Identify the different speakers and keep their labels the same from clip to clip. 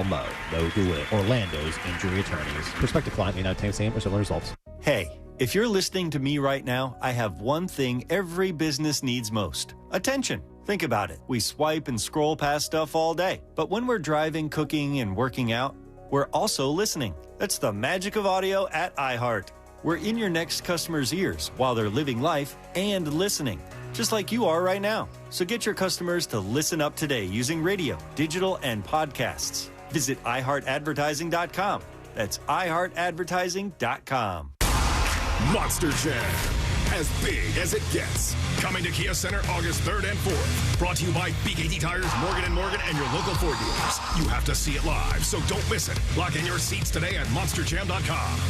Speaker 1: Mo, no do it. Orlando's injury attorneys. Prospective client may not obtain the same or similar results.
Speaker 2: Hey, if you're listening to me right now, I have one thing every business needs most: attention. Think about it. We swipe and scroll past stuff all day. But when we're driving, cooking, and working out, we're also listening. That's the magic of audio at iHeart. We're in your next customer's ears while they're living life and listening, just like you are right now. So get your customers to listen up today using radio, digital, and podcasts. Visit iHeartAdvertising.com. That's iHeartAdvertising.com.
Speaker 3: Monster Jam, as big as it gets. Coming to Kia Center August 3rd and 4th. Brought to you by BKT Tires, Morgan & Morgan, and your local Ford dealers. You have to see it live, so don't miss it. Lock in your seats today at monsterjam.com.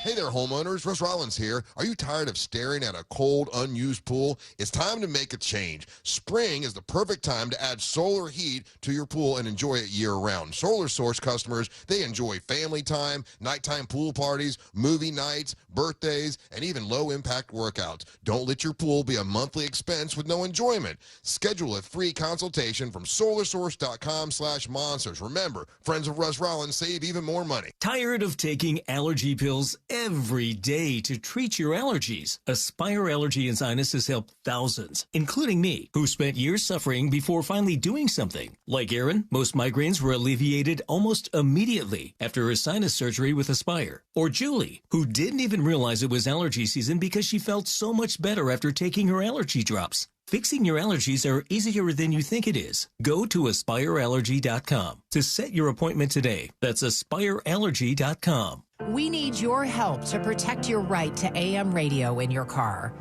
Speaker 4: Hey there, homeowners. Russ Rollins here. Are you tired of staring at a cold, unused pool? It's time to make a change. Spring is the perfect time to add solar heat to your pool and enjoy it year-round. Solar Source customers, they enjoy family time, nighttime pool parties, movie nights, birthdays, and even low-impact workouts. Don't let your pool be a monthly expense with no enjoyment. Schedule a free consultation from solarsource.com/monsters. Remember, friends of Russ Rollins save even more money.
Speaker 5: Tired of taking allergy pills every day to treat your allergies? Aspire Allergy and Sinus has helped thousands, including me, who spent years suffering before finally doing something. Like Aaron, most migraines were alleviated almost immediately after her sinus surgery with Aspire. Or Julie, who didn't even realize it was allergy season because she felt so much better after taking her allergy drops. Fixing your allergies are easier than you think it is. Go to AspireAllergy.com to set your appointment today. That's AspireAllergy.com.
Speaker 6: We need your help to protect your right to AM radio in your car.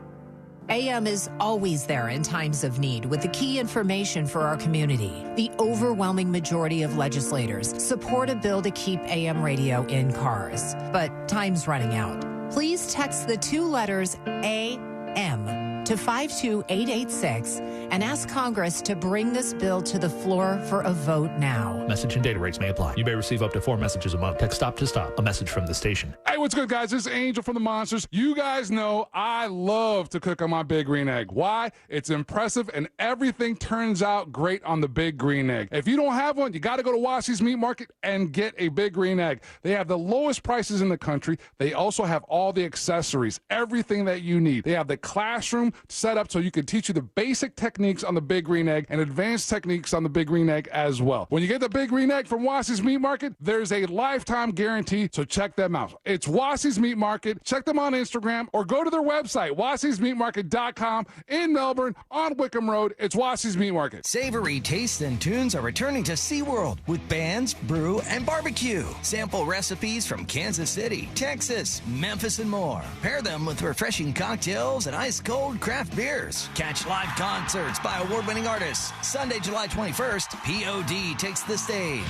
Speaker 6: AM is always there in times of need with the key information for our community. The overwhelming majority of legislators support a bill to keep AM radio in cars, but time's running out. Please text the two letters AM to 52886 and ask Congress to bring this bill to the floor for a vote now.
Speaker 7: Message and data rates may apply. You may receive up to 4 messages a month. Text stop to stop. A message from the station.
Speaker 8: Hey, what's good, guys? This is Angel from the Monsters. You guys know I love to cook on my Big Green Egg. Why? It's impressive, and everything turns out great on the Big Green Egg. If you don't have one, you got to go to Wassy's Meat Market and get a Big Green Egg. They have the lowest prices in the country. They also have all the accessories, everything that you need. They have the classroom set up so you can teach you the basic techniques on the Big Green Egg and advanced techniques on the Big Green Egg as well. When you get the Big Green Egg from Wassy's Meat Market, there's a lifetime guarantee, so check them out. It's Wassy's Meat Market. Check them on Instagram or go to their website, wassysmeatmarket.com in Melbourne on Wickham Road. It's Wassy's Meat Market.
Speaker 9: Savory tastes and tunes are returning to SeaWorld with bands, brew, and barbecue. Sample recipes from Kansas City, Texas, Memphis, and more. Pair them with refreshing cocktails and ice-cold craft beers. Catch live concerts by award-winning artists. Sunday, July 21st, POD takes the stage.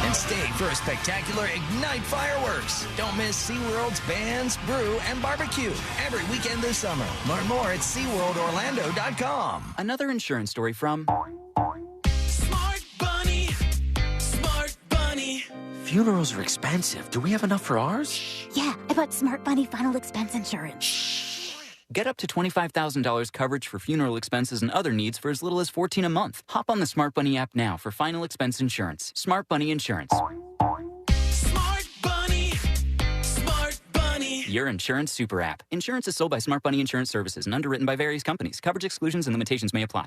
Speaker 9: And stay for a spectacular Ignite fireworks. Don't miss SeaWorld's bands, brew, and barbecue every weekend this summer. Learn more at SeaWorldOrlando.com.
Speaker 10: Another insurance story from
Speaker 11: Smart Bunny. Smart Bunny.
Speaker 12: Funerals are expensive. Do we have enough for ours?
Speaker 13: Yeah, I bought Smart Bunny final expense insurance.
Speaker 10: Get up to $25,000 coverage for funeral expenses and other needs for as little as $14 a month. Hop on the Smart Bunny app now for final expense insurance. Smart Bunny Insurance.
Speaker 11: Smart Bunny. Smart Bunny.
Speaker 10: Your insurance super app. Insurance is sold by Smart Bunny Insurance Services and underwritten by various companies. Coverage exclusions and limitations may apply.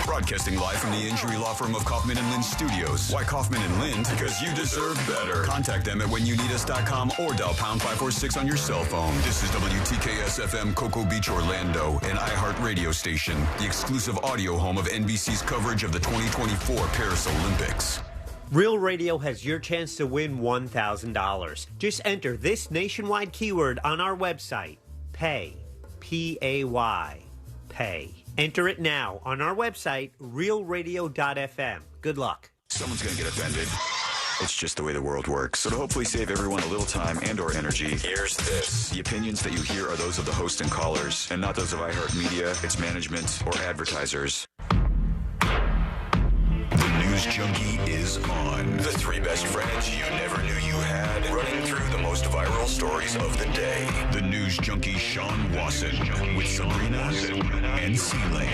Speaker 3: Broadcasting live from the injury law firm of Kaufman & Lind Studios. Why Kaufman & Lind? Because you deserve better. Contact them at whenyouneedus.com or dial pound 546 on your cell phone. This is WTKS-FM Cocoa Beach, Orlando, an iHeart radio station. The exclusive audio home of NBC's coverage of the 2024 Paris Olympics.
Speaker 14: Real Radio has your chance to win $1,000. Just enter this nationwide keyword on our website, PAY, P-A-Y, pay. Enter it now on our website, realradio.fm. Good luck.
Speaker 15: Someone's going to get offended. It's just the way the world works. So to hopefully save everyone a little time and or energy, here's this. The opinions that you hear are those of the host and callers, and not those of iHeart Media, its management, or advertisers.
Speaker 3: The news News Junkie is on. The three best friends you never knew you had, running through the most viral stories of the day. The News Junkie Sean Wasson with Sabrina and Stallion.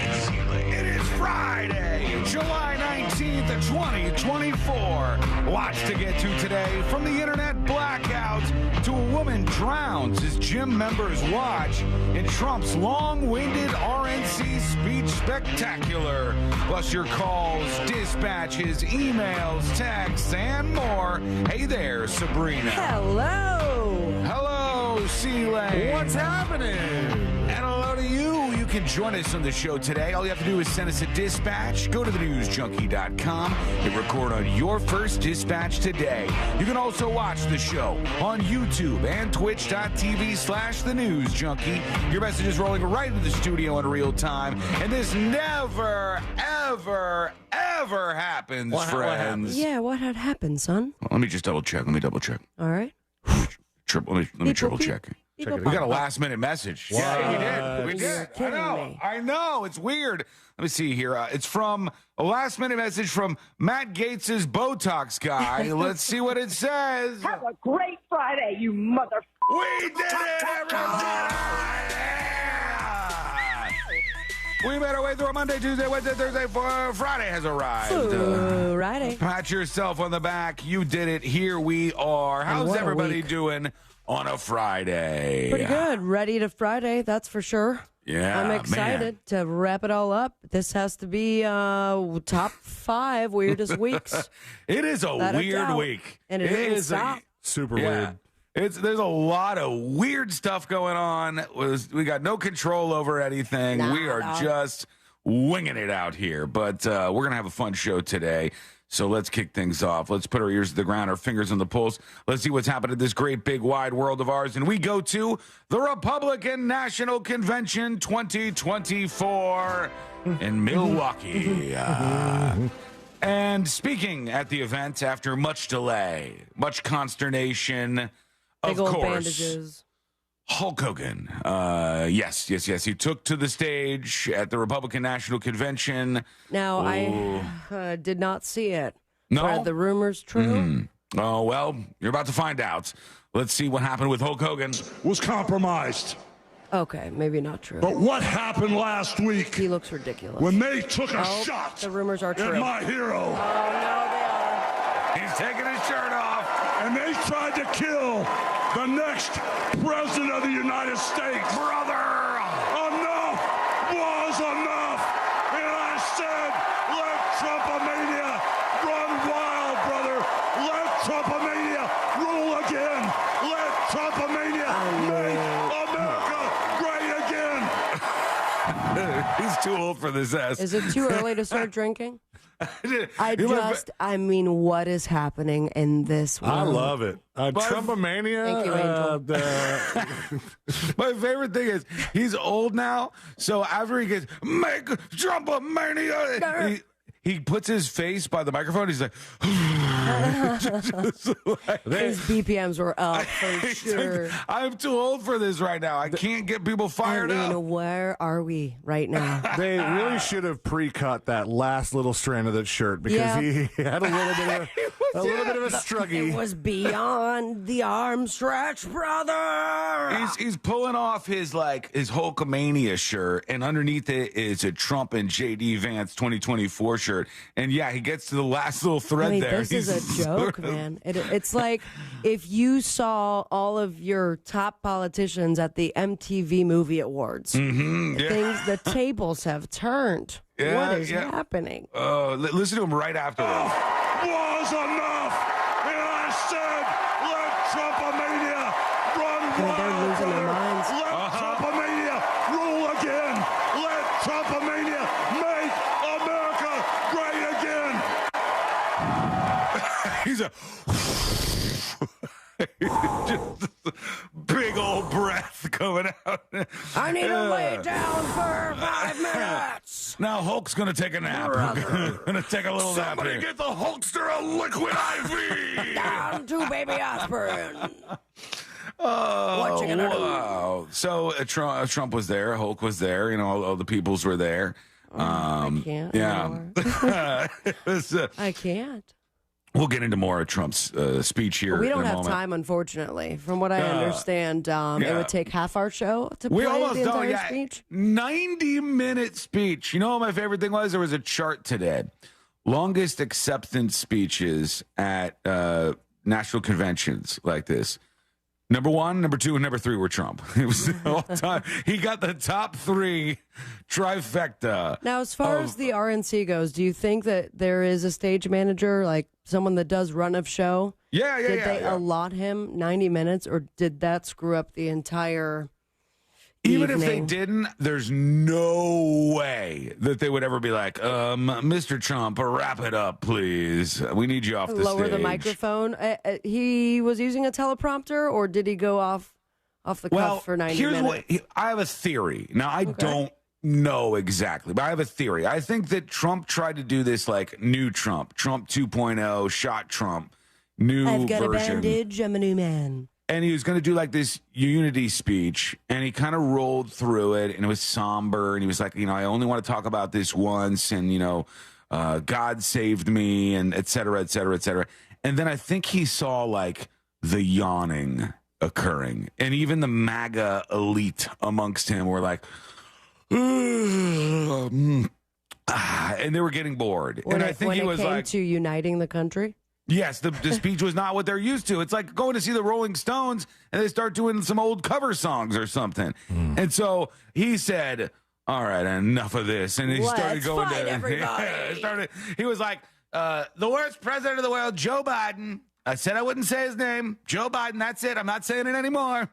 Speaker 16: It is Friday, July 19th of 2024. Lots to get to today, from the Internet Blackout to a woman drowns as gym members watch in Trump's long-winded RNC speech spectacular. Plus your calls, dispatches, emails, texts, and more. Hey there, Sabrina.
Speaker 17: Hello.
Speaker 16: Hello, C-Lane.
Speaker 17: What's happening?
Speaker 16: And hello to you. You can join us on the show today. All you have to do is send us a dispatch. Go to thenewsjunkie.com and record on your first dispatch today. You can also watch the show on YouTube and twitch.tv/thenewsjunkie. Your message is rolling right into the studio in real time. And this never, ever, ever happens, friends.
Speaker 17: Yeah, what had happened, son?
Speaker 16: Well, let me just double check. Let me check.
Speaker 17: All right.
Speaker 16: Let me triple check. We got a last minute message.
Speaker 17: What?
Speaker 16: Yeah, we did.
Speaker 17: You're kidding
Speaker 16: I know. It's weird. Let me see here. It's from a last minute message from Matt Gates's Botox guy. Let's see what it says.
Speaker 18: Have a great Friday, you mother.
Speaker 16: We did it, everybody! We made our way through a Monday, Tuesday, Wednesday, Thursday, Friday has arrived.
Speaker 17: Friday.
Speaker 16: Pat yourself on the back. You did it. Here we are. How's everybody doing on a Friday?
Speaker 17: Pretty good. Ready to Friday, that's for sure.
Speaker 16: Yeah,
Speaker 17: I'm excited to wrap it all up. This has to be top 5 weirdest weeks.
Speaker 16: It is a weird week.
Speaker 17: And it is stop.
Speaker 19: Super weird.
Speaker 16: There's a lot of weird stuff going on. We got no control over anything. We are just winging it out here. But we're going to have a fun show today. So let's kick things off. Let's put our ears to the ground, our fingers on the pulse. Let's see what's happened in this great, big, wide world of ours. And we go to the Republican National Convention 2024 in Milwaukee. And speaking at the event, after much delay, much consternation,
Speaker 17: Big
Speaker 16: of
Speaker 17: old
Speaker 16: course,
Speaker 17: bandages.
Speaker 16: Hulk Hogan. Yes. He took to the stage at the Republican National Convention.
Speaker 17: Now, I did not see it.
Speaker 16: No?
Speaker 17: Are the rumors true?
Speaker 16: Oh, well, you're about to find out. Let's see what happened with Hulk Hogan.
Speaker 19: Was compromised.
Speaker 17: Okay, maybe not true.
Speaker 19: But what happened last week?
Speaker 17: He looks ridiculous.
Speaker 19: When they took a shot
Speaker 17: the rumors are true.
Speaker 19: at my hero.
Speaker 17: Oh, no, they are.
Speaker 16: He's taking his shirt off.
Speaker 19: And they tried to kill the next president of the United States.
Speaker 16: Brother!
Speaker 19: Enough was enough. And I said, let Trumpomania run wild, brother. Let Trumpomania rule again. Let Trumpomania make America great again.
Speaker 16: He's too old for this ass.
Speaker 17: Is it too early to start drinking? I mean, what is happening in this world?
Speaker 19: I love it. Trumpomania.
Speaker 17: Thank you, Angel.
Speaker 16: My favorite thing is he's old now, so after he gets make Trumpomania, he puts his face by the microphone. He's like,
Speaker 17: his BPMs were up for sure.
Speaker 16: I'm too old for this right now. I can't get people fired up.
Speaker 17: Where are we right now?
Speaker 19: They really should have pre-cut that last little strand of that shirt because he had a little bit of a struggy.
Speaker 17: It was beyond the arm stretch, brother.
Speaker 16: He's pulling off his Hulkamania shirt, and underneath it is a Trump and JD Vance 2024 shirt. And yeah, he gets to the last little thread there.
Speaker 17: This is a joke, man. It's like if you saw all of your top politicians at the MTV Movie Awards. The tables have turned. What is happening?
Speaker 16: Listen to him right after this.
Speaker 19: Was enough, and I said, let Trumpomania run wild.
Speaker 17: They're losing their minds.
Speaker 19: Let Trumpomania rule again. Let Trumpomania make America great again.
Speaker 16: He's a big old breath coming out.
Speaker 17: I need to lay down for 5 minutes.
Speaker 16: Now Hulk's gonna take a nap. Gonna take a little nap.
Speaker 19: Somebody get the Hulkster a liquid IV.
Speaker 17: Down to baby aspirin.
Speaker 16: Oh,
Speaker 17: What you gonna
Speaker 16: wow. So Trump was there. Hulk was there. You know, all the peoples were there.
Speaker 17: I can't.
Speaker 16: Yeah. It was,
Speaker 17: I can't.
Speaker 16: we'll get into more of Trump's speech here.
Speaker 17: We don't
Speaker 16: in a
Speaker 17: have
Speaker 16: moment.
Speaker 17: time, unfortunately. From what I understand, it would take half our show to
Speaker 16: We
Speaker 17: play
Speaker 16: almost
Speaker 17: the
Speaker 16: don't.
Speaker 17: entire
Speaker 16: Yeah,
Speaker 17: speech.
Speaker 16: 90-minute speech. You know what my favorite thing was? There was a chart today. Longest acceptance speeches at national conventions like this. Number 1, number 2, and number 3 were Trump. It was all time. He got the top 3 trifecta.
Speaker 17: Now, as far as the RNC goes, do you think that there is a stage manager, like someone that does run of show? Did they allot him 90 minutes, or did that screw up the entire
Speaker 16: Even
Speaker 17: evening?
Speaker 16: if they didn't, there's no way that they would ever be like, Mr. Trump, wrap it up, please. We need you off the
Speaker 17: Lower
Speaker 16: stage.
Speaker 17: the microphone. He was using a teleprompter, or did he go off the cuff for 90 minutes?
Speaker 16: I have a theory. Now, I don't know exactly, but I have a theory. I think that Trump tried to do this like new Trump 2.0, shot Trump, new
Speaker 17: I've got
Speaker 16: version.
Speaker 17: a bandage. I'm a new man.
Speaker 16: And he was going to do like this unity speech, and he kind of rolled through it, and it was somber, and he was like, I only want to talk about this once, and, God saved me, and et cetera, et cetera, et cetera. And then I think he saw like the yawning occurring, and even the MAGA elite amongst him were like, and they were getting bored.
Speaker 17: When
Speaker 16: and I
Speaker 17: it,
Speaker 16: think
Speaker 17: when
Speaker 16: he
Speaker 17: it
Speaker 16: was
Speaker 17: came
Speaker 16: like,
Speaker 17: to uniting the country?
Speaker 16: yes, the speech was not what they're used to. It's like going to see the Rolling Stones and they start doing some old cover songs or something. And so he said, all right, enough of this. And he started going
Speaker 17: fight
Speaker 16: to
Speaker 17: everybody.
Speaker 16: He was like, the worst president of the world, Joe Biden. I said I wouldn't say his name. Joe Biden, that's it. I'm not saying it anymore.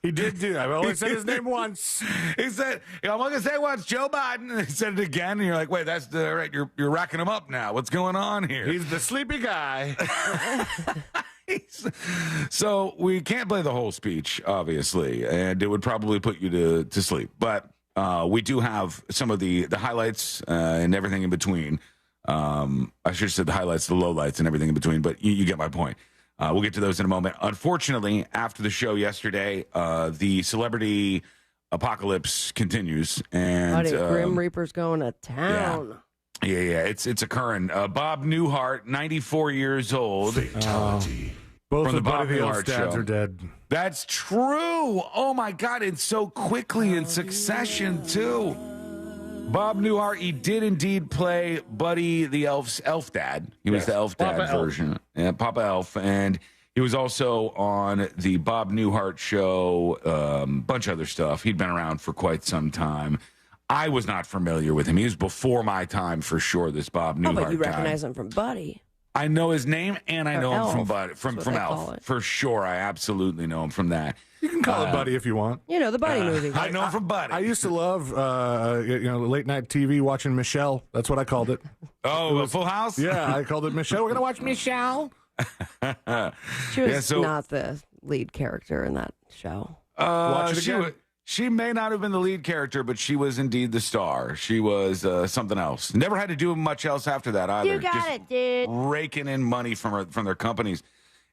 Speaker 19: He did do. I've only said his name once.
Speaker 16: He said, I'm only going to say it once, Joe Biden. And he said it again. And you're like, wait, that's the right. You're racking him up now. What's going on here?
Speaker 19: He's the sleepy guy.
Speaker 16: So we can't play the whole speech, obviously, and it would probably put you to sleep. But we do have some of the highlights and everything in between. I should have said the highlights, the lowlights, and everything in between, but you get my point. We'll get to those in a moment. Unfortunately, after the show yesterday, the celebrity apocalypse continues. And
Speaker 17: Grim Reaper's going to town.
Speaker 16: Yeah, it's occurring. Bob Newhart, 94 years old.
Speaker 19: Fatality. Both
Speaker 16: from the
Speaker 19: of
Speaker 16: Bob
Speaker 19: Buddy
Speaker 16: Newhart
Speaker 19: dads
Speaker 16: show.
Speaker 19: are dead.
Speaker 16: That's true. Oh, my God. It's so quickly in succession, too. Bob Newhart, he did indeed play Buddy the Elf Dad. He was the Elf Dad
Speaker 19: Papa
Speaker 16: version.
Speaker 19: Elf.
Speaker 16: Yeah, Papa Elf. And he was also on the Bob Newhart show, bunch of other stuff. He'd been around for quite some time. I was not familiar with him. He was before my time for sure, this Bob Newhart
Speaker 17: But you
Speaker 16: guy.
Speaker 17: recognize him from Buddy.
Speaker 16: I know his name, and I
Speaker 17: Or
Speaker 16: know him from
Speaker 17: Elf.
Speaker 16: Buddy, from
Speaker 17: That's what they call
Speaker 16: Elf.
Speaker 17: it.
Speaker 16: For sure, I absolutely know him from that.
Speaker 19: You can call it Buddy if you want.
Speaker 17: You know, the Buddy movie.
Speaker 16: I know him from Buddy.
Speaker 19: I used to love, late night TV watching Michelle. That's what I called it.
Speaker 16: Oh, Full House?
Speaker 19: Yeah, I called it Michelle. We're gonna watch Michelle.
Speaker 17: She was not the lead character in that show.
Speaker 19: Watch it again.
Speaker 16: She may not have been the lead character, but she was indeed the star. She was something else. Never had to do much else after that either.
Speaker 17: You got it, dude.
Speaker 16: Raking in money from their companies.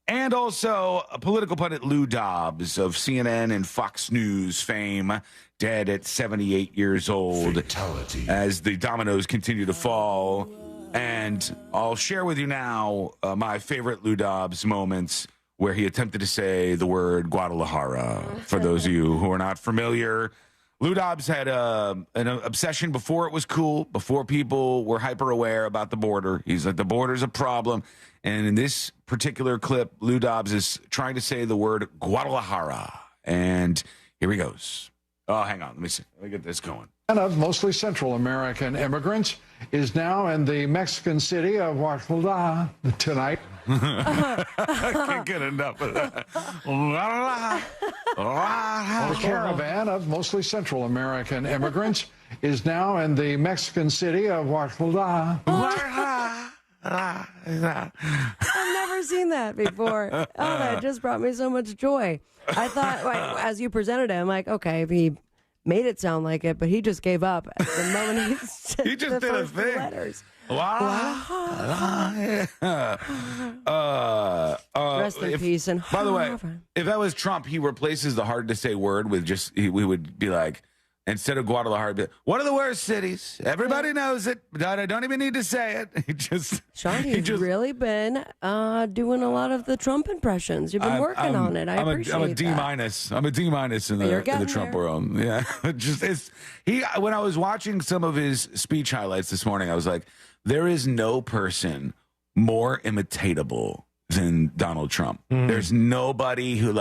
Speaker 16: And also political pundit Lou Dobbs of CNN and Fox News fame, dead at 78 years old. Fatality. As the dominoes continue to fall. And I'll share with you now my favorite Lou Dobbs moments where he attempted to say the word Guadalajara. For those of you who are not familiar, Lou Dobbs had an obsession before it was cool, before people were hyper aware about the border. He's like, the border's a problem. And in this particular clip, Lou Dobbs is trying to say the word Guadalajara. And here he goes. Oh, hang on. Let me see. Let me get this going.
Speaker 20: Of mostly Central American immigrants is now in the Mexican city of Guadalajara tonight.
Speaker 16: I can't get enough of that.
Speaker 20: The caravan of mostly Central American immigrants is now in the Mexican city of Guadalajara.
Speaker 17: I've never seen that before. Oh, that just brought me so much joy. I thought, as you presented it, I'm like, okay, he made it sound like it, but he just gave up at the moment he said
Speaker 16: He just
Speaker 17: the
Speaker 16: did a
Speaker 17: first two
Speaker 16: thing.
Speaker 17: letters. Rest in peace. And
Speaker 16: by the way, if that was Trump, he replaces the hard to say word with we would be like, instead of Guadalajara, it'd be, one of the worst cities. Everybody knows it. I don't even need to say it.
Speaker 17: Sean, you've really been doing a lot of the Trump impressions. You've been working on it. I appreciate
Speaker 16: I'm a
Speaker 17: that.
Speaker 16: D minus. I'm a D minus in the Trump world. Yeah, when I was watching some of his speech highlights this morning, I was like, there is no person more imitatable than Donald Trump. There's nobody who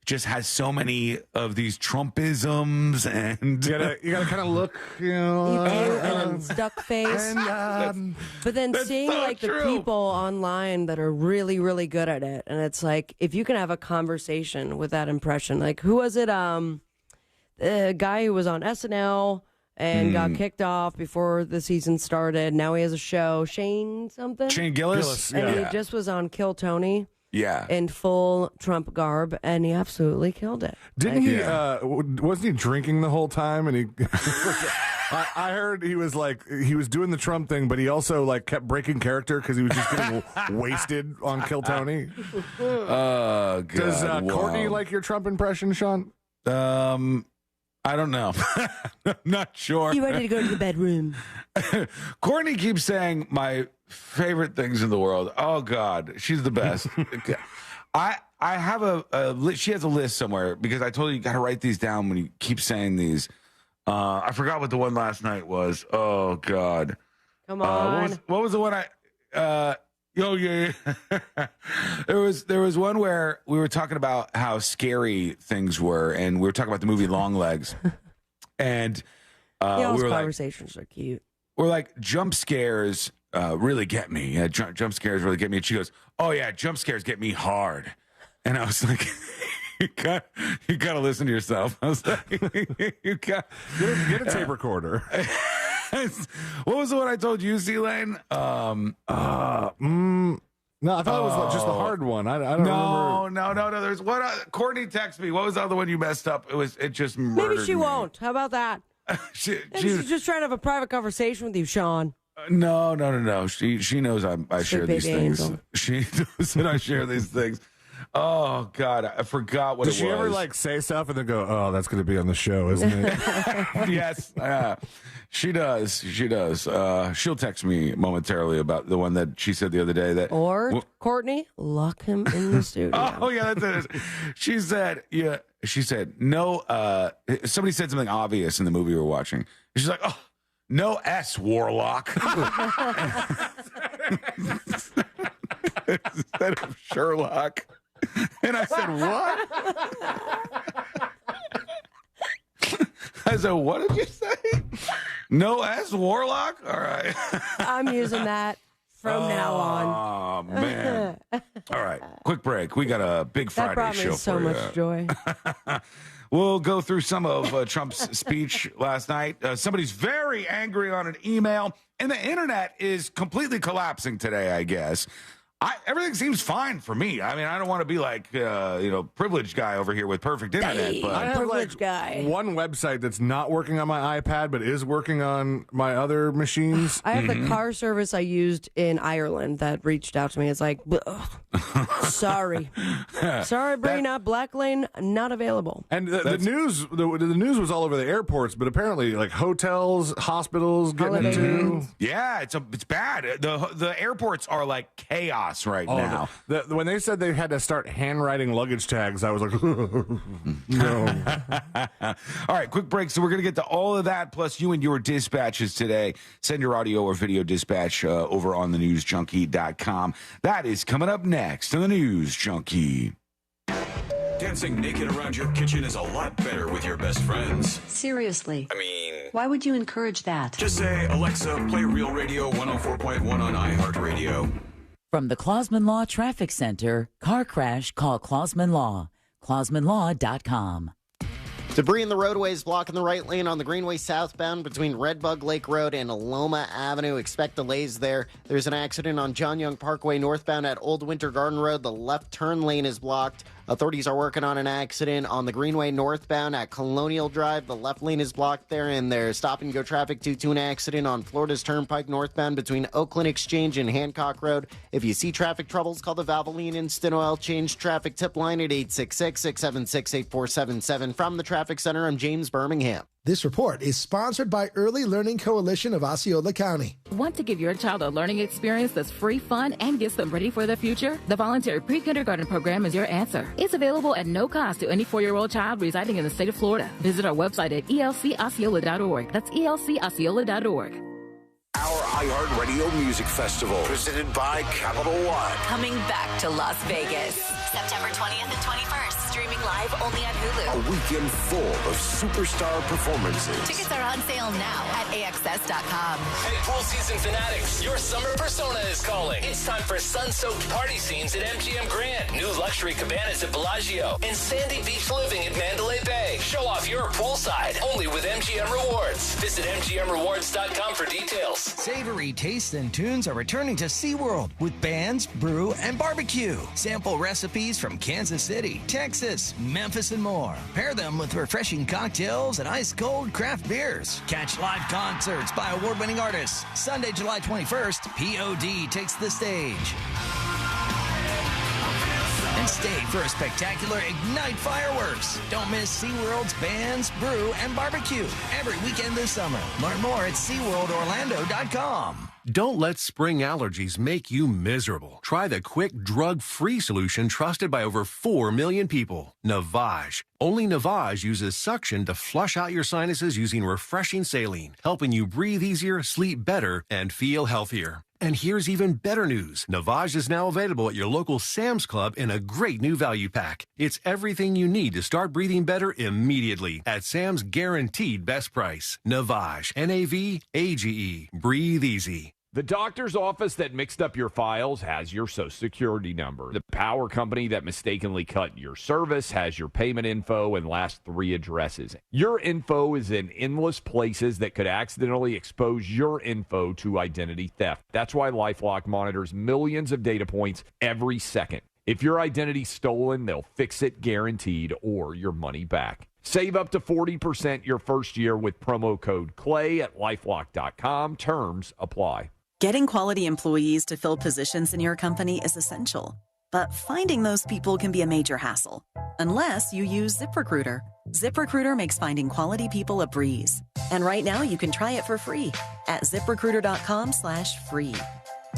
Speaker 16: just has so many of these Trumpisms, and
Speaker 19: you gotta kind of look,
Speaker 17: and duck face. But then seeing the people online that are really, really good at it, and it's like if you can have a conversation with that impression, like who was it? The guy who was on SNL and got kicked off before the season started. Now he has a show, Shane
Speaker 16: Gillis,
Speaker 17: and he just was on Kill Tony.
Speaker 16: Yeah,
Speaker 17: in full Trump garb, and he absolutely killed it.
Speaker 19: Didn't he? Wasn't he drinking the whole time? And he, I heard he was doing the Trump thing, but he also kept breaking character because he was just getting wasted on Kill Tony.
Speaker 16: Oh, God.
Speaker 19: Does Courtney like your Trump impression, Sean?
Speaker 16: I don't know. I'm not sure.
Speaker 17: You ready to go to the bedroom?
Speaker 16: Courtney keeps saying my favorite things in the world. Oh, God. She's the best. I have she has a list somewhere because I told her you got to write these down when you keep saying these. I forgot what the one last night was. Oh, God.
Speaker 17: Come on.
Speaker 16: What was the one yeah. There was one where we were talking about how scary things were, and we were talking about the movie Long Legs, and we were
Speaker 17: conversations are cute.
Speaker 16: We're like, jump scares really get me. Yeah, jump scares really get me. And she goes, "Oh yeah, jump scares get me hard." And I was like, you got to listen to yourself. I was like, get
Speaker 19: a tape recorder.
Speaker 16: What was the one I told you, C-Lane?
Speaker 19: No, I thought it was just the hard one. I don't remember.
Speaker 16: No. There's one. Courtney texted me. What was the other one you messed up? It just murdered
Speaker 17: Maybe she
Speaker 16: me.
Speaker 17: won't. How about that? She's just trying to have a private conversation with you, Sean.
Speaker 16: No. She knows I share these things.
Speaker 17: Angel.
Speaker 16: She knows that I share these things. Oh, God, I forgot what
Speaker 19: Does
Speaker 16: it was.
Speaker 19: Does she ever say stuff and then go, "Oh, that's going to be on the show, isn't it?"
Speaker 16: Yes, she does. She does. She'll text me momentarily about the one that she said the other day that.
Speaker 17: Or Courtney, lock him in the studio.
Speaker 16: Oh yeah, that's it. She said, yeah. She said no. Somebody said something obvious in the movie we were watching. She's like, "Oh, no S, Warlock." Instead of Sherlock. And I said, what? I said, what did you say? No S, Warlock? All right.
Speaker 17: I'm using that from now on.
Speaker 16: Oh, man. All right. Quick break. We got a big Friday
Speaker 17: that brought
Speaker 16: show
Speaker 17: me so
Speaker 16: for you.
Speaker 17: much joy.
Speaker 16: We'll go through some of Trump's speech last night. Somebody's very angry on an email, and the internet is completely collapsing today, I guess. Everything seems fine for me. I mean, I don't want to be like, privileged guy over here with perfect internet. But
Speaker 19: I have one website that's not working on my iPad, but is working on my other machines.
Speaker 17: I have the car service I used in Ireland that reached out to me. It's like, sorry, Sabrina, Black Lane not available.
Speaker 19: And the news was all over the airports, but apparently, hotels, hospitals getting into.
Speaker 16: Yeah, it's bad. The airports are like chaos now.
Speaker 19: When they said they had to start handwriting luggage tags, I was like, no.
Speaker 16: All right, quick break. So we're going to get to all of that, plus you and your dispatches today. Send your audio or video dispatch over on thenewsjunkie.com. That is coming up next on the News Junkie.
Speaker 3: Dancing naked around your kitchen is a lot better with your best friends.
Speaker 21: Seriously.
Speaker 3: I mean,
Speaker 21: why would you encourage that?
Speaker 3: Just say, Alexa, play Real Radio 104.1 on iHeart Radio.
Speaker 22: From the Clausman Law Traffic Center, car crash, call Clausman Law. ClausmanLaw.com.
Speaker 23: Debris in the roadways blocking the right lane on the Greenway southbound between Redbug Lake Road and Loma Avenue. Expect delays there. There's an accident on John Young Parkway northbound at Old Winter Garden Road. The left turn lane is blocked. Authorities are working on an accident on the Greenway northbound at Colonial Drive. The left lane is blocked there, and there's stop-and-go traffic due to an accident on Florida's Turnpike northbound between Oakland Exchange and Hancock Road. If you see traffic troubles, call the Valvoline Instant Oil Change traffic tip line at 866-676-8477. From the Traffic Center, I'm James Birmingham.
Speaker 1: This report is sponsored by Early Learning Coalition of Osceola County.
Speaker 2: Want to give your child a learning experience that's free, fun, and gets them ready for the future? The voluntary pre-kindergarten program is your answer. It's available at no cost to any 4-year-old child residing in the state of Florida. Visit our website at elcosceola.org. That's elcosceola.org.
Speaker 4: Our iHeart Radio Music Festival, presented by Capital One.
Speaker 24: Coming back to Las Vegas, September 20th and 21st. Streaming live only on Hulu.
Speaker 4: A weekend full of superstar performances.
Speaker 24: Tickets are on sale now at AXS.com.
Speaker 25: Hey, pool season fanatics, your summer persona is calling. It's time for sun-soaked party scenes at MGM Grand, new luxury cabanas at Bellagio, and sandy beach living at Mandalay Bay. Show off your poolside only with MGM Rewards. Visit MGMRewards.com for details.
Speaker 9: Savory tastes and tunes are returning to SeaWorld with bands, brew, and barbecue. Sample recipes from Kansas City, Texas, Memphis, and more. Pair them with refreshing cocktails and ice-cold craft beers. Catch live concerts by award-winning artists. Sunday, July 21st, POD takes the stage. And stay for a spectacular Ignite fireworks. Don't miss SeaWorld's bands, brew, and barbecue every weekend this summer. Learn more at SeaWorldOrlando.com.
Speaker 26: Don't let spring allergies make you miserable. Try the quick, drug-free solution trusted by over 4 million people, Navage. Only Navage uses suction to flush out your sinuses using refreshing saline, helping you breathe easier, sleep better, and feel healthier. And here's even better news. Navage is now available at your local Sam's Club in a great new value pack. It's everything you need to start breathing better immediately at Sam's guaranteed best price. Navage, N-A-V-A-G-E. Breathe easy.
Speaker 27: The doctor's office that mixed up your files has your Social Security number. The power company that mistakenly cut your service has your payment info and last 3 addresses. Your info is in endless places that could accidentally expose your info to identity theft. That's why LifeLock monitors millions of data points every second. If your identity's stolen, they'll fix it guaranteed or your money back. Save up to 40% your first year with promo code CLAY at LifeLock.com. Terms apply.
Speaker 28: Getting quality employees to fill positions in your company is essential, but finding those people can be a major hassle, unless you use ZipRecruiter. ZipRecruiter makes finding quality people a breeze. And right now you can try it for free at ZipRecruiter.com/free.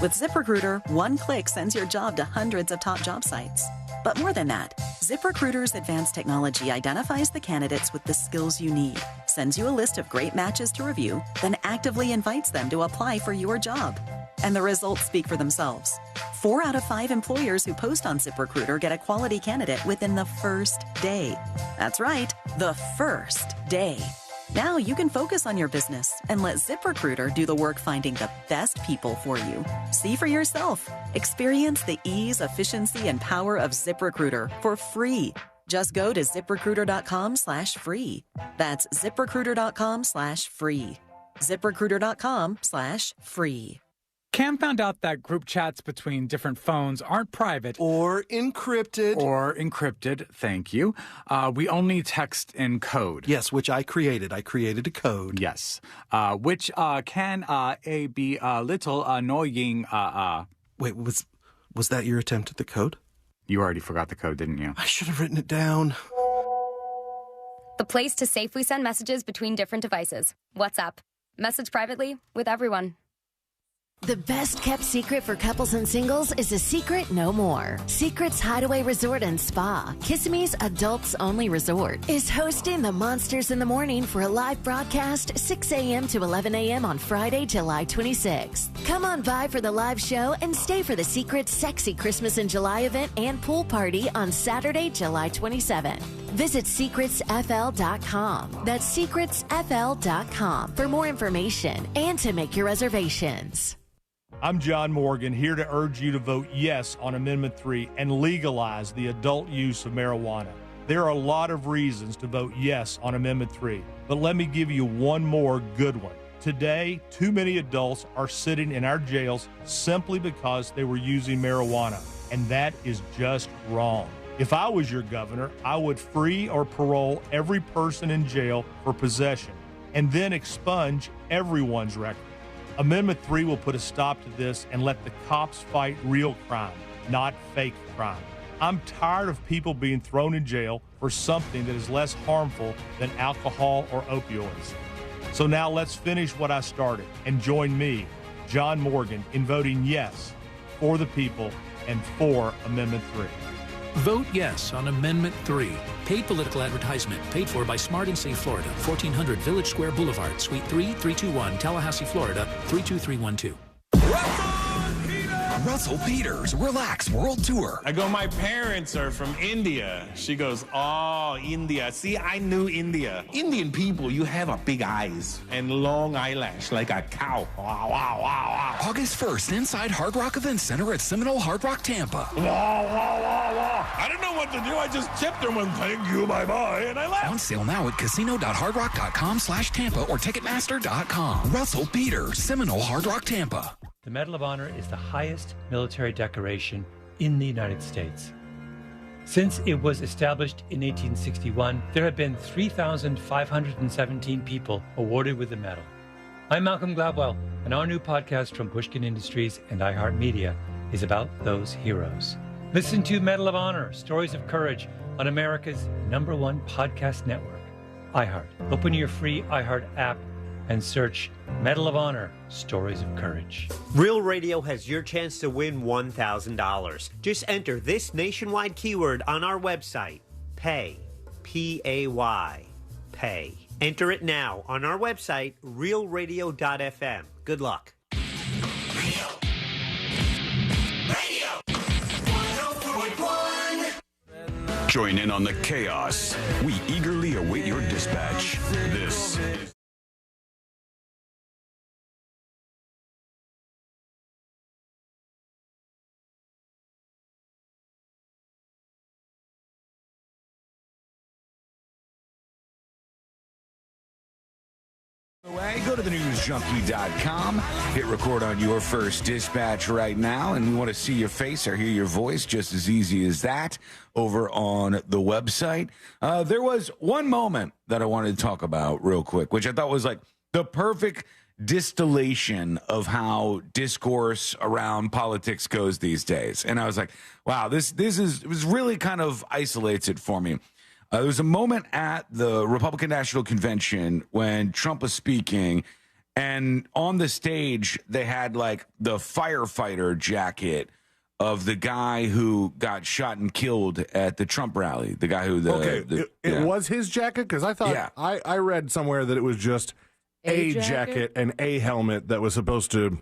Speaker 28: With ZipRecruiter, one click sends your job to hundreds of top job sites. But more than that, ZipRecruiter's advanced technology identifies the candidates with the skills you need, sends you a list of great matches to review, then actively invites them to apply for your job. And the results speak for themselves. 4 out of 5 employers who post on ZipRecruiter get a quality candidate within the first day. That's right, the first day. Now you can focus on your business and let ZipRecruiter do the work finding the best people for you. See for yourself. Experience the ease, efficiency, and power of ZipRecruiter for free. Just go to ZipRecruiter.com/free. That's ZipRecruiter.com/free. ZipRecruiter.com/free.
Speaker 29: Cam found out that group chats between different phones aren't private.
Speaker 30: Or encrypted.
Speaker 29: Thank you. We only text in code.
Speaker 30: Yes, which I created. I created a code.
Speaker 29: Yes. Which can be a little annoying.
Speaker 30: Wait, was that your attempt at the code?
Speaker 29: You already forgot the code, didn't you?
Speaker 30: I should have written it down.
Speaker 31: The place to safely send messages between different devices. WhatsApp. Message privately with everyone.
Speaker 32: The best-kept secret for couples and singles is a secret no more. Secret's Hideaway Resort and Spa, Kissimmee's adults-only resort, is hosting the Monsters in the Morning for a live broadcast 6 a.m. to 11 a.m. on Friday, July 26th. Come on by for the live show and stay for the Secret's sexy Christmas in July event and pool party on Saturday, July 27th. Visit secretsfl.com. That's secretsfl.com for more information and to make your reservations.
Speaker 33: I'm John Morgan, here to urge you to vote yes on Amendment 3 and legalize the adult use of marijuana. There are a lot of reasons to vote yes on Amendment 3, but let me give you one more good one. Today, too many adults are sitting in our jails simply because they were using marijuana, and that is just wrong. If I was your governor, I would free or parole every person in jail for possession and then expunge everyone's record. Amendment 3 will put a stop to this and let the cops fight real crime, not fake crime. I'm tired of people being thrown in jail for something that is less harmful than alcohol or opioids. So now let's finish what I started and join me, John Morgan, in voting yes for the people and for Amendment 3.
Speaker 5: Vote yes on Amendment 3. Paid political advertisement paid for by Smart and Safe Florida, 1400 Village Square Boulevard, Suite 3, 321, Tallahassee, Florida, 32312.
Speaker 6: Russell Peters' Relax World Tour.
Speaker 7: I go, my parents are from India. She goes, oh, India. See, I knew India. Indian people, you have a big eyes and long eyelash like a cow. Wow, wow, wow, wow.
Speaker 6: August 1st, inside Hard Rock Event Center at Seminole Hard Rock, Tampa.
Speaker 7: Wow, wow, wow, wow. I didn't know what to do. I just tipped her and went, thank you, bye-bye, and I left.
Speaker 6: On sale now at casino.hardrock.com/Tampa or Ticketmaster.com. Russell Peters, Seminole Hard Rock, Tampa.
Speaker 8: The Medal of Honor is the highest military decoration in the United States. Since it was established in 1861, there have been 3,517 people awarded with the medal. I'm Malcolm Gladwell, and our new podcast from Pushkin Industries and iHeart Media is about those heroes. Listen to Medal of Honor, Stories of Courage on America's #1 podcast network, iHeart. Open your free iHeart app and search Medal of Honor, Stories of Courage.
Speaker 10: Real Radio has your chance to win $1,000. Just enter this nationwide keyword on our website, PAY, P-A-Y, PAY. Enter it now on our website, realradio.fm. Good luck.
Speaker 3: Join in on the chaos. We eagerly await your dispatch. This is
Speaker 16: Go to thenewsjunkie.com, hit record on your first dispatch right now, and we want to see your face or hear your voice just as easy as that over on the website. There was one moment that I wanted to talk about real quick, which I thought was like the perfect distillation of how discourse around politics goes these days. And I was like, wow, it was really kind of isolates it for me. There was a moment at the Republican National Convention when Trump was speaking, and on the stage, they had like the firefighter jacket of the guy who got shot and killed at the Trump rally. The guy who
Speaker 19: it was his jacket? Because I thought I read somewhere that it was just a jacket and a helmet that was supposed to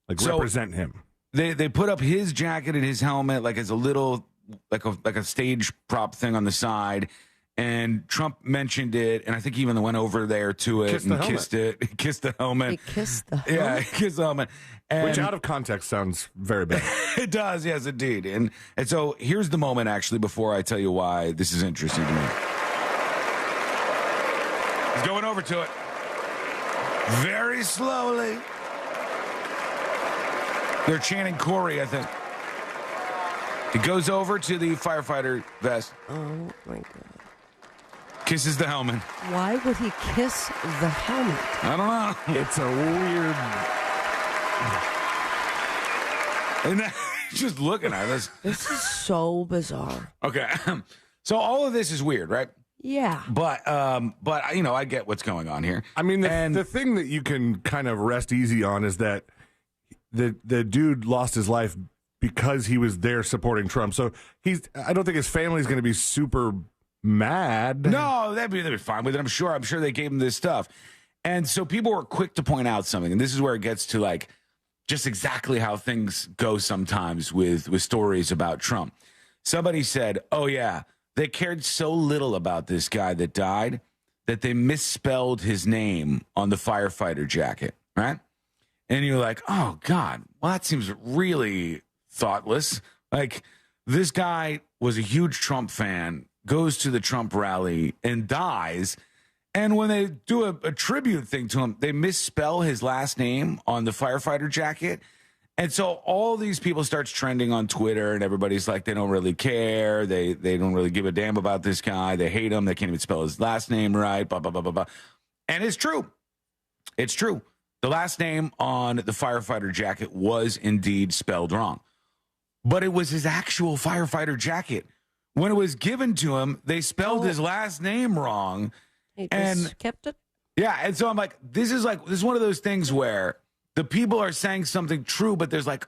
Speaker 19: represent him.
Speaker 16: They put up his jacket and his helmet like as a little like a stage prop thing on the side. And Trump mentioned it, and I think he even went over there to it kissed it, kissed the helmet.
Speaker 10: He kissed the helmet?
Speaker 16: Yeah, he kissed the helmet. And
Speaker 19: which out of context sounds very bad.
Speaker 16: It does, yes, indeed. And so here's the moment, actually, before I tell you why this is interesting to me. He's going over to it. Very slowly. They're chanting Corey, I think. He goes over to the firefighter vest.
Speaker 10: Oh, my God.
Speaker 16: Kisses the helmet.
Speaker 10: Why would he kiss the helmet?
Speaker 16: I don't know.
Speaker 19: It's a weird...
Speaker 16: And just looking at this.
Speaker 10: This is so bizarre.
Speaker 16: Okay. So all of this is weird, right?
Speaker 10: Yeah.
Speaker 16: But I get what's going on here.
Speaker 19: I mean, the thing that you can kind of rest easy on is that the dude lost his life because he was there supporting Trump. So I don't think his family's going to be super mad.
Speaker 16: No, they'd be fine with it. I'm sure they gave him this stuff. And so people were quick to point out something. And this is where it gets to like just exactly how things go sometimes with stories about Trump. Somebody said, oh, yeah, they cared so little about this guy that died that they misspelled his name on the firefighter jacket, right? And you're like, oh, God, well, that seems really thoughtless. Like, this guy was a huge Trump fan, goes to the Trump rally and dies. And when they do a tribute thing to him, they misspell his last name on the firefighter jacket. And so all these people starts trending on Twitter, and everybody's like, they don't really care. They don't really give a damn about this guy. They hate him. They can't even spell his last name right, blah, blah, blah, blah, blah. And it's true. It's true. The last name on the firefighter jacket was indeed spelled wrong. but it was his actual firefighter jacket. When it was given to him, they spelled his last name wrong.
Speaker 1: He just kept it?
Speaker 16: Yeah, and so I'm like, this is one of those things where the people are saying something true, but there's like,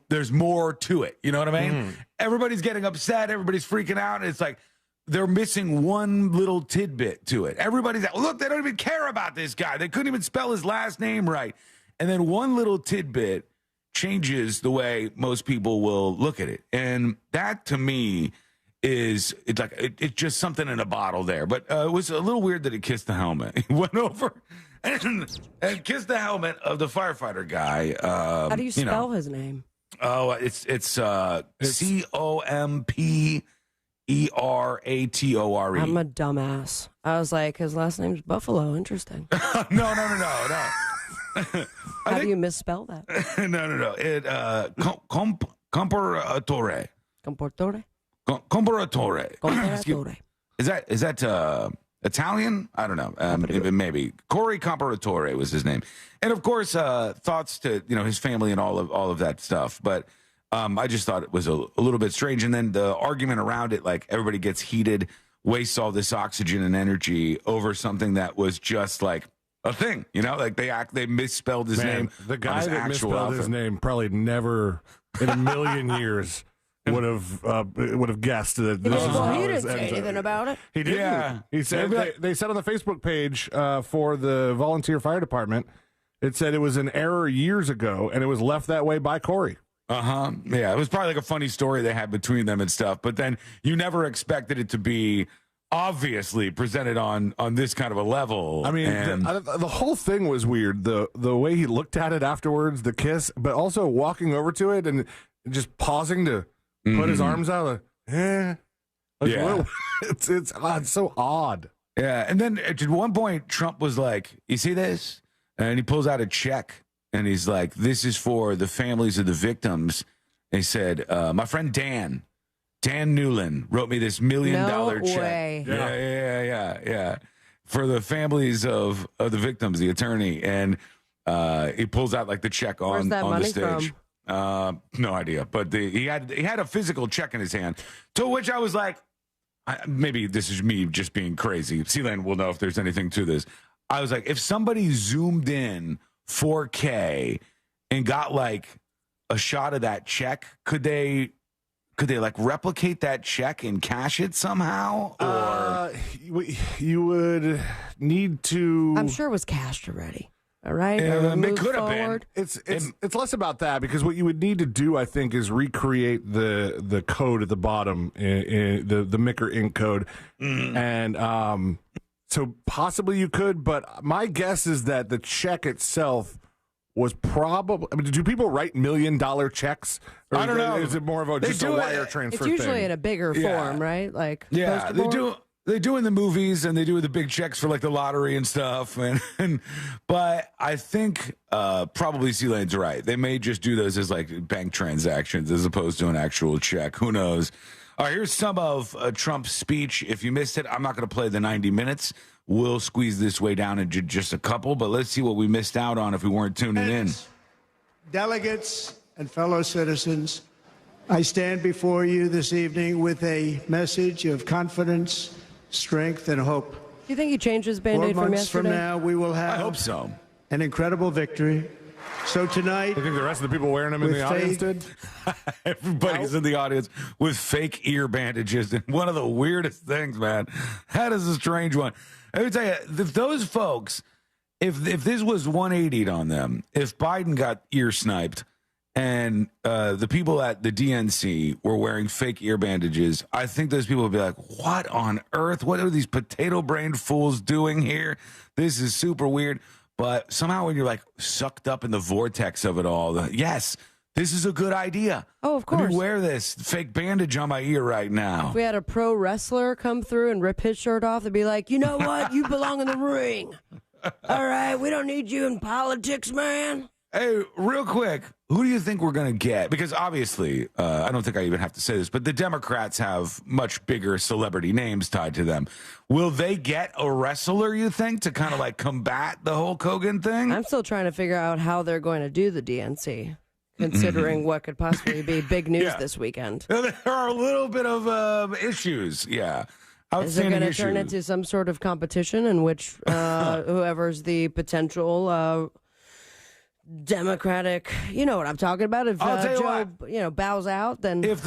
Speaker 16: there's more to it. You know what I mean?
Speaker 1: Mm-hmm.
Speaker 16: Everybody's getting upset. Everybody's freaking out. And it's like they're missing one little tidbit to it. Everybody's like, look, they don't even care about this guy. They couldn't even spell his last name right. And then one little tidbit changes the way most people will look at it. And that, to me, it's just something in a bottle there. But it was a little weird that he kissed the helmet. He went over and kissed the helmet of the firefighter guy.
Speaker 1: How do you spell his name?
Speaker 16: Oh, it's COMPERATORE.
Speaker 1: I'm a dumbass. I was like, his last name's Buffalo. Interesting.
Speaker 16: No.
Speaker 1: How do you misspell that?
Speaker 16: No. It Comparatore. Comparatore. Is that Italian? I don't know. Maybe Corey Comparatore was his name, and of course, thoughts to his family and all of that stuff. But I just thought it was a little bit strange, and then the argument around it, like everybody gets heated, wastes all this oxygen and energy over something that was just like a thing, like they misspelled his name.
Speaker 19: The guy that misspelled his name probably never in a million years would have guessed that this is how
Speaker 1: he
Speaker 19: his
Speaker 1: didn't say anything about it.
Speaker 19: He didn't.
Speaker 16: Yeah.
Speaker 19: He said they said on the Facebook page for the volunteer fire department, it said it was an error years ago and it was left that way by Corey.
Speaker 16: Yeah, it was probably like a funny story they had between them and stuff, but then you never expected it to be obviously presented on this kind of a level.
Speaker 19: I mean, the whole thing was weird. The way he looked at it afterwards, the kiss, but also walking over to it and just pausing to put his arms out. Like, it's odd, so odd.
Speaker 16: Yeah, and then at one point, Trump was like, "You see this?" And he pulls out a check, and he's like, "This is for the families of the victims." And he said, "My friend Dan Newland wrote me this $1 million check."
Speaker 1: Way.
Speaker 16: Yeah. For the families of the victims, the attorney, and he pulls out like the check on the stage. No idea, but he had a physical check in his hand. To which I was like, maybe this is me just being crazy. Sealand will know if there's anything to this. I was like, if somebody zoomed in 4K and got like a shot of that check, could they like replicate that check and cash it somehow? Or
Speaker 19: you would need to.
Speaker 1: I'm sure it was cashed already. All right.
Speaker 19: It could have been. It's less about that, because what you would need to do, I think, is recreate the code at the bottom, the Micker Inc. code, and so possibly you could. But my guess is that the check itself was probably. I mean, do people write $1 million checks? Or
Speaker 16: I don't know.
Speaker 19: Is it more of just a wire transfer?
Speaker 1: It's usually
Speaker 19: thing?
Speaker 1: in a bigger form, right? Like
Speaker 16: they do. They do in the movies, and they do the big checks for like the lottery and stuff. But I think probably Sealane's right. They may just do those as like bank transactions as opposed to an actual check. Who knows? All right, here's some of Trump's speech. If you missed it, I'm not going to play the 90 minutes. We'll squeeze this way down into just a couple, but let's see what we missed out on if we weren't tuning in.
Speaker 2: Delegates and fellow citizens, I stand before you this evening with a message of confidence, strength, and hope.
Speaker 1: Do you think he changed his Band-Aid from yesterday?
Speaker 2: 4 months from now, we will have
Speaker 16: I hope so.
Speaker 2: An incredible victory. So tonight,
Speaker 19: you think the rest of the people wearing them in the audience did?
Speaker 16: Everybody's in the audience with fake ear bandages. And one of the weirdest things, man, that is a strange one. I would tell you, if those folks, if this was 180'd on them, if Biden got ear sniped and the people at the DNC were wearing fake ear bandages, I think those people would be like, what on earth? What are these potato-brained fools doing here? This is super weird. But somehow when you're like sucked up in the vortex of it all, yes, this is a good idea.
Speaker 1: Oh, of course.
Speaker 16: Let me wear this fake bandage on my ear right now.
Speaker 1: If we had a pro wrestler come through and rip his shirt off, they'd be like, you know what? You belong in the ring. All right, we don't need you in politics, man.
Speaker 16: Hey, real quick, who do you think we're going to get? Because obviously, I don't think I even have to say this, but the Democrats have much bigger celebrity names tied to them. Will they get a wrestler, you think, to kind of like combat the whole Hogan thing?
Speaker 1: I'm still trying to figure out how they're going to do the DNC. considering what could possibly be big news this weekend.
Speaker 16: There are a little bit of issues, yeah.
Speaker 1: Is it going to turn into some sort of competition in which whoever's the potential Democratic, you know what I'm talking about? If Joe, bows out, then
Speaker 16: if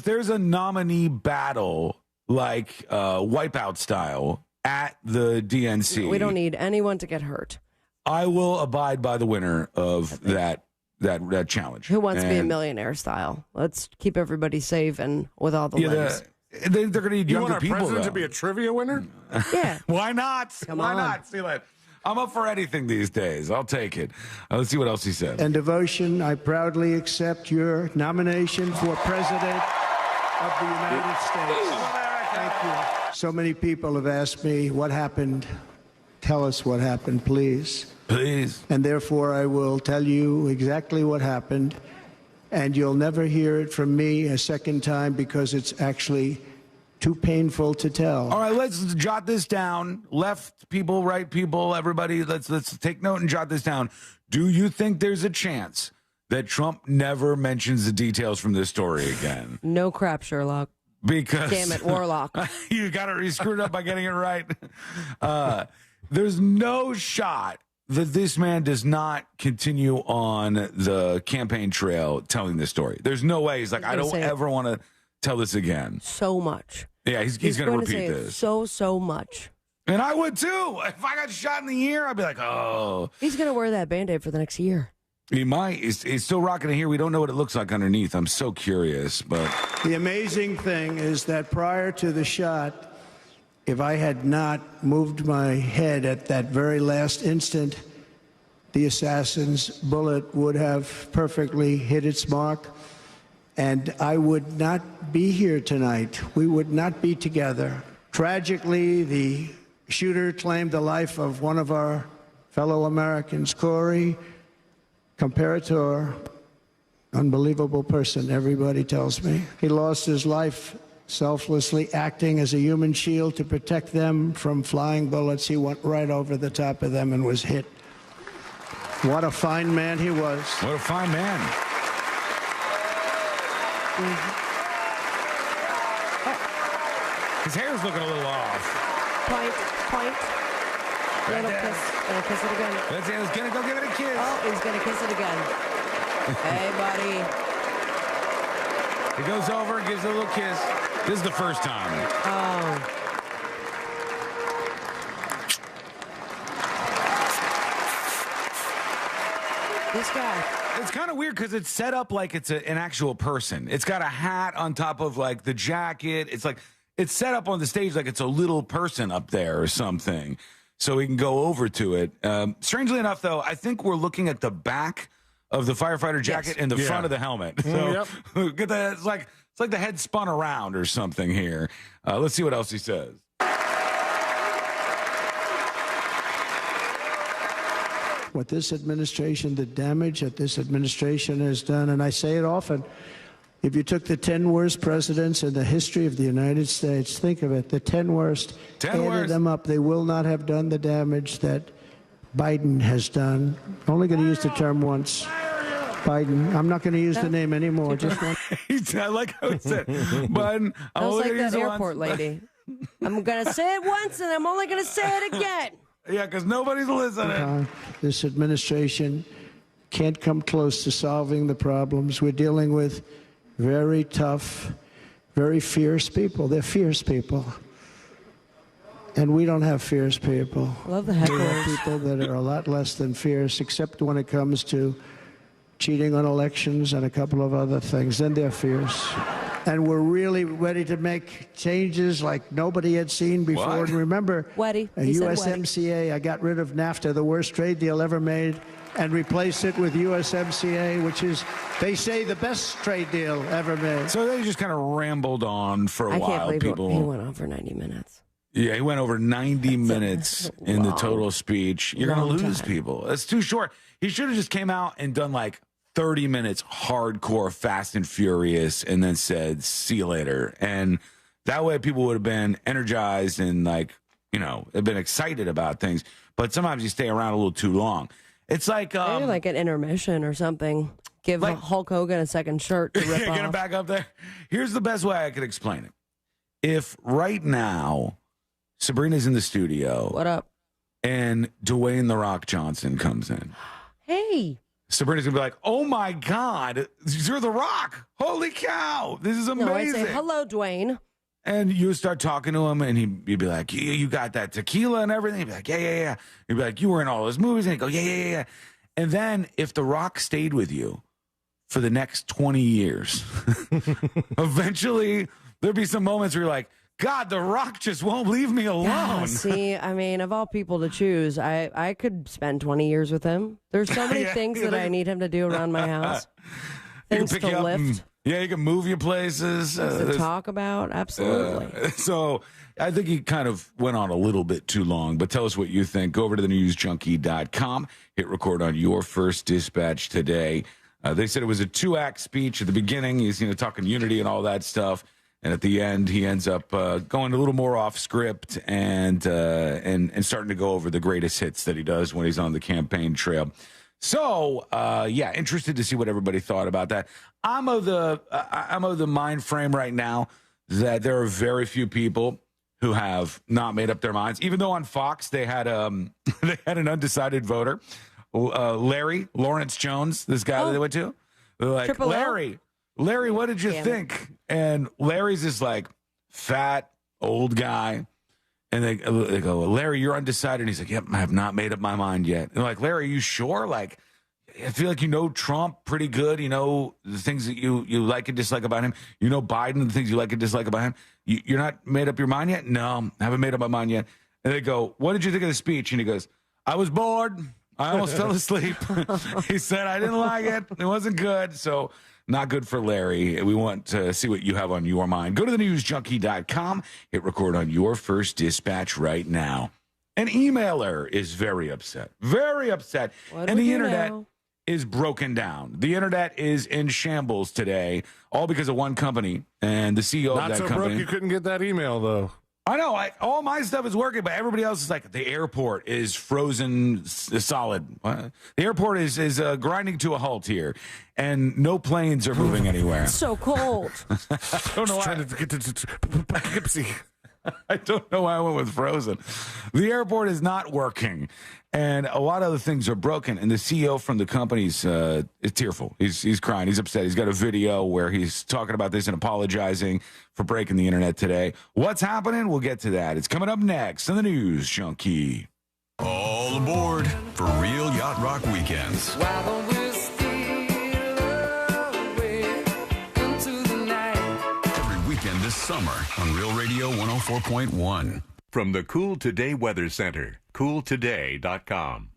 Speaker 16: there's a nominee battle like Wipeout style at the DNC,
Speaker 1: we don't need anyone to get hurt.
Speaker 16: I will abide by the winner of that challenge.
Speaker 1: Who wants to be a millionaire style? Let's keep everybody safe and with all the wins.
Speaker 16: They're going to need younger
Speaker 19: our
Speaker 16: people.
Speaker 19: President to be a trivia winner?
Speaker 1: Yeah.
Speaker 16: Why not?
Speaker 1: Why
Speaker 16: not? See that? I'm up for anything these days. I'll take it. Let's see what else he said.
Speaker 2: And devotion, I proudly accept your nomination for President of the United States. Thank you. So many people have asked me what happened. Tell us what happened, please.
Speaker 16: Please.
Speaker 2: And therefore, I will tell you exactly what happened. And you'll never hear it from me a second time because it's actually too painful to tell.
Speaker 16: All right, let's jot this down. Left people, right people, everybody, let's take note and jot this down. Do you think there's a chance that Trump never mentions the details from this story again?
Speaker 1: No crap, Sherlock.
Speaker 16: Because
Speaker 1: damn it, Warlock.
Speaker 16: You screwed up by getting it right. There's no shot that this man does not continue on the campaign trail telling this story. There's no way. He's like, I don't ever want to tell this again.
Speaker 1: So much.
Speaker 16: Yeah, he's going to repeat this.
Speaker 1: So much.
Speaker 16: And I would too. If I got shot in the ear, I'd be like, oh.
Speaker 1: He's going to wear that Band-Aid for the next year.
Speaker 16: He might. He's still rocking it here. We don't know what it looks like underneath. I'm so curious. But
Speaker 2: the amazing thing is that prior to the shot, if I had not moved my head at that very last instant, the assassin's bullet would have perfectly hit its mark, and I would not be here tonight. We would not be together. Tragically, the shooter claimed the life of one of our fellow Americans, Corey, comparator, unbelievable person, everybody tells me. He lost his life selflessly acting as a human shield to protect them from flying bullets. He went right over the top of them and was hit. What a fine man he was.
Speaker 16: What a fine man. His hair's looking a little off.
Speaker 1: Point.
Speaker 16: Right
Speaker 1: little
Speaker 16: there.
Speaker 1: kiss. Gonna kiss it again.
Speaker 16: That's it. He's gonna go give it a kiss.
Speaker 1: Oh, he's gonna kiss it again. Hey, buddy.
Speaker 16: He goes over, gives it a little kiss. This is the first time.
Speaker 1: Oh. This guy.
Speaker 16: It's kind of weird because it's set up like it's an actual person. It's got a hat on top of like the jacket. It's like it's set up on the stage like it's a little person up there or something. So we can go over to it. Strangely enough, though, I think we're looking at the back of the firefighter jacket and the front of the helmet. So get that. It's like the head spun around or something here. Let's see what else he says.
Speaker 2: What this administration, the damage that this administration has done, and I say it often, if you took the 10 worst presidents in the history of the United States, think of it, the 10 worst, added them up, they will not have done the damage that Biden has done. Only going to use the term once. Biden. I'm not going to use the name anymore. Just one.
Speaker 16: I like how he said Biden.
Speaker 1: I was like that airport lady. I'm going to say it once, and I'm only going to say it again.
Speaker 16: Yeah, because nobody's listening.
Speaker 2: This administration can't come close to solving the problems. We're dealing with very tough, very fierce people. They're fierce people. And we don't have fierce people.
Speaker 1: I love the
Speaker 2: We
Speaker 1: hecklers.
Speaker 2: have people that are a lot less than fierce, except when it comes to cheating on elections and a couple of other things. Then they're fierce. And we're really ready to make changes like nobody had seen before.
Speaker 16: What?
Speaker 2: And remember,
Speaker 1: Weddy.
Speaker 2: a
Speaker 1: He said
Speaker 2: USMCA, I got rid of NAFTA, the worst trade deal ever made, and replaced it with USMCA, which is, they say, the best trade deal ever made.
Speaker 16: So they just kind of rambled on for a
Speaker 1: I
Speaker 16: while.
Speaker 1: can't believe
Speaker 16: People,
Speaker 1: he went on for 90 minutes.
Speaker 16: Yeah, he went over 90 minutes in the total speech. You're going to lose
Speaker 1: time.
Speaker 16: people. That's too short. He should have just came out and done like 30 minutes hardcore Fast and Furious and then said, see you later. And that way people would have been energized and like, have been excited about things. But sometimes you stay around a little too long. It's like
Speaker 1: maybe like an intermission or something. Give Hulk Hogan a second shirt to rip off.
Speaker 16: Get him back up there. Here's the best way I could explain it. If right now Sabrina's in the studio,
Speaker 1: what up?
Speaker 16: And Dwayne The Rock Johnson comes in.
Speaker 1: Hey.
Speaker 16: Sabrina's going to be like, oh, my God, you're The Rock. Holy cow. This is amazing.
Speaker 1: No, I say, hello, Dwayne.
Speaker 16: And you start talking to him, and he'd be like, you got that tequila and everything? He'd be like, yeah. He'd be like, you were in all those movies? And he'd go, yeah. And then if The Rock stayed with you for the next 20 years, eventually there'd be some moments where you're like, God, The Rock just won't leave me alone.
Speaker 1: Yeah, see, I mean, of all people to choose, I could spend 20 years with him. There's so many things that I need him to do around my house. Things to lift.
Speaker 16: Yeah, you can move you places.
Speaker 1: To talk about, absolutely.
Speaker 16: So I think he kind of went on a little bit too long, but tell us what you think. Go over to thenewsjunkie.com, hit record on your first dispatch today. They said it was a 2-act speech at the beginning. He's talking unity and all that stuff. And at the end, he ends up going a little more off script and starting to go over the greatest hits that he does when he's on the campaign trail. So, interested to see what everybody thought about that. I'm of the mind frame right now that there are very few people who have not made up their minds. Even though on Fox they had an undecided voter, Larry Lawrence Jones, this guy that they went to. They're like,
Speaker 1: Triple
Speaker 16: Larry, what did you think? And Larry's this like fat old guy. And they go, Larry, you're undecided. And he's like, yep, I have not made up my mind yet. And they're like, Larry, are you sure? Like, I feel like you know Trump pretty good. You know the things that you like and dislike about him. You know Biden, the things you like and dislike about him. You're not made up your mind yet? No, I haven't made up my mind yet. And they go, what did you think of the speech? And he goes, I was bored. I almost fell asleep. He said, I didn't like it. It wasn't good. So not good for Larry. We want to see what you have on your mind. Go to thenewsjunkie.com. Hit record on your first dispatch right now. An emailer is very upset. Very upset. And the internet is broken down. The internet is in shambles today, all because of one company and the CEO of that company.
Speaker 19: Not so broke you couldn't get that email, though.
Speaker 16: I know. All my stuff is working, but everybody else is like, the airport is frozen solid. The airport is grinding to a halt here, and no planes are moving anywhere.
Speaker 1: It's so cold.
Speaker 16: I don't know why.
Speaker 19: Trying to get to Poughkeepsie.
Speaker 16: I don't know why I went with frozen. The airport is not working, and a lot of other things are broken. And the CEO from the company's is tearful. He's crying. He's upset. He's got a video where he's talking about this and apologizing for breaking the internet today. What's happening? We'll get to that. It's coming up next on the News Junkie.
Speaker 3: All aboard for real Yacht Rock weekends. Weekend this summer on Real Radio 104.1.
Speaker 4: From the Cool Today Weather Center, cooltoday.com.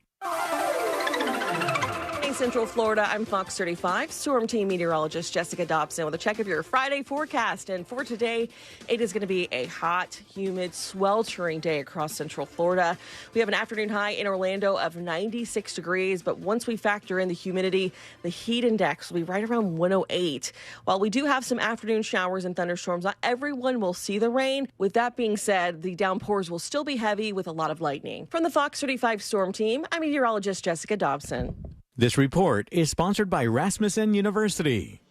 Speaker 11: Central Florida, I'm Fox 35 Storm Team Meteorologist Jessica Dobson with a check of your Friday forecast. And for today, it is going to be a hot, humid, sweltering day across Central Florida. We have an afternoon high in Orlando of 96 degrees, but once we factor in the humidity, the heat index will be right around 108. While we do have some afternoon showers and thunderstorms, not everyone will see the rain. With that being said, the downpours will still be heavy with a lot of lightning. From the Fox 35 Storm Team, I'm meteorologist Jessica Dobson.
Speaker 12: This report is sponsored by Rasmussen University.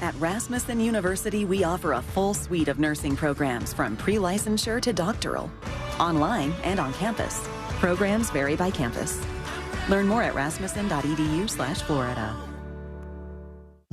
Speaker 28: At Rasmussen University, we offer a full suite of nursing programs from pre-licensure to doctoral, online and on campus. Programs vary by campus. Learn more at rasmussen.edu/Florida.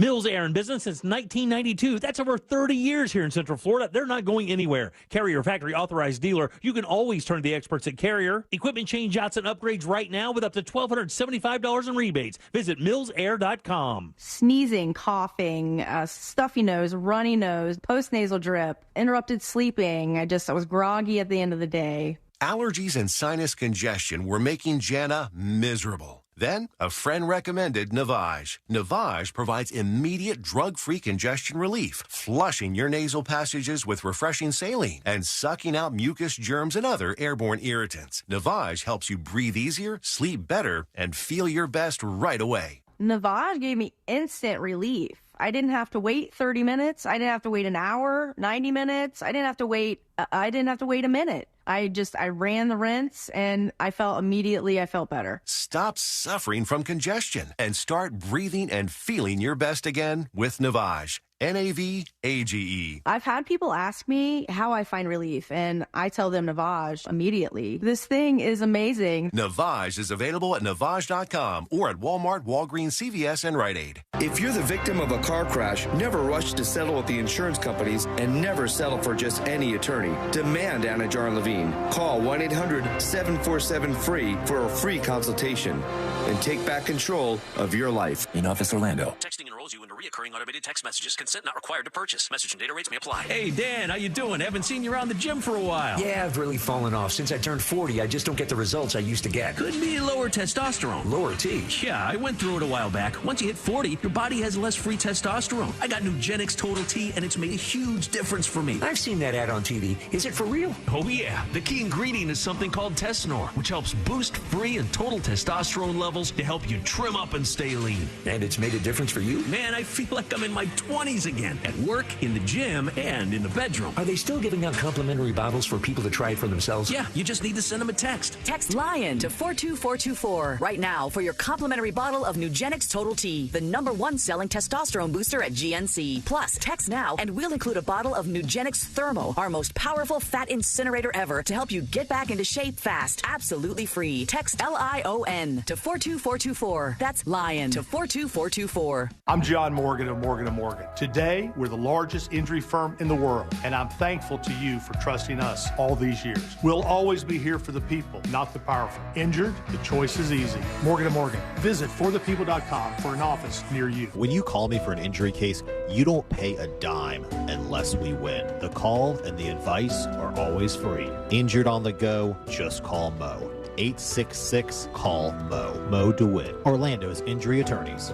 Speaker 13: Mills Air in business since 1992. That's over 30 years here in Central Florida. They're not going anywhere. Carrier factory authorized dealer. You can always turn to the experts at Carrier. Equipment change outs and upgrades right now with up to $1,275 in rebates. Visit millsair.com.
Speaker 14: Sneezing, coughing, stuffy nose, runny nose, postnasal drip, interrupted sleeping. I was groggy at the end of the day.
Speaker 26: Allergies and sinus congestion were making Jana miserable. Then, a friend recommended Navage. Navage provides immediate drug-free congestion relief, flushing your nasal passages with refreshing saline and sucking out mucus, germs, and other airborne irritants. Navage helps you breathe easier, sleep better, and feel your best right away.
Speaker 14: Navage gave me instant relief. I didn't have to wait 30 minutes. I didn't have to wait an hour, 90 minutes. I didn't have to wait a minute. I ran the rinse and I felt better.
Speaker 26: Stop suffering from congestion and start breathing and feeling your best again with Navage. Navage.
Speaker 14: I've had people ask me how I find relief, and I tell them Navage immediately. This thing is amazing.
Speaker 26: Navage is available at Navage.com or at Walmart, Walgreens, CVS, and Rite Aid.
Speaker 9: If you're the victim of a car crash, never rush to settle with the insurance companies and never settle for just any attorney. Demand Anna Jar and Levine. Call 1-800-747-FREE for a free consultation and take back control of your life.
Speaker 15: In Office Orlando.
Speaker 17: Texting enrolls you into recurring automated text messages. Consent not required to purchase. Message and data rates may apply.
Speaker 18: Hey, Dan, how you doing? Haven't seen you around the gym for a while.
Speaker 20: Yeah, I've really fallen off. Since I turned 40, I just don't get the results I used to get.
Speaker 18: Could be lower testosterone.
Speaker 20: Lower T?
Speaker 18: Yeah, I went through it a while back. Once you hit 40, your body has less free testosterone. I got Nugenix Total T, and it's made a huge difference for me.
Speaker 20: I've seen that ad on TV. Is it for real?
Speaker 18: Oh, yeah. The key ingredient is something called Testosterone, which helps boost free and total testosterone levels to help you trim up and stay lean.
Speaker 20: And it's made a difference for you?
Speaker 18: Man, I feel like I'm in my 20s again. At work, in the gym, and in the bedroom.
Speaker 20: Are they still giving out complimentary bottles for people to try it for themselves?
Speaker 18: Yeah, you just need to send them a text.
Speaker 21: Text LION to 42424 right now for your complimentary bottle of Nugenix Total T, the #1 selling testosterone booster at GNC. Plus, text now and we'll include a bottle of Nugenix Thermo, our most powerful fat incinerator ever, to help you get back into shape fast. Absolutely free. Text LION to 42424. That's LION to 42424.
Speaker 33: I'm John Morgan of Morgan & Morgan. Today, we're the largest injury firm in the world, and I'm thankful to you for trusting us all these years. We'll always be here for the people, not the powerful. Injured? The choice is easy. Morgan & Morgan. Visit forthepeople.com for an office near you.
Speaker 22: When you call me for an injury case, you don't pay a dime unless we win. The call and the advice are always free. Injured on the go, just call Mo. 866-CALL-MO. Mo DeWitt, Orlando's injury attorneys.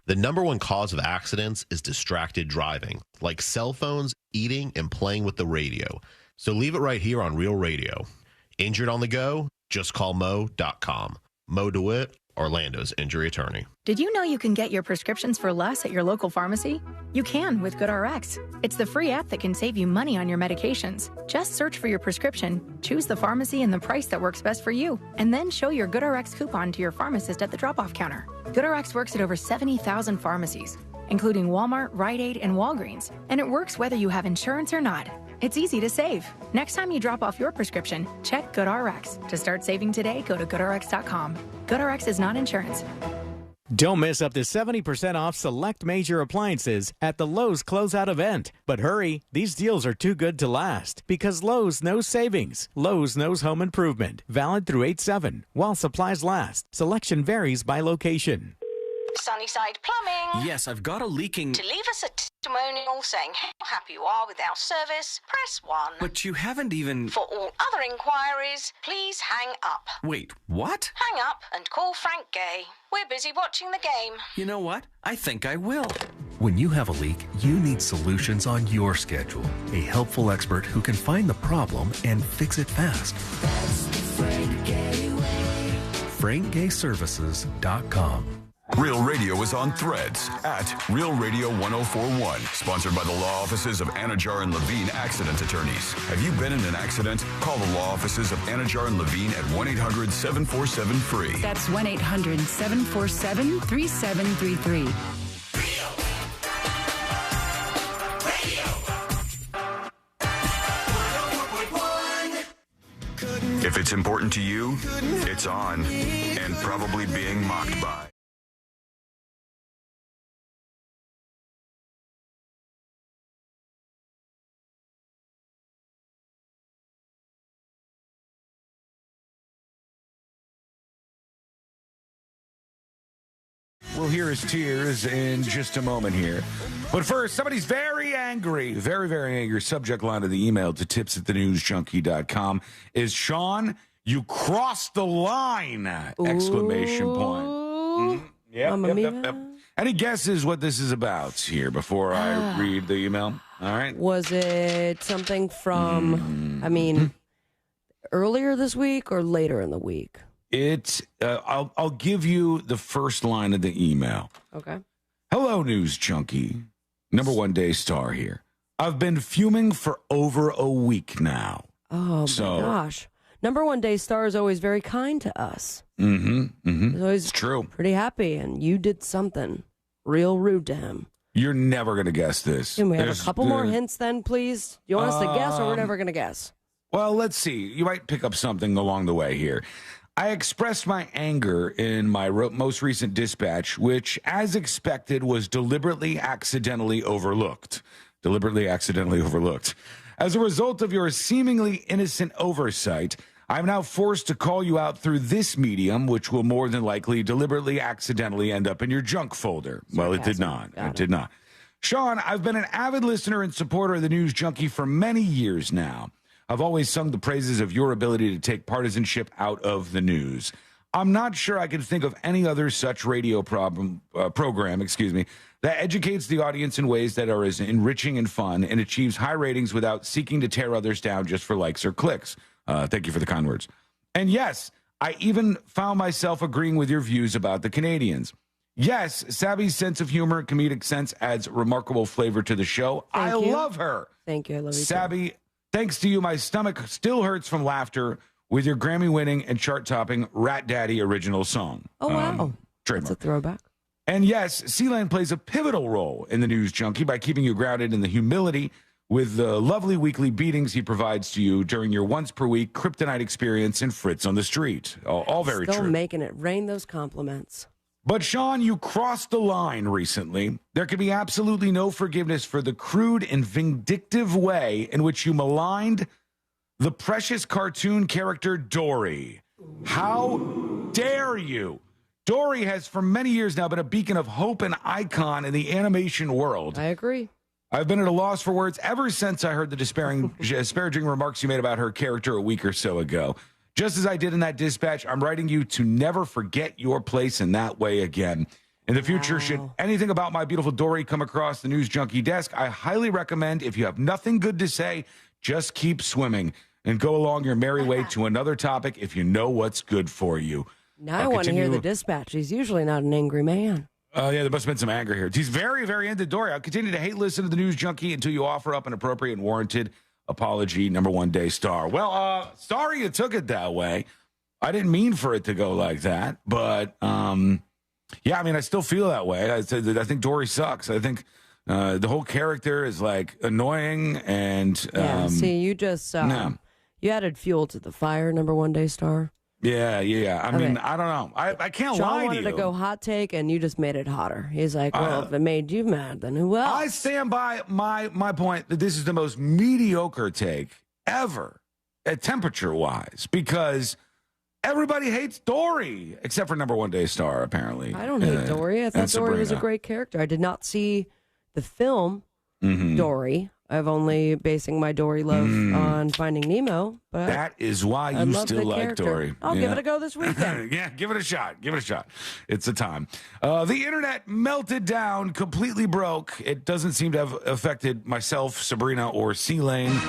Speaker 23: The #1 cause of accidents is distracted driving, like cell phones, eating, and playing with the radio. So leave it right here on Real Radio. Injured on the go? Just call Mo.com. Mo DeWitt, Orlando's injury attorney.
Speaker 24: Did you know you can get your prescriptions for less at your local pharmacy? You can with GoodRx. It's the free app that can save you money on your medications. Just search for your prescription, choose the pharmacy and the price that works best for you, and then show your GoodRx coupon to your pharmacist at the drop-off counter. GoodRx works at over 70,000 pharmacies, including Walmart, Rite Aid, and Walgreens, and it works whether you have insurance or not. It's easy to save. Next time you drop off your prescription, check GoodRx. To start saving today, go to GoodRx.com. GoodRx is not insurance.
Speaker 12: Don't miss up to 70% off select major appliances at the Lowe's Closeout event. But hurry, these deals are too good to last because Lowe's knows savings. Lowe's knows home improvement. Valid through 8/7 while supplies last. Selection varies by location.
Speaker 25: Sunnyside Plumbing.
Speaker 18: Yes, I've got a leaking...
Speaker 25: To leave us a testimonial saying how happy you are with our service, press 1.
Speaker 18: But you haven't even...
Speaker 25: For all other inquiries, please hang up.
Speaker 18: Wait, what?
Speaker 25: Hang up and call Frank Gay. We're busy watching the game.
Speaker 18: You know what? I think I will.
Speaker 26: When you have a leak, you need solutions on your schedule. A helpful expert who can find the problem and fix it fast.
Speaker 27: That's the Frank Gay way.
Speaker 26: FrankGayServices.com.
Speaker 3: Real Radio is on Threads at Real Radio 1041. Sponsored by the law offices of Anna Jar and Levine Accident Attorneys. Have you been in an accident? Call the law offices of Anna Jar and Levine at 1-800-747-FREE.
Speaker 29: That's 1-800-747-3733.
Speaker 3: If it's important to you, it's on and probably being mocked by.
Speaker 16: We'll hear his tears in just a moment here. But first, somebody's very angry, very, very angry. Subject line of the email to tips@thenewsjunkie.com is, Sean, you crossed the line! Exclamation point. Mm-hmm. Yep. Any guesses what this is about here before I read the email? All right.
Speaker 1: Was it something from, earlier this week or later in the week?
Speaker 16: I'll give you the first line of the email.
Speaker 1: Okay.
Speaker 16: Hello, News Junkie. Number one day star here. I've been fuming for over a week now.
Speaker 1: Oh, my gosh. Number one day star is always very kind to us.
Speaker 16: He's
Speaker 1: always
Speaker 16: it's true.
Speaker 1: Pretty happy, and you did something real rude to him.
Speaker 16: You're never going to guess this.
Speaker 1: Can we have a couple more hints then, please? You want us to guess, or we're never going to guess?
Speaker 16: Well, let's see. You might pick up something along the way here. I expressed my anger in my most recent dispatch, which, as expected, was deliberately accidentally overlooked. As a result of your seemingly innocent oversight, I'm now forced to call you out through this medium, which will more than likely deliberately accidentally end up in your junk folder. Well, it did not. It did not. Sean, I've been an avid listener and supporter of the News Junkie for many years now. I've always sung the praises of your ability to take partisanship out of the news. I'm not sure I can think of any other such radio program, that educates the audience in ways that are as enriching and fun and achieves high ratings without seeking to tear others down just for likes or clicks. Thank you for the kind words. And yes, I even found myself agreeing with your views about the Canadians. Yes, Sabby's sense of humor and comedic sense adds remarkable flavor to the show. I love her.
Speaker 1: Thank you. I love you,
Speaker 16: Sabby. Thanks to you, my stomach still hurts from laughter with your Grammy-winning and chart-topping Rat Daddy original song.
Speaker 1: Oh, wow.
Speaker 16: Trademark.
Speaker 1: That's a throwback.
Speaker 16: And yes, Sealand plays a pivotal role in the News Junkie by keeping you grounded in the humility with the lovely weekly beatings he provides to you during your once-per-week kryptonite experience in Fritz on the Street. All very
Speaker 1: Still
Speaker 16: true.
Speaker 1: making it rain those compliments.
Speaker 16: But, Sean, you crossed the line recently. There can be absolutely no forgiveness for the crude and vindictive way in which you maligned the precious cartoon character Dory. How dare you? Dory has for many years now been a beacon of hope and icon in the animation world.
Speaker 1: I agree.
Speaker 16: I've been at a loss for words ever since I heard the disparaging remarks you made about her character a week or so ago. Just as I did in that dispatch, I'm writing you to never forget your place in that way again. In the future, should anything about my beautiful Dory come across the News Junkie desk, I highly recommend, if you have nothing good to say, just keep swimming and go along your merry way to another topic if you know what's good for you.
Speaker 1: Now I want to hear the dispatch. He's usually not an angry man.
Speaker 16: Yeah, there must have been some anger here. He's very, very into Dory. I'll continue to hate listen to the News Junkie until you offer up an appropriate and warranted apology, number one day star. Well, sorry you took it that way. I didn't mean for it to go like that, but yeah, I mean, I still feel that way. I think Dory sucks. I think the whole character is like annoying and
Speaker 1: see, you just you added fuel to the fire, number one day star.
Speaker 16: Yeah. I mean, I don't know. I can't
Speaker 1: Sean
Speaker 16: lie to you.
Speaker 1: wanted to go hot take, and you just made it hotter. He's like, well, if it made you mad, then who else?
Speaker 16: I stand by my point that this is the most mediocre take ever, temperature-wise, because everybody hates Dory, except for number one day star, apparently.
Speaker 1: I don't hate Dory. I thought Dory was a great character. I did not see the film Dory. I've only basing my Dory love on Finding Nemo, but
Speaker 16: that is why you still like Dory.
Speaker 1: I'll give it a go this weekend.
Speaker 16: Yeah, give it a shot. It's a time. The internet melted down, completely broke. It doesn't seem to have affected myself, Sabrina, or C-Lane,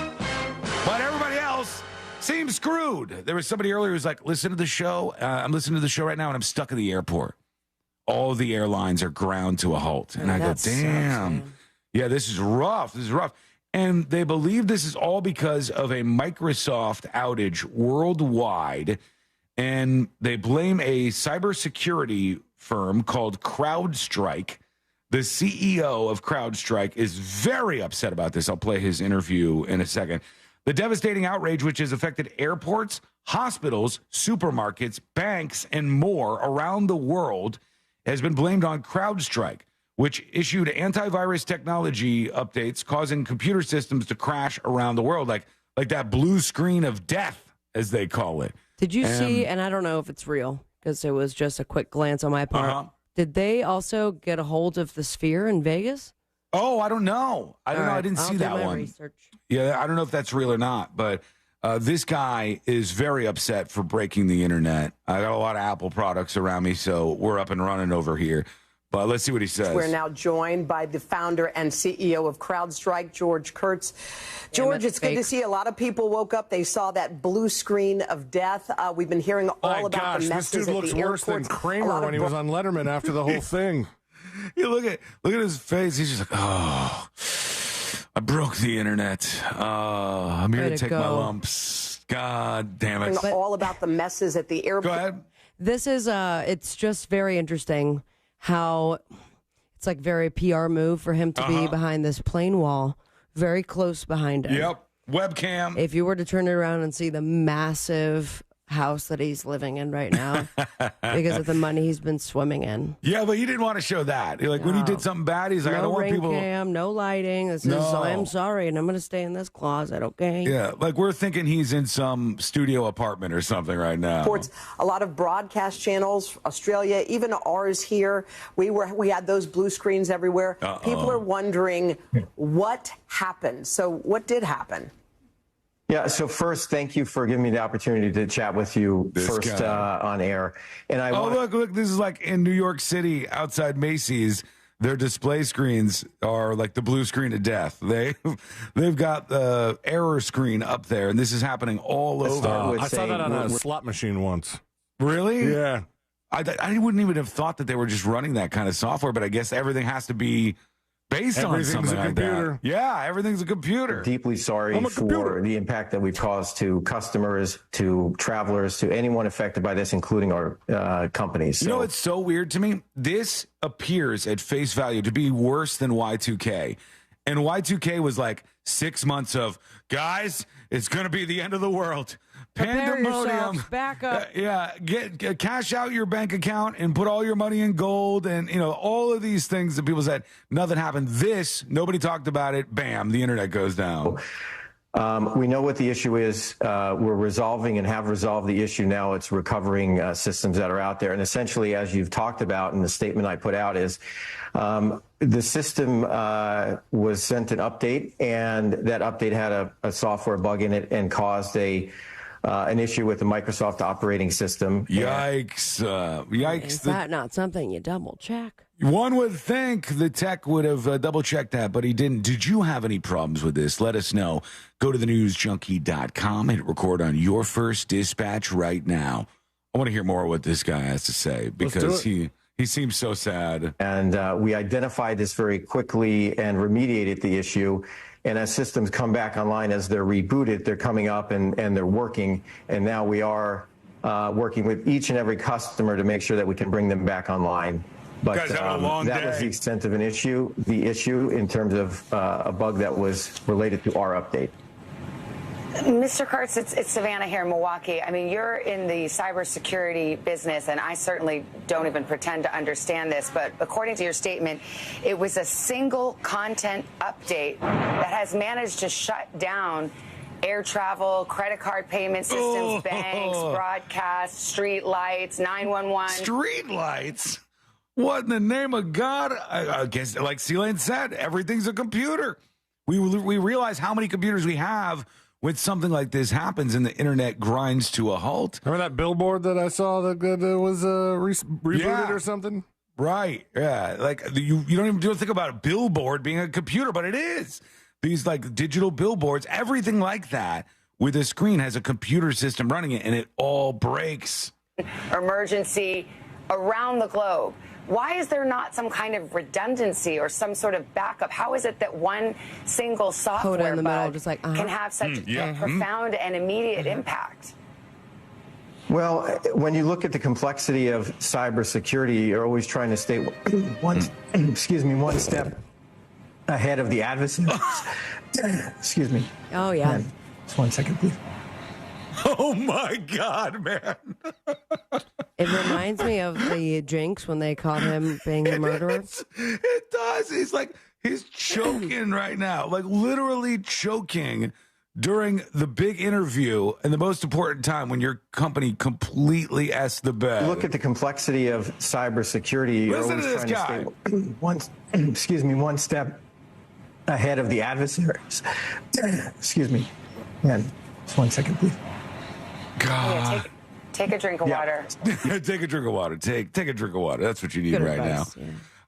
Speaker 16: but everybody else seems screwed. There was somebody earlier who was like, listen to the show. I'm listening to the show right now, and I'm stuck in the airport. All the airlines are ground to a halt. And I go, damn. Yeah, this is rough. And they believe this is all because of a Microsoft outage worldwide. And they blame a cybersecurity firm called CrowdStrike. The CEO of CrowdStrike is very upset about this. I'll play his interview in a second. The devastating outrage, which has affected airports, hospitals, supermarkets, banks, and more around the world, has been blamed on CrowdStrike, which issued antivirus technology updates causing computer systems to crash around the world, like that blue screen of death, as they call it.
Speaker 1: Did you see, and I don't know if it's real, because it was just a quick glance on my part, did they also get a hold of the Sphere in Vegas?
Speaker 16: Oh, I don't know. I didn't see that one.
Speaker 1: Research.
Speaker 16: Yeah, I don't know if that's real or not, but this guy is very upset for breaking the internet. I got a lot of Apple products around me, so we're up and running over here. But let's see what he says.
Speaker 2: We're now joined by the founder and CEO of CrowdStrike, George Kurtz. George, it's good to see a lot of people woke up. They saw that blue screen of death. We've been hearing all about the messes
Speaker 4: this dude looks worse than Kramer when he was on Letterman after the whole thing.
Speaker 16: You look at his face. He's just like, oh, I broke the internet. I'm here to take my lumps. God damn it.
Speaker 2: All about the messes at the airport.
Speaker 16: Go ahead.
Speaker 1: This is it's just very interesting how it's like very PR move for him to be behind this plane wall, very close behind him.
Speaker 16: Yep. Webcam.
Speaker 1: If you were to turn it around and see the massive house that he's living in right now because of the money he's been swimming in.
Speaker 16: Yeah, but he didn't want to show that. Like when he did something bad, he's like, I don't want people.
Speaker 1: No ring cam, no lighting. This is, I'm sorry, and I'm going to stay in this closet, okay?
Speaker 16: Yeah, like we're thinking he's in some studio apartment or something right now.
Speaker 2: Reports a lot of broadcast channels, Australia, even ours here. We had those blue screens everywhere. People are wondering what happened. So what did happen?
Speaker 4: Yeah, so first, thank you for giving me the opportunity to chat with you on air. And
Speaker 16: look, this is like in New York City outside Macy's. Their display screens are like the blue screen of death. They've got the error screen up there, and this is happening all over.
Speaker 5: I saw that on a slot machine once.
Speaker 16: Really?
Speaker 5: Yeah.
Speaker 16: I wouldn't even have thought that they were just running that kind of software, but I guess everything has to be based on something like that. Yeah, everything's a computer.
Speaker 4: Deeply sorry for the impact that we've caused to customers, to travelers, to anyone affected by this, including our companies.
Speaker 16: You know what's so weird to me? This appears at face value to be worse than Y2K. And Y2K was like 6 months of, guys, it's going to be the end of the world. Pandemonium.
Speaker 1: Back up.
Speaker 16: Get cash out your bank account and put all your money in gold, and all of these things that people said. Nothing happened. This, nobody talked about it. Bam, the internet goes down.
Speaker 4: We know what the issue is. We're resolving and have resolved the issue now. It's recovering systems that are out there. And essentially, as you've talked about in the statement I put out, is the system was sent an update, and that update had a software bug in it and caused an issue with the Microsoft operating system.
Speaker 16: Yikes. Yikes.
Speaker 1: Is that not something you double check?
Speaker 16: One would think the tech would have double-checked that, but he didn't. Did you have any problems with this? Let us know. Go to thenewsjunkie.com and record on your first dispatch right now. I want to hear more of what this guy has to say because he seems so sad.
Speaker 4: And we identified this very quickly and remediated the issue. And as systems come back online, as they're rebooted, they're coming up and they're working. And now we are working with each and every customer to make sure that we can bring them back online. But that was the extent of the issue in terms of a bug that was related to our update.
Speaker 6: Mr. Kurtz, it's Savannah here in Milwaukee. I mean, you're in the cybersecurity business, and I certainly don't even pretend to understand this, but according to your statement, it was a single content update that has managed to shut down air travel, credit card payment systems, banks, broadcasts, street lights, 911.
Speaker 16: Street lights? What in the name of God? I guess, like Stallion said, everything's a computer. We realize how many computers we have when something like this happens and the internet grinds to a halt.
Speaker 5: Remember that billboard that I saw that was rebooted or something?
Speaker 16: Right. Yeah. Like you don't even think about a billboard being a computer, but it is. These like digital billboards, everything like that with a screen has a computer system running it, and it all breaks.
Speaker 6: Emergency around the globe. Why is there not some kind of redundancy or some sort of backup? How is it that one single software bug can have such a profound and immediate impact?
Speaker 4: Well, when you look at the complexity of cybersecurity, you're always trying to stay one step ahead of the adversary. Excuse me.
Speaker 1: Oh, yeah.
Speaker 4: Just 1 second, please.
Speaker 16: Oh, my God, man.
Speaker 1: It reminds me of the Jinx when they caught him being a murderer.
Speaker 16: It does. He's choking right now, like literally choking during the big interview and the most important time when your company completely S the bed.
Speaker 4: Look at the complexity of cybersecurity. You're
Speaker 16: Listen to this guy.
Speaker 4: One step ahead of the adversaries. Excuse me. Man, just 1 second, please.
Speaker 16: God.
Speaker 6: Yeah, take a drink of water.
Speaker 16: Take a drink of water. Take a drink of water. That's what you need right now.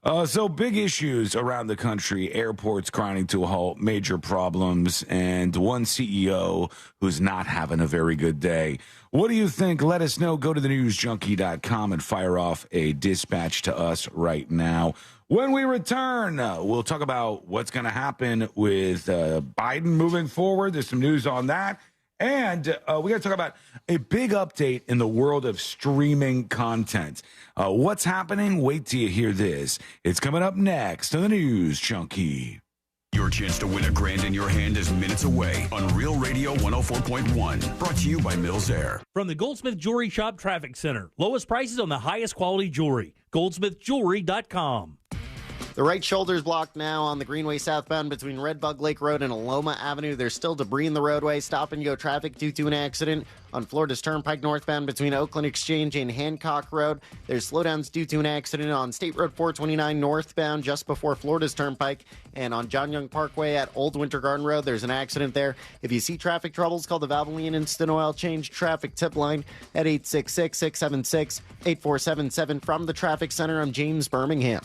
Speaker 16: So big issues around the country, airports grinding to a halt, major problems, and one CEO who's not having a very good day. What do you think? Let us know. Go to thenewsjunkie.com and fire off a dispatch to us right now. When we return, we'll talk about what's going to happen with Biden moving forward. There's some news on that. And we got to talk about a big update in the world of streaming content. What's happening? Wait till you hear this. It's coming up next on the News Junkie.
Speaker 3: Your chance to win $1,000 in your hand is minutes away on Real Radio 104.1. Brought to you by Mills Air.
Speaker 7: From the Goldsmith Jewelry Shop Traffic Center. Lowest prices on the highest quality jewelry. GoldsmithJewelry.com.
Speaker 8: The right shoulder is blocked now on the Greenway southbound between Red Bug Lake Road and Aloma Avenue. There's still debris in the roadway. Stop and go traffic due to an accident. On Florida's Turnpike northbound between Oakland Exchange and Hancock Road. There's slowdowns due to an accident on State Road 429 northbound just before Florida's Turnpike. And on John Young Parkway at Old Winter Garden Road, there's an accident there. If you see traffic troubles, call the Valvoline Instant Oil Change Traffic Tip Line at 866-676-8477. From the Traffic Center, I'm James Birmingham.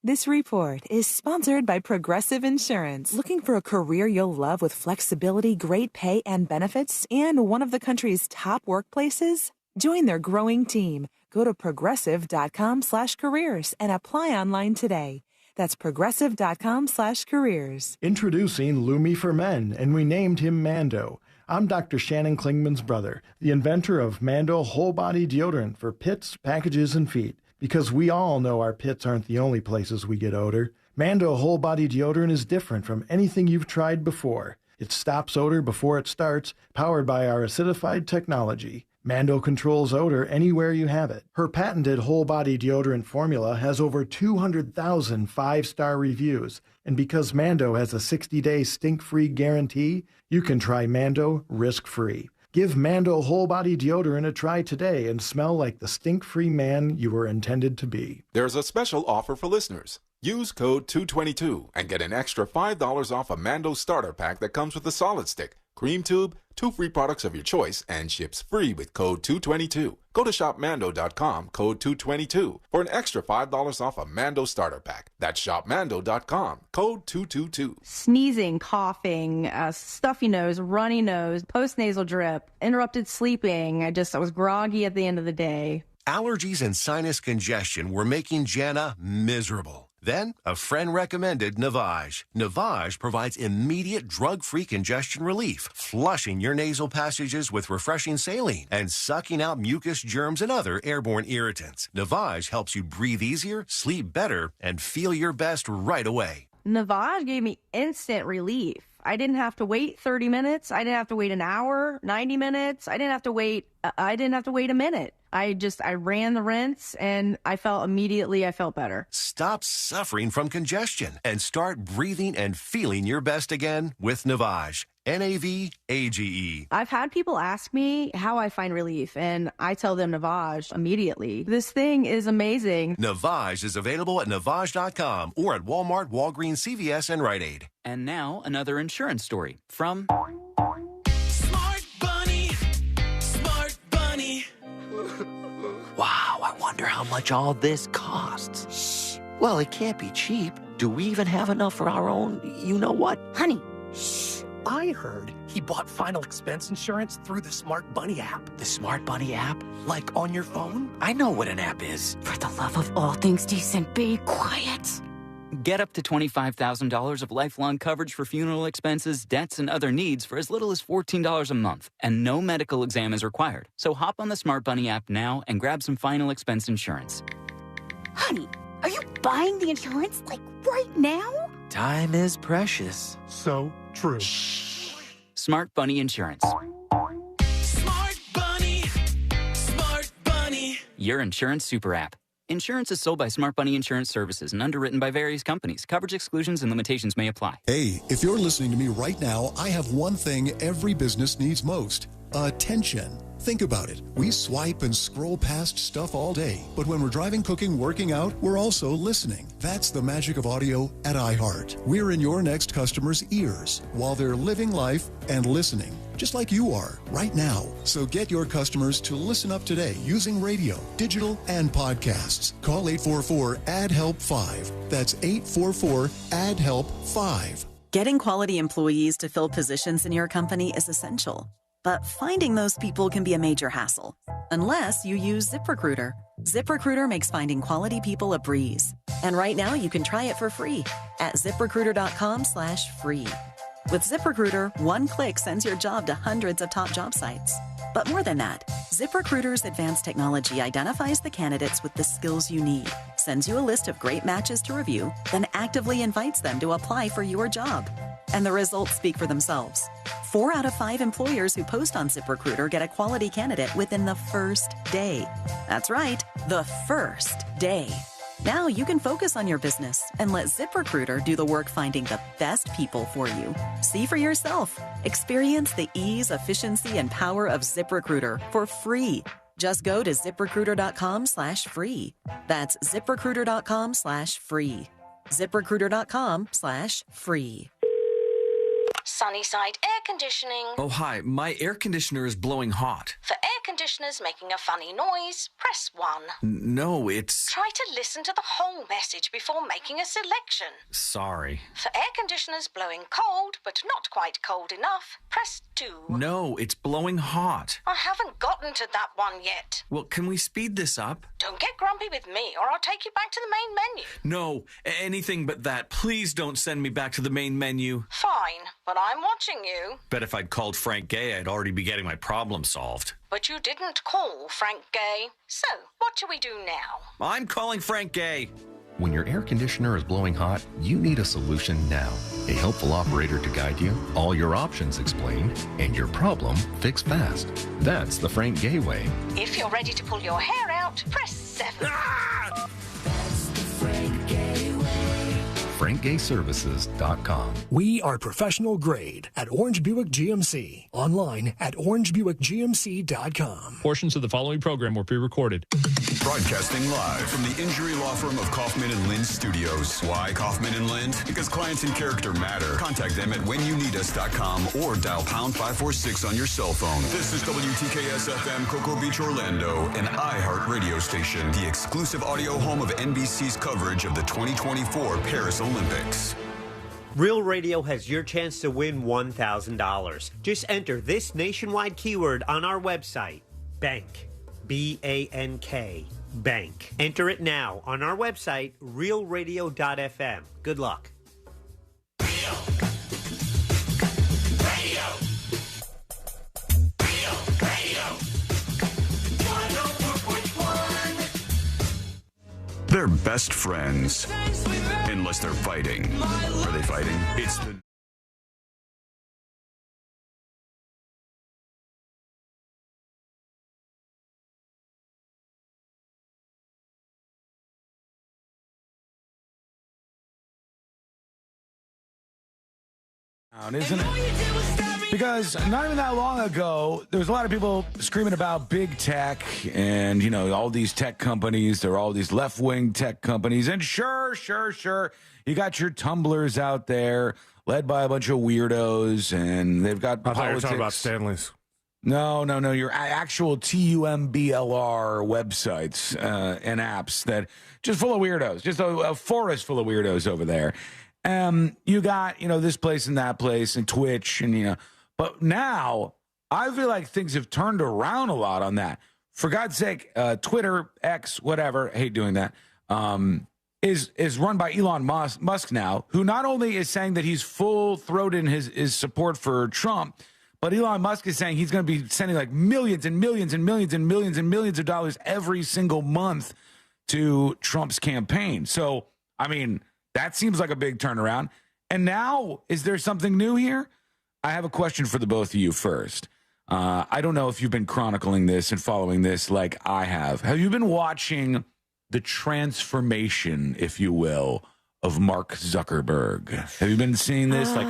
Speaker 10: This report is sponsored by Progressive Insurance. Looking for a career you'll love with flexibility, great pay, and benefits, and one of the country's top workplaces? Join their growing team. Go to progressive.com/careers and apply online today. That's progressive.com/careers.
Speaker 11: Introducing Lumi for Men, and we named him Mando. I'm Dr. Shannon Klingman's brother, the inventor of Mando Whole Body Deodorant for pits, packages, and feet. Because we all know our pits aren't the only places we get odor. Mando Whole Body Deodorant is different from anything you've tried before. It stops odor before it starts, powered by our acidified technology. Mando controls odor anywhere you have it. Her patented whole body deodorant formula has over 200,000 five-star reviews. And because Mando has a 60-day stink-free guarantee, you can try Mando risk-free. Give Mando Whole Body Deodorant a try today and smell like the stink-free man you were intended to be.
Speaker 13: There's a special offer for listeners. Use code 222 and get an extra $5 off a Mando starter pack that comes with a solid stick, cream tube, 2 free products of your choice, and ships free with code 222. Go to shopmando.com, code 222, for an extra $5 off a Mando starter pack. That's shopmando.com, code 222.
Speaker 14: Sneezing, coughing, stuffy nose, runny nose, postnasal drip, interrupted sleeping. I was groggy at the end of the day.
Speaker 26: Allergies and sinus congestion were making Jana miserable. Then, a friend recommended Navage. Navage provides immediate drug-free congestion relief, flushing your nasal passages with refreshing saline and sucking out mucus, germs, and other airborne irritants. Navage helps you breathe easier, sleep better, and feel your best right away.
Speaker 14: Navage gave me instant relief. I didn't have to wait 30 minutes. I didn't have to wait an hour, 90 minutes. I didn't have to wait a minute. I ran the rinse and I felt better.
Speaker 26: Stop suffering from congestion and start breathing and feeling your best again with Navage. Navage.
Speaker 14: I've had people ask me how I find relief, and I tell them Navage immediately. This thing is amazing.
Speaker 26: Navage is available at Navage.com or at Walmart, Walgreens, CVS, and Rite Aid.
Speaker 15: And now another insurance story from
Speaker 27: Smart Bunny. Smart Bunny.
Speaker 20: Wow, I wonder how much all this costs. Shh. Well, it can't be cheap. Do we even have enough for our own you-know-what?
Speaker 19: Honey, shh. I heard he bought final expense insurance through the Smart Bunny app.
Speaker 20: The Smart Bunny app?
Speaker 19: Like on your phone?
Speaker 20: I know what an app is.
Speaker 19: For the love of all things decent, be quiet.
Speaker 15: Get up to $25,000 of lifelong coverage for funeral expenses, debts, and other needs for as little as $14 a month. And no medical exam is required. So hop on the Smart Bunny app now and grab some final expense insurance.
Speaker 19: Honey, are you buying the insurance, like, right now?
Speaker 20: Time is precious.
Speaker 33: So true.
Speaker 15: Shh. Smart Bunny Insurance.
Speaker 27: Smart Bunny. Smart Bunny.
Speaker 15: Your insurance super app. Insurance is sold by Smart Bunny Insurance Services and underwritten by various companies. Coverage exclusions and limitations may apply.
Speaker 28: Hey, if you're listening to me right now, I have one thing every business needs most: attention. Think about it. We swipe and scroll past stuff all day, but when we're driving, cooking, working out, we're also listening. That's the magic of audio at iHeart. We're in your next customer's ears while they're living life and listening. just like you are right now. So get your customers to listen up today using radio, digital, and podcasts. Call 844-AD-HELP-5. That's 844-AD-HELP-5.
Speaker 9: Getting quality employees to fill positions in your company is essential. But finding those people can be a major hassle, unless you use ZipRecruiter. ZipRecruiter makes finding quality people a breeze. And right now you can try it for free at ZipRecruiter.com/free. With ZipRecruiter, one click sends your job to hundreds of top job sites. But more than that, ZipRecruiter's advanced technology identifies the candidates with the skills you need, sends you a list of great matches to review, then actively invites them to apply for your job. And the results speak for themselves. 4 out of 5 employers who post on ZipRecruiter get a quality candidate within the first day. That's right, the first day. Now you can focus on your business and let ZipRecruiter do the work finding the best people for you. See for yourself. Experience the ease, efficiency, and power of ZipRecruiter for free. Just go to ZipRecruiter.com/free. That's ZipRecruiter.com/free. ZipRecruiter.com/free.
Speaker 12: Sunnyside Air Conditioning.
Speaker 17: Oh, hi. My air conditioner is blowing hot.
Speaker 12: For air conditioners making a funny noise, press 1.
Speaker 17: No, it's...
Speaker 12: Try to listen to the whole message before making a selection.
Speaker 17: Sorry.
Speaker 12: For air conditioners blowing cold, but not quite cold enough, press 2.
Speaker 17: No, it's blowing hot.
Speaker 12: I haven't gotten to that one yet.
Speaker 17: Well, can we speed this up?
Speaker 12: Don't get grumpy with me, or I'll take you back to the main menu.
Speaker 17: No, anything but that. Please don't send me back to the main menu.
Speaker 12: Fine, but I'm watching you.
Speaker 17: Bet if I'd called Frank Gay, I'd already be getting my problem solved.
Speaker 12: But you didn't call Frank Gay. So, what do we do now?
Speaker 17: I'm calling Frank Gay.
Speaker 26: When your air conditioner is blowing hot, you need a solution now. A helpful operator to guide you, all your options explained, and your problem fixed fast. That's the Frank Gay way.
Speaker 12: If you're ready to pull your hair out, press 7.
Speaker 27: That's the Frank Gay way.
Speaker 26: FrankGayServices.com.
Speaker 19: We are professional grade at Orange Buick GMC. Online at orangebuickgmc.com.
Speaker 33: Portions of the following program were pre-recorded.
Speaker 3: Broadcasting live from the injury law firm of Kaufman and Lind Studios. Why Kaufman and Lind? Because clients and character matter. Contact them at whenyouneedus.com or dial pound 546 on your cell phone. This is WTKS FM Cocoa Beach, Orlando, an iHeart radio station. The exclusive audio home of NBC's coverage of the 2024 Paris Olympics.
Speaker 18: Real Radio has your chance to win $1,000. Just enter this nationwide keyword on our website, bank, B-A-N-K, bank. Enter it now on our website, realradio.fm. Good luck.
Speaker 3: They're best friends. Unless they're fighting. Are they fighting? It's the...
Speaker 16: Isn't it? Because not even that long ago, there was a lot of people screaming about big tech and, you know, all these tech companies. There are all these left-wing tech companies. And sure, you got your tumblers out there led by a bunch of weirdos, and they've got
Speaker 5: I thought you were
Speaker 16: politics.
Speaker 5: talking about Stanley's.
Speaker 16: No. Your actual TUMBLR websites and apps that just full of weirdos, just a forest full of weirdos over there. You got, this place and that place and Twitch and, but now I feel like things have turned around a lot on that. For God's sake, Twitter, X, whatever, I hate doing that, is run by Elon Musk now, who not only is saying that he's full-throated in his support for Trump, but Elon Musk is saying he's going to be sending like millions and millions and millions and millions and millions of dollars every single month to Trump's campaign. So, I mean, that seems like a big turnaround. And now, is there something new here? I have a question for the both of you first. I don't know if you've been chronicling this and following this like I have. Have you been watching the transformation, if you will, of Mark Zuckerberg? Have you been seeing this? Like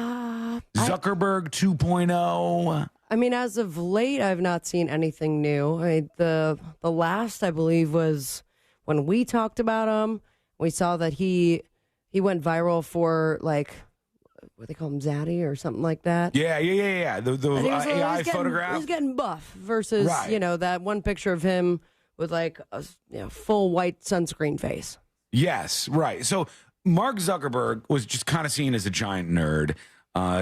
Speaker 16: Zuckerberg 2.0?
Speaker 1: I mean, as of late, I've not seen anything new. The last, I believe, was when we talked about him. We saw that he went viral for like what they call him, Zaddy or something like that.
Speaker 16: Yeah. The AI photograph.
Speaker 1: He's getting buff versus, that one picture of him with like a full white sunscreen face.
Speaker 16: Yes, right. So Mark Zuckerberg was just kind of seen as a giant nerd.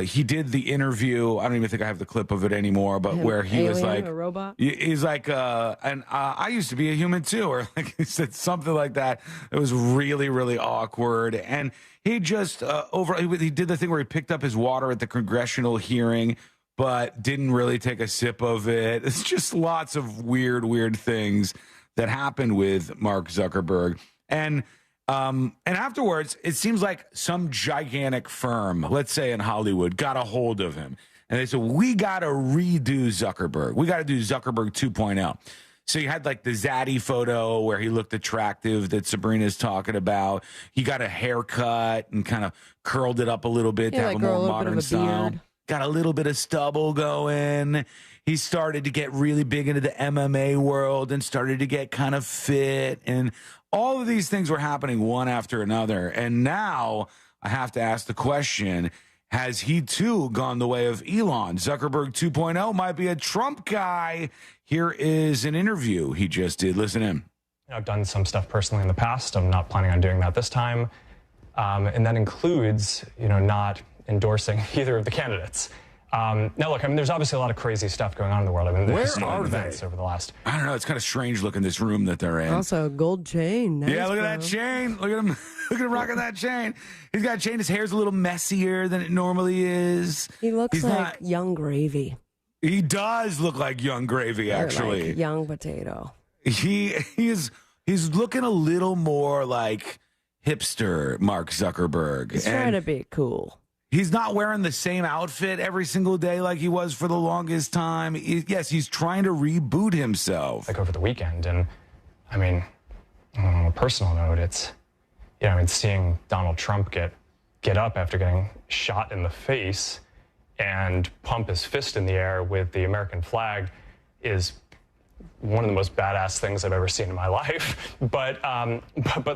Speaker 16: He did the interview. I don't even think I have the clip of it anymore, but where he was like,
Speaker 1: a robot.
Speaker 16: He's like, I used to be a human too, or like he said something like that. It was really, really awkward. And he just he did the thing where he picked up his water at the congressional hearing, but didn't really take a sip of it. It's just lots of weird things that happened with Mark Zuckerberg. And afterwards, it seems like some gigantic firm, let's say in Hollywood, got a hold of him. And they said, we got to redo Zuckerberg. We got to do Zuckerberg 2.0. So you had like the Zaddy photo where he looked attractive that Sabrina's talking about. He got a haircut and kind of curled it up a little bit to have a more modern style. Got a little bit of stubble going. He started to get really big into the MMA world and started to get kind of fit. And all of these things were happening one after another. And now I have to ask the question, has he too gone the way of Elon? Zuckerberg 2.0 might be a Trump guy. Here is an interview he just did. Listen in.
Speaker 2: I've done some stuff personally in the past. I'm not planning on doing that this time. And that includes, not endorsing either of the candidates. Now, look, there's obviously a lot of crazy stuff going on in the world. There's events over the last.
Speaker 16: I don't know. It's kind of strange looking this room that they're in.
Speaker 1: Also, a gold chain. Nice,
Speaker 16: yeah, look at that chain. Look at him. Look at him rocking that chain. He's got a chain. His hair's a little messier than it normally is.
Speaker 1: He looks like young gravy.
Speaker 16: He does look like young gravy, actually.
Speaker 1: Like young potato.
Speaker 16: He's looking a little more like hipster Mark Zuckerberg.
Speaker 1: He's trying to be cool.
Speaker 16: He's not wearing the same outfit every single day like he was for the longest time. He's trying to reboot himself.
Speaker 2: Like over the weekend. And on a personal note, it's, seeing Donald Trump get up after getting shot in the face and pump his fist in the air with the American flag is one of the most badass things I've ever seen in my life. But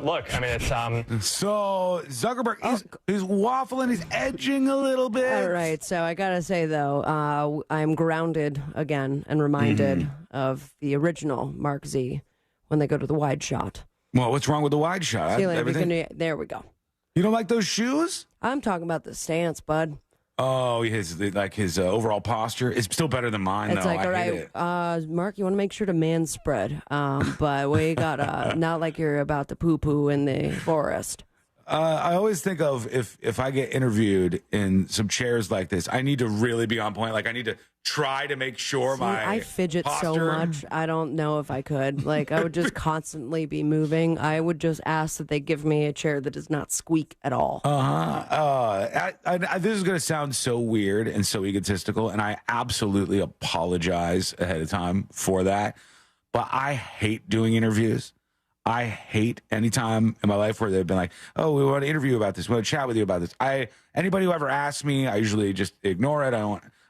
Speaker 2: look, it's
Speaker 16: So Zuckerberg is waffling, he's edging a little bit.
Speaker 1: All right, so I gotta say though, I'm grounded again and reminded of the original Mark Z when they go to the wide shot.
Speaker 16: Well, what's wrong with the wide shot?
Speaker 1: There we go.
Speaker 16: You don't like those shoes?
Speaker 1: I'm talking about the stance, bud.
Speaker 16: Oh, his overall posture is still better than mine,
Speaker 1: it's
Speaker 16: though.
Speaker 1: Like, all right, Mark, you want to make sure to man spread, but we got not like you're about to poo-poo in the forest.
Speaker 16: I always think of if I get interviewed in some chairs like this, I need to really be on point. Like, I need to try to make sure
Speaker 1: I fidget
Speaker 16: posture.
Speaker 1: so much. I don't know if I could. Like, I would just constantly be moving. I would just ask that they give me a chair that does not squeak at all.
Speaker 16: This is going to sound so weird and so egotistical, and I absolutely apologize ahead of time for that. But I hate doing interviews. I hate any time in my life where they've been like, oh, we want to interview about this. We want to chat with you about this. Anybody who ever asks me, I usually just ignore it. I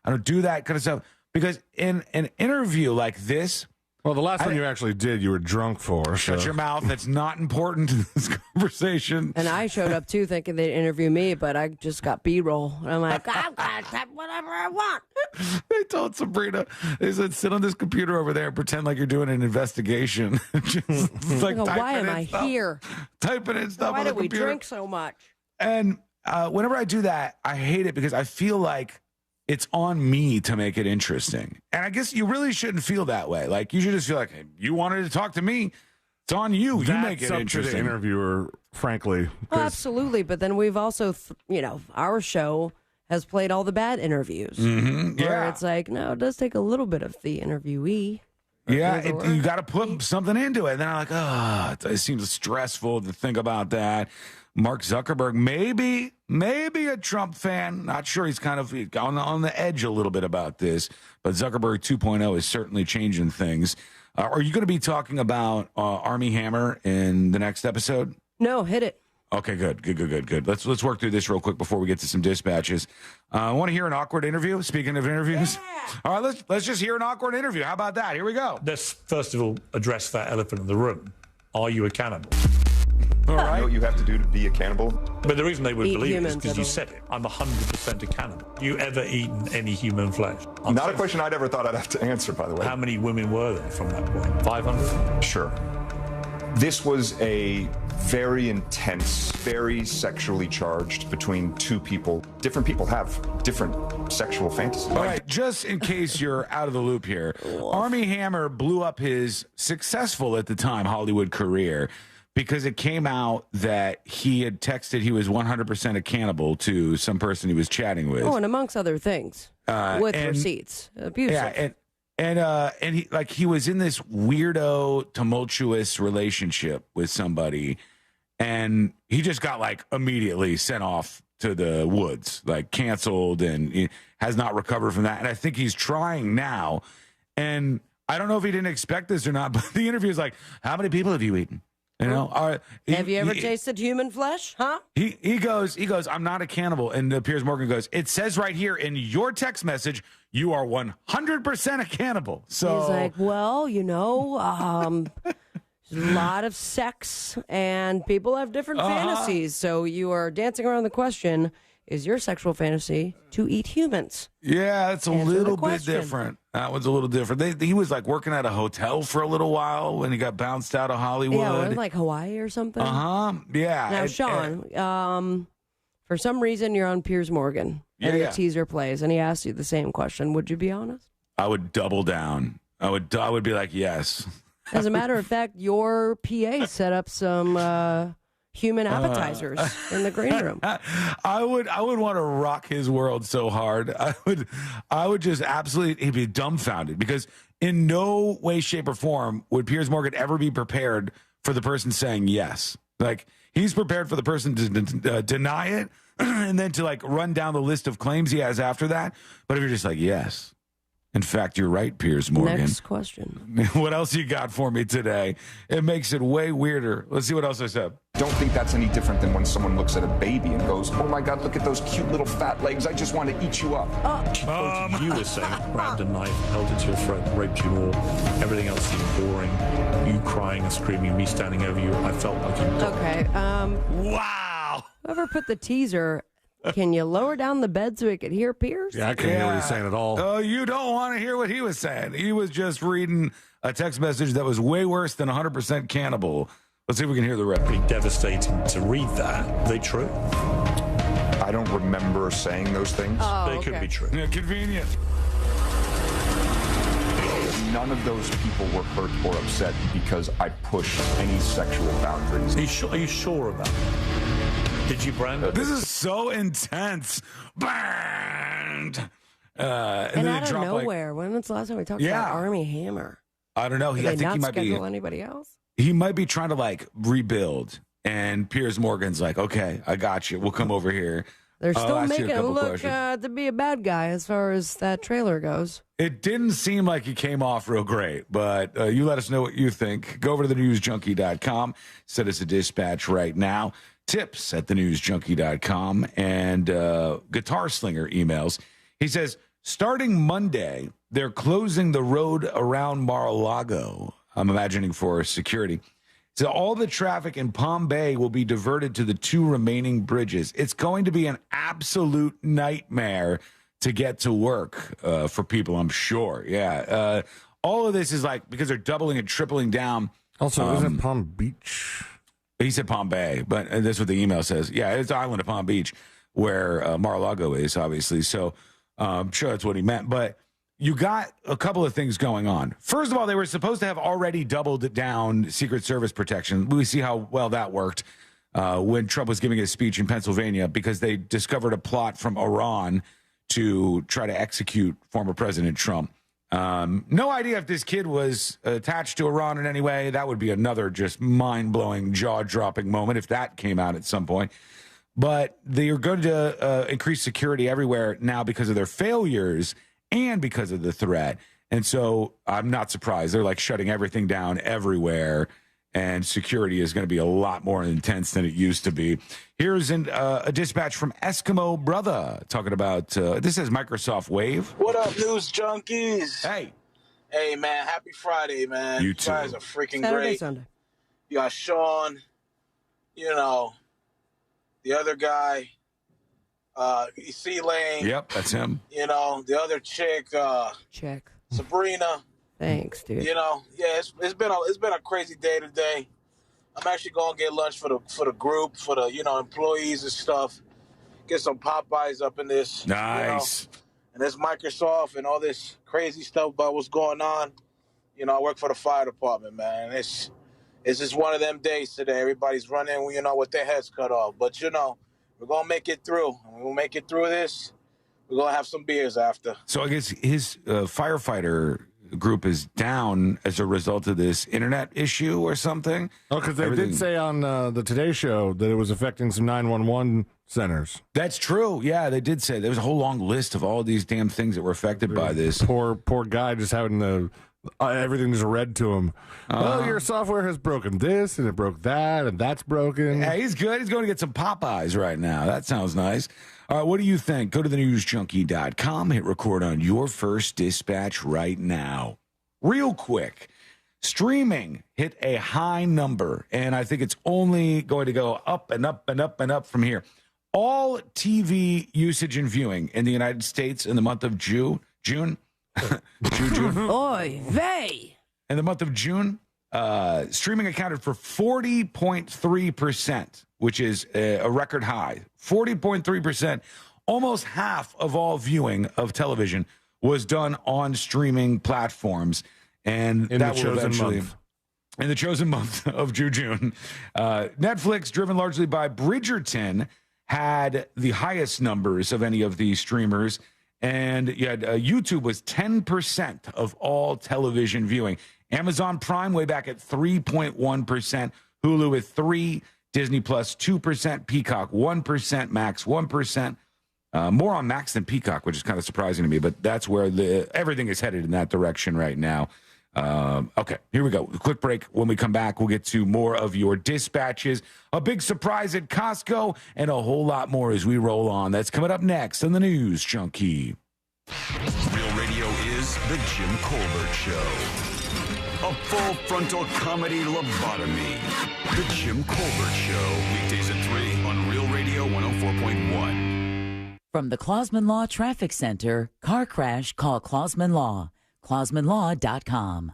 Speaker 16: don't do that kind of stuff. Because in an interview like this,
Speaker 5: well, the last one you actually did, you were drunk for.
Speaker 16: Shut your mouth. That's not important to this conversation.
Speaker 1: And I showed up, too, thinking they'd interview me, but I just got B-roll. And I'm like, I'm going to type whatever I want.
Speaker 16: They told Sabrina, they said, sit on this computer over there and pretend like you're doing an investigation. Just like
Speaker 1: why am I here?
Speaker 16: Typing in stuff
Speaker 1: why
Speaker 16: on the
Speaker 1: do we
Speaker 16: computer.
Speaker 1: drink so much?
Speaker 16: And whenever I do that, I hate it because I feel like it's on me to make it interesting. And I guess you really shouldn't feel that way. Like, you should just feel like, hey, you wanted to talk to me. It's on you. You make it interesting.
Speaker 5: To the interviewer, frankly.
Speaker 1: Well, absolutely. But then we've also, our show has played all the bad interviews.
Speaker 16: Mm-hmm.
Speaker 1: Where it's like, no, it does take a little bit of the interviewee.
Speaker 16: Yeah, you got to put something into it. And then I'm like, it seems stressful to think about that. Mark Zuckerberg, maybe a Trump fan. Not sure. He's kind of on the edge a little bit about this. But Zuckerberg 2.0 is certainly changing things. Are you going to be talking about Armie Hammer in the next episode?
Speaker 1: No, hit it.
Speaker 16: Okay, good. Let's work through this real quick before we get to some dispatches. I want to hear an awkward interview. Speaking of interviews, all right, let's just hear an awkward interview. How about that? Here we go.
Speaker 4: Let's first of all address that elephant in the room. Are you a cannibal?
Speaker 16: All right.
Speaker 4: You know what you have to do to be a cannibal?
Speaker 6: But the reason they would
Speaker 1: Eat
Speaker 6: believe it is
Speaker 1: humans,
Speaker 6: because you said it. I'm 100% a cannibal. You ever eaten any human flesh?
Speaker 4: Not a question I'd ever thought I'd have to answer, by the way.
Speaker 6: How many women were there from that point? 500?
Speaker 4: Sure. This was a very intense, very sexually charged between two people. Different people have different sexual fantasies.
Speaker 16: All right, just in case you're out of the loop here, Armie Hammer blew up his successful at the time Hollywood career because it came out that he had texted he was 100% a cannibal to some person he was chatting with.
Speaker 1: Oh, and amongst other things, with receipts. Abusive.
Speaker 16: Yeah, and he was in this weirdo, tumultuous relationship with somebody, and he just got like immediately sent off to the woods, like canceled, and he has not recovered from that. And I think he's trying now. And I don't know if he didn't expect this or not, but the interview is like, "How many people have you eaten? You know,
Speaker 1: have you ever tasted human flesh? Huh?"
Speaker 16: He goes, "I'm not a cannibal." And Piers Morgan goes, "It says right here in your text message, you are 100% a cannibal." So
Speaker 1: he's like, "Well, you know, there's a lot of sex and people have different fantasies. So you are dancing around the question, is your sexual fantasy to eat humans?"
Speaker 16: Yeah, it's a little bit different. That one's a little different. He was like working at a hotel for a little while when he got bounced out of Hollywood.
Speaker 1: Yeah, like Hawaii or something.
Speaker 16: Yeah.
Speaker 1: Now, Sean, for some reason you're on Piers Morgan and the teaser plays, and he asked you the same question. Would you be honest?
Speaker 16: I would double down. I would be like, yes.
Speaker 1: As a matter of fact, your PA set up some human appetizers in the green room.
Speaker 16: I would want to rock his world so hard. I would just absolutely, he'd be dumbfounded, because in no way, shape, or form would Piers Morgan ever be prepared for the person saying yes. Like, he's prepared for the person to deny it and then to like run down the list of claims he has after that. But if you're just like, yes, in fact, you're right, Piers Morgan.
Speaker 1: Next question.
Speaker 16: What else you got for me today? It makes it way weirder. Let's see what else I said.
Speaker 4: Don't think that's any different than when someone looks at a baby and goes, "Oh my God, look at those cute little fat legs. I just want to eat you up."
Speaker 6: You were saying, grabbed a knife, held it to your throat, raped you more. Everything else seemed boring. You crying and screaming, me standing over you. I felt like you.
Speaker 1: Okay.
Speaker 16: Wow.
Speaker 1: Whoever put the teaser, can you lower down the bed so we could hear Piers?
Speaker 5: Yeah, I can't hear what he's saying at all.
Speaker 16: Oh, you don't want to hear what he was saying. He was just reading a text message that was way worse than 100% cannibal. Let's see if we can hear the rest.
Speaker 6: Pretty devastating to read that. Are they true?
Speaker 4: I don't remember saying those things.
Speaker 6: They could be true.
Speaker 16: Yeah, convenient.
Speaker 4: None of those people were hurt or upset because I pushed any sexual boundaries.
Speaker 6: Are you sure about it? Did you brand it?
Speaker 16: This is so intense. Banned.
Speaker 1: And out of nowhere, when was the last time we talked about Armie Hammer?
Speaker 16: I don't know.
Speaker 1: Did
Speaker 16: I
Speaker 1: they
Speaker 16: think
Speaker 1: not
Speaker 16: he might
Speaker 1: schedule
Speaker 16: be.
Speaker 1: Anybody else?
Speaker 16: He might be trying to like rebuild. And Piers Morgan's like, "Okay, I got you. We'll come over here."
Speaker 1: They're
Speaker 16: I'll
Speaker 1: still
Speaker 16: ask you a
Speaker 1: making it
Speaker 16: couple
Speaker 1: look
Speaker 16: questions.
Speaker 1: to be a bad guy as far as that trailer goes.
Speaker 16: It didn't seem like he came off real great, but you let us know what you think. Go over to thenewsjunkie.com. Send us a dispatch right now. Tips at thenewsjunkie.com. And Guitar Slinger emails. He says, starting Monday, they're closing the road around Mar-a-Lago. I'm imagining for security. So all the traffic in Palm Bay will be diverted to the two remaining bridges. It's going to be an absolute nightmare to get to work for people, I'm sure. Yeah. All of this is like, because they're doubling and tripling down.
Speaker 5: Also, isn't Palm Beach?
Speaker 16: He said Palm Bay, but that's what the email says. Yeah, it's the island of Palm Beach where Mar-a-Lago is, obviously. So I'm sure that's what he meant. But you got a couple of things going on. First of all, they were supposed to have already doubled down Secret Service protection. We see how well that worked when Trump was giving his speech in Pennsylvania, because they discovered a plot from Iran to try to execute former President Trump. No idea if this kid was attached to Iran in any way. That would be another just mind-blowing, jaw-dropping moment if that came out at some point. But they are going to increase security everywhere now because of their failures and because of the threat. And so I'm not surprised. They're like shutting everything down everywhere, and security is going to be a lot more intense than it used to be. Here's a dispatch from Eskimo Brother talking about, this is Microsoft Wave.
Speaker 7: What up, news junkies?
Speaker 16: Hey.
Speaker 7: Hey, man, happy Friday, man.
Speaker 16: You too.
Speaker 7: guys are freaking
Speaker 1: Saturday,
Speaker 7: great.
Speaker 1: Sunday.
Speaker 7: You got Sean. you know, the other guy, C-Lane.
Speaker 16: Yep, that's him.
Speaker 7: You know, the other chick, Sabrina.
Speaker 1: Thanks, dude.
Speaker 7: You know, yeah, it's been a crazy day today. I'm actually going to get lunch for the group, for the, you know, employees and stuff. Get some Popeyes up in this.
Speaker 16: Nice.
Speaker 7: You know, and this Microsoft and all this crazy stuff about what's going on. You know, I work for the fire department, man. It's just one of them days today. Everybody's running, you know, with their heads cut off. But, you know, we're going to make it through. And we'll make it through this. We're going to have some beers after.
Speaker 16: So I guess his firefighter group is down as a result of this internet issue or something.
Speaker 5: Oh, because they did say on the Today Show that it was affecting some 911 centers.
Speaker 16: That's true. Yeah, they did say there was a whole long list of all these damn things that were affected by this.
Speaker 5: Poor guy just having everything just read to him. Oh, your software has broken this, and it broke that, and that's broken.
Speaker 16: Yeah, he's good. He's going to get some Popeyes right now. That sounds nice. All right, what do you think? Go to thenewsjunkie.com, hit record on your first dispatch right now. Real quick, streaming hit a high number, and I think it's only going to go up and up and up and up from here. All TV usage and viewing in the United States in the month of June.
Speaker 1: Oy vey.
Speaker 16: In the month of June, streaming accounted for 40.3%, which is a record high. 40.3%. Almost half of all viewing of television was done on streaming platforms. And
Speaker 5: in
Speaker 16: that
Speaker 5: the
Speaker 16: will
Speaker 5: chosen
Speaker 16: eventually,
Speaker 5: month.
Speaker 16: In the chosen month of June. Netflix, driven largely by Bridgerton, had the highest numbers of any of these streamers. And you had YouTube was 10% of all television viewing. Amazon Prime way back at 3.1%. Hulu with 3%. Disney Plus 2%. Peacock 1%. Max 1%. More on Max than Peacock, which is kind of surprising to me. But that's where everything is headed in that direction right now. Okay, here we go. Quick break. When we come back, we'll get to more of your dispatches, a big surprise at Costco, and a whole lot more as we roll on. That's coming up next on the News Junkie.
Speaker 3: Real radio is the Jim Colbert Show. A full frontal comedy lobotomy. The Jim Colbert Show. Weekdays at 3 on Real Radio 104.1.
Speaker 8: From the Clausman Law Traffic Center, car crash, call Clausman Law. ClausmanLaw.com.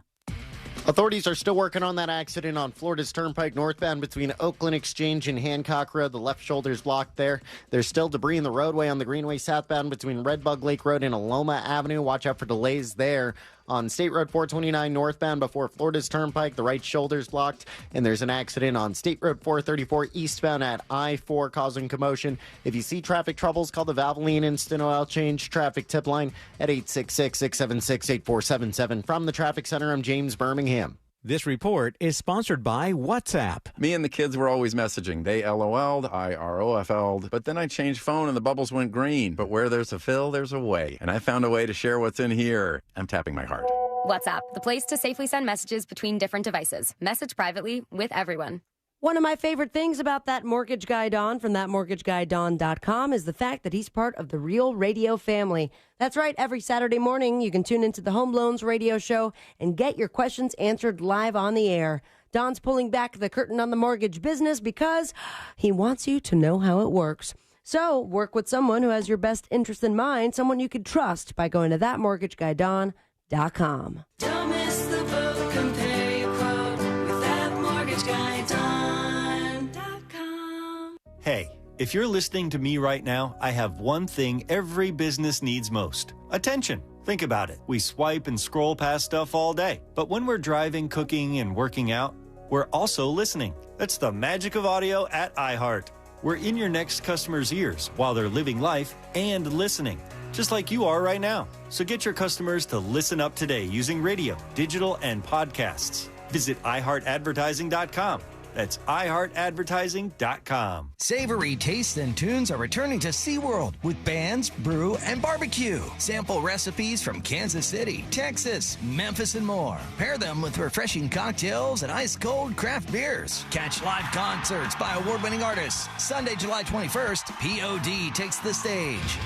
Speaker 10: Authorities are still working on that accident on Florida's Turnpike northbound between Oakland Exchange and Hancock Road. The left shoulder's blocked there. There's still debris in the roadway on the Greenway southbound between Redbug Lake Road and Aloma Avenue. Watch out for delays there. On State Road 429 northbound before Florida's Turnpike, the right shoulder's blocked. And there's an accident on State Road 434 eastbound at I-4 causing commotion. If you see traffic troubles, call the Valvoline Instant Oil Change traffic tip line at 866-676-8477. From the Traffic Center, I'm James Birmingham.
Speaker 11: This report is sponsored by WhatsApp.
Speaker 13: Me and the kids were always messaging. They LOL'd, I ROFL'd, but then I changed phone and the bubbles went green. But where there's a fill, there's a way. And I found a way to share what's in here. I'm tapping my heart.
Speaker 21: WhatsApp, the place to safely send messages between different devices. Message privately with everyone.
Speaker 1: One of my favorite things about that mortgage guy, Don, from thatmortgageguyDon.com is the fact that he's part of the Real Radio family. That's right. Every Saturday morning, you can tune into the Home Loans Radio Show and get your questions answered live on the air. Don's pulling back the curtain on the mortgage business because he wants you to know how it works. So work with someone who has your best interest in mind, someone you could trust by going to thatmortgageguyDon.com.
Speaker 27: Don't miss the boat, compare your quote with thatmortgageguyDon.com.
Speaker 22: Hey, if you're listening to me right now, I have one thing every business needs most. Attention. Think about it. We swipe and scroll past stuff all day. But when we're driving, cooking, and working out, we're also listening. That's the magic of audio at iHeart. We're in your next customer's ears while they're living life and listening, just like you are right now. So get your customers to listen up today using radio, digital, and podcasts. Visit iHeartAdvertising.com. That's iHeartAdvertising.com.
Speaker 23: Savory tastes and tunes are returning to SeaWorld with bands, brew, and barbecue. Sample recipes from Kansas City, Texas, Memphis, and more. Pair them with refreshing cocktails and ice-cold craft beers. Catch live concerts by award-winning artists. Sunday, July 21st, POD takes the stage.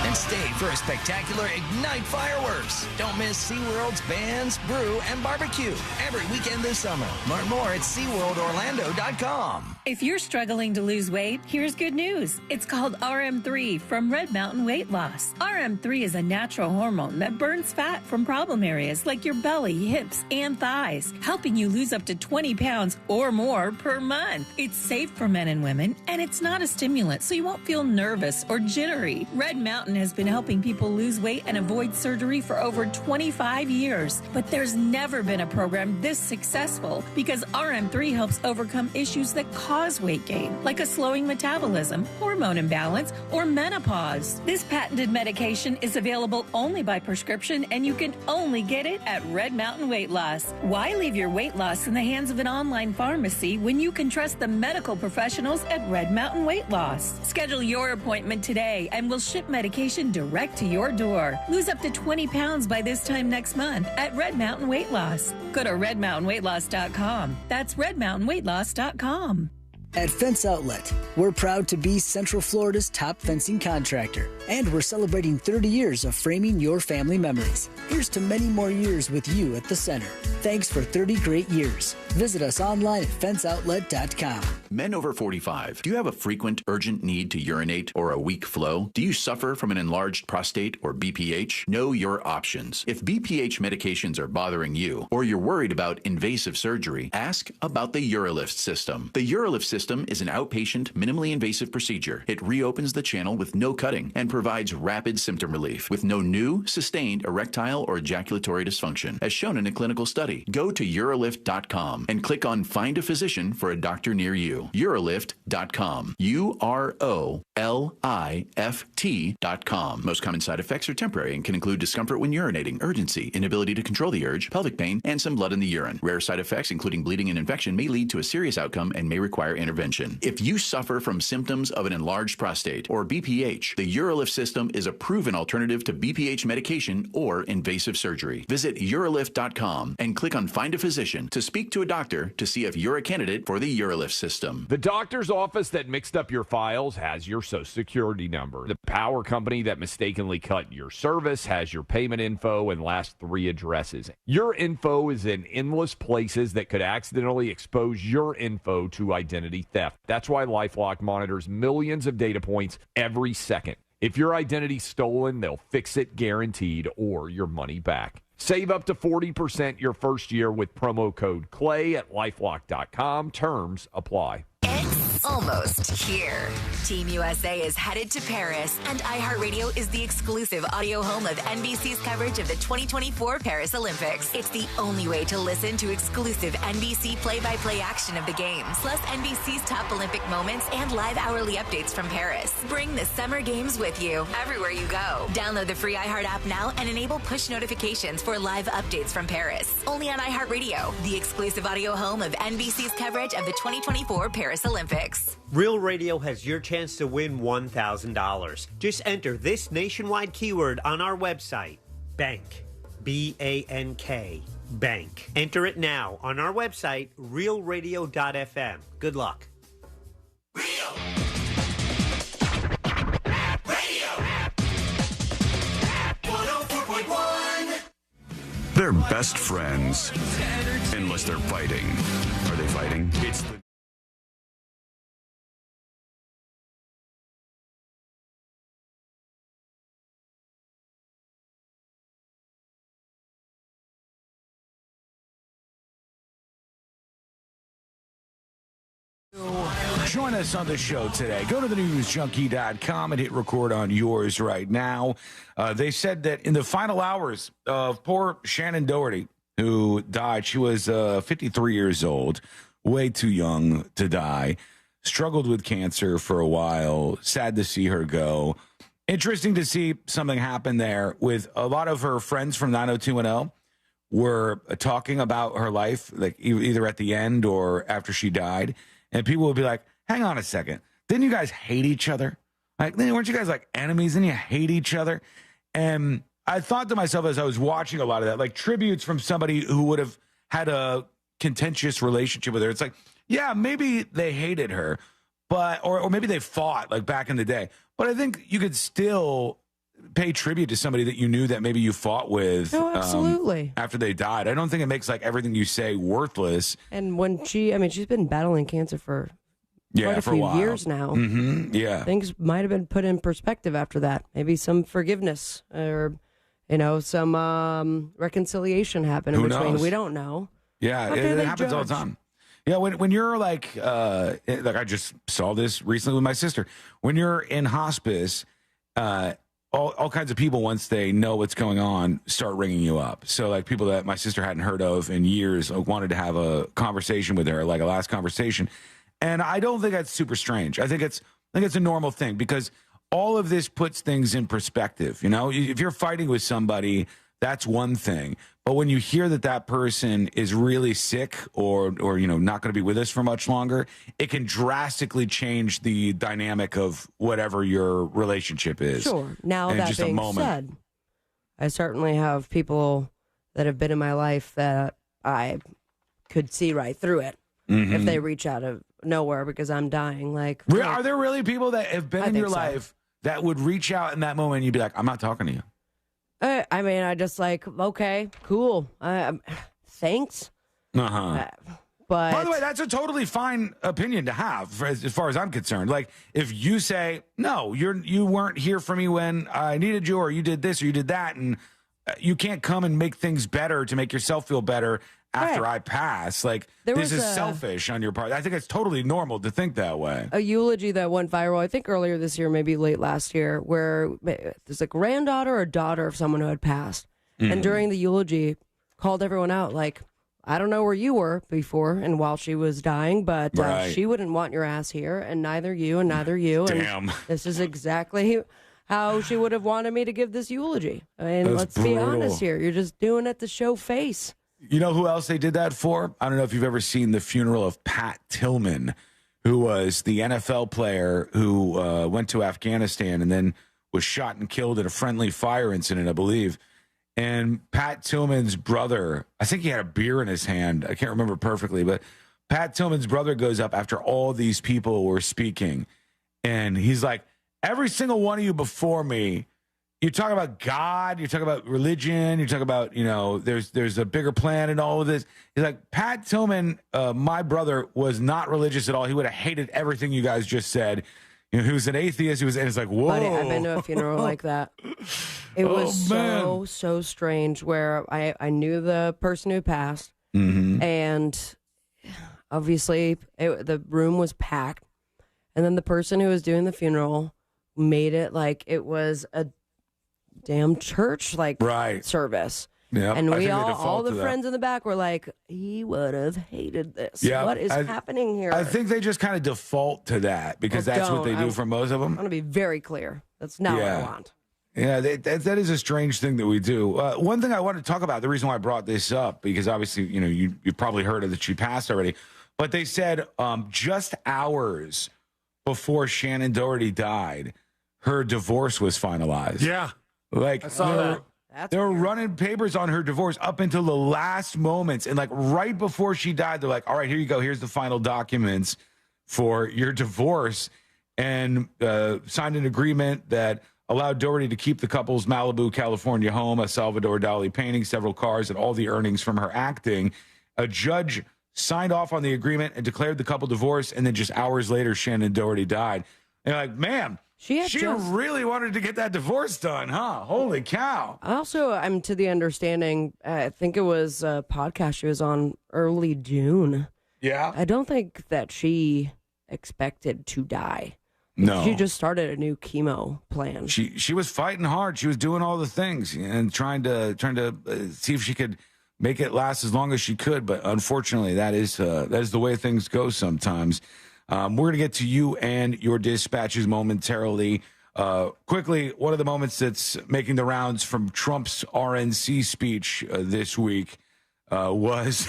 Speaker 23: And Day for a spectacular Ignite Fireworks. Don't miss SeaWorld's Bands, Brew, and Barbecue every weekend this summer. Learn more at SeaWorldOrlando.com.
Speaker 9: If you're struggling to lose weight, here's good news. It's called RM3 from Red Mountain Weight Loss. RM3 is a natural hormone that burns fat from problem areas like your belly, hips, and thighs, helping you lose up to 20 pounds or more per month. It's safe for men and women, and it's not a stimulant, so you won't feel nervous or jittery. Red Mountain has been helping people lose weight and avoid surgery for over 25 years, but there's never been a program this successful because RM3 helps overcome issues that cause weight gain, like a slowing metabolism, hormone imbalance, or menopause. This patented medication is available only by prescription, and you can only get it at Red Mountain Weight Loss. Why leave your weight loss in the hands of an online pharmacy when you can trust the medical professionals at Red Mountain Weight Loss? Schedule your appointment today, and we'll ship medication direct to your door. Lose up to 20 pounds by this time next month at Red Mountain Weight Loss. Go to redmountainweightloss.com. That's redmountainweightloss.com.
Speaker 12: At Fence Outlet, we're proud to be Central Florida's top fencing contractor, and we're celebrating 30 years of framing your family memories. Here's to many more years with you at the center. Thanks for 30 great years. Visit us online at fenceoutlet.com.
Speaker 14: Men over 45, do you have a frequent, urgent need to urinate or a weak flow? Do you suffer from an enlarged prostate or BPH? Know your options. If BPH medications are bothering you, or you're worried about invasive surgery, ask about the UroLift system. The UroLift system is an outpatient, minimally invasive procedure. It reopens the channel with no cutting and provides rapid symptom relief with no new, sustained erectile or ejaculatory dysfunction, as shown in a clinical study. Go to urolift.com and click on Find a Physician for a doctor near you. Urolift.com. UROLIFT.com. Most common side effects are temporary and can include discomfort when urinating, urgency, inability to control the urge, pelvic pain, and some blood in the urine. Rare side effects, including bleeding and infection, may lead to a serious outcome and may require intervention. If you suffer from symptoms of an enlarged prostate or BPH, the UroLift system is a proven alternative to BPH medication or invasive surgery. Visit urolift.com and click on Find a Physician to speak to a doctor to see if you're a candidate for the UroLift system.
Speaker 15: The doctor's office that mixed up your files has your Social Security number. The power company that mistakenly cut your service has your payment info and last 3 addresses. Your info is in endless places that could accidentally expose your info to identity theft. That's why LifeLock monitors millions of data points every second. If your identity's stolen, they'll fix it guaranteed or your money back. Save up to 40% your first year with promo code CLAY at LifeLock.com. Terms apply.
Speaker 17: It's almost here. Team USA is headed to Paris, and iHeartRadio is the exclusive audio home of NBC's coverage of the 2024 Paris Olympics. It's the only way to listen to exclusive NBC play-by-play action of the games, plus NBC's top Olympic moments and live hourly updates from Paris. Bring the Summer Games with you everywhere you go. Download the free iHeart app now and enable push notifications for live updates from Paris. Only on iHeartRadio, the exclusive audio home of NBC's coverage of the 2024 Paris Olympics.
Speaker 18: Real Radio has your chance to win $1,000. Just enter this nationwide keyword on our website, bank, B-A-N-K, bank. Enter it now on our website, realradio.fm. Good luck.
Speaker 3: They're best friends, unless they're fighting. Are they fighting? It's the
Speaker 16: Join us on the show today. Go to thenewsjunkie.com and hit record on yours right now. They said that in the final hours of poor Shannon Doherty, who died, she was 53 years old, way too young to die, struggled with cancer for a while, sad to see her go. Interesting to see something happen there with a lot of her friends from 90210 were talking about her life, like either at the end or after she died. And people would be like, hang on a second. Didn't you guys hate each other? Like, weren't you guys like enemies and you hate each other? And I thought to myself as I was watching a lot of that, like tributes from somebody who would have had a contentious relationship with her. It's like, yeah, maybe they hated her, but or maybe they fought like back in the day. But I think you could still pay tribute to somebody that you knew that maybe you fought with.
Speaker 1: Oh, absolutely.
Speaker 16: After they died. I don't think it makes like everything you say worthless.
Speaker 1: And when she's been battling cancer for quite a
Speaker 16: for a
Speaker 1: few
Speaker 16: while.
Speaker 1: years now.
Speaker 16: Mm-hmm. Yeah.
Speaker 1: Things might have been put in perspective after that. Maybe some forgiveness or, some reconciliation happened in
Speaker 16: Who
Speaker 1: between.
Speaker 16: knows?
Speaker 1: We don't know.
Speaker 16: Yeah,
Speaker 1: How
Speaker 16: it
Speaker 1: can they
Speaker 16: happens all the
Speaker 1: judge?
Speaker 16: time. Yeah, when you're like I just saw this recently with my sister. When you're in hospice, all kinds of people, once they know what's going on, start ringing you up. So like people that my sister hadn't heard of in years wanted to have a conversation with her, like a last conversation. And I don't think that's super strange. I think it's a normal thing because all of this puts things in perspective. If you're fighting with somebody, that's one thing. But when you hear that person is really sick or not going to be with us for much longer, it can drastically change the dynamic of whatever your relationship is.
Speaker 1: Sure. Now,
Speaker 16: in
Speaker 1: that
Speaker 16: just a
Speaker 1: being
Speaker 16: moment.
Speaker 1: said, I certainly have people that have been in my life that I could see right through it if they reach out of nowhere because I'm dying. Like,
Speaker 16: Are there really people that have been in your life that would reach out in that moment and you'd be like, I'm not talking to you?
Speaker 1: I just like, okay, cool. Thanks.
Speaker 16: Uh-huh.
Speaker 1: But
Speaker 16: by the way, that's a totally fine opinion to have as far as I'm concerned. Like if you say, no, you weren't here for me when I needed you, or you did this or you did that, and you can't come and make things better to make yourself feel better after I pass. Like this is selfish on your part. I think it's totally normal to think that way.
Speaker 1: A eulogy that went viral, I think earlier this year, maybe late last year, where there's a granddaughter or daughter of someone who had passed. And during the eulogy, called everyone out like, I don't know where you were before and while she was dying, but she wouldn't want your ass here, and neither you and neither you.
Speaker 16: Damn.
Speaker 1: And this is exactly how she would have wanted me to give this eulogy. I mean,
Speaker 16: That's
Speaker 1: let's be
Speaker 16: brutal.
Speaker 1: honest here. You're just doing it to show face.
Speaker 16: You know who else they did that for? I don't know if you've ever seen the funeral of Pat Tillman, who was the NFL player who went to Afghanistan and then was shot and killed in a friendly fire incident, I believe. And Pat Tillman's brother, I think he had a beer in his hand. I can't remember perfectly, but Pat Tillman's brother goes up after all these people were speaking. And he's like, every single one of you before me, you talk about God, you talk about religion, you talk about, there's a bigger plan and all of this. He's like, Pat Tillman, my brother, was not religious at all. He would have hated everything you guys just said. He was an atheist. And it's like, whoa.
Speaker 1: Buddy, I've been to a funeral like that. It was so strange where I knew the person who passed, and obviously the room was packed. And then the person who was doing the funeral made it like it was a damn church service.
Speaker 16: Yeah,
Speaker 1: and we all the friends in the back were like, he would have hated this.
Speaker 16: Yeah,
Speaker 1: what is happening here?
Speaker 16: I think they just kind of default to that because that's what they do for most of them.
Speaker 1: I want to be very clear. That's not what I want.
Speaker 16: Yeah, that is a strange thing that we do. One thing I want to talk about, the reason why I brought this up, because obviously, you probably heard of that she passed already, but they said just hours before Shannon Doherty died, her divorce was finalized.
Speaker 5: Yeah.
Speaker 16: Like,
Speaker 5: I saw that.
Speaker 16: They were running papers on her divorce up until the last moments. And like right before she died, they're like, all right, here you go. Here's the final documents for your divorce. And signed an agreement that allowed Doherty to keep the couple's Malibu, California home, a Salvador Dali painting, several cars, and all the earnings from her acting. A judge signed off on the agreement and declared the couple divorced. And then just hours later, Shannon Doherty died. And like, man, she really wanted to get that divorce done, huh? Holy cow.
Speaker 1: Also, I'm to the understanding, I think it was a podcast she was on early June.
Speaker 16: Yeah.
Speaker 1: I don't think that she expected to die.
Speaker 16: No.
Speaker 1: She just started a new chemo plan.
Speaker 16: She was fighting hard. She was doing all the things and trying to see if she could make it last as long as she could. But unfortunately, that is the way things go sometimes. We're going to get to you and your dispatches momentarily. Quickly, one of the moments that's making the rounds from Trump's RNC speech this week was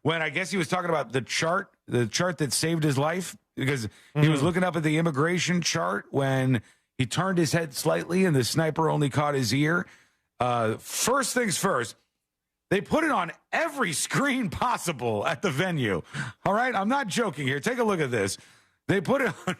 Speaker 16: when I guess he was talking about the chart that saved his life, because he was looking up at the immigration chart when he turned his head slightly and the sniper only caught his ear. First things first. They put it on every screen possible at the venue. All right? I'm not joking here. Take a look at this. They put it on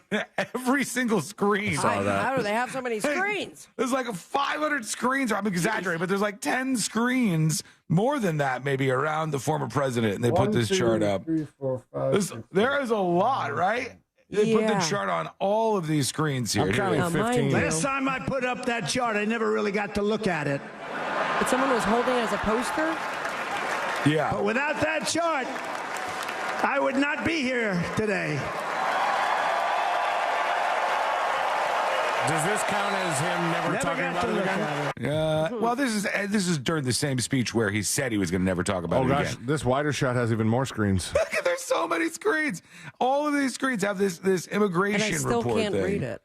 Speaker 16: every single screen.
Speaker 1: How do they have so many screens?
Speaker 16: There's like 500 screens. I'm exaggerating, but there's like 10 screens, more than that maybe, around the former president. And they put this chart up.
Speaker 5: 3, 4, 5,
Speaker 16: there is a lot, right? They put the chart on all of these screens here.
Speaker 5: I'm counting 15.
Speaker 2: Last time I put up that chart, I never really got to look at it.
Speaker 1: But someone was holding it as a poster?
Speaker 16: Yeah.
Speaker 2: But without that chart, I would not be here today.
Speaker 5: Does this count as him never talking about it again?
Speaker 16: Well, this is during the same speech where he said he was going to never talk about it again.
Speaker 5: This wider shot has even more screens.
Speaker 16: Look at, there's so many screens. All of these screens have this immigration
Speaker 1: And I still
Speaker 16: report
Speaker 1: can't
Speaker 16: thing.
Speaker 1: read it.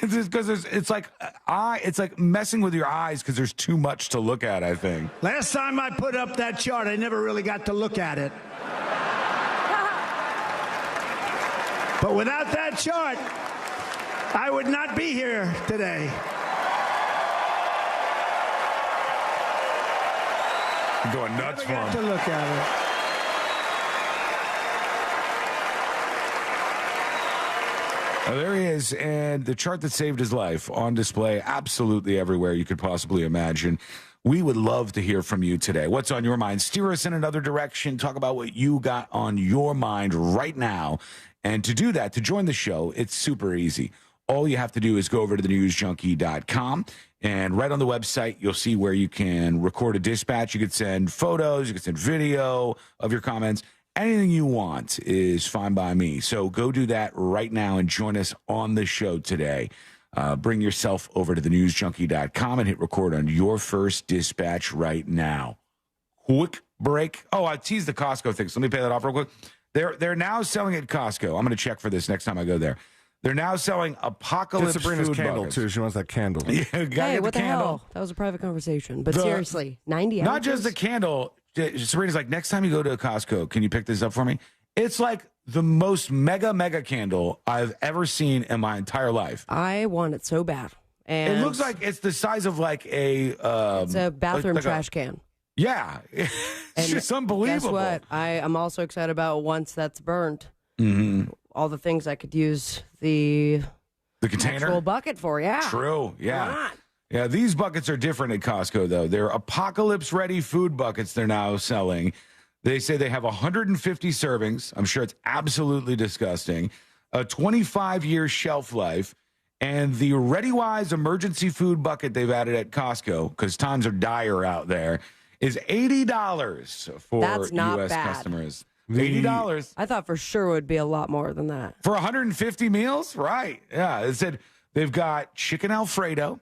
Speaker 16: Because it's like messing with your eyes because there's too much to look at, I think.
Speaker 2: Last time I put up that chart, I never really got to look at it. But without that chart, I would not be here today.
Speaker 16: I'm going nuts for him.
Speaker 2: To look at it.
Speaker 16: Oh, there he is, and the chart that saved his life on display absolutely everywhere you could possibly imagine. We would love to hear from you today. What's on your mind? Steer us in another direction. Talk about what you got on your mind right now. And to do that, to join the show, it's super easy. All you have to do is go over to thenewsjunkie.com, and right on the website, you'll see where you can record a dispatch. You can send photos, you can send video of your comments. Anything you want is fine by me. So go do that right now and join us on the show today. Bring yourself over to thenewsjunkie.com and hit record on your first dispatch right now. Quick break. Oh, I teased the Costco thing, so let me pay that off real quick. They're now selling at Costco. I'm going to check for this next time I go there. They're now selling apocalypse
Speaker 5: Sabrina's
Speaker 16: food
Speaker 5: candle,
Speaker 16: buckets.
Speaker 5: too. She wants that candle.
Speaker 16: Yeah,
Speaker 1: Hey, what the hell? That was a private conversation. But seriously, 90 ounces?
Speaker 16: Not just the candle. Sabrina's like, next time you go to a Costco, can you pick this up for me? It's like the most mega candle I've ever seen in my entire life.
Speaker 1: I want it so bad. And
Speaker 16: it looks like it's the size of like a...
Speaker 1: it's a bathroom trash can.
Speaker 16: Yeah. It's just unbelievable.
Speaker 1: Guess what? I am also excited about once that's burned.
Speaker 16: Mm-hmm.
Speaker 1: All the things I could use the
Speaker 16: container?
Speaker 1: actual bucket for, yeah.
Speaker 16: True, yeah.
Speaker 1: Why not?
Speaker 16: Yeah, these buckets are different at Costco, though. They're apocalypse-ready food buckets they're now selling. They say they have 150 servings. I'm sure it's absolutely disgusting. A 25-year shelf life. And the ReadyWise emergency food bucket they've added at Costco, because times are dire out there, is $80 for
Speaker 1: That's not
Speaker 16: U.S.
Speaker 1: bad.
Speaker 16: customers. $80.
Speaker 1: I thought for sure it would be a lot more than that.
Speaker 16: For 150 meals? Right. Yeah. It said they've got chicken Alfredo,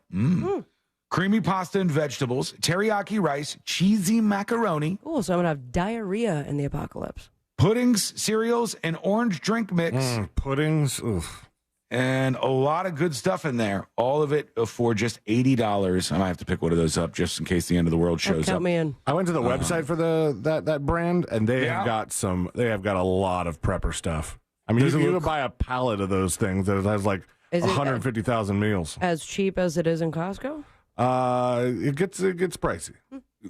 Speaker 16: creamy pasta and vegetables, teriyaki rice, cheesy macaroni.
Speaker 1: Oh, so I'm going to have diarrhea in the apocalypse.
Speaker 16: Puddings, cereals, and orange drink mix.
Speaker 5: Puddings. Oof.
Speaker 16: And a lot of good stuff in there. All of it for just $80. I might have to pick one of those up just in case the end of the world shows
Speaker 1: Count
Speaker 16: up.
Speaker 1: me in.
Speaker 5: I went to the website for that brand, and they have got a lot of prepper stuff. I mean, you could buy a pallet of those things that has like
Speaker 1: Is it,
Speaker 5: 150,000 meals.
Speaker 1: As cheap as it is in Costco?
Speaker 5: It gets pricey.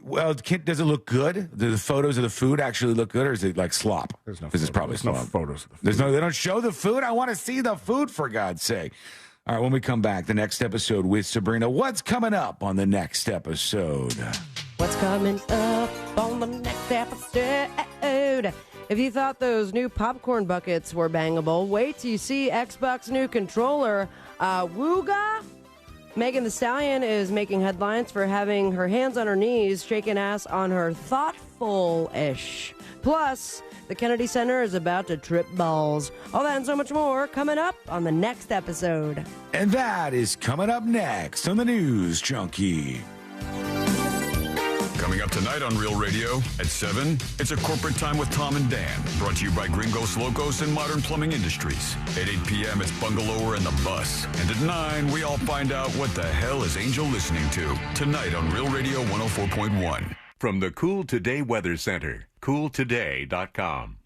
Speaker 16: Well, does it look good? Do the photos of the food actually look good, or is it like slop?
Speaker 5: There's no
Speaker 16: Because it's probably
Speaker 5: There's no
Speaker 16: slop.
Speaker 5: photos of the food.
Speaker 16: There's no. They don't show the food. I want to see the food, for God's sake. All right, when we come back, the next episode with Sabrina. What's coming up on the next episode?
Speaker 1: What's coming up on the next episode? If you thought those new popcorn buckets were bangable, wait till you see Xbox new controller, Wooga. Megan Thee Stallion is making headlines for having her hands on her knees, shaking ass on her thoughtful-ish. Plus, the Kennedy Center is about to trip balls. All that and so much more coming up on the next episode.
Speaker 16: And that is coming up next on the News Junkie.
Speaker 3: Coming up tonight on Real Radio at 7, it's a corporate time with Tom and Dan, brought to you by Gringos Locos and Modern Plumbing Industries. At 8 p.m., it's Bungalower and the Bus. And at 9, we all find out what the hell is Angel listening to. Tonight on Real Radio 104.1.
Speaker 4: From the Cool Today Weather Center, cooltoday.com.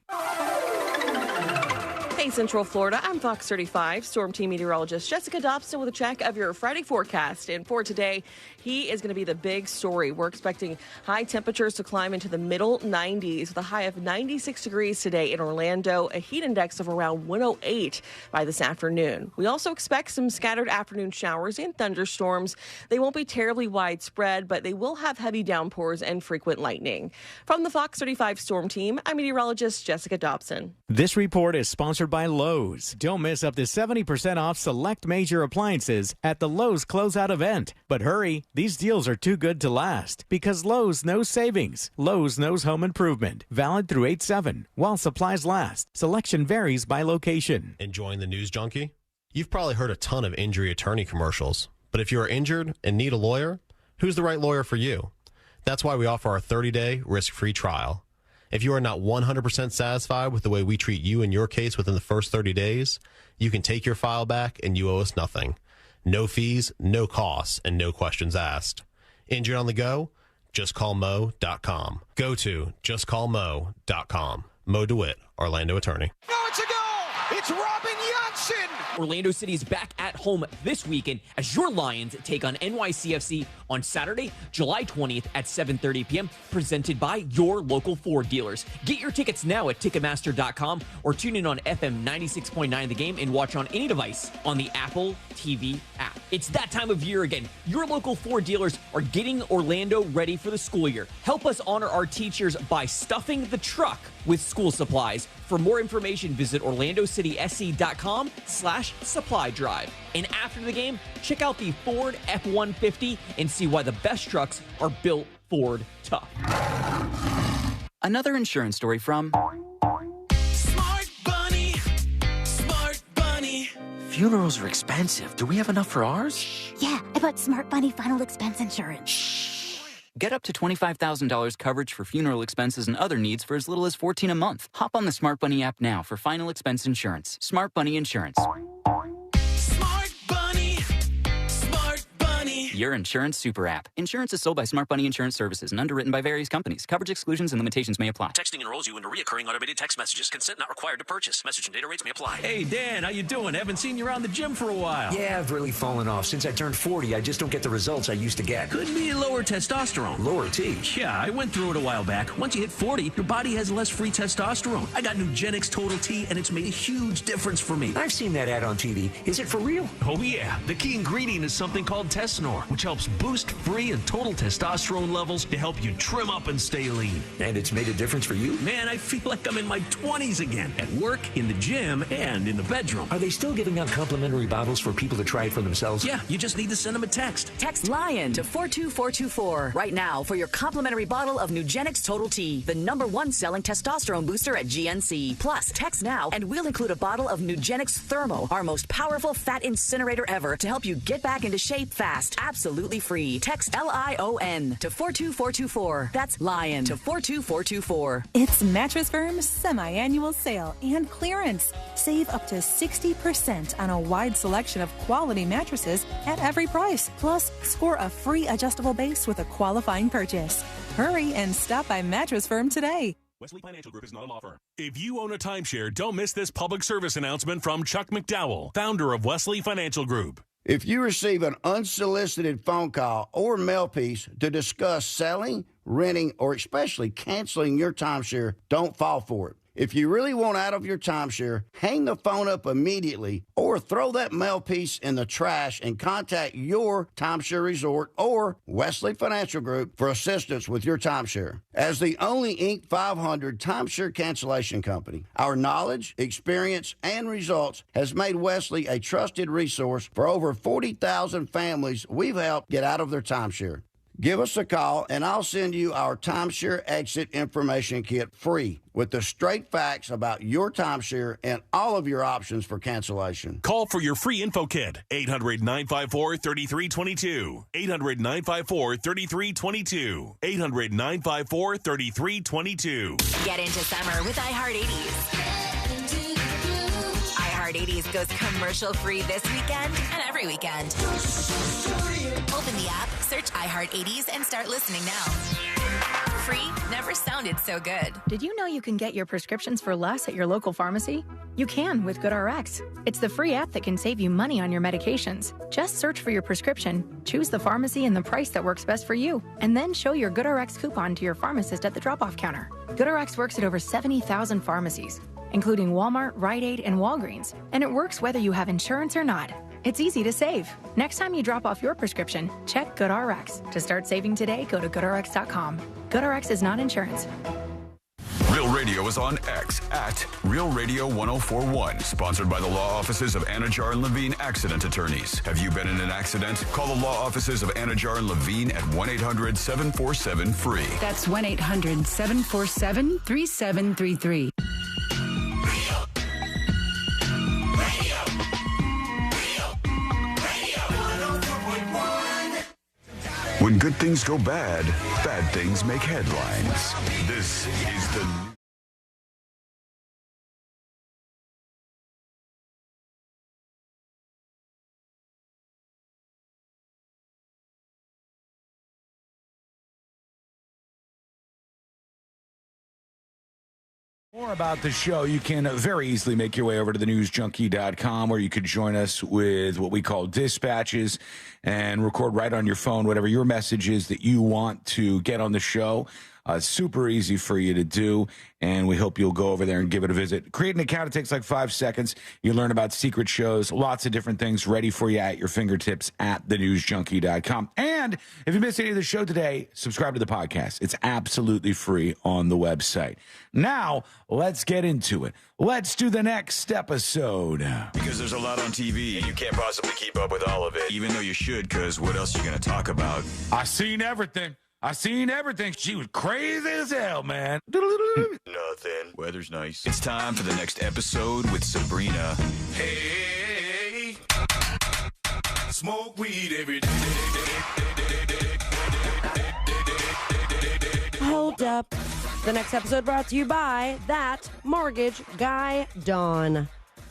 Speaker 19: Hey,
Speaker 4: Hey, Central Florida, I'm Fox 35 Storm Team meteorologist Jessica Dobson with a check of your Friday forecast. And for today, he is going to be the big story. We're expecting high temperatures to climb into the middle 90s with a high of 96 degrees today in Orlando, a heat index of around 108 by this afternoon. We also expect some scattered afternoon showers and thunderstorms. They won't be terribly widespread, but they will have heavy downpours and frequent lightning. From the Fox 35 Storm Team, I'm meteorologist Jessica Dobson.
Speaker 11: This report is sponsored by Lowe's. Don't miss up to 70% off select major appliances at the Lowe's closeout event. But hurry, these deals are too good to last because Lowe's knows savings. Lowe's knows home improvement. Valid through 8/7 while supplies last. Selection varies by location.
Speaker 6: Enjoying the news, Junkie? You've probably heard a ton of injury attorney commercials. But if you are injured and need a lawyer, who's the right lawyer for you? That's why we offer our 30-day risk-free trial. If you are not 100% satisfied with the way we treat you and your case within the first 30 days, you can take your file back and you owe us nothing. No fees, no costs, and no questions asked. Injured on the go? JustCallMo.com. Go to JustCallMo.com. Mo DeWitt, Orlando attorney.
Speaker 19: No, it's a goal! It's Robin Johnson!
Speaker 20: Orlando City is back at home this weekend as your Lions take on NYCFC on Saturday, July 20th at 7:30 p.m., presented by your local Ford dealers. Get your tickets now at Ticketmaster.com or tune in on FM 96.9 The Game and watch on any device on the Apple TV app. It's that time of year again. Your local Ford dealers are getting Orlando ready for the school year. Help us honor our teachers by stuffing the truck with school supplies. For more information, visit OrlandoCitySC.com/supply drive. And after the game, check out the Ford F-150 and see why the best trucks are built Ford tough.
Speaker 24: Another insurance story from
Speaker 27: Smart Bunny. Smart Bunny.
Speaker 24: Funerals are expensive. Do we have enough for ours?
Speaker 25: Yeah, I bought Smart Bunny Final Expense Insurance.
Speaker 24: Get up to $25,000 coverage for funeral expenses and other needs for as little as $14 a month. Hop on the Smart Bunny app now for final expense insurance. Smart Bunny Insurance.
Speaker 27: Smart Bunny. Smart Bunny.
Speaker 24: Your insurance super app. Insurance is sold by Smart Bunny Insurance Services and underwritten by various companies. Coverage exclusions and limitations may apply.
Speaker 26: Texting enrolls you into recurring automated text messages. Consent not required to purchase. Message and data rates may apply.
Speaker 28: Hey, Dan, how you doing? Haven't seen you around the gym for a while.
Speaker 29: Yeah, I've really fallen off. Since I turned 40, I just don't get the results I used to get.
Speaker 28: Could be lower testosterone.
Speaker 29: Lower T?
Speaker 28: Yeah, I went through it a while back. Once you hit 40, your body has less free testosterone. I got Nugenix Total T, and it's made a huge difference for me.
Speaker 29: I've seen that ad on TV. Is it for real?
Speaker 28: Oh, yeah. The key ingredient is something called Testosterone, which helps boost free and total testosterone levels to help you trim up and stay lean.
Speaker 29: And it's made a difference for you?
Speaker 28: Man, I feel like I'm in my 20s again. At work, in the gym, and in the bedroom.
Speaker 29: Are they still giving out complimentary bottles for people to try it for themselves?
Speaker 28: Yeah, you just need to send them a text.
Speaker 8: Text LION to 42424 right now for your complimentary bottle of Nugenix Total T, the #1 selling testosterone booster at GNC. Plus, text now and we'll include a bottle of Nugenix Thermo, our most powerful fat incinerator ever, to help you get back into shape fast, absolutely free. Text LION to 42424. That's LION to 42424.
Speaker 30: It's Mattress Firm's semi-annual sale and clearance. Save up to 60% on a wide selection of quality mattresses at every price. Plus, score a free adjustable base with a qualifying purchase. Hurry and stop by Mattress Firm today.
Speaker 31: Wesley Financial Group is not a law firm. If you own a timeshare, don't miss this public service announcement from Chuck McDowell, founder of Wesley Financial Group.
Speaker 2: If you receive an unsolicited phone call or mail piece to discuss selling, renting, or especially canceling your timeshare, don't fall for it. If you really want out of your timeshare, hang the phone up immediately or throw that mail piece in the trash and contact your timeshare resort or Wesley Financial Group for assistance with your timeshare. As the only Inc. 500 timeshare cancellation company, our knowledge, experience, and results has made Wesley a trusted resource for over 40,000 families we've helped get out of their timeshare. Give us a call, and I'll send you our timeshare exit information kit free with the straight facts about your timeshare and all of your options for cancellation.
Speaker 31: Call for your free info kit, 800-954-3322. 800-954-3322. 800-954-3322.
Speaker 17: Get into summer with iHeart 80s. iHeart 80s goes commercial-free this weekend and every weekend. Open the app, search iHeart 80s, and start listening now. Free never sounded so good.
Speaker 7: Did you know you can get your prescriptions for less at your local pharmacy? You can with GoodRx. It's the free app that can save you money on your medications. Just search for your prescription, choose the pharmacy and the price that works best for you, and then show your GoodRx coupon to your pharmacist at the drop-off counter. GoodRx works at over 70,000 pharmacies, including Walmart, Rite Aid, and Walgreens, and it works whether you have insurance or not. It's easy to save. Next time you drop off your prescription, check GoodRx. To start saving today, go to GoodRx.com. GoodRx is not insurance.
Speaker 3: Real Radio is on X at Real Radio 1041. Sponsored by the law offices of Anajar and Levine Accident Attorneys. Have you been in an accident? Call the law offices of Anajar and Levine at 1-800-747-FREE.
Speaker 8: That's 1-800-747-3733.
Speaker 3: When good things go bad, bad things make headlines. This is the
Speaker 16: More about the show, you can very easily make your way over to thenewsjunkie.com, where you could join us with what we call dispatches and record right on your phone whatever your message is that you want to get on the show. Super easy for you to do, and we hope you'll go over there and give it a visit. Create an account. It takes like 5 seconds. You learn about secret shows, lots of different things ready for you at your fingertips at thenewsjunkie.com. And if you missed any of the show today, subscribe to the podcast. It's absolutely free on the website. Now, let's get into it. Let's do the next episode.
Speaker 3: Because there's a lot on TV, and you can't possibly keep up with all of it. Even though you should, because what else are you going to talk about?
Speaker 16: I seen everything. She was crazy as hell, man.
Speaker 3: Nothing. Weather's nice. It's time for the next episode with Sabrina.
Speaker 9: Hey, smoke weed every day.
Speaker 1: Hold up. The next episode brought to you by That Mortgage Guy Don.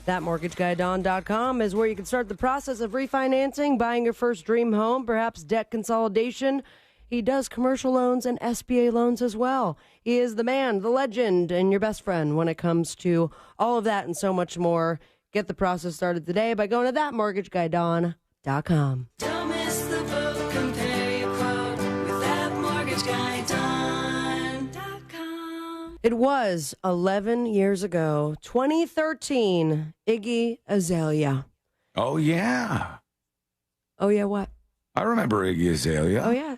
Speaker 1: ThatMortgageGuyDon.com is where you can start the process of refinancing, buying your first dream home, perhaps debt consolidation. He does commercial loans and SBA loans as well. He is the man, the legend, and your best friend when it comes to all of that and so much more. Get the process started today by going to ThatMortgageGuyDon.com.
Speaker 27: Don't miss the boat, compare your quote with ThatMortgageGuyDon.com.
Speaker 1: It was 11 years ago, 2013, Iggy Azalea.
Speaker 16: Oh, yeah.
Speaker 1: Oh, yeah, what?
Speaker 16: I remember Iggy Azalea.
Speaker 1: Oh, yeah.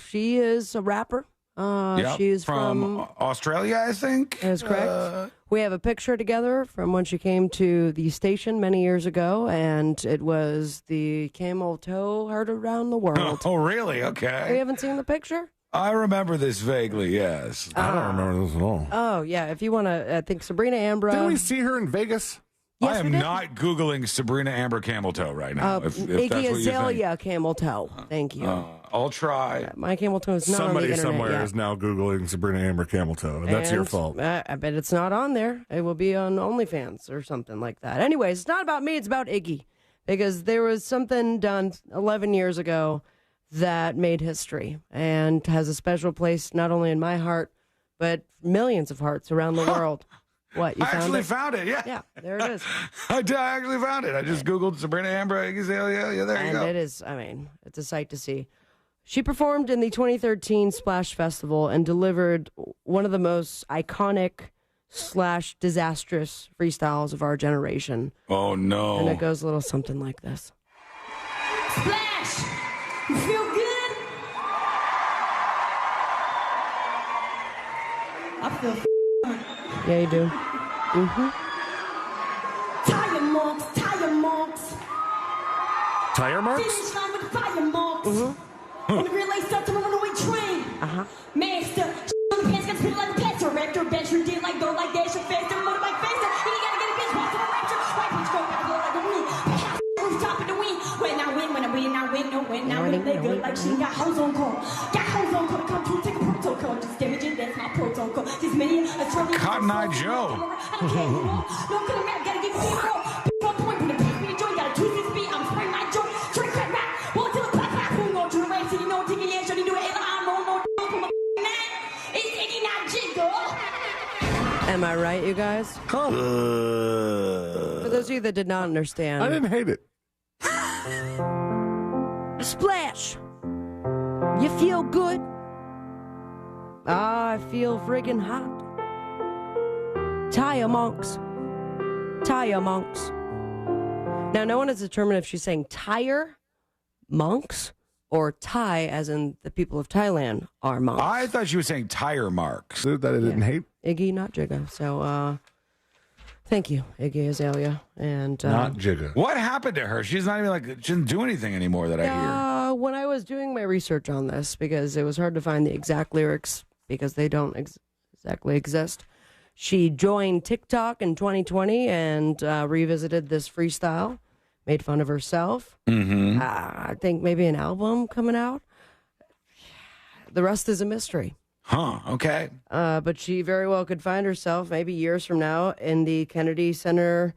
Speaker 1: She is a rapper.
Speaker 16: Yep,
Speaker 1: She's
Speaker 16: from Australia, I think.
Speaker 1: That is correct. We have a picture together from when she came to the station many years ago, and it was the camel toe heard around the world.
Speaker 16: Oh, really? Okay.
Speaker 1: You haven't seen the picture?
Speaker 16: I remember this vaguely, yes.
Speaker 5: I don't remember this at all.
Speaker 1: Oh, yeah. If you want to, I think Sabrina Ambra.
Speaker 5: Didn't we see her in Vegas?
Speaker 1: Yes,
Speaker 16: I am not Googling Sabrina Amber camel toe right now. If
Speaker 1: Iggy
Speaker 16: that's what
Speaker 1: Azalea camel toe. Thank you.
Speaker 16: I'll try.
Speaker 1: My camel toe is not
Speaker 5: Somebody
Speaker 1: on the internet
Speaker 5: somewhere
Speaker 1: yet.
Speaker 5: is now Googling Sabrina Amber camel toe. And that's your fault.
Speaker 1: I bet it's not on there. It will be on OnlyFans or something like that. Anyways, it's not about me. It's about Iggy. Because there was something done 11 years ago that made history and has a special place not only in my heart, but millions of hearts around the world. What, you found it?
Speaker 16: Found it, yeah.
Speaker 1: Yeah, there it is.
Speaker 16: I actually found it. I just Googled Sabrina Amber Azalea. Yeah, there you go.
Speaker 1: And it is, it's a sight to see. She performed in the 2013 Splash Festival and delivered one of the most iconic / disastrous freestyles of our generation.
Speaker 16: Oh, no.
Speaker 1: And it goes a little something like this.
Speaker 27: Splash! You feel good? I feel
Speaker 1: Yeah, you do. Mm-hmm.
Speaker 27: Tire marks, tire marks.
Speaker 5: Tire marks?
Speaker 27: Finish line with fire marks.
Speaker 1: Mm-hmm.
Speaker 27: On the relay, start to runaway train.
Speaker 1: Uh-huh.
Speaker 27: Master, on the pants, got spit like a pants. Director, bench, you did like go like dash, your faster, motorbike faster. You gotta get a bitch, walk to the rapture. Right bitch, go back, blow like a wind. Rooftop in the wind. When I win, when I win, I win, no win. Now when they good like she got hoes on call. Got hoes on call to come through, take a protocol. Just damage it, that's my protocol. Just me, a trouble.
Speaker 16: Cotton Eye Joe.
Speaker 27: No killer rap, gotta give you more. One point when the pass me the joint, gotta twist his beat. I'm spraying my joint. Try to crack rap. Walk till the clap, clap. Who gon' do the race? So you know, take your ass, should you do it? I'm on no, put my man.
Speaker 1: Am I right, you guys? For those of you that did not understand.
Speaker 5: I didn't hate it.
Speaker 1: Splash! You feel good? I feel friggin' hot. Tire monks. Tire monks. Now, no one has determined if she's saying tire monks or Thai, as in the people of Thailand are monks.
Speaker 16: I thought she was saying tire marks.
Speaker 5: That I didn't hate.
Speaker 1: Iggy, not Jigga. So, thank you, Iggy Azalea. And
Speaker 5: not Jigga.
Speaker 16: What happened to her? She's not even she didn't do anything anymore that I hear.
Speaker 1: When I was doing my research on this, because it was hard to find the exact lyrics because they don't exactly exist, she joined TikTok in 2020 and revisited this freestyle, made fun of herself.
Speaker 16: Mm-hmm.
Speaker 1: I think maybe an album coming out. The rest is a mystery.
Speaker 16: Huh, okay.
Speaker 1: But she very well could find herself maybe years from now in the Kennedy Center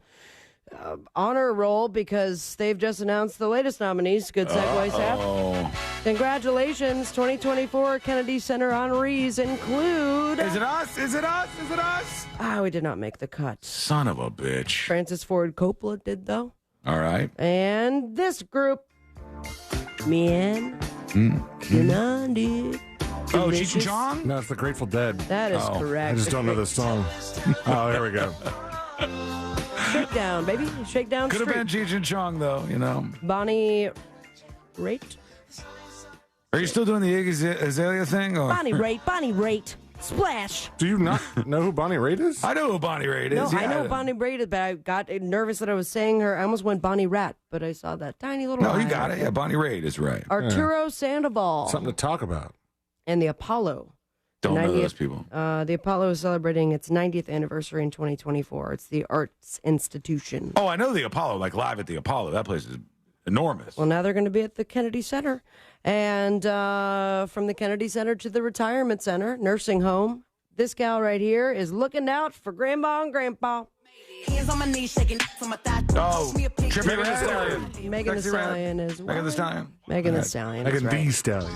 Speaker 1: honor roll because they've just announced the latest nominees. Good segue, Seth. Congratulations, 2024 Kennedy Center honorees include...
Speaker 16: Is it us? Is it us? Is it us?
Speaker 1: We did not make the cut.
Speaker 16: Son of a bitch.
Speaker 1: Francis Ford Coppola did, though.
Speaker 16: All right.
Speaker 1: And this group, man, United.
Speaker 16: Oh, Cheech and Chong?
Speaker 5: No, it's the Grateful Dead.
Speaker 1: That is correct.
Speaker 5: I just don't know the song. Oh, there we go.
Speaker 1: Shakedown, baby. Shakedown
Speaker 16: Could
Speaker 1: Street.
Speaker 16: have been Cheech and Chong, though, you know.
Speaker 1: Bonnie Raitt.
Speaker 16: Are you still doing the Iggy Azalea thing? Or?
Speaker 1: Bonnie Raitt. Splash.
Speaker 5: Do you not know who Bonnie Raitt is?
Speaker 16: I know who Bonnie Raitt is.
Speaker 1: No,
Speaker 16: Yeah.
Speaker 1: I know Bonnie Raitt is, but I got nervous that I was saying her. I almost went Bonnie Rat, but I saw that tiny little
Speaker 16: No, you
Speaker 1: eye.
Speaker 16: got it. Yeah, Bonnie Raitt is right.
Speaker 1: Arturo Sandoval.
Speaker 5: Something to talk about.
Speaker 1: And the Apollo.
Speaker 16: Don't know
Speaker 1: 90th
Speaker 16: those people.
Speaker 1: The Apollo is celebrating its 90th anniversary in 2024. It's the arts institution.
Speaker 16: Oh, I know the Apollo, like live at the Apollo. That place is enormous.
Speaker 1: Well, now they're going to be at the Kennedy Center. And from the Kennedy Center to the Retirement Center, nursing home, this gal right here is looking out for Grandma and Grandpa.
Speaker 4: Hands on my knees, shaking on my thigh.
Speaker 16: Oh, Megan Thee Stallion.
Speaker 1: Megan Thee Stallion is
Speaker 16: Megan Thee Stallion.
Speaker 1: Megan Thee Stallion.
Speaker 5: Megan
Speaker 1: That's right.
Speaker 5: Thee Stallion.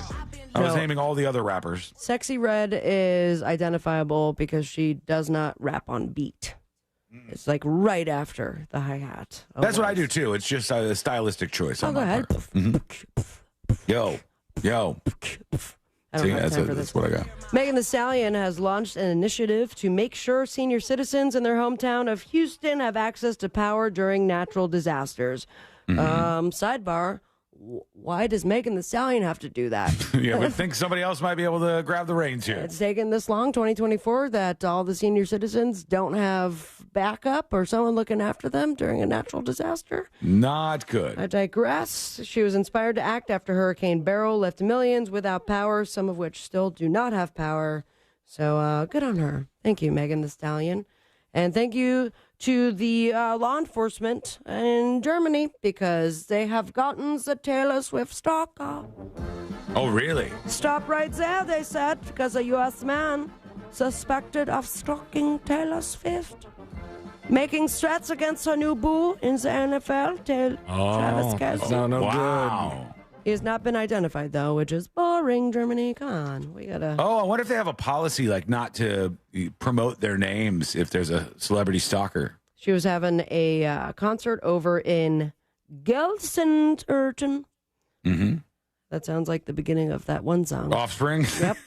Speaker 16: I was
Speaker 1: No.
Speaker 16: naming all the other rappers.
Speaker 1: Sexy Red is identifiable because she does not rap on beat. It's like right after the hi-hat.
Speaker 16: That's what I do, too. It's just a stylistic choice.
Speaker 1: Oh, go ahead.
Speaker 16: Yo.
Speaker 1: I don't have time for
Speaker 16: That's
Speaker 1: this.
Speaker 16: what I got.
Speaker 1: Megan Thee Stallion has launched an initiative to make sure senior citizens in their hometown of Houston have access to power during natural disasters. Sidebar, why does Megan Thee Stallion have to do that?
Speaker 16: Yeah, we think somebody else might be able to grab the reins here.
Speaker 1: It's taken this long, 2024, that all the senior citizens don't have backup or someone looking after them during a natural disaster.
Speaker 16: Not good.
Speaker 1: I digress. She was inspired to act after Hurricane Beryl left millions without power, some of which still do not have power. So good on her. Thank you, Megan Thee Stallion. And thank you to the law enforcement in Germany because they have gotten the Taylor Swift stalker.
Speaker 16: Oh, really?
Speaker 1: Stop right there, they said, because a U.S. man suspected of stalking Taylor Swift, making threats against her new boo in the NFL, Travis Kelce.
Speaker 5: No
Speaker 16: Wow.
Speaker 5: good.
Speaker 1: He has not been identified, though, which is boring, Germany. Come on. We got to...
Speaker 16: Oh, I wonder if they have a policy like not to promote their names if there's a celebrity stalker.
Speaker 1: She was having a concert over in Gelsenkirchen.
Speaker 16: Mm-hmm.
Speaker 1: That sounds like the beginning of that one song.
Speaker 16: Offspring?
Speaker 1: Yep.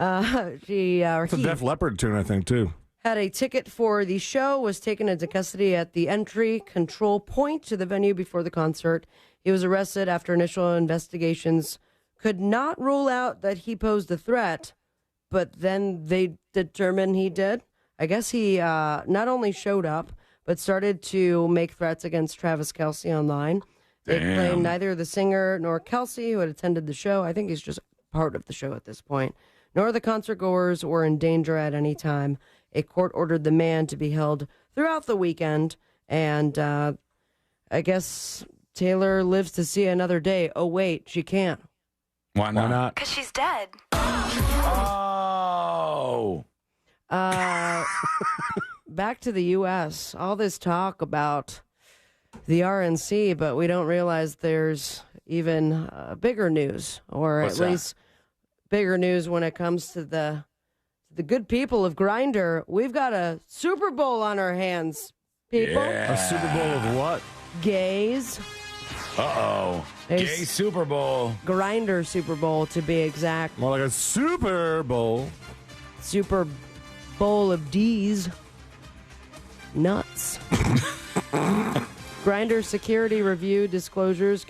Speaker 5: It's a Def Leppard tune, I think, too.
Speaker 1: Had a ticket for the show, was taken into custody at the entry control point to the venue before the concert. He was arrested after initial investigations could not rule out that he posed a threat, but then they determined he did. I guess he not only showed up, but started to make threats against Travis Kelce online. They claimed neither the singer nor Kelce, who had attended the show, I think he's just part of the show at this point, nor the concert goers were in danger at any time. A court ordered the man to be held throughout the weekend, and I guess Taylor lives to see another day. Oh, wait, she can't.
Speaker 16: Why not?
Speaker 17: Because she's dead.
Speaker 16: Oh.
Speaker 1: Back to the U.S. All this talk about the RNC, but we don't realize there's even bigger news, or
Speaker 16: What's
Speaker 1: at
Speaker 16: that?
Speaker 1: least bigger news when it comes to the the good people of Grindr, we've got a Super Bowl on our hands, people.
Speaker 16: Yeah.
Speaker 5: A Super Bowl of what?
Speaker 1: Gays.
Speaker 16: Uh-oh. Gay Super Bowl.
Speaker 1: Grindr Super Bowl, to be exact.
Speaker 5: More like a Super Bowl.
Speaker 1: Super Bowl of D's. Nuts. Grindr security review disclosures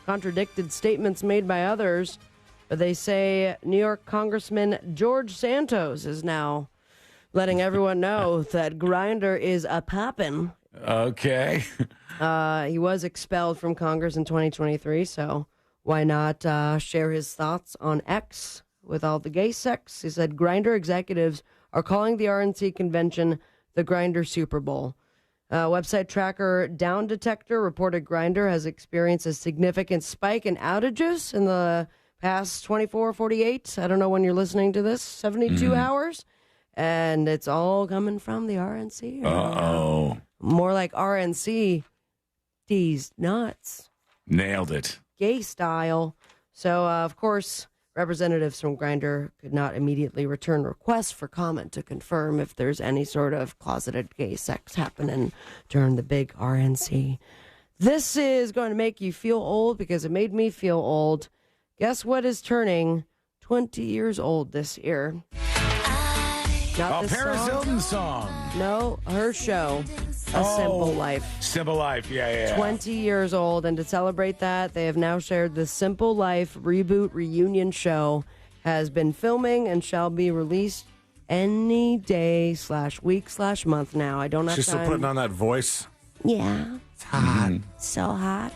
Speaker 1: contradicted statements made by others, but they say New York Congressman George Santos is now letting everyone know that Grindr is a poppin'.
Speaker 16: Okay.
Speaker 1: He was expelled from Congress in 2023, so why not share his thoughts on X with all the gay sex? He said Grindr executives are calling the RNC convention the Grindr Super Bowl. Website tracker Down Detector reported Grindr has experienced a significant spike in outages in the past 24, 48. I don't know when you're listening to this, 72 hours. And it's all coming from the RNC.
Speaker 16: Uh-oh.
Speaker 1: More like RNC, these nuts.
Speaker 16: Nailed it.
Speaker 1: Gay style. So, of course, representatives from Grindr could not immediately return requests for comment to confirm if there's any sort of closeted gay sex happening during the big RNC. This is going to make you feel old because it made me feel old. Guess what is turning 20 years old this year? Not
Speaker 16: Paris Hilton's song.
Speaker 1: No, her show, A Simple Life.
Speaker 16: Simple Life, yeah.
Speaker 1: 20 years old, and to celebrate that, they have now shared the Simple Life reboot reunion show has been filming and shall be released any day /week/month now. I don't have
Speaker 5: She's
Speaker 1: time.
Speaker 5: still putting on that voice.
Speaker 1: Yeah. It's hot. So hot.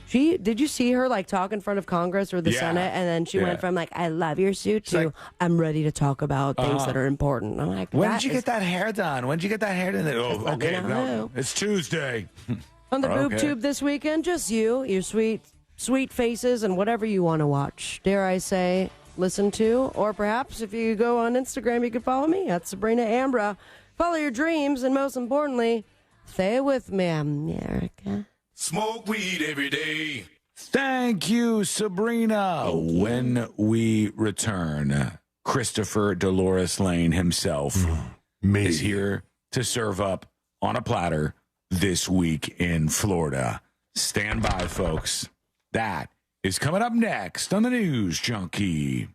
Speaker 1: Did you see her talk in front of Congress or the Senate? And then she went from I love your suit to I'm ready to talk about things that are important. I'm like,
Speaker 16: when did you get that hair done? When did you get that hair done? Oh, okay. No, it's Tuesday.
Speaker 1: On the boob tube this weekend, just your sweet faces and whatever you want to watch. Dare I say, listen to, or perhaps if you go on Instagram, you can follow me at Sabrina Ambra. Follow your dreams, and most importantly, stay with me, America.
Speaker 9: Smoke weed every day.
Speaker 16: Thank you, Sabrina. When we return, Christopher Dolores Lane himself is here to serve up on a platter this week in Florida. Stand by, folks. That is coming up next on the News Junkie.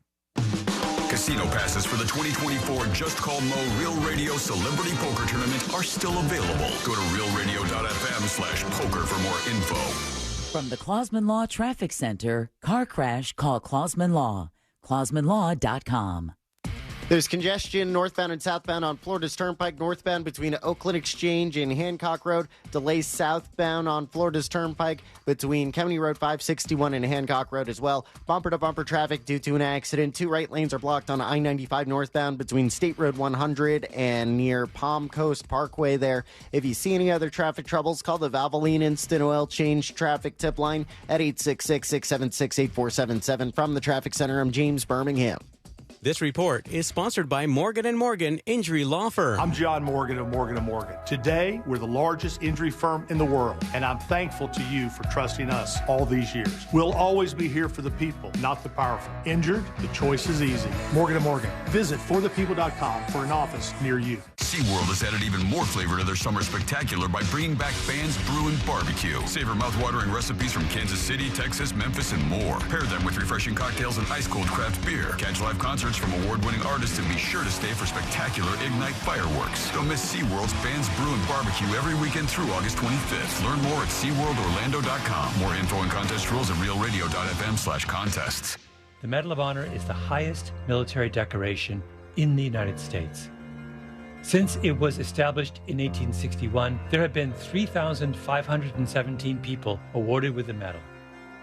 Speaker 3: Casino passes for the 2024 Just Call Mo Real Radio Celebrity Poker Tournament are still available. Go to realradio.fm/poker for more info.
Speaker 8: From the Clausman Law Traffic Center, car crash, call Clausman Law. ClausmanLaw.com.
Speaker 6: There's congestion northbound and southbound on Florida's Turnpike, northbound between Oakland Exchange and Hancock Road. Delays southbound on Florida's Turnpike between County Road 561 and Hancock Road as well. Bumper-to-bumper traffic due to an accident. 2 right lanes are blocked on I-95 northbound between State Road 100 and near Palm Coast Parkway there. If you see any other traffic troubles, call the Valvoline Instant Oil Change traffic tip line at 866-676-8477. From the Traffic Center, I'm James Birmingham.
Speaker 10: This report is sponsored by Morgan & Morgan Injury Law Firm.
Speaker 11: I'm John Morgan of Morgan & Morgan. Today, we're the largest injury firm in the world, and I'm thankful to you for trusting us all these years. We'll always be here for the people, not the powerful. Injured? The choice is easy. Morgan & Morgan. Visit forthepeople.com for an office near you.
Speaker 3: SeaWorld has added even more flavor to their summer spectacular by bringing back Band's Brew and Barbecue. Savor mouth-watering recipes from Kansas City, Texas, Memphis, and more. Pair them with refreshing cocktails and ice-cold craft beer. Catch live concerts from award-winning artists and be sure to stay for spectacular Ignite fireworks. Don't miss SeaWorld's Band's Brew and Barbecue every weekend through August 25th. Learn more at SeaWorldOrlando.com. More info and contest rules at realradio.fm/contests.
Speaker 12: The Medal of Honor is the highest military decoration in the United States. Since it was established in 1861, there have been 3,517 people awarded with the medal.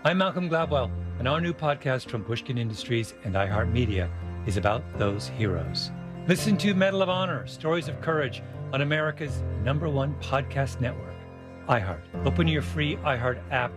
Speaker 12: I'm Malcolm Gladwell, and our new podcast from Pushkin Industries and iHeart Media is about those heroes. Listen to Medal of Honor, Stories of Courage on America's #1 podcast network, iHeart. Open your free iHeart app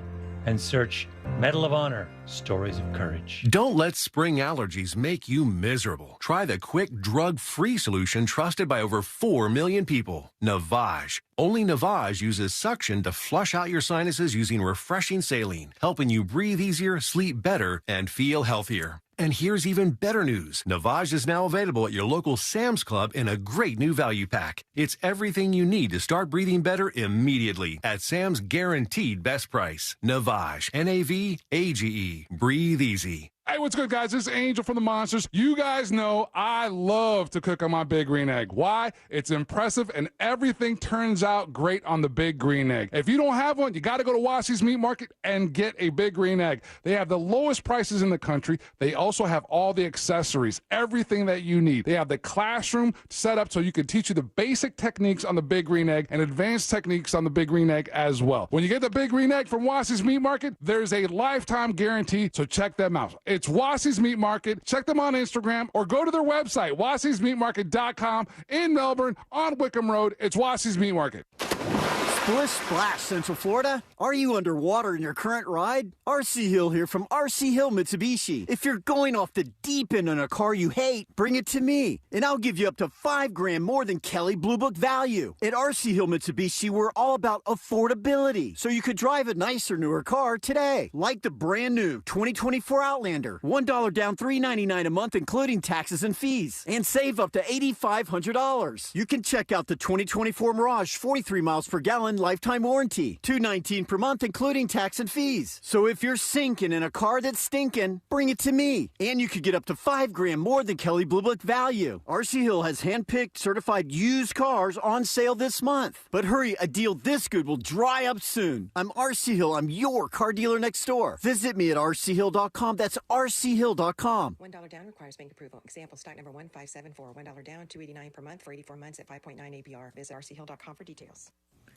Speaker 12: and search Medal of Honor, Stories of Courage.
Speaker 13: Don't let spring allergies make you miserable. Try the quick, drug-free solution trusted by over 4 million people, Navage. Only Navage uses suction to flush out your sinuses using refreshing saline, helping you breathe easier, sleep better, and feel healthier. And here's even better news. Navage is now available at your local Sam's Club in a great new value pack. It's everything you need to start breathing better immediately at Sam's guaranteed best price. Navage, Navage. Breathe easy.
Speaker 14: Hey, what's good, guys? This is Angel from the Monsters. You guys know I love to cook on my Big Green Egg. Why? It's impressive, and everything turns out great on the Big Green Egg. If you don't have one, you got to go to Wassy's Meat Market and get a Big Green Egg. They have the lowest prices in the country. They also have all the accessories, everything that you need. They have the classroom set up so you can teach you the basic techniques on the Big Green Egg and advanced techniques on the Big Green Egg as well. When you get the Big Green Egg from Wassy's Meat Market, there's a lifetime guarantee, so check them out. It's Wassy's Meat Market. Check them on Instagram or go to their website, wassysmeatmarket.com in Melbourne on Wickham Road. It's Wassy's Meat Market.
Speaker 15: Splish splash, Central Florida. Are you underwater in your current ride? RC Hill here from RC Hill Mitsubishi. If you're going off the deep end in a car you hate, bring it to me, and I'll give you up to $5,000 more than Kelly Blue Book value. At RC Hill Mitsubishi, we're all about affordability, so you could drive a nicer, newer car today, like the brand new 2024 Outlander. $1 down, $399 a month, including taxes and fees, and save up to $8,500. You can check out the 2024 Mirage, 43 miles per gallon. Lifetime warranty, $219 per month, including tax and fees. So if you're sinking in a car that's stinking, bring it to me, and you could get up to $5,000 more than Kelly Blue Book value. RC Hill has hand-picked, certified used cars on sale this month. But hurry, a deal this good will dry up soon. I'm RC Hill. I'm your car dealer next door. Visit me at rchill.com. That's rchill.com.
Speaker 18: $1 down requires bank approval. Example, stock number 1574. $1 down, $289 per month for 84 months at 5.9 APR. Visit rchill.com for details.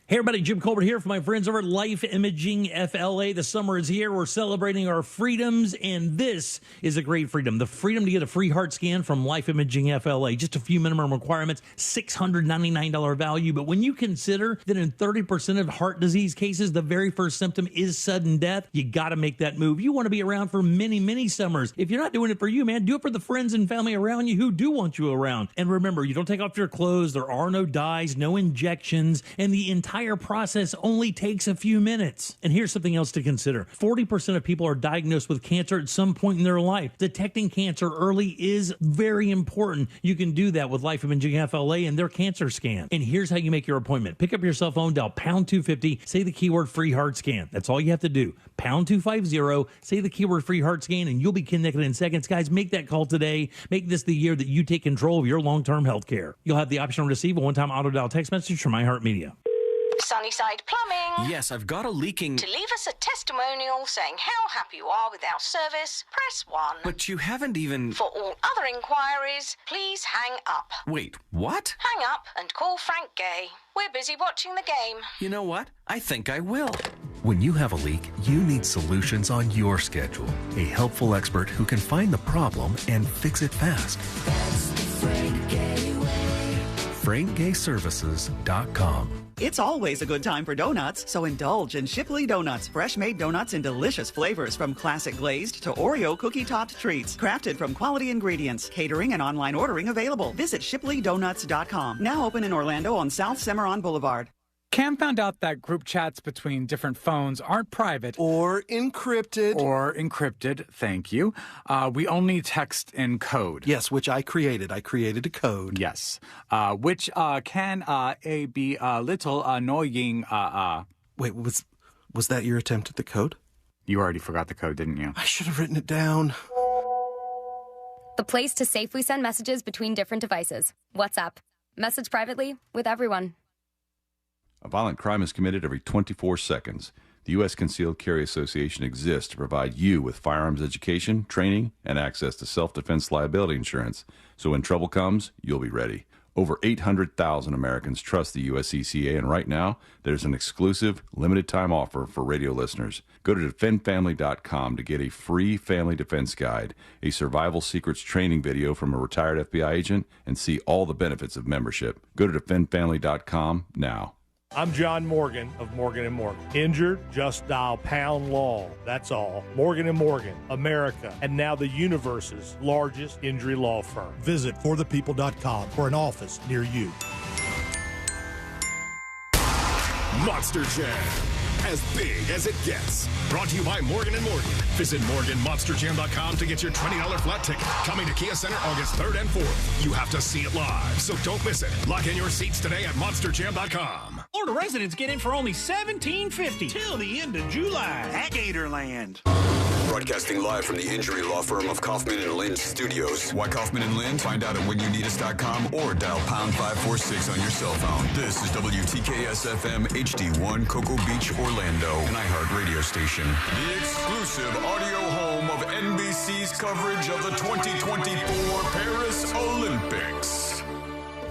Speaker 19: Hey everybody, Jim Colbert here for my friends over at Life Imaging FLA. The summer is here. We're celebrating our freedoms, and this is a great freedom. The freedom to get a free heart scan from Life Imaging FLA. Just a few minimum requirements, $699 value. But when you consider that in 30% of heart disease cases, the very first symptom is sudden death, you got to make that move. You want to be around for many, many summers. If you're not doing it for you, man, do it for the friends and family around you who do want you around. And remember, you don't take off your clothes. There are no dyes, no injections, and the entire process only takes a few minutes. And here's something else to consider. 40% of people are diagnosed with cancer at some point in their life. Detecting cancer early is very important. You can do that with Life Imaging FLA and their cancer scan. And here's how you make your appointment. Pick up your cell phone, dial pound 250, say the keyword free heart scan. That's all you have to do. Pound 250, say the keyword free heart scan, and you'll be connected in seconds. Guys, make that call today. Make this the year that you take control of your long-term health care. You'll have the option to receive a one-time auto dial text message from iHeart Media.
Speaker 20: Sunnyside Plumbing.
Speaker 28: Yes, I've got a leaking...
Speaker 20: To leave us a testimonial saying how happy you are with our service, press 1.
Speaker 28: But you haven't even...
Speaker 20: For all other inquiries, please hang up.
Speaker 28: Wait, what?
Speaker 20: Hang up and call Frank Gay. We're busy watching the game.
Speaker 28: You know what? I think I will.
Speaker 13: When you have a leak, you need solutions on your schedule. A helpful expert who can find the problem and fix it fast.
Speaker 4: That's the Frank Gay way.
Speaker 13: FrankGayServices.com.
Speaker 21: It's always a good time for donuts, so indulge in Shipley Donuts. Fresh-made donuts in delicious flavors, from classic glazed to Oreo cookie-topped treats. Crafted from quality ingredients. Catering and online ordering available. Visit ShipleyDonuts.com. Now open in Orlando on South Cimarron Boulevard.
Speaker 22: Cam found out that group chats between different phones aren't private. Or encrypted. Thank you. We only text in code.
Speaker 23: Yes, which I created. I created a code.
Speaker 22: Yes. Which can be a little annoying.
Speaker 23: Wait, was that your attempt at the code?
Speaker 22: You already forgot the code, didn't you?
Speaker 23: I should have written it down.
Speaker 24: The place to safely send messages between different devices. WhatsApp. Message privately with everyone.
Speaker 25: A violent crime is committed every 24 seconds. The U.S. Concealed Carry Association exists to provide you with firearms education, training, and access to self-defense liability insurance. So when trouble comes, you'll be ready. Over 800,000 Americans trust the USCCA, and right now, there's an exclusive, limited-time offer for radio listeners. Go to defendfamily.com to get a free family defense guide, a survival secrets training video from a retired FBI agent, and see all the benefits of membership. Go to defendfamily.com now.
Speaker 11: I'm John Morgan of Morgan & Morgan. Injured? Just dial pound law. That's all. Morgan & Morgan, America, and now the universe's largest injury law firm.
Speaker 26: Visit forthepeople.com for an office near you.
Speaker 31: Monster Jam.
Speaker 1: as big as it gets. Brought to you by Morgan & Morgan. Visit MorganMonsterJam.com to get your $20 flat ticket. Coming to Kia Center August 3rd and 4th. You have to see it live, so don't miss it. Lock in your seats today at MonsterJam.com.
Speaker 2: Florida residents get in for only $17.50 till the end of July at Gatorland.
Speaker 3: Broadcasting live from the injury law firm of Kaufman and Lind Studios. Why Kaufman and Lind? Find out at whenyouneedus.com or dial pound 546 on your cell phone. This is WTKS FM HD1 Cocoa Beach, Orlando, an iHeart radio station. The exclusive audio home of NBC's coverage of the 2024 Paris Olympics.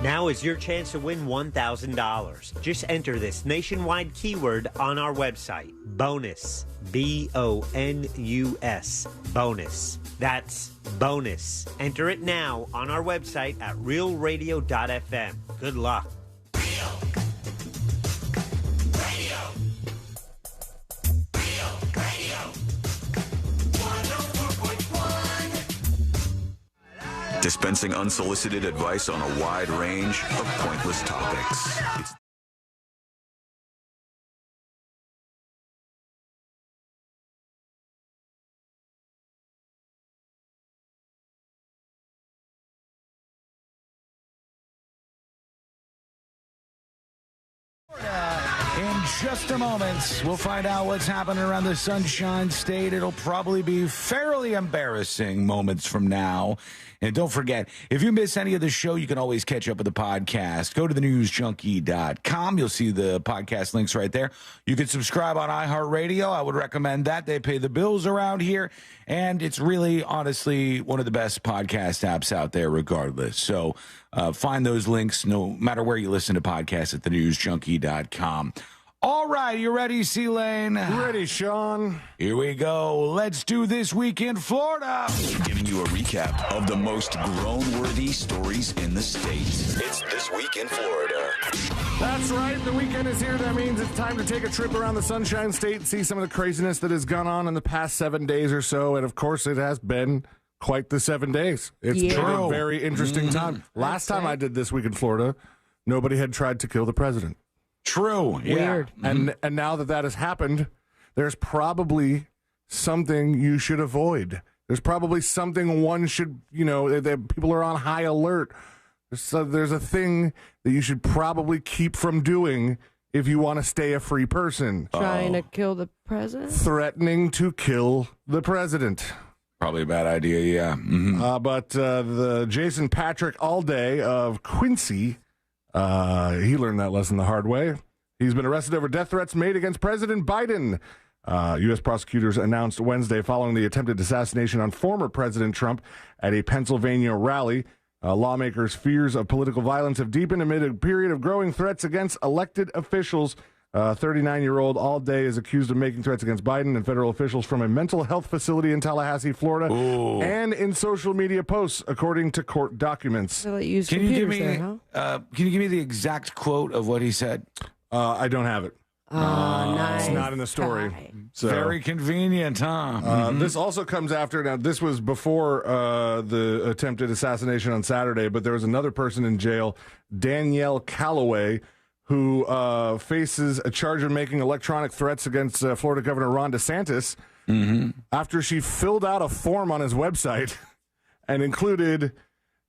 Speaker 5: Now is your chance to win $1,000. Just enter this nationwide keyword on our website. Bonus. B-O-N-U-S. Bonus. That's bonus. Enter it now on our website at realradio.fm. Good luck.
Speaker 3: Dispensing unsolicited advice on a wide range of pointless topics.
Speaker 7: In just a moment, we'll find out what's happening around the Sunshine State. It'll probably be fairly embarrassing moments from now. And don't forget, if you miss any of the show, you can always catch up with the podcast. Go to thenewsjunkie.com. You'll see the podcast links right there. You can subscribe on iHeartRadio. I would recommend that. They pay the bills around here. And it's really, honestly, one of the best podcast apps out there regardless. So find those links no matter where you listen to podcasts at thenewsjunkie.com. All right, you ready, C-Lane?
Speaker 8: Ready, Sean.
Speaker 7: Here we go. Let's do This Week in Florida.
Speaker 3: Giving you a recap of the most groan-worthy stories in the state. It's This Week in Florida.
Speaker 8: That's right. The weekend is here. That means it's time to take a trip around the Sunshine State and see some of the craziness that has gone on in the past 7 days or so. And, of course, it has been quite the 7 days. It's been a very interesting time. Last time I did This Week in Florida, nobody had tried to kill the president.
Speaker 7: True.
Speaker 8: Weird. Yeah. And now that has happened, there's probably something you should avoid. There's probably something one should, that people are on high alert. There's a thing that you should probably keep from doing if you want to stay a free person.
Speaker 9: Trying to kill the president?
Speaker 8: Threatening to kill the president.
Speaker 7: Probably a bad idea, yeah. Mm-hmm.
Speaker 8: But the Jason Patrick Alday of Quincy, he learned that lesson the hard way. He's been arrested over death threats made against President Biden. U.S. prosecutors announced Wednesday following the attempted assassination on former President Trump at a Pennsylvania rally. Lawmakers' fears of political violence have deepened amid a period of growing threats against elected officials. 39-year-old Alday is accused of making threats against Biden and federal officials from a mental health facility in Tallahassee, Florida, and in social media posts, according to court documents.
Speaker 9: Can you give me
Speaker 7: the exact quote of what he said?
Speaker 8: I don't have it.
Speaker 9: Nice.
Speaker 8: It's not in the story. So,
Speaker 7: very convenient, huh?
Speaker 8: This also comes after. Now, this was before the attempted assassination on Saturday, but there was another person in jail, Danielle Calloway, who faces a charge of making electronic threats against Florida Governor Ron DeSantis after she filled out a form on his website and included,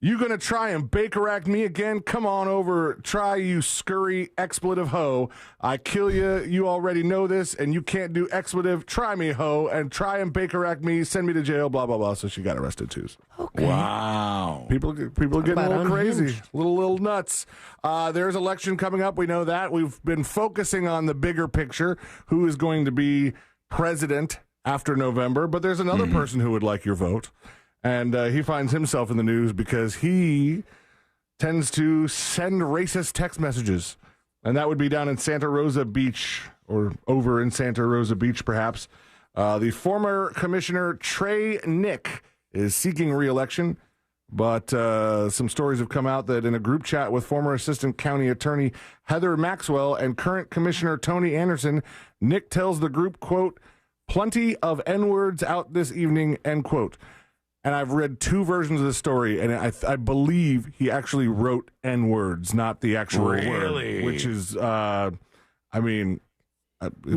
Speaker 8: "You gonna try and Baker-act me again? Come on over, try, you scurry expletive hoe. I kill you, you already know this, and you can't do expletive. Try me, hoe, and try and Baker-act me, send me to jail, blah, blah, blah." So she got arrested, too.
Speaker 7: Okay. Wow.
Speaker 8: People are getting a little crazy, little nuts. There's election coming up, we know that. We've been focusing on the bigger picture, who is going to be president after November, but there's another person who would like your vote. And he finds himself in the news because he tends to send racist text messages. And that would be down in Santa Rosa Beach, or over in Santa Rosa Beach, perhaps. The former commissioner, Trey Nick, is seeking re-election. But some stories have come out that in a group chat with former Assistant County Attorney Heather Maxwell and current Commissioner Tony Anderson, Nick tells the group, quote, "Plenty of N-words out this evening," end quote. And I've read two versions of the story, and I believe he actually wrote N-words, not the actual word, which is,
Speaker 9: Can't do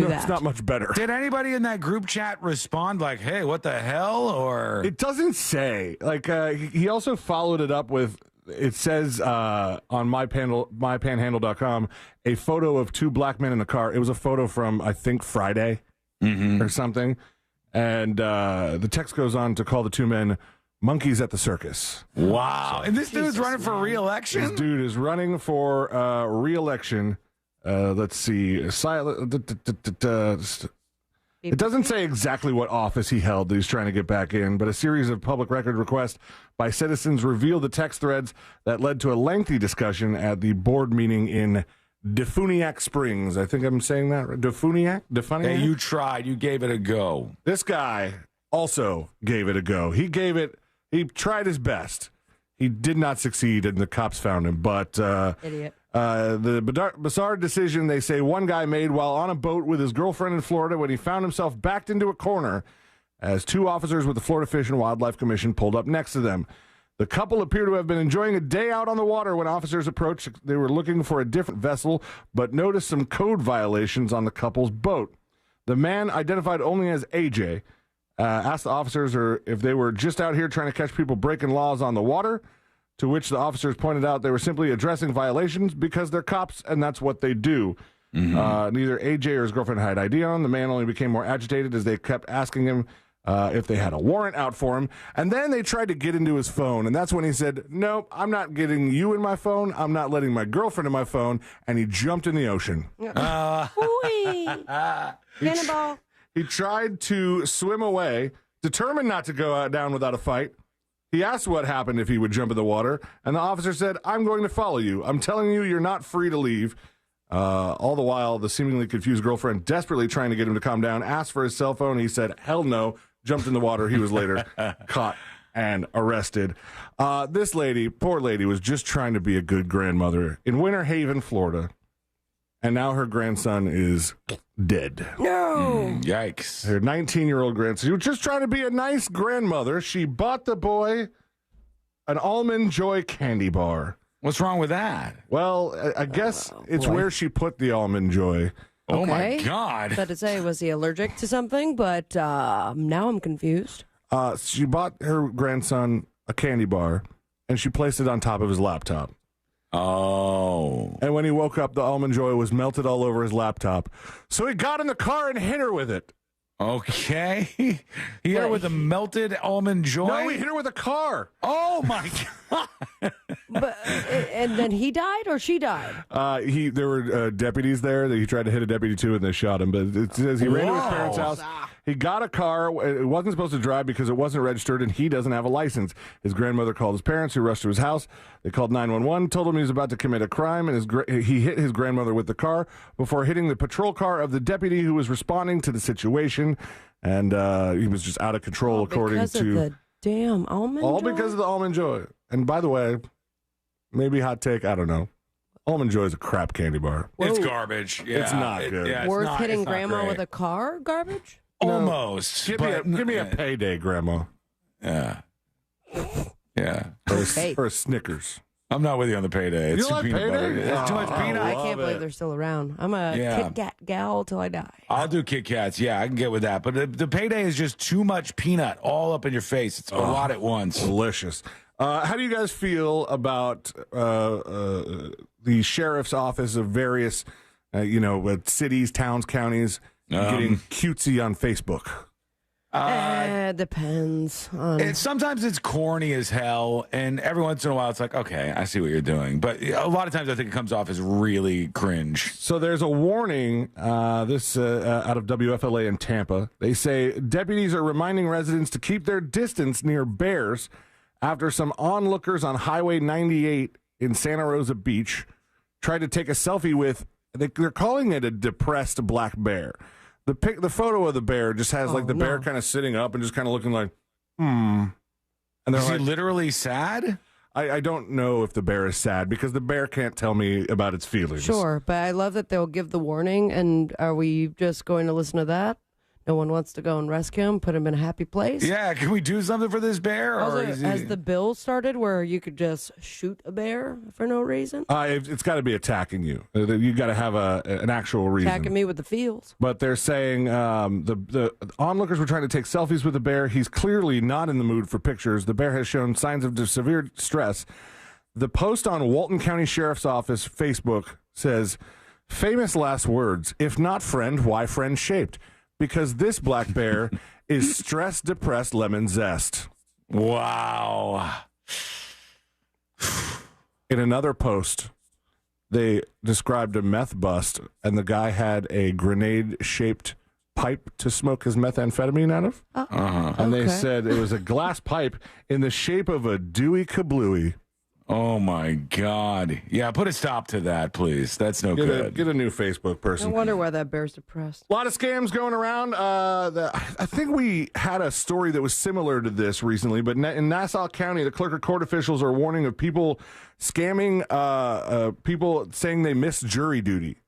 Speaker 9: that.
Speaker 8: It's not much better.
Speaker 7: Did anybody in that group chat respond like, "Hey, what the hell?" Or
Speaker 8: it doesn't say. Like he also followed it up with. It says on mypanhandle.com a photo of two black men in a car. It was a photo from I think Friday or something, and the text goes on to call the two men monkeys at the circus.
Speaker 7: Wow! And this dude's running for re-election.
Speaker 8: This dude is running for re-election. Let's see. It doesn't say exactly what office he held that he's trying to get back in, but a series of public record requests by citizens revealed the text threads that led to a lengthy discussion at the board meeting in Defuniak Springs. I think I'm saying that right. Defuniak?
Speaker 7: Hey, you tried. You gave it a go.
Speaker 8: This guy also gave it a go. He tried his best. He did not succeed, and the cops found him, but...
Speaker 9: Idiot.
Speaker 8: The bizarre decision, they say, one guy made while on a boat with his girlfriend in Florida when he found himself backed into a corner as two officers with the Florida Fish and Wildlife Commission pulled up next to them. The couple appear to have been enjoying a day out on the water when officers approached. They were looking for a different vessel, but noticed some code violations on the couple's boat. The man, identified only as AJ, asked the officers if they were just out here trying to catch people breaking laws on the water, to which the officers pointed out they were simply addressing violations because they're cops and that's what they do. Neither AJ or his girlfriend had ID on. The man only became more agitated as they kept asking him if they had a warrant out for him. And then they tried to get into his phone, and that's when he said, nope, I'm not getting you in my phone. I'm not letting my girlfriend in my phone. And he jumped in the ocean.
Speaker 9: Cannonball.
Speaker 8: He tried to swim away, determined not to go down without a fight. He asked what happened if he would jump in the water, and the officer said, I'm going to follow you. I'm telling you, you're not free to leave. All the while, the seemingly confused girlfriend, desperately trying to get him to calm down, asked for his cell phone. He said, hell no, jumped in the water. He was later caught and arrested. This lady, poor lady, was just trying to be a good grandmother in Winter Haven, Florida, and now her grandson is dead.
Speaker 9: No.
Speaker 7: Yikes.
Speaker 8: Her 19-year-old grandson. She was just trying to be a nice grandmother. She bought the boy an Almond Joy candy bar.
Speaker 7: What's wrong with that?
Speaker 8: Well, I guess it's where she put the Almond Joy.
Speaker 7: Oh, my God.
Speaker 9: But to say, was he allergic to something? But now I'm confused.
Speaker 8: She bought her grandson a candy bar, and she placed it on top of his laptop.
Speaker 7: Oh.
Speaker 8: And when he woke up, the Almond Joy was melted all over his laptop. So he got in the car and hit her with it.
Speaker 7: Okay. He hit her with a melted Almond Joy?
Speaker 8: No, he hit her with a car.
Speaker 7: Oh, my God.
Speaker 9: And then he died or she died?
Speaker 8: There were deputies there that he tried to hit a deputy too, and they shot him. But it says he ran to his parents' house. He got a car. It wasn't supposed to drive because it wasn't registered, and he doesn't have a license. His grandmother called his parents, who rushed to his house. They called 911, told him he was about to commit a crime, and he hit his grandmother with the car before hitting the patrol car of the deputy who was responding to the situation. And he was just out of control, according to
Speaker 9: the damn Almond
Speaker 8: all
Speaker 9: Joy?
Speaker 8: because of the Almond Joy. And by the way, maybe hot take, I don't know. Almond Joy is a crap candy bar.
Speaker 7: It's garbage. Yeah,
Speaker 8: it's not good.
Speaker 7: Yeah,
Speaker 9: Worth hitting grandma with a car? Garbage?
Speaker 7: Almost.
Speaker 8: Give me a payday, Grandma.
Speaker 7: Yeah. Yeah.
Speaker 8: Or a Snickers.
Speaker 7: I'm not with you on the payday. It's
Speaker 8: You like
Speaker 7: peanut
Speaker 8: payday?
Speaker 7: butter. It's too much peanut.
Speaker 9: I can't believe they're still around. I'm a Kit Kat gal till I die.
Speaker 7: I'll do Kit Kats. Yeah, I can get with that. But the payday is just too much peanut all up in your face. It's a lot at once.
Speaker 8: Delicious. How do you guys feel about the sheriff's office of various, cities, towns, counties getting cutesy on Facebook?
Speaker 9: Depends.
Speaker 7: Sometimes it's corny as hell, and every once in a while it's like, okay, I see what you're doing. But a lot of times I think it comes off as really cringe.
Speaker 8: So there's a warning, out of WFLA in Tampa. They say deputies are reminding residents to keep their distance near bears after some onlookers on Highway 98 in Santa Rosa Beach tried to take a selfie with, they're calling it a depressed black bear. The photo of the bear just has the bear kind of sitting up and just kind of looking like, And they're
Speaker 7: Is he literally sad?
Speaker 8: I don't know if the bear is sad because the bear can't tell me about its feelings.
Speaker 9: Sure, but I love that they'll give the warning. And are we just going to listen to that? No one wants to go and rescue him, put him in a happy place.
Speaker 7: Yeah, can we do something for this bear?
Speaker 9: Also,
Speaker 7: Or is
Speaker 9: has the bill started where you could just shoot a bear for no reason?
Speaker 8: It's got to be attacking you. You got to have an actual reason.
Speaker 9: Attacking me with the feels.
Speaker 8: But they're saying the onlookers were trying to take selfies with the bear. He's clearly not in the mood for pictures. The bear has shown signs of severe stress. The post on Walton County Sheriff's Office Facebook says, famous last words, if not friend, why friend shaped? Because this black bear is stress depressed lemon zest.
Speaker 7: Wow.
Speaker 8: In another post, they described a meth bust, and the guy had a grenade-shaped pipe to smoke his methamphetamine out of. And they said it was a glass pipe in the shape of a Dewey Kablooey.
Speaker 7: Oh, my God. Yeah, put a stop to that, please. That's no good.
Speaker 8: Get a new Facebook person.
Speaker 9: No wonder why that bear's depressed.
Speaker 8: A lot of scams going around. I think we had a story that was similar to this recently, but in Nassau County, the clerk of court officials are warning of people scamming people saying they missed jury duty.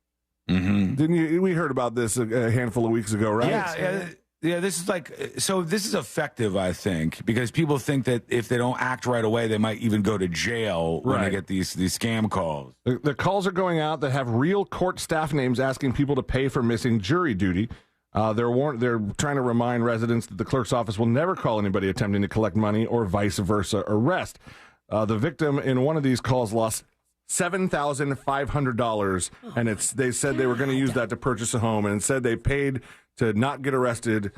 Speaker 7: Mm-hmm.
Speaker 8: Didn't you? We heard about this a handful of weeks ago, right?
Speaker 7: Yeah, this is this is effective, I think, because people think that if they don't act right away, they might even go to jail when they get these scam calls.
Speaker 8: The calls are going out that have real court staff names asking people to pay for missing jury duty. They're trying to remind residents that the clerk's office will never call anybody attempting to collect money or vice versa arrest. The victim in one of these calls lost $7,500, and they said they were going to use that to purchase a home, and said they paid to not get arrested,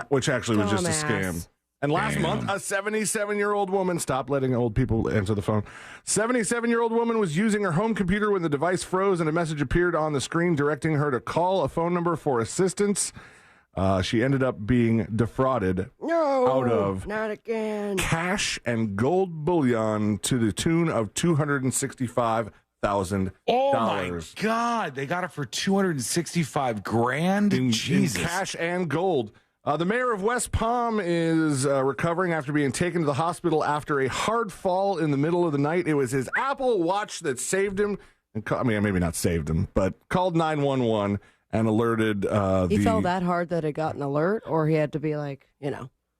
Speaker 8: which actually was just a scam. And last month, a 77-year-old woman, stop letting old people answer the phone. 77-year-old woman was using her home computer when the device froze and a message appeared on the screen directing her to call a phone number for assistance. She ended up being defrauded out of
Speaker 9: not again.
Speaker 8: Cash and gold bullion to the tune of $265,000.
Speaker 7: Oh my God! They got it for $265,000.
Speaker 8: In
Speaker 7: Jesus,
Speaker 8: cash and gold. The mayor of West Palm is recovering after being taken to the hospital after a hard fall in the middle of the night. It was his Apple Watch that saved him. Maybe not saved him, but called 911 and alerted.
Speaker 9: He fell that hard that it got an alert, or he had to be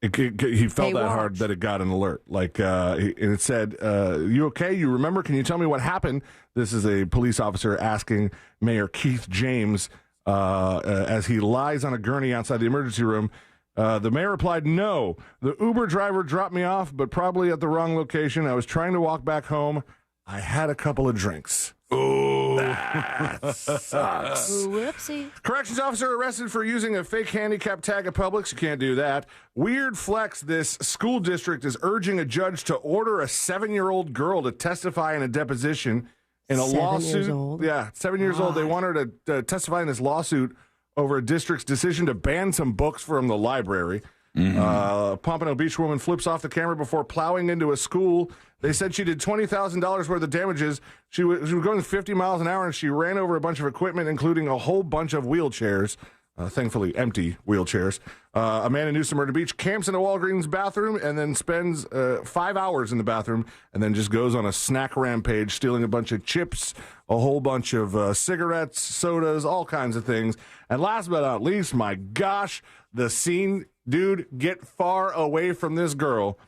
Speaker 8: he felt that hard that it got an alert. It said, you okay? You remember? Can you tell me what happened? This is a police officer asking Mayor Keith James as he lies on a gurney outside the emergency room. The mayor replied, no. The Uber driver dropped me off, but probably at the wrong location. I was trying to walk back home. I had a couple of drinks.
Speaker 7: Oh,
Speaker 8: that sucks.
Speaker 9: Whoopsie.
Speaker 8: Corrections officer arrested for using a fake handicap tag at Publix. You can't do that. Weird flex. This school district is urging a judge to order a 7-year-old girl to testify in a deposition in a
Speaker 9: 7 years
Speaker 8: lawsuit.
Speaker 9: old?
Speaker 8: Yeah, 7 years old. They want her to testify in this lawsuit over a district's decision to ban some books from the library. Pompano Beach woman flips off the camera before plowing into a school. They said she did $20,000 worth of damages. She was going 50 miles an hour, and she ran over a bunch of equipment, including a whole bunch of wheelchairs, thankfully empty wheelchairs. A man in New Smyrna Beach camps in a Walgreens bathroom and then spends 5 hours in the bathroom and then just goes on a snack rampage, stealing a bunch of chips, a whole bunch of cigarettes, sodas, all kinds of things. And last but not least, my gosh, the scene... Dude, get far away from this girl.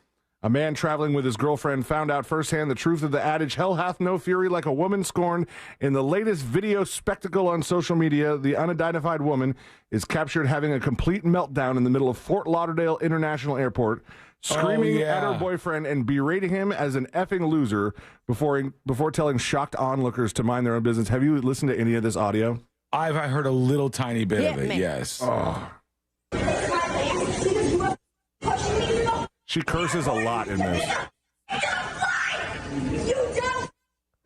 Speaker 8: A man traveling with his girlfriend found out firsthand the truth of the adage, hell hath no fury like a woman scorned. In the latest video spectacle on social media, the unidentified woman is captured having a complete meltdown in the middle of Fort Lauderdale International Airport, screaming at her boyfriend and berating him as an effing loser before telling shocked onlookers to mind their own business. Have you listened to any of this audio?
Speaker 7: I've heard a little tiny bit of it, yes.
Speaker 8: Oh. She curses a lot in this.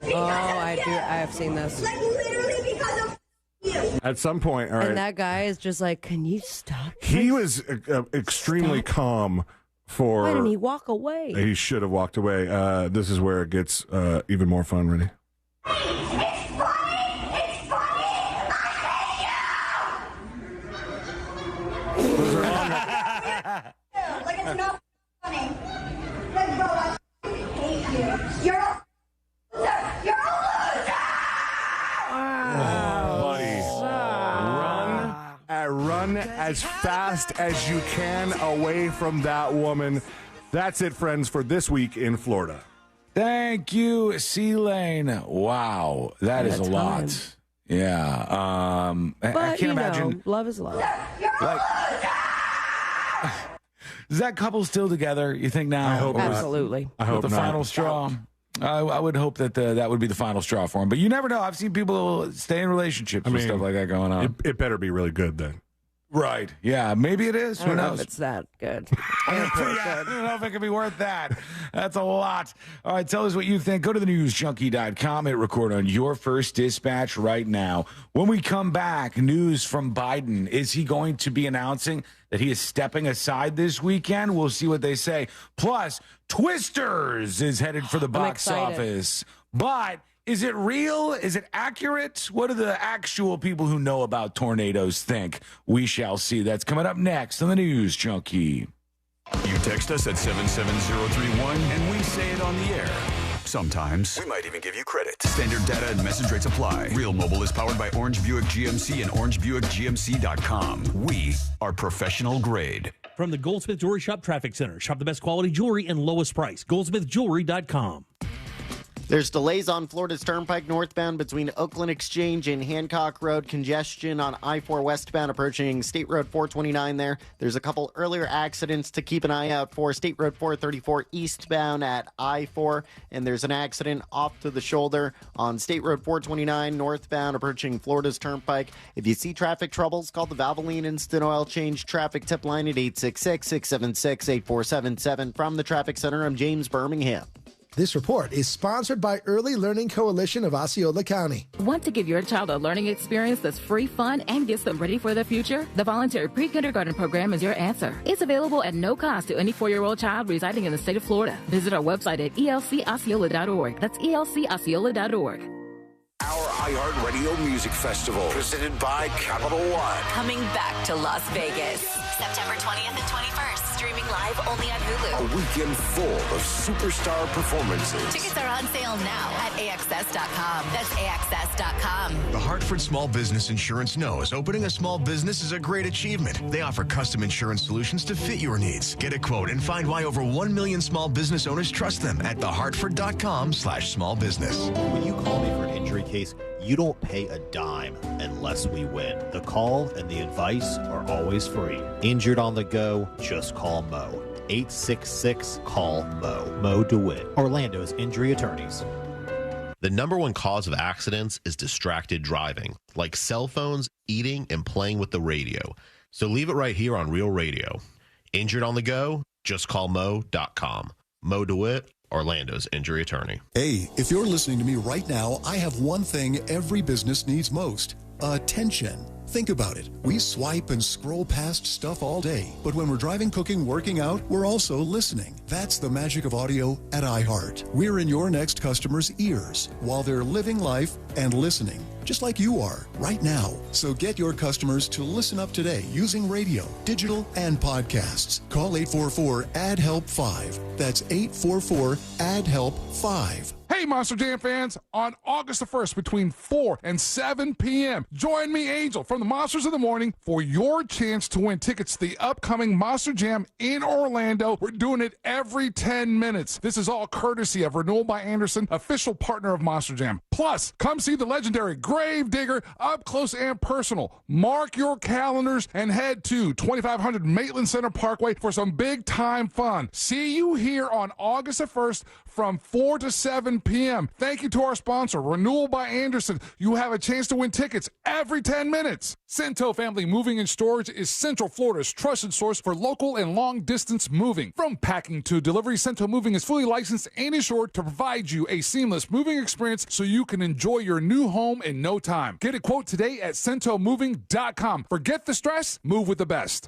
Speaker 9: Oh, I do. I have seen this.
Speaker 8: At some point, all right.
Speaker 9: And that guy is just like, can you stop?
Speaker 8: He was extremely calm for...
Speaker 9: Why didn't he walk away?
Speaker 8: He should have walked away. This is where it gets even more fun, Ready?
Speaker 4: Like it's not funny. Like, bro, I hate you. You're a loser. You're a loser.
Speaker 8: Buddy, run as fast as you can away from that woman. That's it, friends, for this week in Florida.
Speaker 7: Thank you, C-Lane. Wow, that is a lot. Yeah.
Speaker 9: But,
Speaker 7: I can't imagine.
Speaker 9: Love is love.
Speaker 7: Like, is that couple still together, you think now?
Speaker 8: I hope not.
Speaker 9: Absolutely.
Speaker 8: I hope
Speaker 7: the
Speaker 8: not.
Speaker 7: final straw. I would hope that that would be the final straw for him. But you never know. I've seen people stay in relationships with stuff like that going on.
Speaker 8: It better be really good then.
Speaker 7: Right. Yeah. Maybe it is.
Speaker 9: I don't
Speaker 7: Who
Speaker 9: know
Speaker 7: knows?
Speaker 9: if it's that good.
Speaker 7: I don't know if it could be worth that. That's a lot. All right, tell us what you think. Go to thenewsjunkie.com. Hit record on your first dispatch right now. When we come back, news from Biden. Is he going to be announcing that he is stepping aside this weekend? We'll see what they say. Plus, Twisters is headed for the box office. But is it real? Is it accurate? What do the actual people who know about tornadoes think? We shall see. That's coming up next on the News Junkie.
Speaker 3: You text us at 77031 and we say it on the air. Sometimes. We might even give you credit. Standard data and message rates apply. Real Mobile is powered by Orange Buick GMC and OrangeBuickGMC.com. We are professional grade.
Speaker 19: From the Goldsmith Jewelry Shop Traffic Center. Shop the best quality jewelry and lowest price. GoldsmithJewelry.com.
Speaker 6: There's delays on Florida's Turnpike northbound between Oakland Exchange and Hancock Road. Congestion on I-4 westbound approaching State Road 429 there. There's a couple earlier accidents to keep an eye out for. State Road 434 eastbound at I-4. And there's an accident off to the shoulder on State Road 429 northbound approaching Florida's Turnpike. If you see traffic troubles, call the Valvoline Instant Oil Change traffic tip line at 866-676-8477. From the Traffic Center, I'm James Birmingham.
Speaker 10: This report is sponsored by Early Learning Coalition of Osceola County.
Speaker 12: Want to give your child a learning experience that's free, fun, and gets them ready for the future? The voluntary pre-kindergarten program is your answer. It's available at no cost to any 4-year-old child residing in the state of Florida. Visit our website at elcosceola.org. That's elcosceola.org.
Speaker 14: Our iHeart Radio Music Festival, presented by Capital One.
Speaker 15: Coming back to Las Vegas, September 20th and 21st. Streaming live only on Hulu.
Speaker 14: A weekend full of superstar performances.
Speaker 15: Tickets are on sale now at AXS.com. That's AXS.com.
Speaker 16: The Hartford Small Business Insurance knows opening a small business is a great achievement. They offer custom insurance solutions to fit your needs. Get a quote and find why over 1 million small business owners trust them at thehartford.com/smallbusiness.
Speaker 17: When you call me for an injury case, you don't pay a dime unless we win. The call and the advice are always free. Injured on the go, just call Mo. 866-CALL-MO. Mo DeWitt, Orlando's injury attorneys.
Speaker 18: The number one cause of accidents is distracted driving, like cell phones, eating, and playing with the radio. So leave it right here on Real Radio. Injured on the go? Just call Mo.com. Mo DeWitt, Orlando's injury attorney.
Speaker 27: Hey, if you're listening to me right now, I have one thing every business needs most: attention. Think about it. We swipe and scroll past stuff all day, but when we're driving, cooking, working out, we're also listening. That's the magic of audio at iHeart. We're in your next customer's ears while they're living life and listening, just like you are right now. So get your customers to listen up today using radio, digital, and podcasts. Call 844-ADD-HELP-5. That's 844-ADD-HELP-5.
Speaker 29: Hey, Monster Jam fans, on August the 1st between 4 and 7 p.m., join me, Angel, from the Monsters of the Morning for your chance to win tickets to the upcoming Monster Jam in Orlando. We're doing it every 10 minutes. This is all courtesy of Renewal by Anderson, official partner of Monster Jam. Plus, come see the legendary Gravedigger up close and personal. Mark your calendars and head to 2500 Maitland Center Parkway for some big-time fun. See you here on August the 1st from 4 to 7 p.m. Thank you to our sponsor, Renewal by Anderson. You have a chance to win tickets every 10 minutes. Cento Family Moving and Storage is Central Florida's trusted source for local and long-distance moving. From packing to delivery, Cento Moving is fully licensed and insured to provide you a seamless moving experience so you can enjoy your new home in no time. Get a quote today at CentoMoving.com. Forget the stress, move with the best.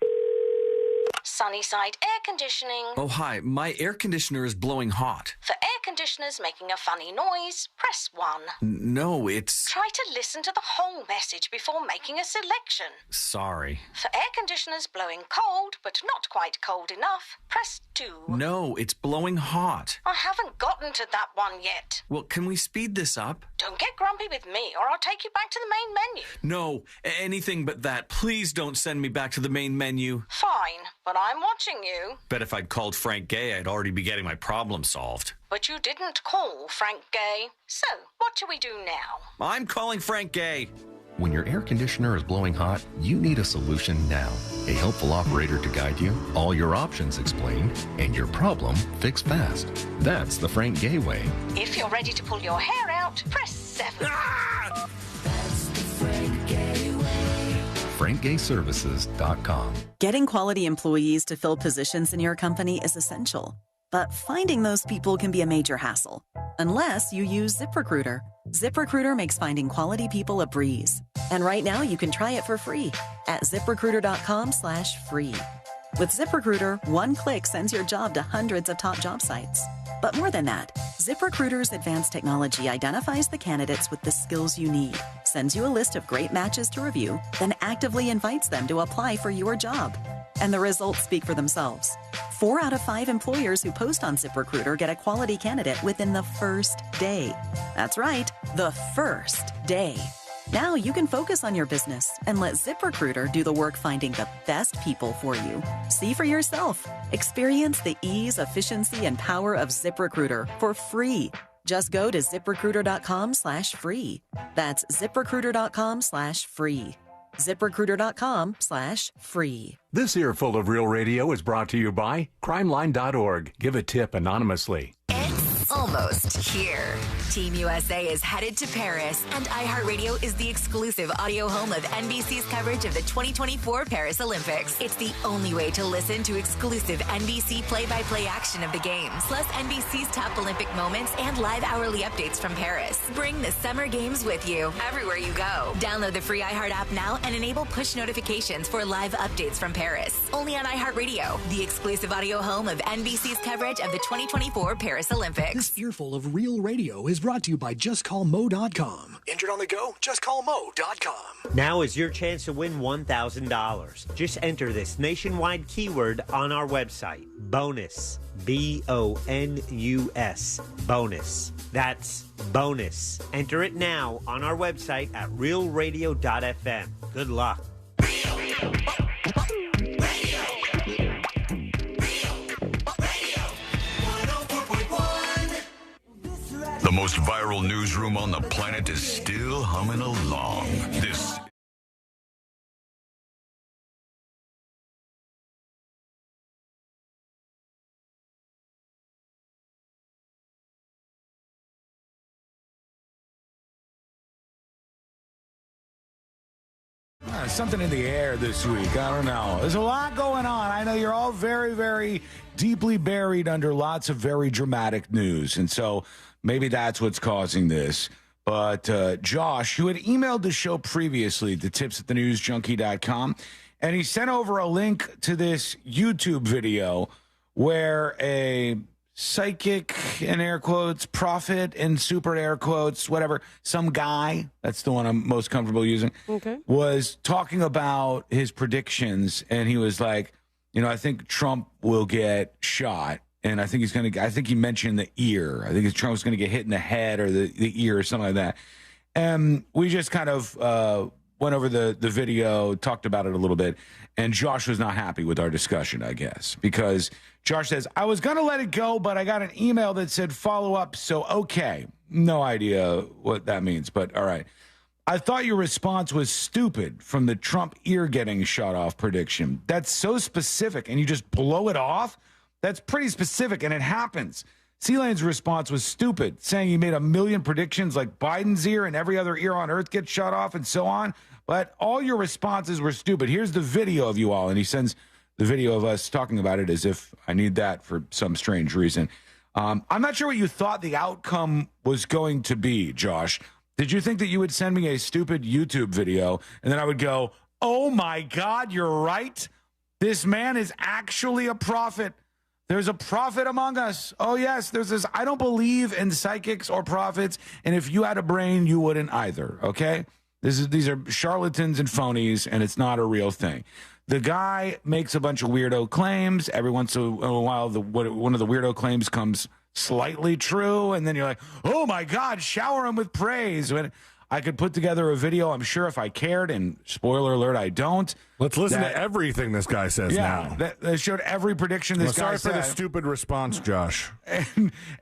Speaker 20: Sunnyside Air Conditioning.
Speaker 31: Oh, hi. My air conditioner is blowing hot.
Speaker 20: For air conditioners making a funny noise, press 1.
Speaker 31: No, it's...
Speaker 20: Try to listen to the whole message before making a selection.
Speaker 31: Sorry.
Speaker 20: For air conditioners blowing cold, but not quite cold enough, press 2.
Speaker 31: No, it's blowing hot.
Speaker 20: I haven't gotten to that one yet.
Speaker 31: Well, can we speed this up?
Speaker 20: Don't get grumpy with me, or I'll take you back to the main menu.
Speaker 2: No, anything but that. Please don't send me back to the main menu.
Speaker 20: Fine, but I'm watching you.
Speaker 2: Bet if I'd called Frank Gay, I'd already be getting my problem solved.
Speaker 20: But you didn't call Frank Gay. So, what do we do now?
Speaker 2: I'm calling Frank Gay.
Speaker 1: When your air conditioner is blowing hot, you need a solution now. A helpful operator to guide you, all your options explained, and your problem fixed fast. That's the Frank Gay way.
Speaker 20: If you're ready to pull your hair out, press 7.
Speaker 2: Ah!
Speaker 20: That's the Frank Gay way.
Speaker 1: FrankGayServices.com.
Speaker 11: Getting quality employees to fill positions in your company is essential. But finding those people can be a major hassle, unless you use ZipRecruiter. ZipRecruiter makes finding quality people a breeze. And right now you can try it for free at ZipRecruiter.com/free. With ZipRecruiter, one click sends your job to hundreds of top job sites. But more than that, ZipRecruiter's advanced technology identifies the candidates with the skills you need, sends you a list of great matches to review, then actively invites them to apply for your job. And the results speak for themselves. 4 out of 5 employers who post on ZipRecruiter get a quality candidate within the first day. That's right, the first day. Now you can focus on your business and let ZipRecruiter do the work finding the best people for you. See for yourself. Experience the ease, efficiency, and power of ZipRecruiter for free. Just go to ZipRecruiter.com/free. That's ZipRecruiter.com/free. ZipRecruiter.com/free.
Speaker 13: This earful of Real Radio is brought to you by crimeline.org. Give a tip anonymously.
Speaker 15: It's almost here. Team USA is headed to Paris, and iHeartRadio is the exclusive audio home of NBC's coverage of the 2024 Paris Olympics. It's the only way to listen to exclusive NBC play-by-play action of the games, plus NBC's top Olympic moments and live hourly updates from Paris. Bring the Summer Games with you everywhere you go. Download the free iHeart app now and enable push notifications for live updates from Paris. Only on iHeartRadio, the exclusive audio home of NBC's coverage of the 2024 Paris Olympics.
Speaker 21: This earful of Real Radio is brought to you by JustCallMo.com. Injured on the go? JustCallMo.com.
Speaker 5: Now is your chance to win $1,000. Just enter this nationwide keyword on our website. Bonus. BONUS. Bonus. That's bonus. Enter it now on our website at realradio.fm. Good luck.
Speaker 3: The most viral newsroom on the planet is still humming along. This
Speaker 7: Something in the air this week. I don't know. There's a lot going on. I know you're all very, very deeply buried under lots of very dramatic news. And so maybe that's what's causing this. But Josh, you had emailed the show previously to tips@thenewsjunkie.com, and he sent over a link to this YouTube video where a psychic, in air quotes, prophet, in super air quotes, whatever, some guy, that's the one I'm most comfortable using, was talking about his predictions. And he was like, you know, I think Trump will get shot. And I think he's going to, I think he mentioned the ear. I think Trump's going to get hit in the head or the ear or something like that. And we just kind of went over the video, talked about it a little bit. And Josh was not happy with our discussion, I guess, because Josh says, I was going to let it go, but I got an email that said follow up. So, okay. No idea what that means, but all right. I thought your response was stupid from the Trump ear getting shot off prediction. That's so specific, and you just blow it off? That's pretty specific, and it happens. C-Lane's response was stupid, saying he made a million predictions like Biden's ear and every other ear on earth gets shot off and so on. But all your responses were stupid. Here's the video of you all. And he sends the video of us talking about it as if I need that for some strange reason. I'm not sure what you thought the outcome was going to be, Josh. Did you think that you would send me a stupid YouTube video and then I would go, oh, my God, you're right. This man is actually a prophet. There's a prophet among us. Oh, yes, there's this. I don't believe in psychics or prophets. And if you had a brain, you wouldn't either. OK, these are charlatans and phonies, and it's not a real thing. The guy makes a bunch of weirdo claims. Every once in a while, one of the weirdo claims comes slightly true, and then you're like, oh my God, shower him with praise. When I could put together a video, I'm sure, if I cared, and spoiler alert, I don't.
Speaker 4: Let's listen to everything this guy says now.
Speaker 7: That showed every prediction this guy said.
Speaker 4: Sorry for the stupid response, Josh.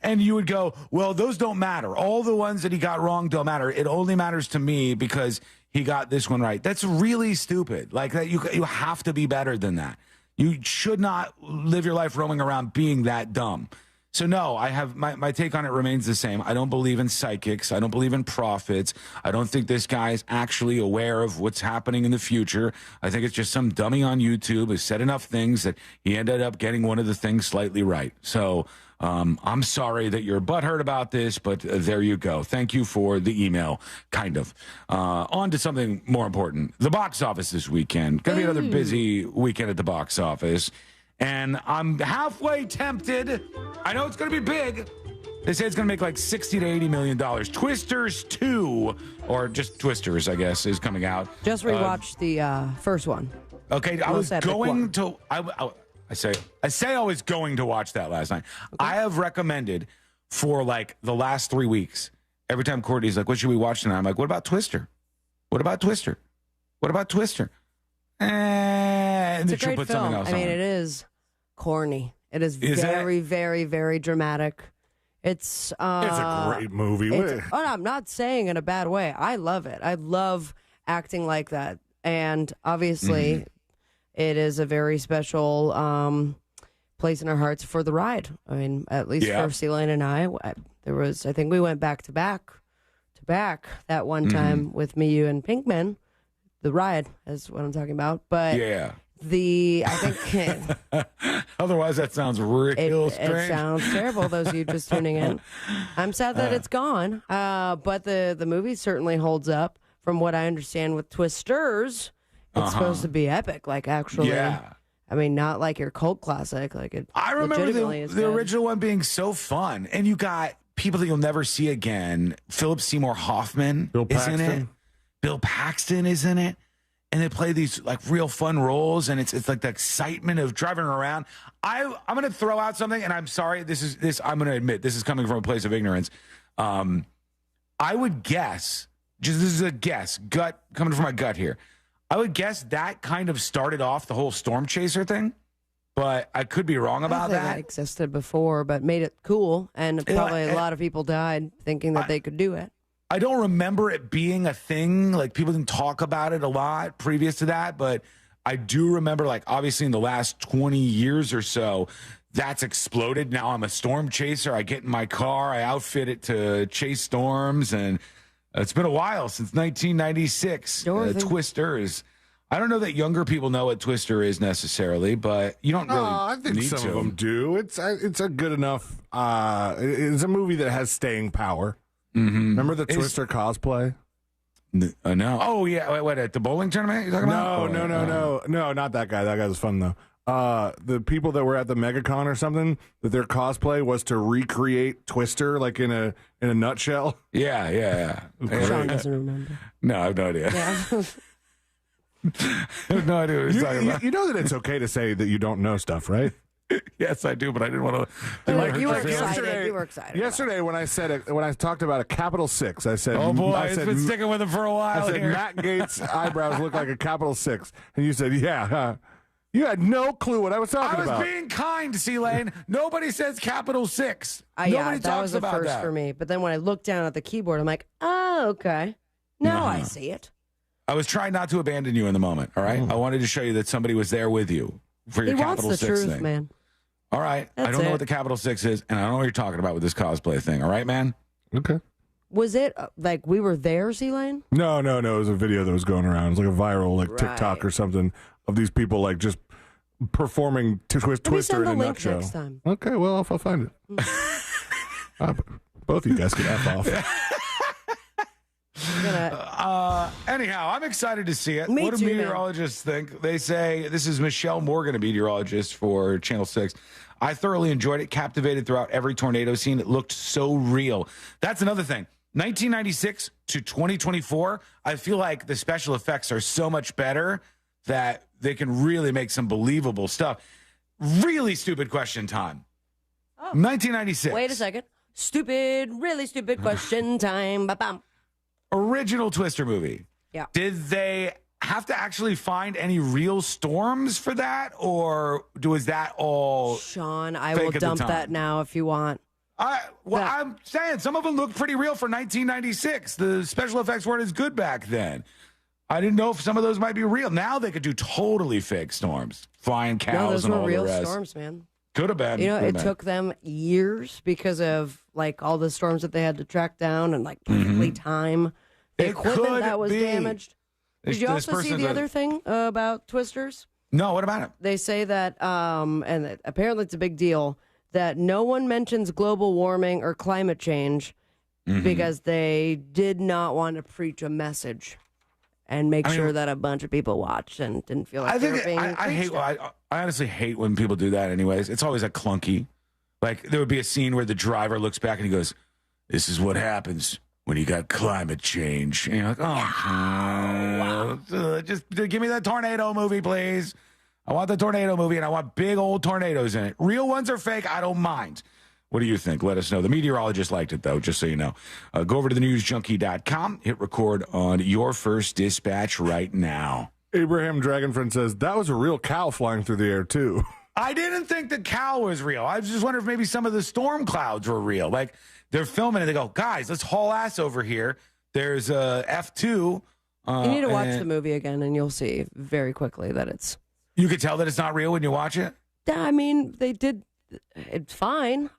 Speaker 7: And you would go, well, those don't matter. All the ones that he got wrong don't matter. It only matters to me because he got this one right. That's really stupid. Like that, you have to be better than that. You should not live your life roaming around being that dumb. So no, I have my take on it remains the same. I don't believe in psychics. I don't believe in prophets. I don't think this guy is actually aware of what's happening in the future. I think it's just some dummy on YouTube who said enough things that he ended up getting one of the things slightly right. So I'm sorry that you're butthurt about this, but there you go. Thank you for the email, kind of. On to something more important. The box office this weekend. Going to be another busy weekend at the box office. And I'm halfway tempted. I know it's going to be big. They say it's going to make like $60 to $80 million. Twisters 2, or just Twisters, I guess, is coming out.
Speaker 8: Just rewatched the first one.
Speaker 7: Okay, I was going to... I say I was going to watch that last night. Okay. I have recommended for like the last 3 weeks. Every time Courtney's like, what should we watch tonight? I'm like, what about Twister? What about Twister? What about Twister? And
Speaker 8: it's a great film. I mean, it is corny. It is very, very, very dramatic. It's
Speaker 4: a great movie.
Speaker 8: I'm not saying in a bad way. I love it. I love acting like that. And obviously, it is a very special place in our hearts for the ride. I mean, at least for Stallion and I think we went back to back that one time with me, you, and Pinkman. The ride is what I'm talking about. But I think
Speaker 7: otherwise that sounds real strange.
Speaker 8: It sounds terrible, those of you just tuning in. I'm sad that it's gone. But the movie certainly holds up. From what I understand with Twisters, it's supposed to be epic. Like, actually, I mean, not like your cult classic. Like it. I
Speaker 7: remember the original one being so fun. And you got people that you'll never see again. Philip Seymour Hoffman is in it. Bill Paxton is in it, and they play these like real fun roles, and it's like the excitement of driving around. I'm going to throw out something, and I'm sorry. I'm going to admit this is coming from a place of ignorance. I would guess, this is a guess, coming from my gut here. I would guess that kind of started off the whole Storm Chaser thing, but I could be wrong about that.
Speaker 8: It existed before, but made it cool, and probably a lot of people died thinking that they could do it.
Speaker 7: I don't remember it being a thing. Like, people didn't talk about it a lot previous to that, but I do remember, like, obviously in the last 20 years or so, that's exploded. Now I'm a storm chaser. I get in my car, I outfit it to chase storms, and it's been a while since 1996. Twisters. I don't know that younger people know what Twister is necessarily, but you don't really
Speaker 4: I think
Speaker 7: need
Speaker 4: some of them do. It's a good enough. It's a movie that has staying power. Remember the Twister cosplay?
Speaker 7: No. Oh yeah. Wait, at the bowling tournament? You're talking about?
Speaker 4: No, not that guy. That guy was fun though. The people that were at the MegaCon or something, that their cosplay was to recreate Twister, like in a nutshell.
Speaker 7: Yeah.
Speaker 8: Sean doesn't remember.
Speaker 7: No, I have no idea.
Speaker 8: Yeah.
Speaker 7: I have no idea what he's talking about.
Speaker 4: You know that it's okay to say that you don't know stuff, right?
Speaker 7: Yes, I do, but I didn't want to.
Speaker 8: You were excited.
Speaker 4: Yesterday, when I talked about a capital 6, I said,
Speaker 7: "Oh boy, it's been sticking with him for a while."
Speaker 4: I said, Matt Gates' eyebrows look like a capital 6, and you said, "Yeah." You had no clue what I was talking about.
Speaker 7: I was being kind, C-Lane. Nobody says capital 6.
Speaker 8: Nobody talks was about first for me. But then when I looked down at the keyboard, I'm like, oh, okay. Now I see it.
Speaker 7: I was trying not to abandon you in the moment, all right? I wanted to show you that somebody was there with you for your capital 6
Speaker 8: truth,
Speaker 7: thing.
Speaker 8: Man.
Speaker 7: All right. I don't know what the capital 6 is, and I don't know what you're talking about with this cosplay thing. All right, man?
Speaker 4: Okay.
Speaker 8: Was it like we were there, C-Lane?
Speaker 4: No. It was a video that was going around. It was like a viral TikTok or something of these people like just performing Twister in a nutshell.
Speaker 8: Next time.
Speaker 4: Okay, well, I'll find it. Both of you guys can F off.
Speaker 7: Anyhow, I'm excited to see it.
Speaker 8: Me
Speaker 7: what do
Speaker 8: too,
Speaker 7: meteorologists think? They say, this is Michelle Morgan, a meteorologist for Channel 6. I thoroughly enjoyed it, captivated throughout every tornado scene. It looked so real. That's another thing. 1996 to 2024, I feel like the special effects are so much better that they can really make some believable stuff. Really stupid question time. 1996.
Speaker 8: Wait a second. Really stupid question time. Ba-bam.
Speaker 7: Original Twister movie.
Speaker 8: Yeah.
Speaker 7: Did they have to actually find any real storms for that, or was that all?
Speaker 8: Sean, I
Speaker 7: fake
Speaker 8: will
Speaker 7: at the
Speaker 8: dump
Speaker 7: time?
Speaker 8: that now if you want.
Speaker 7: I'm saying some of them looked pretty real for 1996. The special effects weren't as good back then. I didn't know if some of those might be real. Now they could do totally fake storms, flying cows
Speaker 8: No, those
Speaker 7: and
Speaker 8: were
Speaker 7: all
Speaker 8: real
Speaker 7: the rest.
Speaker 8: storms, man.
Speaker 7: Could have been.
Speaker 8: You know,
Speaker 7: Could have
Speaker 8: it
Speaker 7: been.
Speaker 8: took them years because of like all the storms that they had to track down and like perfectly time the
Speaker 7: It
Speaker 8: equipment
Speaker 7: could
Speaker 8: that was
Speaker 7: be.
Speaker 8: damaged. Did you
Speaker 7: This
Speaker 8: also see
Speaker 7: person's
Speaker 8: the
Speaker 7: a-
Speaker 8: other thing about Twisters?
Speaker 7: No, what about it?
Speaker 8: They say that, and apparently it's a big deal, that no one mentions global warming or climate change because they did not want to preach a message and make sure that a bunch of people watched and didn't feel like
Speaker 7: I
Speaker 8: they
Speaker 7: think
Speaker 8: were being
Speaker 7: I hate.
Speaker 8: preached at.
Speaker 7: I honestly hate when people do that. Anyways, it's always a clunky. Like there would be a scene where the driver looks back and he goes, "This is what happens when you got climate change." And you're like, "Oh, just give me that tornado movie, please. I want the tornado movie, and I want big old tornadoes in it. Real ones are fake. I don't mind." What do you think? Let us know. The meteorologist liked it, though, just so you know. Go over to thenewsjunkie.com. Hit record on your first dispatch right now.
Speaker 4: Abraham Dragonfriend says, that was a real cow flying through the air, too.
Speaker 7: I didn't think the cow was real. I was just wondering if maybe some of the storm clouds were real. Like, they're filming it. They go, guys, let's haul ass over here. There's F2.
Speaker 8: You need to watch the movie again, and you'll see very quickly that it's...
Speaker 7: You could tell that it's not real when you watch it?
Speaker 8: Yeah, I mean, they did... It's fine,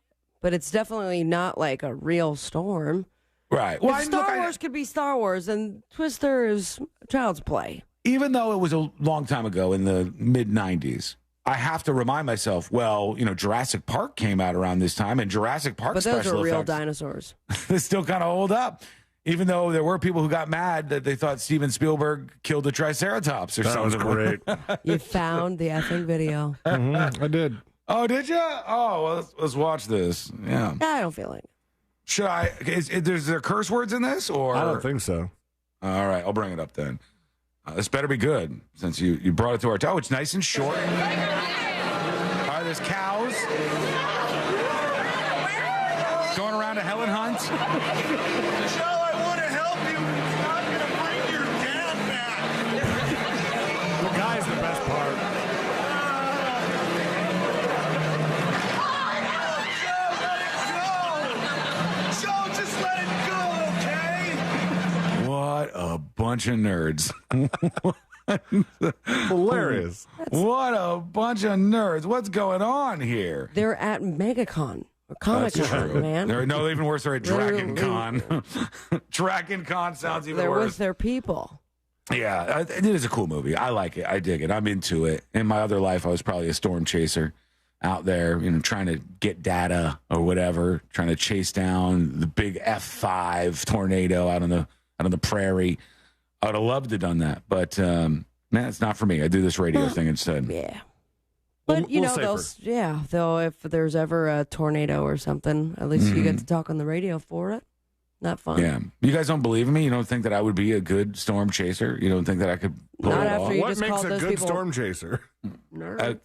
Speaker 8: but it's definitely not like a real storm.
Speaker 7: Right.
Speaker 8: Well, Star Wars could be Star Wars, and Twister is child's play.
Speaker 7: Even though it was a long time ago in the mid-90s, I have to remind myself, well, you know, Jurassic Park came out around this time, and Jurassic Park
Speaker 8: But those
Speaker 7: special
Speaker 8: are real
Speaker 7: effects,
Speaker 8: dinosaurs.
Speaker 7: they still kind of hold up. Even though there were people who got mad that they thought Steven Spielberg killed a Triceratops or
Speaker 4: That was
Speaker 7: something.
Speaker 4: great.
Speaker 8: You found the effing video.
Speaker 4: I did.
Speaker 7: Oh, did you? Oh, well, let's watch this. Yeah.
Speaker 8: I don't feel like it.
Speaker 7: Should I? Is there curse words in this? Or
Speaker 4: I don't think so.
Speaker 7: All right, I'll bring it up then. This better be good since you brought it to our toe. It's nice and short. All right, there's cows going around to Helen Hunt.
Speaker 2: Michelle, I want to help you. I'm going to bring your dad back.
Speaker 4: The guy's the best part.
Speaker 2: Joe, just let it go, okay?
Speaker 7: What a bunch of nerds.
Speaker 4: Hilarious.
Speaker 7: What a bunch of nerds. What's going on here?
Speaker 8: They're at MegaCon. Or Comic-Con, man.
Speaker 7: No, even worse, they're at Dragon Con. Dragon Con sounds even
Speaker 8: They're
Speaker 7: worse.
Speaker 8: with their people.
Speaker 7: Yeah, it is a cool movie. I like it. I dig it. I'm into it. In my other life, I was probably a storm chaser out there, you know, trying to get data or whatever, trying to chase down the big F5 tornado out on the prairie. I would have loved to have done that, but man, it's not for me. I do this radio thing instead.
Speaker 8: Yeah. But, you know, they'll if there's ever a tornado or something, at least you get to talk on the radio for it. Not fun.
Speaker 7: Yeah. You guys don't believe in me? You don't think that I would be a good storm chaser? You don't think that I could pull
Speaker 8: Not
Speaker 7: it
Speaker 8: after
Speaker 7: off?
Speaker 8: you
Speaker 4: What
Speaker 8: just
Speaker 4: makes
Speaker 8: called
Speaker 4: a
Speaker 8: those
Speaker 4: good
Speaker 8: people
Speaker 4: storm chaser?
Speaker 8: nerds.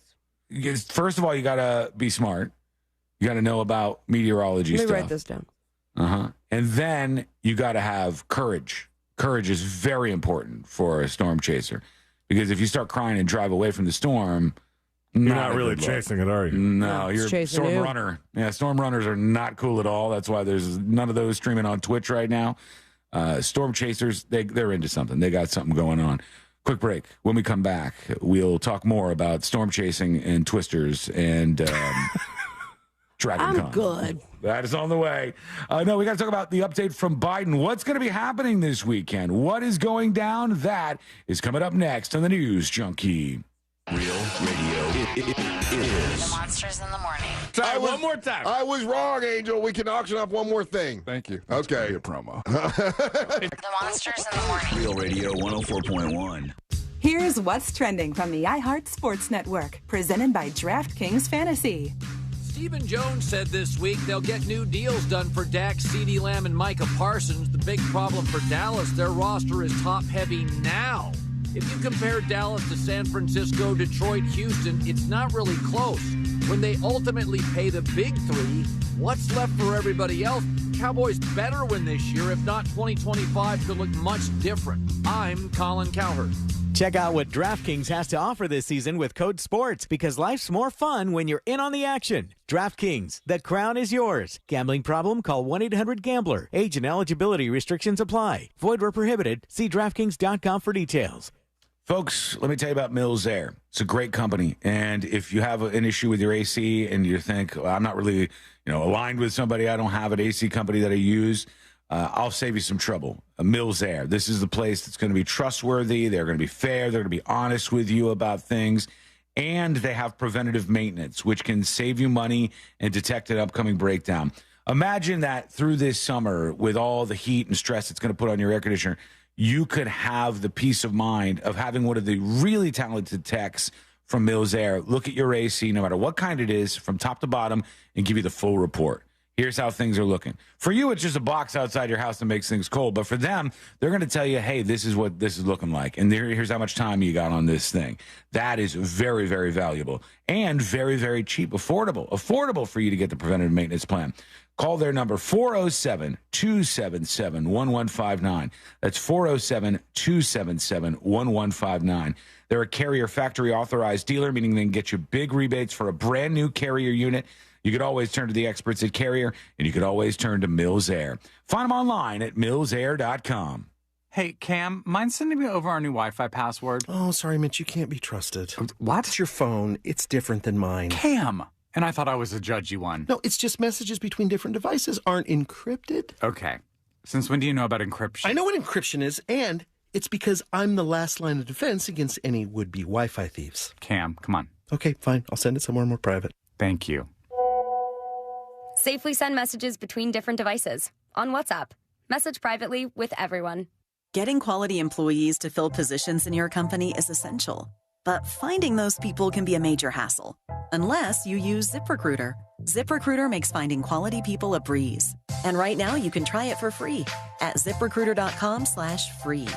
Speaker 7: First of all, you got to be smart. You got to know about meteorology
Speaker 8: Let me
Speaker 7: stuff.
Speaker 8: write this down.
Speaker 7: And then you got to have courage. Courage is very important for a storm chaser because if you start crying and drive away from the storm,
Speaker 4: You're not really chasing it, are you?
Speaker 7: No,
Speaker 8: it's
Speaker 7: you're a
Speaker 8: chasing
Speaker 7: storm
Speaker 8: you.
Speaker 7: runner. Yeah, storm runners are not cool at all. That's why there's none of those streaming on Twitch right now. Storm chasers, they're into something. They got something going on. Quick break. When we come back, we'll talk more about storm chasing and twisters and Dragon Con.
Speaker 8: I'm good.
Speaker 7: That is on the way. No, we got to talk about the update from Biden. What's going to be happening this weekend? What is going down? That is coming up next on the News Junkie.
Speaker 14: Real radio is.
Speaker 15: The Monsters in the Morning.
Speaker 6: One more time. I was wrong, Angel. We can auction off one more thing.
Speaker 29: Thank you.
Speaker 6: Okay.
Speaker 29: A promo.
Speaker 15: The Monsters in the Morning.
Speaker 14: Real Radio 104.1.
Speaker 9: Here's what's trending from the iHeart Sports Network, presented by DraftKings Fantasy.
Speaker 10: Stephen Jones said this week they'll get new deals done for Dak, CeeDee Lamb, and Micah Parsons. The big problem for Dallas, their roster is top-heavy now. If you compare Dallas to San Francisco, Detroit, Houston, it's not really close. When they ultimately pay the big three, what's left for everybody else? Cowboys better win this year. If not, 2025 could look much different. I'm Colin Cowherd.
Speaker 12: Check out what DraftKings has to offer this season with code SPORTS, because life's more fun when you're in on the action. DraftKings, the crown is yours. Gambling problem? Call 1-800-GAMBLER. Age and eligibility restrictions apply. Void where prohibited. See DraftKings.com for details.
Speaker 7: Folks, let me tell you about Mills Air. It's a great company, and if you have an issue with your AC and you think, well, I'm not really aligned with somebody, I don't have an AC company that I use, I'll save you some trouble. Mills Air. This is the place that's going to be trustworthy. They're going to be fair. They're going to be honest with you about things. And they have preventative maintenance, which can save you money and detect an upcoming breakdown. Imagine that through this summer, with all the heat and stress it's going to put on your air conditioner, you could have the peace of mind of having one of the really talented techs from Mills Air look at your AC, no matter what kind it is, from top to bottom, and give you the full report. Here's how things are looking. For you, it's just a box outside your house that makes things cold. But for them, they're going to tell you, hey, this is what this is looking like. And here's how much time you got on this thing. That is very, very valuable and very, very cheap. Affordable for you to get the preventative maintenance plan. Call their number, 407-277-1159. That's 407-277-1159. They're a Carrier factory authorized dealer, meaning they can get you big rebates for a brand new Carrier unit. You could always turn to the experts at Carrier, and you could always turn to Mills Air. Find them online at millsair.com.
Speaker 16: Hey, Cam, mind sending me over our new Wi-Fi password?
Speaker 17: Oh, sorry, Mitch, you can't be trusted.
Speaker 16: What?
Speaker 17: It's your phone. It's different than mine.
Speaker 16: Cam! And I thought I was a judgy one.
Speaker 17: No, it's just messages between different devices aren't encrypted.
Speaker 16: Okay. Since when do you know about encryption?
Speaker 17: I know what encryption is, and it's because I'm the last line of defense against any would-be Wi-Fi thieves.
Speaker 16: Cam, come on.
Speaker 17: Okay, fine. I'll send it somewhere more private.
Speaker 16: Thank you.
Speaker 19: Safely send messages between different devices. On WhatsApp. Message privately with everyone.
Speaker 11: Getting quality employees to fill positions in your company is essential. But finding those people can be a major hassle. Unless you use ZipRecruiter. ZipRecruiter makes finding quality people a breeze. And right now you can try it for free at ZipRecruiter.com/free.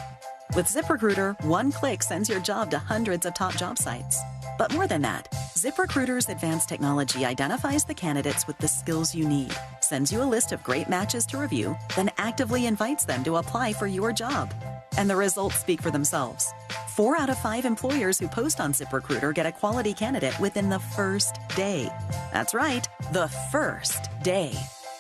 Speaker 11: With ZipRecruiter, one click sends your job to hundreds of top job sites. But more than that, ZipRecruiter's advanced technology identifies the candidates with the skills you need, sends you a list of great matches to review, then actively invites them to apply for your job. And the results speak for themselves. 4 out of 5 employers who post on ZipRecruiter get a quality candidate within the first day. That's right, the first day.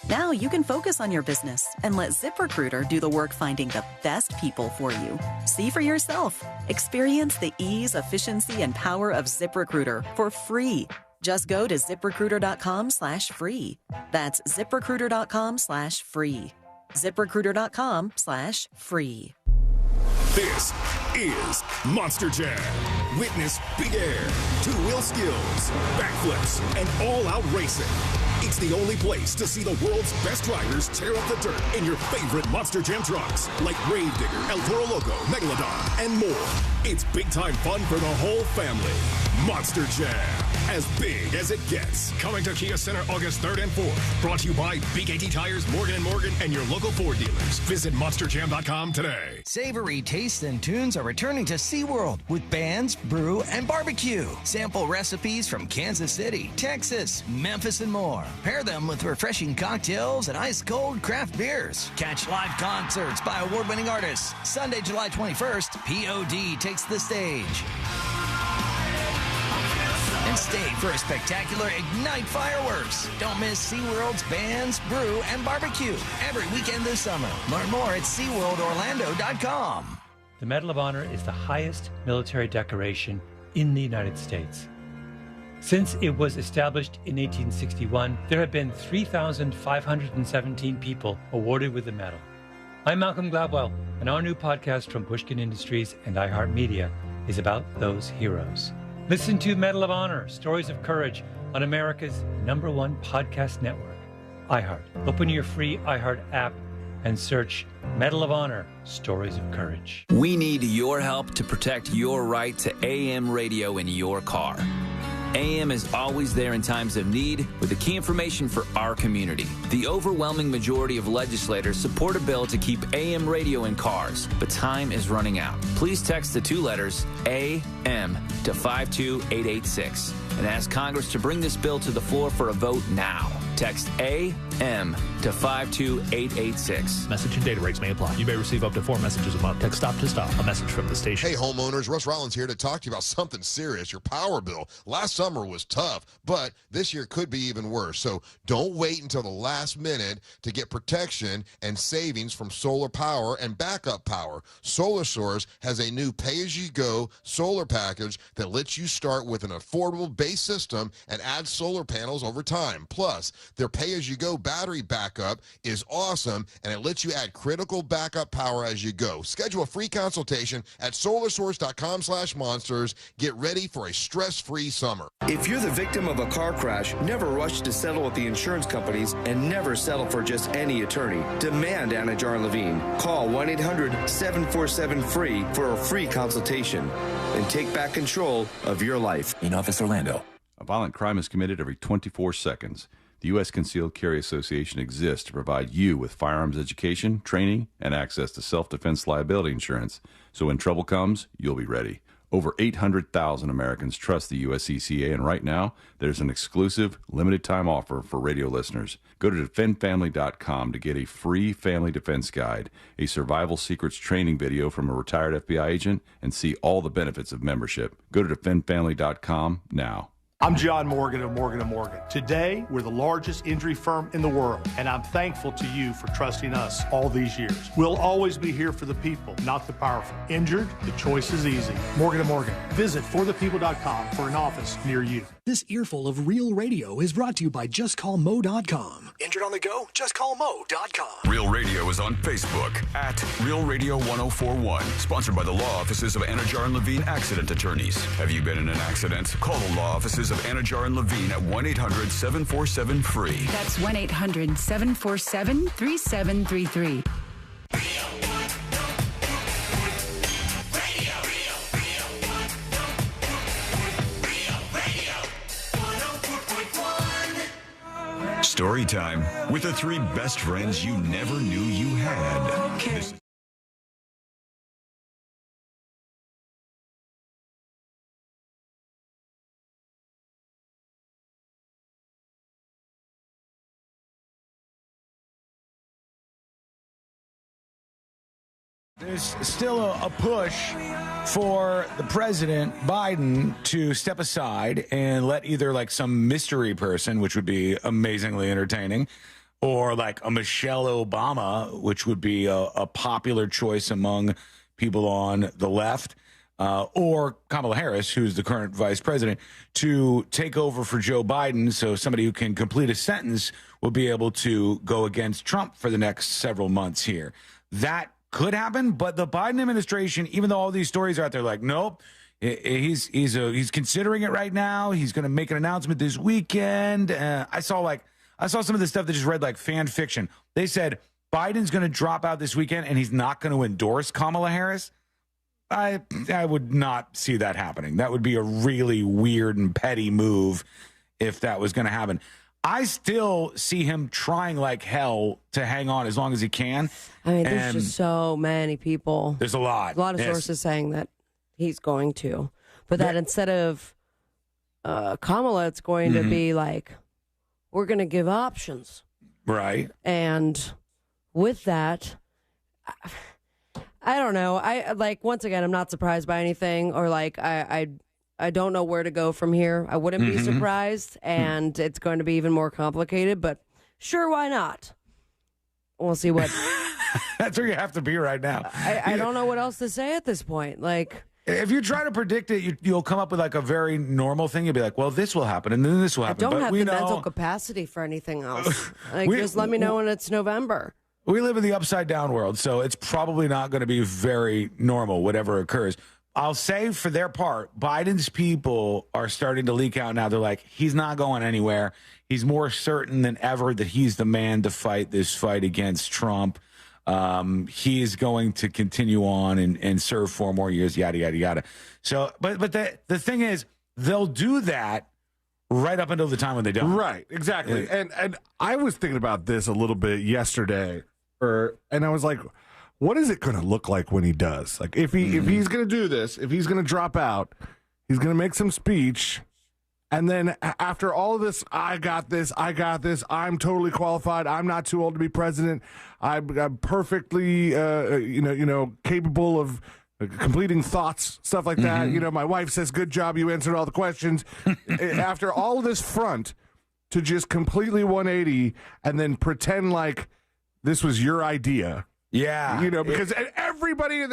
Speaker 11: Now you can focus on your business and let ZipRecruiter do the work finding the best people for you. See for yourself. Experience the ease, efficiency, and power of ZipRecruiter for free. Just go to ZipRecruiter.com/free. That's ZipRecruiter.com/free. ZipRecruiter.com/free.
Speaker 22: This is Monster Jam. Witness big air, two-wheel skills, backflips, and all-out racing. It's the only place to see the world's best drivers tear up the dirt in your favorite Monster Jam trucks, like Gravedigger, El Toro Loco, Megalodon, and more. It's big-time fun for the whole family. Monster Jam, as big as it gets. Coming to Kia Center August 3rd and 4th. Brought to you by BKT Tires, Morgan & Morgan, and your local Ford dealers. Visit monsterjam.com today.
Speaker 23: Savory tastes and tunes are returning to SeaWorld with bands, brew, and barbecue. Sample recipes from Kansas City, Texas, Memphis, and more. Pair them with refreshing cocktails and ice-cold craft beers. Catch live concerts by award-winning artists. Sunday, July 21st, POD takes the stage. And stay for a spectacular Ignite fireworks. Don't miss SeaWorld's bands, brew, and barbecue every weekend this summer. Learn more at SeaWorldOrlando.com.
Speaker 24: The Medal of Honor is the highest military decoration in the United States. Since it was established in 1861, there have been 3,517 people awarded with the medal. I'm Malcolm Gladwell, and our new podcast from Pushkin Industries and iHeart Media is about those heroes. Listen to Medal of Honor, Stories of Courage on America's #1 podcast network, iHeart. Open your free iHeart app and search Medal of Honor, Stories of Courage.
Speaker 25: We need your help to protect your right to AM radio in your car. AM is always there in times of need with the key information for our community. The overwhelming majority of legislators support a bill to keep AM radio in cars, but time is running out. Please text the 2 letters AM to 52886. and ask Congress to bring this bill to the floor for a vote now. Text AM to 52886.
Speaker 1: Message and data rates may apply. You may receive up to 4 messages a month. Text stop to stop. A message from the station.
Speaker 6: Hey, homeowners. Russ Rollins here to talk to you about something serious. Your power bill. Last summer was tough, but this year could be even worse. So don't wait until the last minute to get protection and savings from solar power and backup power. Solar Source has a new pay-as-you-go solar package that lets you start with an affordable base system and add solar panels over time. Plus, their pay-as-you-go battery backup is awesome, and it lets you add critical backup power as you go. Schedule a free consultation at solarsource.com/monsters. Get ready for a stress-free summer.
Speaker 5: If you're the victim of a car crash, never rush to settle with the insurance companies and never settle for just any attorney. Demand Anna Jar and Levine. Call 1-800-747-FREE for a free consultation and take back control of your life.
Speaker 13: In Office, Orlando.
Speaker 18: A violent crime is committed every 24 seconds. The U.S. Concealed Carry Association exists to provide you with firearms education, training, and access to self-defense liability insurance. So when trouble comes, you'll be ready. Over 800,000 Americans trust the USCCA, and right now, there's an exclusive, limited-time offer for radio listeners. Go to defendfamily.com to get a free family defense guide, a survival secrets training video from a retired FBI agent, and see all the benefits of membership. Go to defendfamily.com now.
Speaker 20: I'm John Morgan of Morgan & Morgan. Today, we're the largest injury firm in the world, and I'm thankful to you for trusting us all these years. We'll always be here for the people, not the powerful. Injured? The choice is easy. Morgan & Morgan. Visit forthepeople.com for an office near you.
Speaker 21: This earful of real radio is brought to you by JustCallMo.com. Injured on the go? JustCallMo.com.
Speaker 3: Real Radio is on Facebook at Real Radio 1041. Sponsored by the law offices of Anna Jar and Levine Accident Attorneys. Have you been in an accident? Call the law offices of Anna Jar and Levine at 1-800-747-FREE.
Speaker 26: That's 1-800-747-3733.
Speaker 3: Story time with the 3 best friends you never knew you had. This
Speaker 7: There's still a push for the president, Biden, to step aside and let either like some mystery person, which would be amazingly entertaining, or like a Michelle Obama, which would be a popular choice among people on the left, or Kamala Harris, who's the current vice president, to take over for Joe Biden. So somebody who can complete a sentence will be able to go against Trump for the next several months here. That could happen, but the Biden administration, even though all these stories are out there, like, nope, he's considering it right now. He's going to make an announcement this weekend. I saw some of the stuff that just read like fan fiction. They said Biden's going to drop out this weekend and he's not going to endorse Kamala Harris. I would not see that happening. That would be a really weird and petty move if that was going to happen. I still see him trying like hell to hang on as long as he can.
Speaker 8: I mean, there's just so many people.
Speaker 7: There's a lot.
Speaker 8: A lot of sources saying that he's going to. But that instead of Kamala, it's going to be like, we're going to give options.
Speaker 7: Right.
Speaker 8: And with that, I don't know. Once again, I'm not surprised by anything, or like, I don't know where to go from here. I wouldn't be surprised, and it's going to be even more complicated, but sure, why not? We'll see what...
Speaker 7: That's where you have to be right now.
Speaker 8: I don't know what else to say at this point. Like,
Speaker 7: if you try to predict it, you'll come up with like a very normal thing. You'll be like, well, this will happen, and then this will happen.
Speaker 8: I don't have the mental capacity for anything else. Just let me know when it's November.
Speaker 7: We live in the upside down world, so it's probably not going to be very normal, whatever occurs. I'll say for their part, Biden's people are starting to leak out now. They're like, he's not going anywhere. He's more certain than ever that he's the man to fight this fight against Trump. He is going to continue on and serve 4 more years, yada, yada, yada. So, but the thing is, they'll do that right up until the time when they don't.
Speaker 4: Right, exactly. And I was thinking about this a little bit yesterday, and I was like, what is it going to look like when he does? Like, if he's going to do this, if he's going to drop out, he's going to make some speech, And then after all of this, I got this, I'm totally qualified, I'm not too old to be president, I'm perfectly, capable of completing thoughts, stuff like that. My wife says, good job, you answered all the questions. After all of this front, to just completely 180 and then pretend like this was your idea.
Speaker 7: Yeah.
Speaker 4: Because everybody,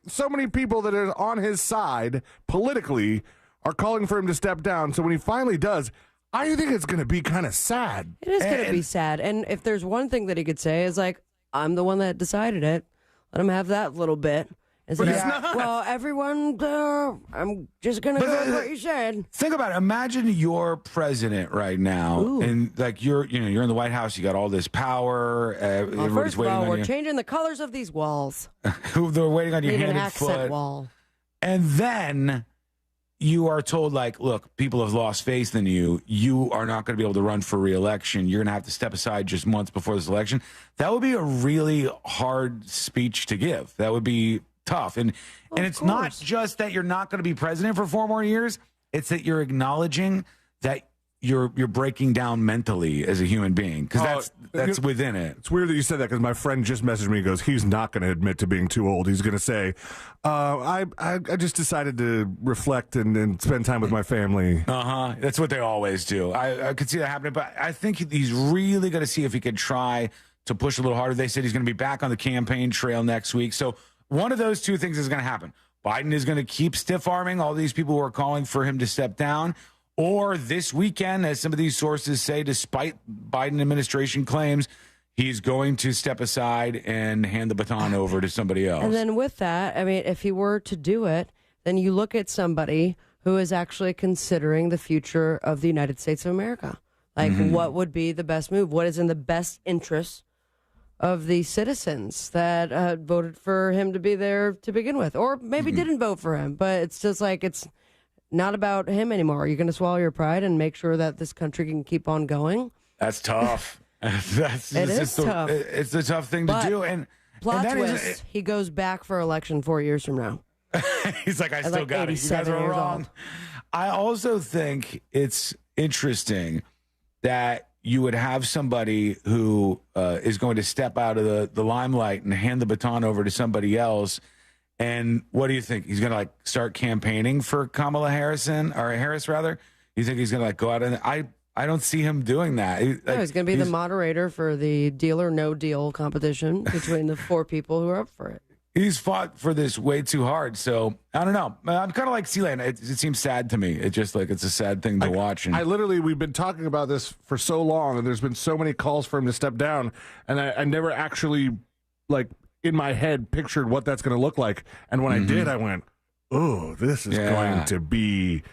Speaker 4: so many people that are on his side politically are calling for him to step down. So when he finally does, I think it's going to be kind of sad.
Speaker 8: It is going to be sad. And if there's one thing that he could say is like, I'm the one that decided it. Let him have that little bit.
Speaker 4: But it's not.
Speaker 8: Well, everyone, I'm just going to go with what you said.
Speaker 7: Think about it. Imagine you're president right now, and like you're in the White House. You got all this power. Everybody's
Speaker 8: First of
Speaker 7: waiting
Speaker 8: all,
Speaker 7: on
Speaker 8: we're
Speaker 7: you.
Speaker 8: changing the colors of these walls.
Speaker 7: They're waiting on your
Speaker 8: Need
Speaker 7: hand
Speaker 8: an
Speaker 7: and
Speaker 8: accent
Speaker 7: foot.
Speaker 8: wall.
Speaker 7: And then you are told, like, look, people have lost faith in you. You are not going to be able to run for re-election. You're going to have to step aside just months before this election. That would be a really hard speech to give. That would be tough. And it's not just that you're not going to be president for 4 more years. It's that you're acknowledging that you're breaking down mentally as a human being, because that's within it.
Speaker 4: It's weird that you said that, because my friend just messaged me and goes, he's not going to admit to being too old. He's going to say, I just decided to reflect and spend time with my family.
Speaker 7: That's what they always do. I could see that happening, but I think he's really going to see if he could try to push a little harder. They said he's going to be back on the campaign trail next week. So one of those two things is going to happen. Biden is going to keep stiff-arming all these people who are calling for him to step down. Or this weekend, as some of these sources say, despite Biden administration claims, he's going to step aside and hand the baton over to somebody else.
Speaker 8: And then with that, I mean, if he were to do it, then you look at somebody who is actually considering the future of the United States of America. Like, what would be the best move? What is in the best interest of the citizens that voted for him to be there to begin with, or maybe didn't vote for him? But it's just like, it's not about him anymore. Are you going to swallow your pride and make sure that this country can keep on going?
Speaker 7: That's tough. It's
Speaker 8: tough.
Speaker 7: It's a tough thing to do. And
Speaker 8: plot
Speaker 7: and
Speaker 8: twist, he goes back for election 4 years from now.
Speaker 7: He's like, I still got it. You guys are wrong. I also think it's interesting that you would have somebody who is going to step out of the limelight and hand the baton over to somebody else. And what do you think? He's going to start campaigning for Kamala Harris. You think he's going to go out and I don't see him doing that.
Speaker 8: He's going to be the moderator for the Deal or No Deal competition between the 4 people who are up for it.
Speaker 7: He's fought for this way too hard. So I don't know. I'm kind of like Stallion. It seems sad to me. It's just like, it's a sad thing to watch. And
Speaker 4: we've been talking about this for so long, and there's been so many calls for him to step down, and I never actually, in my head, pictured what that's going to look like. And when I did, I went, oh, this is going to be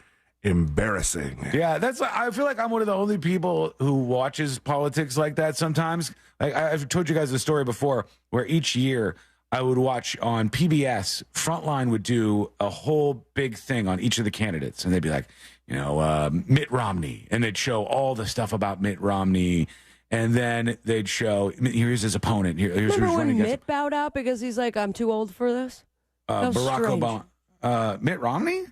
Speaker 4: embarrassing.
Speaker 7: Yeah, I feel like I'm one of the only people who watches politics like that sometimes. I've told you guys the story before, where each year I would watch on PBS, Frontline would do a whole big thing on each of the candidates. And they'd be like, Mitt Romney. And they'd show all the stuff about Mitt Romney. And then they'd show, here's his opponent. Here's
Speaker 8: Remember when Mitt bowed out because he's like, I'm too old for this?
Speaker 7: Barack Obama. Mitt Romney?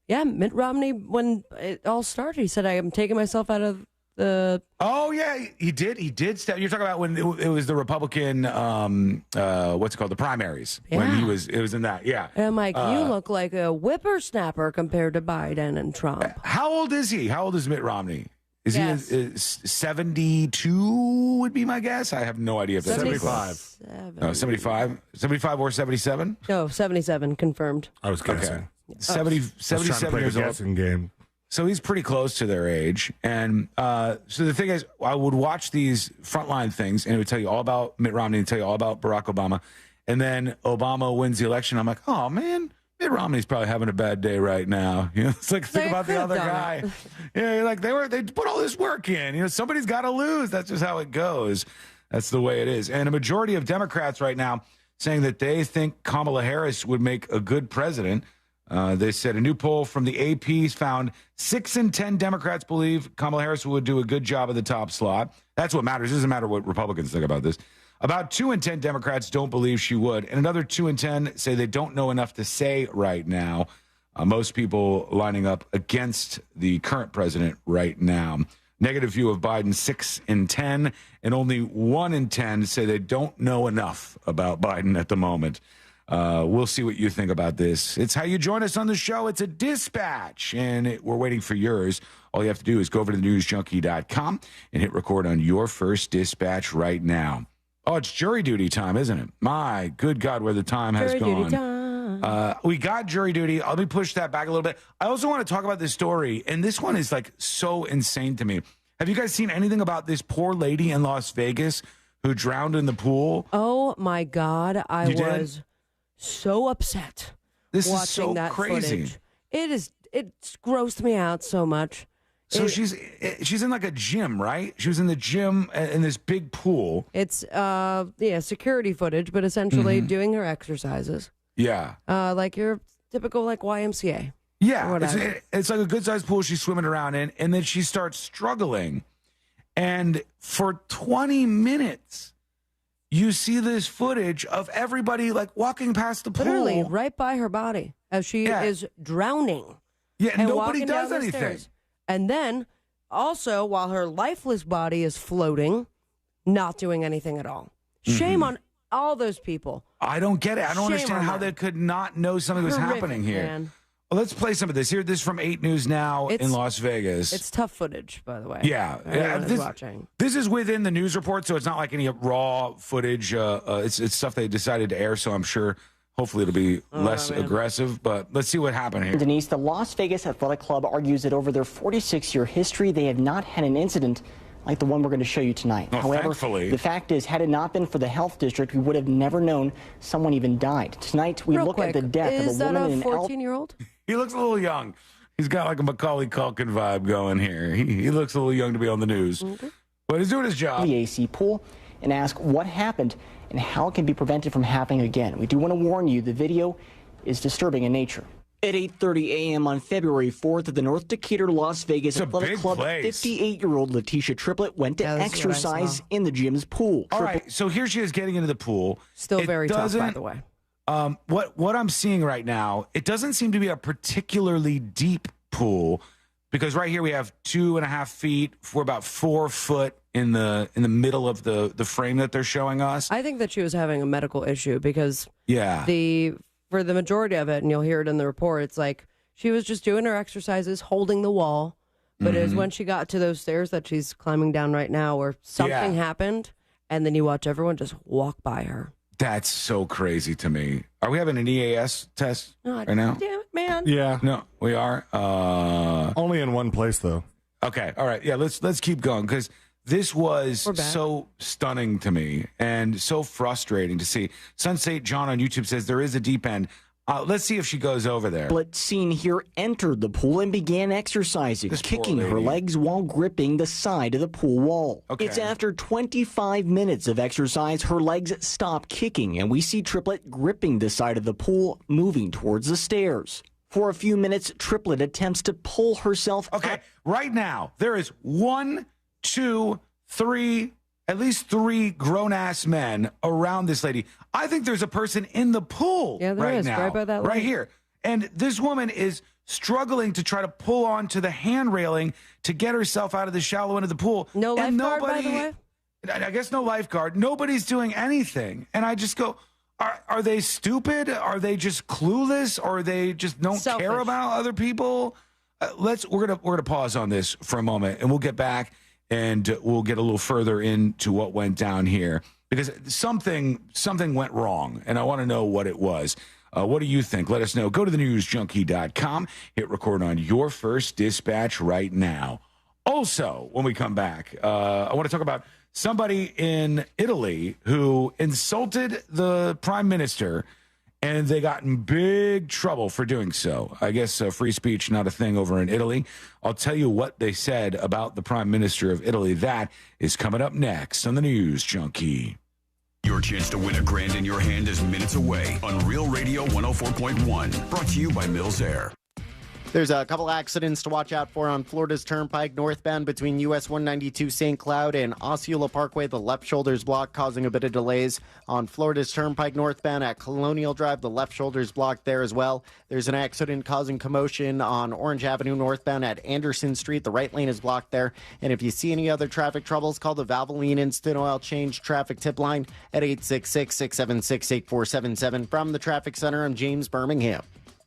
Speaker 8: Yeah, Mitt Romney, when it all started, he said, I am taking myself out of the...
Speaker 7: Oh, yeah, he did step. You're talking about when it was the Republican, what's it called, the primaries.
Speaker 8: Yeah.
Speaker 7: When it was in that, yeah.
Speaker 8: And I'm like, you look like a whippersnapper compared to Biden and Trump.
Speaker 7: How old is he? How old is Mitt Romney? Is he 72 would be my guess? I have no idea if that's
Speaker 4: 75.
Speaker 7: No, 75? 75 or 77?
Speaker 8: No, 77 confirmed.
Speaker 4: I was guessing.
Speaker 7: Okay. 77 years old.
Speaker 4: Guessing game.
Speaker 7: So he's pretty close to their age. And so the thing is, I would watch these Frontline things, and it would tell you all about Mitt Romney and tell you all about Barack Obama. And then Obama wins the election. I'm like, oh, man, Mitt Romney's probably having a bad day right now. It's like, think about the other guy. Yeah, like they put all this work in. Somebody's got to lose. That's just how it goes. That's the way it is. And a majority of Democrats right now saying that they think Kamala Harris would make a good president. They said a new poll from the AP found 6 in 10 Democrats believe Kamala Harris would do a good job at the top slot. That's what matters. It doesn't matter what Republicans think about this. About 2 in 10 Democrats don't believe she would. And another 2 in 10 say they don't know enough to say right now. Most people lining up against the current president right now. Negative view of Biden, 6 in 10, and only 1 in 10 say they don't know enough about Biden at the moment. We'll see what you think about this. It's how you join us on the show. It's a dispatch, and we're waiting for yours. All you have to do is go over to thenewsjunkie.com and hit record on your first dispatch right now. Oh, it's jury duty time, isn't it? My good God, where the time has gone. Jury duty time. We got jury duty. Let me push that back a little bit. I also want to talk about this story, and this one is like so insane to me. Have you guys seen anything about this poor lady in Las Vegas who drowned in the pool?
Speaker 8: Oh my God, I was so upset.
Speaker 7: This
Speaker 8: watching
Speaker 7: is so
Speaker 8: that
Speaker 7: crazy.
Speaker 8: Footage. It's grossed me out so much.
Speaker 7: So she's in like a gym, right? She was in the gym in this big pool.
Speaker 8: It's security footage, but essentially doing her exercises.
Speaker 7: Yeah.
Speaker 8: Like your typical like YMCA.
Speaker 7: Yeah. It's like a good sized pool she's swimming around in, and then she starts struggling. And for 20 minutes, you see this footage of everybody like walking past the pool.
Speaker 8: Literally right by her body as she is drowning.
Speaker 7: Yeah,
Speaker 8: and
Speaker 7: nobody does anything.
Speaker 8: And then also while her lifeless body is floating, not doing anything at all. Shame on all those people.
Speaker 7: I don't get it. I don't understand how they could not know something was happening here.
Speaker 8: Man.
Speaker 7: Well, let's play some of this. Here, this is from 8 News Now in Las Vegas.
Speaker 8: It's tough footage, by the way.
Speaker 7: Yeah. This is within the news report, so it's not like any raw footage. It's stuff they decided to air, so I'm sure hopefully it'll be less aggressive. But let's see what happened here.
Speaker 2: Denise, the Las Vegas Athletic Club argues that over their 46-year history, they have not had an incident like the one we're going to show you tonight.
Speaker 7: Well,
Speaker 2: however,
Speaker 7: thankfully.
Speaker 2: The fact is, had it not been for the health district, we would have never known someone even died. Tonight, we look at the death of a woman in
Speaker 8: Is that a 14-year-old?
Speaker 7: He looks a little young. He's got like a Macaulay Culkin vibe going here. He looks a little young to be on the news. But he's doing his job.
Speaker 2: The AC pool and ask what happened and how it can be prevented from happening again. We do want to warn you, the video is disturbing in nature. At 8:30 a.m. on February 4th at the North Decatur Las Vegas Athletic Club, 58-year-old Letitia Triplett went to exercise in the gym's pool.
Speaker 7: All right, so here she is getting into the pool.
Speaker 8: Still very tough, by the way.
Speaker 7: What I'm seeing right now, it doesn't seem to be a particularly deep pool, because right here we have 2.5 feet for about 4 foot in the middle of the frame that they're showing us.
Speaker 8: I think that she was having a medical issue because for the majority of it, and you'll hear it in the report, it's like she was just doing her exercises, holding the wall. But it was when she got to those stairs that she's climbing down right now where something happened, and then you watch everyone just walk by her.
Speaker 7: That's so crazy to me. Are we having an EAS test right now?
Speaker 8: Damn it, man.
Speaker 4: Yeah.
Speaker 7: No, we are.
Speaker 4: Only in one place, though.
Speaker 7: Okay. All right. Yeah, let's keep going, because this was so stunning to me and so frustrating to see. Sunset John on YouTube says there is a deep end. Let's see if she goes over there.
Speaker 2: Triplett, seen here, entered the pool and began exercising, kicking her legs while gripping the side of the pool wall.
Speaker 7: Okay.
Speaker 2: It's after 25 minutes of exercise, her legs stop kicking, and we see Triplett gripping the side of the pool, moving towards the stairs. For a few minutes, Triplett attempts to pull herself up.
Speaker 7: Right now, there is 1, 2, 3, at least 3 grown-ass men around this lady. I think there's a person in the pool right now.
Speaker 8: Right by that lady.
Speaker 7: Right here. And this woman is struggling to try to pull onto the hand railing to get herself out of the shallow end of the pool.
Speaker 8: No lifeguard, by the way?
Speaker 7: I guess no lifeguard. Nobody's doing anything. And I just go, are they stupid? Are they just clueless? Or they just don't care about other people? We're gonna pause on this for a moment, and we'll get back. And we'll get a little further into what went down here, because something went wrong, and I want to know what it was. What do you think? Let us know. Go to thenewsjunkie.com. Hit record on your first dispatch right now. Also, when we come back, I want to talk about somebody in Italy who insulted the prime minister, and they got in big trouble for doing so. I guess free speech, not a thing over in Italy. I'll tell you what they said about the Prime Minister of Italy. That is coming up next on the News Junkie.
Speaker 3: Your chance to win $1,000 in your hand is minutes away on Real Radio 104.1. Brought to you by Mills Air.
Speaker 9: There's a couple accidents to watch out for on Florida's Turnpike northbound between US 192 St. Cloud and Osceola Parkway. The left shoulder's blocked, causing a bit of delays. On Florida's Turnpike northbound at Colonial Drive, the left shoulder's blocked there as well. There's an accident causing commotion on Orange Avenue northbound at Anderson Street. The right lane is blocked there. And if you see any other traffic troubles, call the Valvoline Instant Oil Change traffic tip line at 866-676-8477. From the Traffic Center, I'm James Birmingham.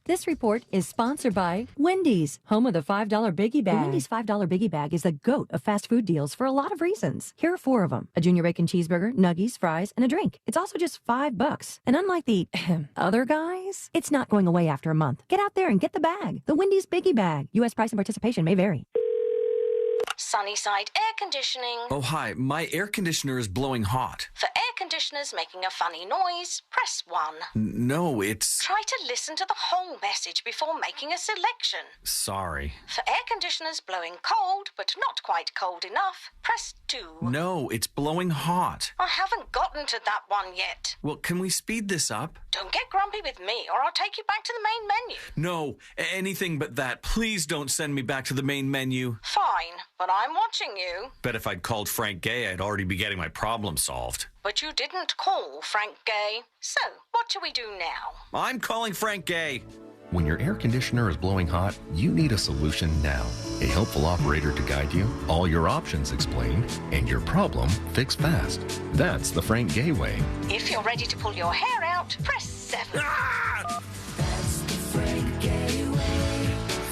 Speaker 10: This report is sponsored by Wendy's, home of the $5 Biggie Bag. The Wendy's $5 Biggie Bag is the GOAT of fast food deals for a lot of reasons. Here are 4 of them. A junior bacon cheeseburger, nuggies, fries, and a drink. It's also just $5. And unlike the other guys, it's not going away after a month. Get out there and get the bag. The Wendy's Biggie Bag. U.S. price and participation may vary.
Speaker 13: Sunnyside Air Conditioning.
Speaker 14: Oh, hi. My air conditioner is blowing hot.
Speaker 13: For air conditioners making a funny noise, press 1.
Speaker 14: No, it's...
Speaker 13: Try to listen to the whole message before making a selection.
Speaker 14: Sorry.
Speaker 13: For air conditioners blowing cold, but not quite cold enough, press 2.
Speaker 14: No, it's blowing hot.
Speaker 13: I haven't gotten to that one yet.
Speaker 14: Well, can we speed this up?
Speaker 13: Don't get grumpy with me, or I'll take you back to the main menu.
Speaker 14: No, anything but that. Please don't send me back to the main menu.
Speaker 13: Fine, but I'm watching you.
Speaker 14: Bet if I'd called Frank Gay, I'd already be getting my problem solved.
Speaker 13: But you didn't call Frank Gay. So, what do we do now?
Speaker 14: I'm calling Frank Gay.
Speaker 15: When your air conditioner is blowing hot, you need a solution now. A helpful operator to guide you, all your options explained, and your problem fixed fast. That's the Frank Gay way.
Speaker 13: If you're ready to pull your hair out, press 7.
Speaker 15: That's the Frank Gay way.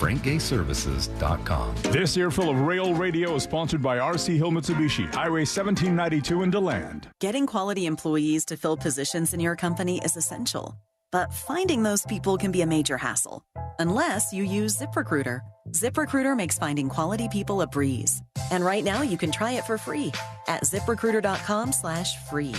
Speaker 15: FrankGayServices.com.
Speaker 26: This earful of Rail Radio is sponsored by RC Hill Mitsubishi, Highway 1792 in DeLand.
Speaker 11: Getting quality employees to fill positions in your company is essential. But finding those people can be a major hassle, unless you use ZipRecruiter. ZipRecruiter makes finding quality people a breeze. And right now you can try it for free at ZipRecruiter.com/free.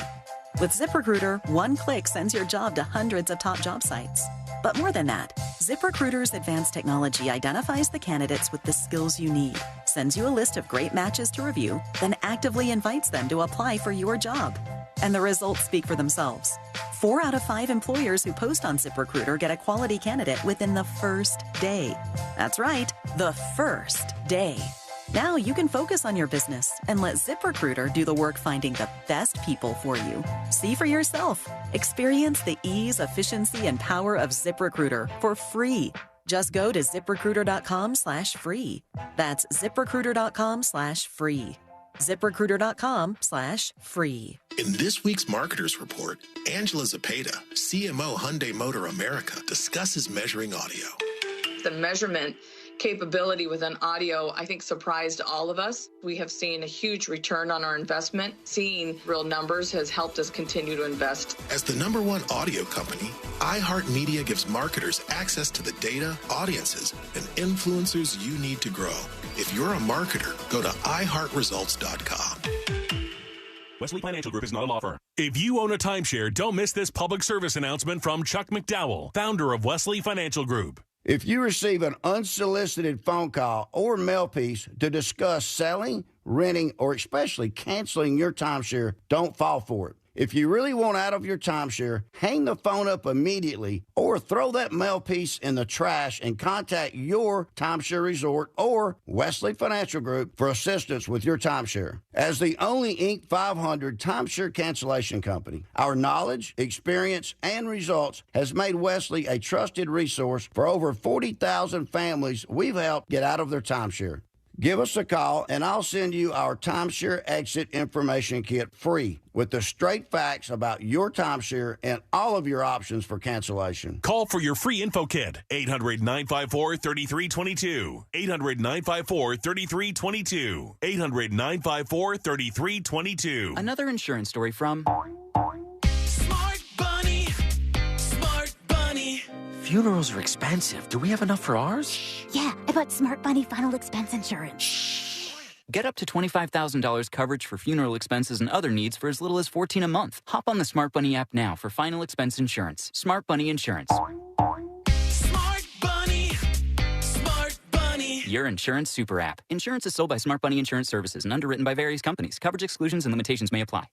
Speaker 11: With ZipRecruiter, one click sends your job to hundreds of top job sites. But more than that, ZipRecruiter's advanced technology identifies the candidates with the skills you need, sends you a list of great matches to review, then actively invites them to apply for your job. And the results speak for themselves. 4 out of 5 employers who post on ZipRecruiter get a quality candidate within the first day. That's right, the first day. Now you can focus on your business and let ZipRecruiter do the work finding the best people for you. See for yourself. Experience the ease, efficiency, and power of ZipRecruiter for free. Just go to ZipRecruiter.com/free. That's ZipRecruiter.com/free. ZipRecruiter.com/free.
Speaker 22: In this week's Marketers Report, Angela Zepeda, CMO Hyundai Motor America, discusses measuring audio.
Speaker 27: The measurement capability within audio, I think, surprised all of us. We have seen a huge return on our investment. Seeing real numbers has helped us continue to invest.
Speaker 22: As the #1 audio company, iHeart Media gives marketers access to the data, audiences, and influencers you need to grow. If you're a marketer, go to iHeartResults.com.
Speaker 28: Wesley Financial Group is not a law firm. If you own a timeshare, don't miss this public service announcement from Chuck McDowell, founder of Wesley Financial Group.
Speaker 29: If you receive an unsolicited phone call or mail piece to discuss selling, renting, or especially canceling your timeshare, don't fall for it. If you really want out of your timeshare, hang the phone up immediately or throw that mail piece in the trash and contact your timeshare resort or Wesley Financial Group for assistance with your timeshare. As the only Inc. 500 timeshare cancellation company, our knowledge, experience, and results has made Wesley a trusted resource for over 40,000 families we've helped get out of their timeshare. Give us a call, and I'll send you our timeshare exit information kit free with the straight facts about your timeshare and all of your options for cancellation.
Speaker 28: Call for your free info kit, 800-954-3322. 800-954-3322. 800-954-3322.
Speaker 30: Another insurance story from...
Speaker 31: Smart Bunny. Smart Bunny.
Speaker 30: Funerals are expensive. Do we have enough for ours?
Speaker 32: Yeah, I bought Smart Bunny final expense insurance.
Speaker 30: Get up to $25,000 coverage for funeral expenses and other needs for as little as $14 a month. Hop on the Smart Bunny app now for final expense insurance. Smart Bunny Insurance.
Speaker 31: Smart Bunny. Smart Bunny.
Speaker 30: Your insurance super app. Insurance is sold by Smart Bunny Insurance Services and underwritten by various companies. Coverage exclusions and limitations may apply.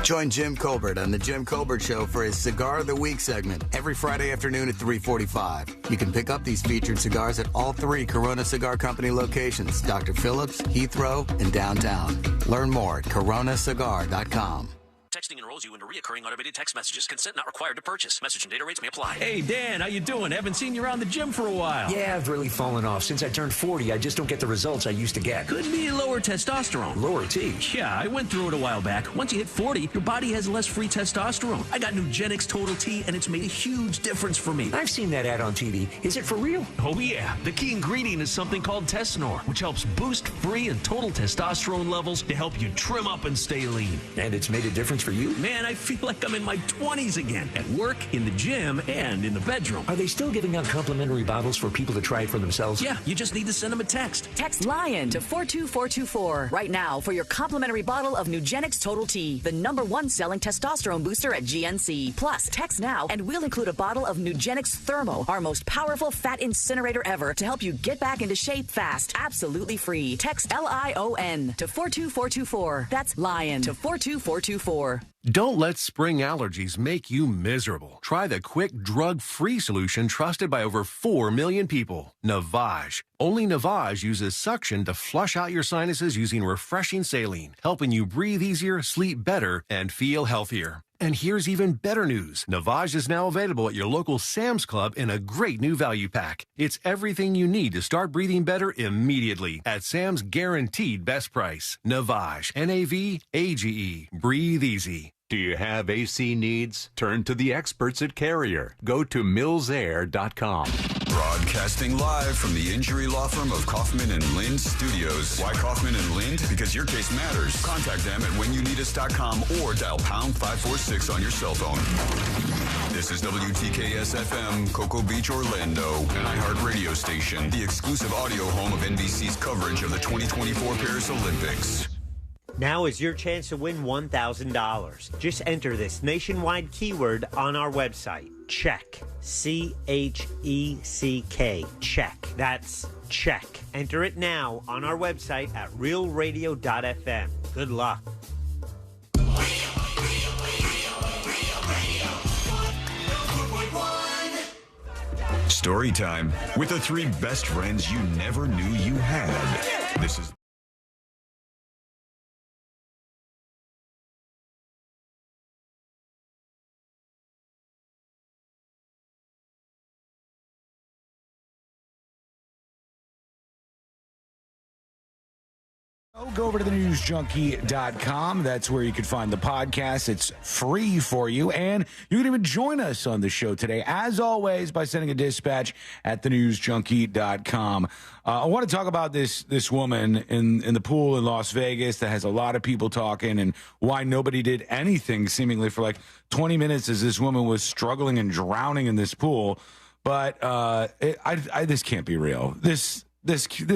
Speaker 1: Join Jim Colbert on The Jim Colbert Show for his Cigar of the Week segment every Friday afternoon at 3:45. You can pick up these featured cigars at all 3 Corona Cigar Company locations, Dr. Phillips, Heathrow, and downtown. Learn more at coronacigar.com.
Speaker 5: Texting enrolls you into recurring automated text messages. Consent not required to purchase. Message and data rates may apply.
Speaker 6: Hey, Dan, how you doing? Haven't seen you around the gym for a while.
Speaker 12: Yeah, I've really fallen off. Since I turned 40, I just don't get the results I used to get.
Speaker 6: Could be lower testosterone.
Speaker 12: Lower T?
Speaker 6: Yeah, I went through it a while back. Once you hit 40, your body has less free testosterone. I got Nugenix Total T, and it's made a huge difference for me.
Speaker 12: I've seen that ad on TV. Is it for real?
Speaker 6: Oh, yeah. The key ingredient is something called Testosterone, which helps boost free and total testosterone levels to help you trim up and stay lean.
Speaker 12: And it's made a difference for you?
Speaker 6: Man, I feel like I'm in my 20s again, at work, in the gym, and in the bedroom.
Speaker 12: Are they still giving out complimentary bottles for people to try it for themselves?
Speaker 6: Yeah, you just need to send them a text.
Speaker 16: Text LION to 42424 right now for your complimentary bottle of Nugenix Total T, the #1 selling testosterone booster at GNC. Plus, text now and we'll include a bottle of Nugenix Thermo, our most powerful fat incinerator ever, to help you get back into shape fast, absolutely free. Text LION to 42424. That's LION to 42424.
Speaker 15: Don't let spring allergies make you miserable. Try the quick, drug-free solution trusted by over 4 million people, Navage. Only Navage uses suction to flush out your sinuses using refreshing saline, helping you breathe easier, sleep better, and feel healthier. And here's even better news. Navage is now available at your local Sam's Club in a great new value pack. It's everything you need to start breathing better immediately at Sam's guaranteed best price. Navage, Navage. Breathe easy.
Speaker 17: Do you have AC needs? Turn to the experts at Carrier. Go to millsair.com.
Speaker 3: Broadcasting live from the injury law firm of Kaufman and Lind Studios. Why Kaufman and Lind? Because your case matters. Contact them at whenyouneedus.com or dial pound 546 on your cell phone. This is WTKS FM, Cocoa Beach, Orlando, an iHeart radio station, the exclusive audio home of NBC's coverage of the 2024 Paris Olympics.
Speaker 18: Now is your chance to win $1,000. Just enter this nationwide keyword on our website. Check. CHECK. Check. That's check. Enter it now on our website at realradio.fm. Good luck.
Speaker 3: Story time with the 3 best friends you never knew you had. This is
Speaker 7: Go over to thenewsjunkie.com. That's where you can find the podcast. It's free for you, and you can even join us on the show today, as always, by sending a dispatch at thenewsjunkie.com. I want to talk about this woman in the pool in Las Vegas that has a lot of people talking, and why nobody did anything seemingly for like 20 minutes as this woman was struggling and drowning in this pool. But this can't be real. This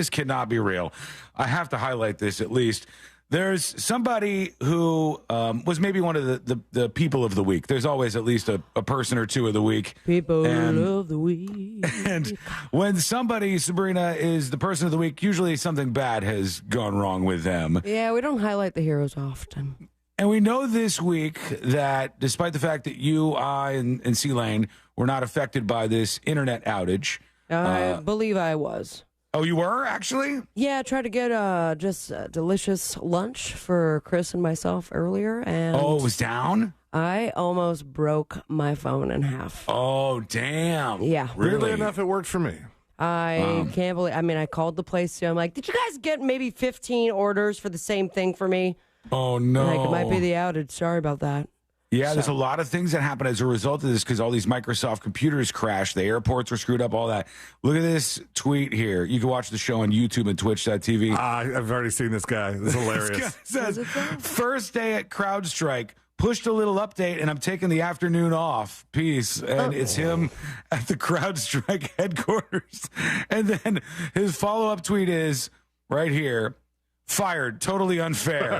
Speaker 7: cannot be real. I have to highlight this at least. There's somebody who was maybe one of the people of the week. There's always at least a person or two of the week.
Speaker 8: People of the week.
Speaker 7: And when somebody, Sabrina, is the person of the week, usually something bad has gone wrong with them.
Speaker 8: Yeah, we don't highlight the heroes often.
Speaker 7: And we know this week that despite the fact that you, I, and C-Lane were not affected by this internet outage.
Speaker 8: I believe I was.
Speaker 7: Oh, you were, actually?
Speaker 8: Yeah, I tried to get just a delicious lunch for Chris and myself earlier. And
Speaker 7: it was down?
Speaker 8: I almost broke my phone in half.
Speaker 7: Oh, damn.
Speaker 8: Yeah.
Speaker 4: Weirdly enough, it worked for me.
Speaker 8: I can't believe, I called the place too. I'm like, did you guys get maybe 15 orders for the same thing for me?
Speaker 7: Oh, no.
Speaker 8: Like, it might be the outage. Sorry about that.
Speaker 7: Yeah, there's a lot of things that happen as a result of this because all these Microsoft computers crashed. The airports were screwed up, all that. Look at this tweet here. You can watch the show on YouTube and Twitch.tv.
Speaker 4: I've already seen this guy. This is hilarious.
Speaker 7: Says, first day at CrowdStrike. Pushed a little update, and I'm taking the afternoon off. Peace. And it's him at the CrowdStrike headquarters. And then his follow-up tweet is right here. Fired. Totally unfair.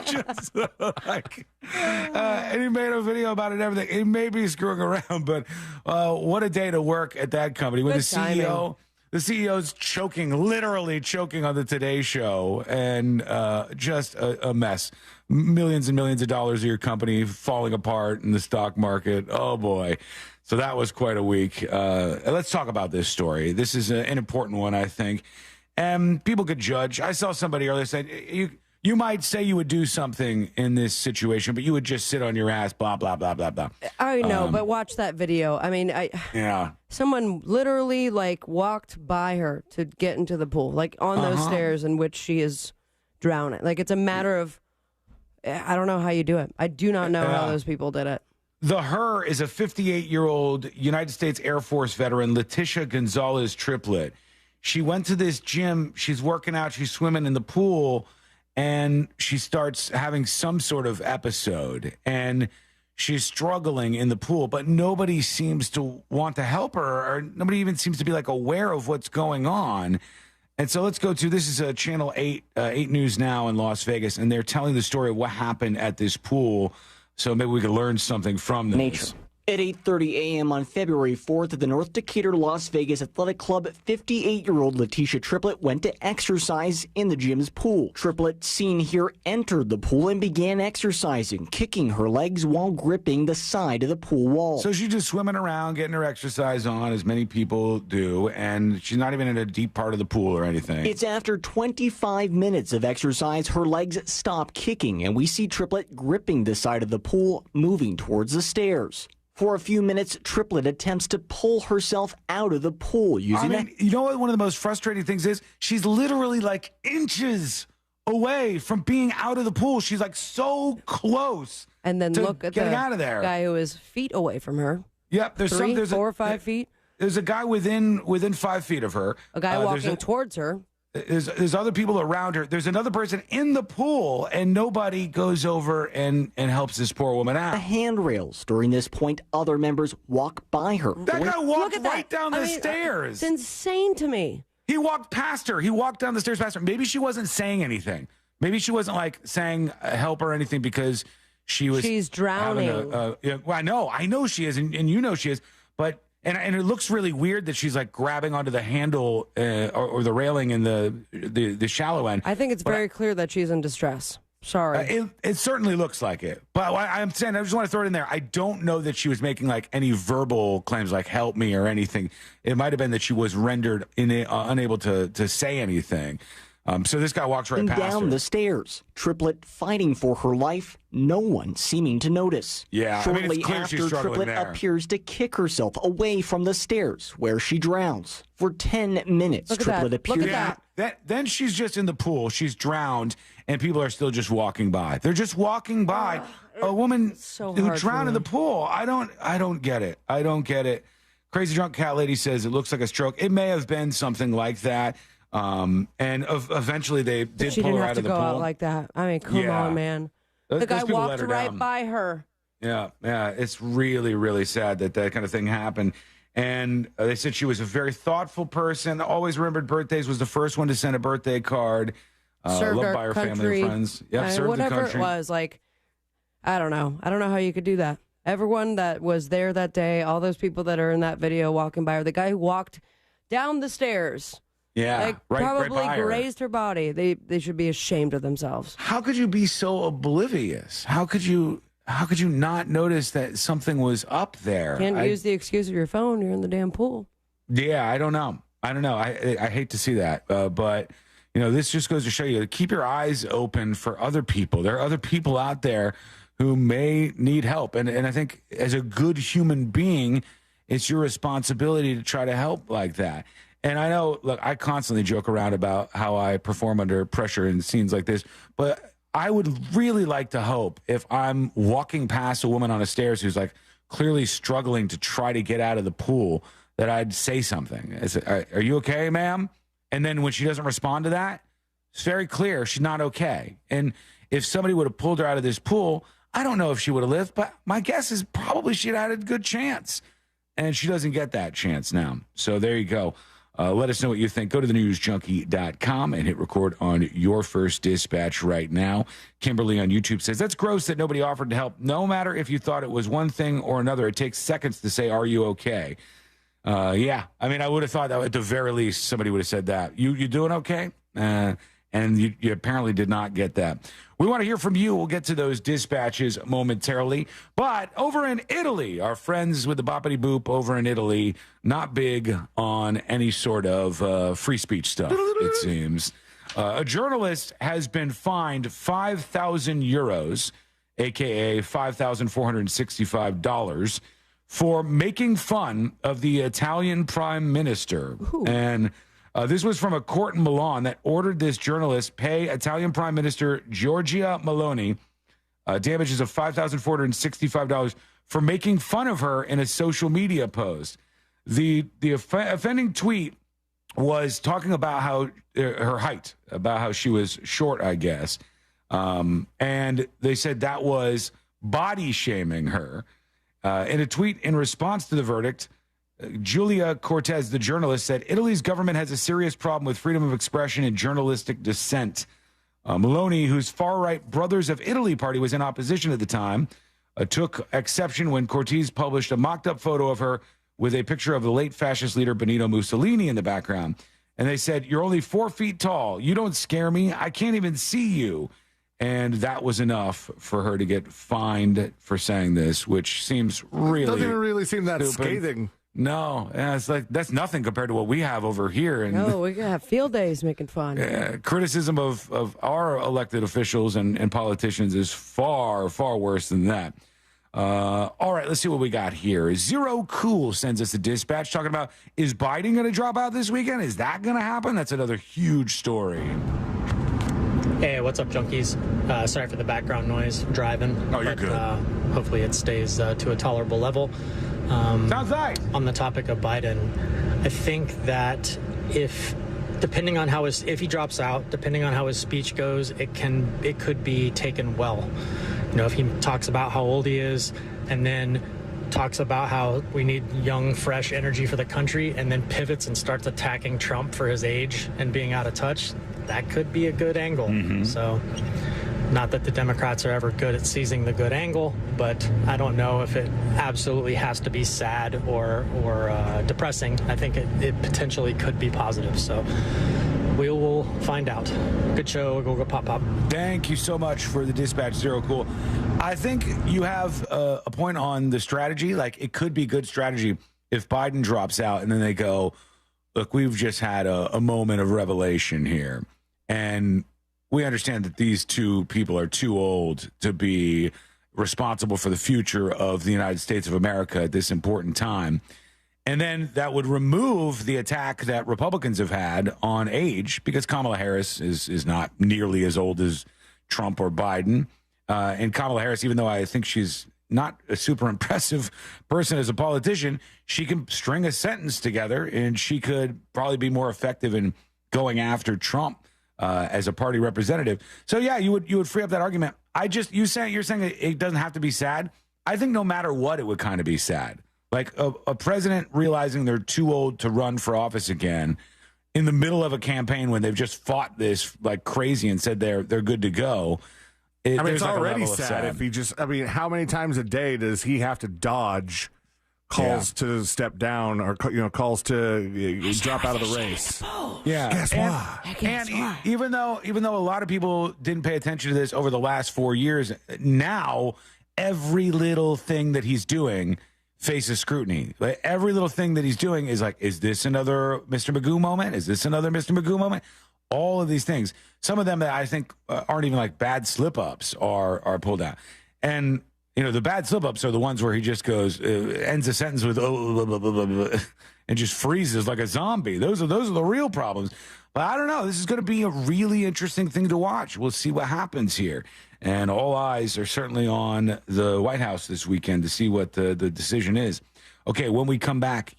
Speaker 7: Just like, and he made a video about it and everything. He may be screwing around, but what a day to work at that company. When the CEO The CEO's literally choking on the Today Show, and just a mess. Millions and millions of dollars of your company falling apart in the stock market. Oh, boy. So that was quite a week. Let's talk about this story. This is an important one, I think. And people could judge. I saw somebody earlier say, you might say you would do something in this situation, but you would just sit on your ass, blah, blah, blah, blah, blah.
Speaker 8: I know, but watch that video. I mean,
Speaker 7: yeah.
Speaker 8: Someone literally, walked by her to get into the pool, on those stairs in which she is drowning. It's a matter of, I don't know how you do it. I do not know how those people did it.
Speaker 7: The her is a 58-year-old United States Air Force veteran, Leticia Gonzalez Triplet. She went to this gym. She's working out. She's swimming in the pool. And she starts having some sort of episode, and she's struggling in the pool, but nobody seems to want to help her, or nobody even seems to be aware of what's going on. And so let's go to, this is Channel 8 News Now in Las Vegas, and they're telling the story of what happened at this pool. So maybe we can learn something from this.
Speaker 2: Nature. At 8:30 a.m. on February 4th at the North Decatur Las Vegas Athletic Club, 58-year-old Leticia Triplet went to exercise in the gym's pool. Triplet, seen here, entered the pool and began exercising, kicking her legs while gripping the side of the pool wall.
Speaker 7: So she's just swimming around, getting her exercise on, as many people do, and she's not even in a deep part of the pool or anything.
Speaker 2: It's after 25 minutes of exercise, her legs stop kicking, and we see Triplet gripping the side of the pool, moving towards the stairs. For a few minutes, Triplet attempts to pull herself out of the pool using
Speaker 7: you know what one of the most frustrating things is? She's literally inches away from being out of the pool. She's so close.
Speaker 8: And then look at the
Speaker 7: out of there.
Speaker 8: Guy who is feet away from her.
Speaker 7: Yep, there's
Speaker 8: 4 or 5 feet.
Speaker 7: There's a guy within 5 feet of her.
Speaker 8: A guy walking towards her.
Speaker 7: There's other people around her. There's another person in the pool, and nobody goes over and helps this poor woman out.
Speaker 2: The handrails. During this point, other members walk by her.
Speaker 7: That guy walked right down the stairs.
Speaker 8: It's insane to me.
Speaker 7: He walked past her. He walked down the stairs past her. Maybe she wasn't saying anything. Maybe she wasn't saying help or anything because she's
Speaker 8: drowning.
Speaker 7: Well, I know she is, and you know she is, but. And it looks really weird that she's grabbing onto the handle or the railing in the shallow end.
Speaker 8: I think it's very clear that she's in distress. Sorry.
Speaker 7: It certainly looks like it. But I'm saying, I just want to throw it in there. I don't know that she was making any verbal claims help me or anything. It might have been that she was rendered unable to say anything. So this guy walks right past
Speaker 2: down
Speaker 7: her.
Speaker 2: the stairs. Triplet fighting for her life, no one seeming to notice.
Speaker 7: Yeah,
Speaker 2: Shortly
Speaker 7: it's clear
Speaker 2: after,
Speaker 7: she's struggling
Speaker 2: Triplet
Speaker 7: there.
Speaker 2: appears to kick herself away from the stairs, where she drowns. For 10 minutes, Triplet appears...
Speaker 7: Then she's just in the pool. She's drowned, and people are still just walking by. They're just walking by a woman who drowned in the pool. I don't get it. I don't get it. Crazy Drunk Cat Lady says it looks like a stroke. It may have been something like that. Eventually they did pull her out of the pool. She didn't have to go out
Speaker 8: like that. I mean, come on, man. The guy walked right by her.
Speaker 7: Yeah. It's really, really sad that kind of thing happened. And they said she was a very thoughtful person, always remembered birthdays, was the first one to send a birthday card,
Speaker 8: served
Speaker 7: loved by her family and friends. Yep, served
Speaker 8: whatever
Speaker 7: the country.
Speaker 8: It was, I don't know. I don't know how you could do that. Everyone that was there that day, all those people that are in that video walking by her, the guy who walked down the stairs.
Speaker 7: Yeah,
Speaker 8: probably
Speaker 7: right
Speaker 8: grazed her body. They should be ashamed of themselves.
Speaker 7: How could you be so oblivious? How could you not notice that something was up there?
Speaker 8: Can't use the excuse of your phone. You're in the damn pool.
Speaker 7: Yeah, I don't know. I hate to see that, but this just goes to show you, keep your eyes open for other people. There are other people out there who may need help, and I think as a good human being, it's your responsibility to try to help like that. And I know, look, I constantly joke around about how I perform under pressure in scenes like this, but I would really like to hope if I'm walking past a woman on the stairs who's clearly struggling to try to get out of the pool, that I'd say something. Are you okay, ma'am? And then when she doesn't respond to that, it's very clear she's not okay. And if somebody would have pulled her out of this pool, I don't know if she would have lived, but my guess is probably she'd had a good chance. And she doesn't get that chance now. So there you go. Let us know what you think. Go to thenewsjunkie.com and hit record on your first dispatch right now. Kimberly on YouTube says, that's gross that nobody offered to help. No matter if you thought it was one thing or another, it takes seconds to say, are you okay? Yeah, I mean, I would have thought that at the very least somebody would have said that. You doing okay? And you apparently did not get that. We want to hear from you. We'll get to those dispatches momentarily. But over in Italy, our friends with the boppity boop over in Italy, not big on any sort of free speech stuff, it seems. A journalist has been fined 5,000 euros, a.k.a. $5,465, for making fun of the Italian prime minister. Ooh. And this was from a court in Milan that ordered this journalist pay Italian Prime Minister Giorgia Meloni damages of $5,465 for making fun of her in a social media post. The offending tweet was talking about how her height, about how she was short, I guess. And they said that was body shaming her. In a tweet in response to the verdict, Julia Cortez, the journalist, said Italy's government has a serious problem with freedom of expression and journalistic dissent. Meloni, whose far-right Brothers of Italy party was in opposition at the time, took exception when Cortez published a mocked-up photo of her with a picture of the late fascist leader Benito Mussolini in the background. And they said, "You're only 4 feet tall. You don't scare me. I can't even see you." And that was enough for her to get fined for saying this, which seems really
Speaker 4: doesn't even really seem that
Speaker 7: stupid.
Speaker 4: scathing.
Speaker 7: No, it's like that's nothing compared to what we have over here. And
Speaker 8: no, we have field days making fun.
Speaker 7: Criticism of our elected officials and politicians is far, far worse than that. All right, let's see what we got here. Zero Cool sends us a dispatch talking about, is Biden going to drop out this weekend? Is that going to happen? That's another huge story.
Speaker 9: Hey, what's up, junkies? Sorry for the background noise, driving.
Speaker 7: Oh, you're good.
Speaker 9: Hopefully it stays to a tolerable level.
Speaker 7: Sounds right.
Speaker 9: On the topic of Biden, I think that if he drops out, depending on how his speech goes, it could be taken well. You know, if he talks about how old he is and then talks about how we need young, fresh energy for the country and then pivots and starts attacking Trump for his age and being out of touch, that could be a good angle. Mm-hmm. So, not that the Democrats are ever good at seizing the good angle, but I don't know if it absolutely has to be sad or depressing. I think it potentially could be positive. So we will find out. Good show. Go pop pop.
Speaker 7: Thank you so much for the dispatch, Zero Cool. I think you have a point on the strategy. Like, it could be good strategy if Biden drops out and then they go, look, we've just had a moment of revelation here. And we understand that these two people are too old to be responsible for the future of the United States of America at this important time. And then that would remove the attack that Republicans have had on age, because Kamala Harris is not nearly as old as Trump or Biden. And Kamala Harris, even though I think she's not a super impressive person as a politician, she can string a sentence together, and she could probably be more effective in going after Trump as a party representative. So yeah, you would free up that argument. You're saying it doesn't have to be sad. I think no matter what, it would kind of be sad. Like a president realizing they're too old to run for office again in the middle of a campaign when they've just fought this like crazy and said they're good to go.
Speaker 4: It's already sad if he just, how many times a day does he have to dodge calls to step down or, calls to drop out of the race?
Speaker 7: Yeah.
Speaker 4: Guess why?
Speaker 7: And even though a lot of people didn't pay attention to this over the last 4 years, now every little thing that he's doing faces scrutiny. Like, every little thing that he's doing is like, is this another Mr. Magoo moment? Is this another Mr. Magoo moment? All of these things. Some of them that I think aren't even like bad slip-ups are pulled out. And, the bad slip-ups are the ones where he just goes, ends a sentence with, blah, blah, blah, blah, blah, and just freezes like a zombie. Those are the real problems. But I don't know. This is going to be a really interesting thing to watch. We'll see what happens here. And all eyes are certainly on the White House this weekend to see what the decision is. Okay, when we come back,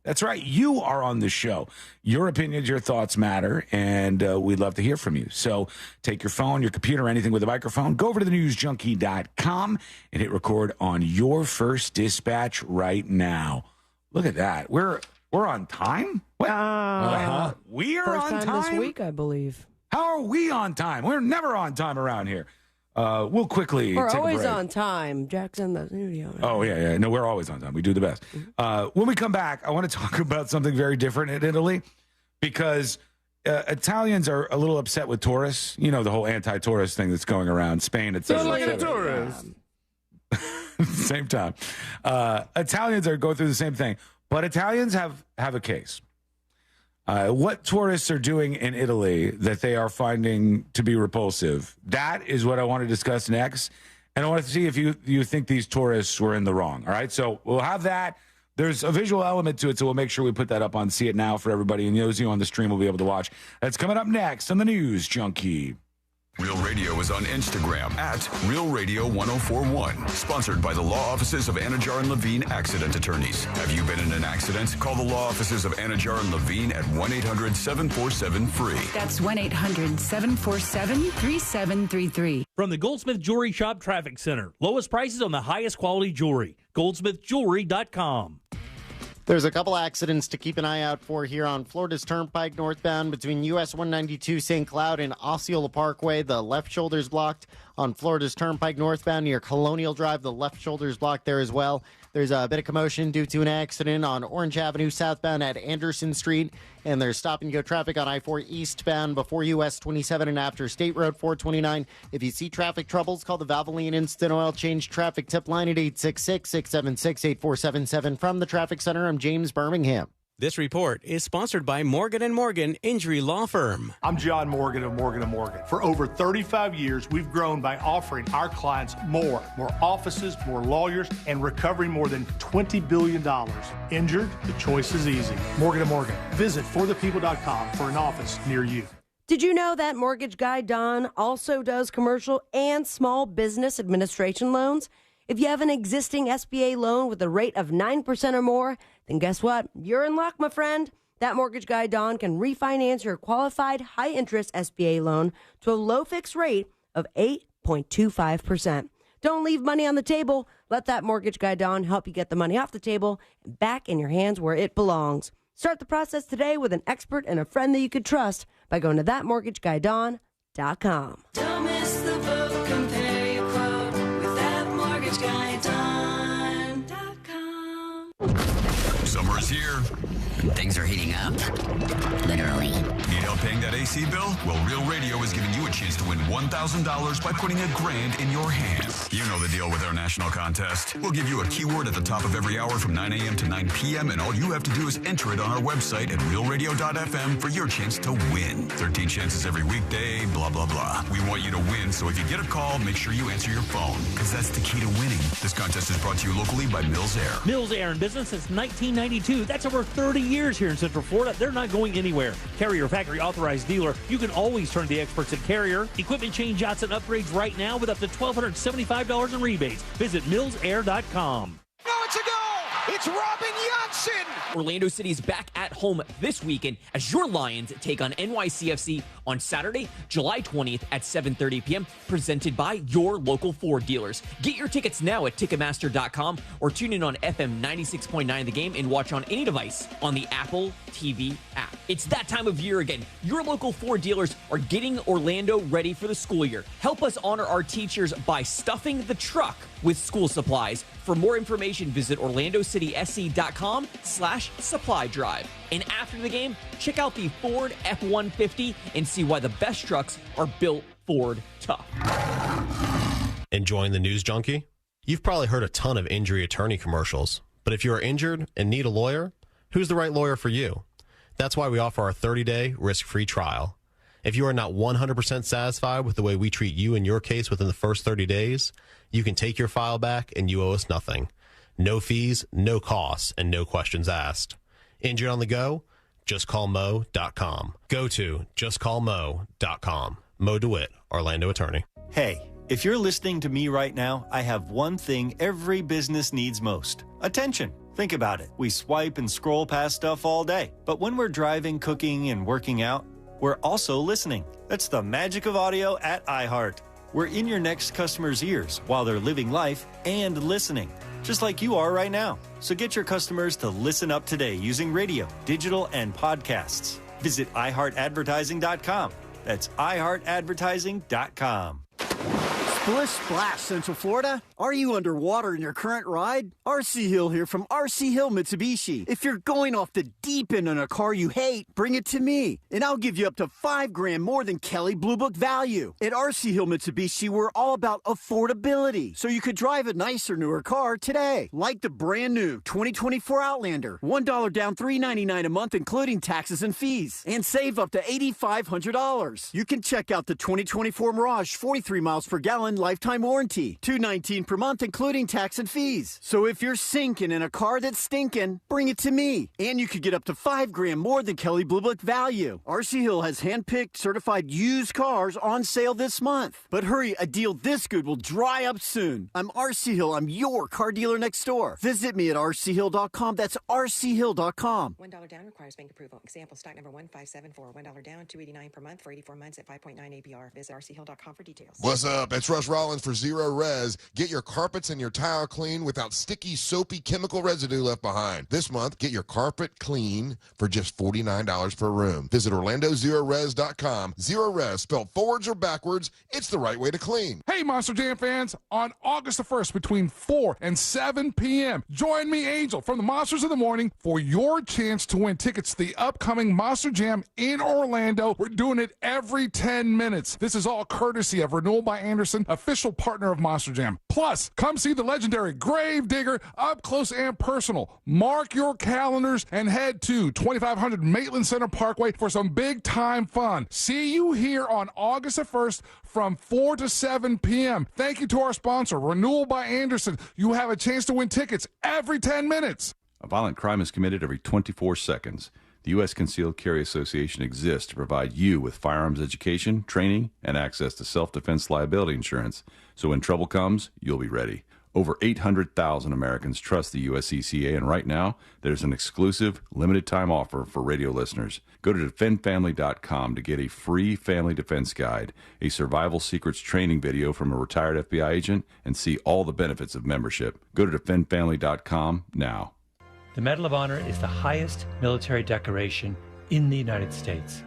Speaker 7: that's right, you are on the show. Your opinions, your thoughts matter, and we'd love to hear from you. So take your phone, your computer, anything with a microphone, go over to thenewsjunkie.com and hit record on your first dispatch right now. Look at that. We're on time? What? We are
Speaker 8: first
Speaker 7: on
Speaker 8: time
Speaker 7: time
Speaker 8: this week, I believe.
Speaker 7: How are we on time? We're never on time around here. We'll quickly
Speaker 8: We're
Speaker 7: take a
Speaker 8: always
Speaker 7: break.
Speaker 8: on time. Jack's in the studio.
Speaker 7: Oh, yeah. No, we're always on time. We do the best. When we come back, I want to talk about something very different in Italy because Italians are a little upset with tourists. You know, the whole anti-tourist thing that's going around Spain, et cetera.
Speaker 4: Don't like a tourist.
Speaker 7: Same time. Italians are going through the same thing. But Italians have a case. What tourists are doing in Italy that they are finding to be repulsive, that is what I want to discuss next. And I want to see if you think these tourists were in the wrong. All right, so we'll have that. There's a visual element to it, so we'll make sure we put that up on See It Now for everybody. And those of you on the stream will be able to watch. That's coming up next on the News Junkie.
Speaker 3: Real Radio is on Instagram at Real Radio 1041. Sponsored by the law offices of Anajar and Levine Accident Attorneys. Have you been in an accident? Call the law offices of Anajar and Levine at 1-800-747-FREE.
Speaker 16: That's 1-800-747-3733.
Speaker 10: From the Goldsmith Jewelry Shop Traffic Center. Lowest prices on the highest quality jewelry. GoldsmithJewelry.com.
Speaker 11: There's a couple accidents to keep an eye out for here on Florida's Turnpike northbound between US 192 St. Cloud and Osceola Parkway. The left shoulder's blocked. On Florida's Turnpike northbound near Colonial Drive, the left shoulder's blocked there as well. There's a bit of commotion due to an accident on Orange Avenue southbound at Anderson Street. And there's stop-and-go traffic on I-4 eastbound before US 27 and after State Road 429. If you see traffic troubles, call the Valvoline Instant Oil Change Traffic Tip Line at 866-676-8477. From the Traffic Center, I'm James Birmingham.
Speaker 13: This report is sponsored by Morgan & Morgan Injury Law Firm.
Speaker 14: I'm John Morgan of Morgan & Morgan. For over 35 years, we've grown by offering our clients more offices, more lawyers, and recovering more than $20 billion. Injured? The choice is easy. Morgan & Morgan. Visit forthepeople.com for an office near you.
Speaker 8: Did you know that mortgage guy Don also does commercial and small business administration loans? If you have an existing SBA loan with a rate of 9% or more, then guess what? You're in luck, my friend. That mortgage guy, Don, can refinance your qualified high-interest SBA loan to a low fixed rate of 8.25%. Don't leave money on the table. Let that mortgage guy, Don, help you get the money off the table and back in your hands where it belongs. Start the process today with an expert and a friend that you could trust by going to thatmortgageguydon.com.
Speaker 31: Don't miss the boat, compare your quote with thatmortgageguydon.com.
Speaker 3: Summer is here.
Speaker 1: Things are heating up. Literally.
Speaker 3: Need help paying that AC bill? Well, Real Radio is giving you a chance to win $1,000 by putting $1,000 in your hands. You know the deal with our national contest. We'll give you a keyword at the top of every hour from 9 a.m. to 9 p.m., and all you have to do is enter it on our website at realradio.fm for your chance to win. 13 chances every weekday, blah, blah, blah. We want you to win, so if you get a call, make sure you answer your phone, because that's the key to winning. This contest is brought to you locally by Mills Air.
Speaker 10: Mills Air in business since 1992. That's over 30 years here in Central Florida. They're not going anywhere. Carrier factory authorized dealer. You can always turn to the experts at Carrier. Equipment changeouts and upgrades right now with up to $1,275 in rebates. Visit millsair.com.
Speaker 31: No, it's a goal! It's Robin Janssen!
Speaker 19: Orlando City is back at home this weekend as your Lions take on NYCFC on Saturday, July 20th at 7:30 p.m., presented by your local Ford dealers. Get your tickets now at Ticketmaster.com or tune in on FM 96.9 The Game and watch on any device on the Apple TV app. It's that time of year again. Your local Ford dealers are getting Orlando ready for the school year. Help us honor our teachers by stuffing the truck with school supplies. For more information, visit orlandocitysc.com/supply drive. And after the game, check out the Ford F-150 and see why the best trucks are built Ford tough.
Speaker 20: Enjoying the News Junkie? You've probably heard a ton of injury attorney commercials, but if you are injured and need a lawyer, who's the right lawyer for you? That's why we offer our 30-day risk-free trial. If you are not 100% satisfied with the way we treat you in your case within the first 30 days, you can take your file back and you owe us nothing. No fees, no costs, and no questions asked. Injured on the go? JustCallMo.com. Go to JustCallMo.com. Mo DeWitt, Orlando attorney.
Speaker 21: Hey, if you're listening to me right now, I have one thing every business needs most: attention. Think about it. We swipe and scroll past stuff all day. But when we're driving, cooking, and working out, we're also listening. That's the magic of audio at iHeart. We're in your next customer's ears while they're living life and listening, just like you are right now. So get your customers to listen up today using radio, digital, and podcasts. Visit iHeartAdvertising.com. That's iHeartAdvertising.com.
Speaker 5: Splish splash, Central Florida. Are you underwater in your current ride? RC Hill here from RC Hill Mitsubishi. If you're going off the deep end in a car you hate, bring it to me, and I'll give you up to $5,000 more than Kelly Blue Book value. At RC Hill Mitsubishi, we're all about affordability, so you could drive a nicer, newer car today, like the brand new 2024 Outlander. $1 down, $399 a month, including taxes and fees, and save up to $8,500. You can check out the 2024 Mirage, 43 miles per gallon, lifetime warranty, $219 per month, including tax and fees. So if you're sinking in a car that's stinking, bring it to me, and you could get up to $5,000 more than Kelly Blue Book value. RC Hill has hand-picked, certified used cars on sale this month. But hurry, a deal this good will dry up soon. I'm RC Hill. I'm your car dealer next door. Visit me at rchill.com. That's rchill.com.
Speaker 12: $1 down requires bank approval. Example, stock number 1574. $1 down, $289 per month for 84 months at 5.9 APR. Visit rchill.com for details.
Speaker 22: What's up? It's Russ Rollins for Zero Res. Get your carpets and your tile clean without sticky, soapy chemical residue left behind. This month, get your carpet clean for just $49 per room. Visit OrlandoZeroRes.com. Zero Res, spelled forwards or backwards, it's the right way to clean.
Speaker 4: Hey, Monster Jam fans, on August the 1st between 4 and 7 p.m., join me, Angel, from the Monsters of the Morning for your chance to win tickets to the upcoming Monster Jam in Orlando. We're doing it every 10 minutes. This is all courtesy of Renewal by Anderson, official partner of Monster Jam. Plus, come see the legendary Gravedigger up close and personal. Mark your calendars and head to 2500 Maitland Center Parkway for some big-time fun. See you here on August the 1st from 4 to 7 p.m. Thank you to our sponsor, Renewal by Anderson. You have a chance to win tickets every 10 minutes.
Speaker 23: A violent crime is committed every 24 seconds. The U.S. Concealed Carry Association exists to provide you with firearms education, training, and access to self-defense liability insurance. So when trouble comes, you'll be ready. Over 800,000 Americans trust the USCCA, and right now, there's an exclusive, limited-time offer for radio listeners. Go to defendfamily.com to get a free family defense guide, a survival secrets training video from a retired FBI agent, and see all the benefits of membership. Go to defendfamily.com now.
Speaker 24: The Medal of Honor is the highest military decoration in the United States.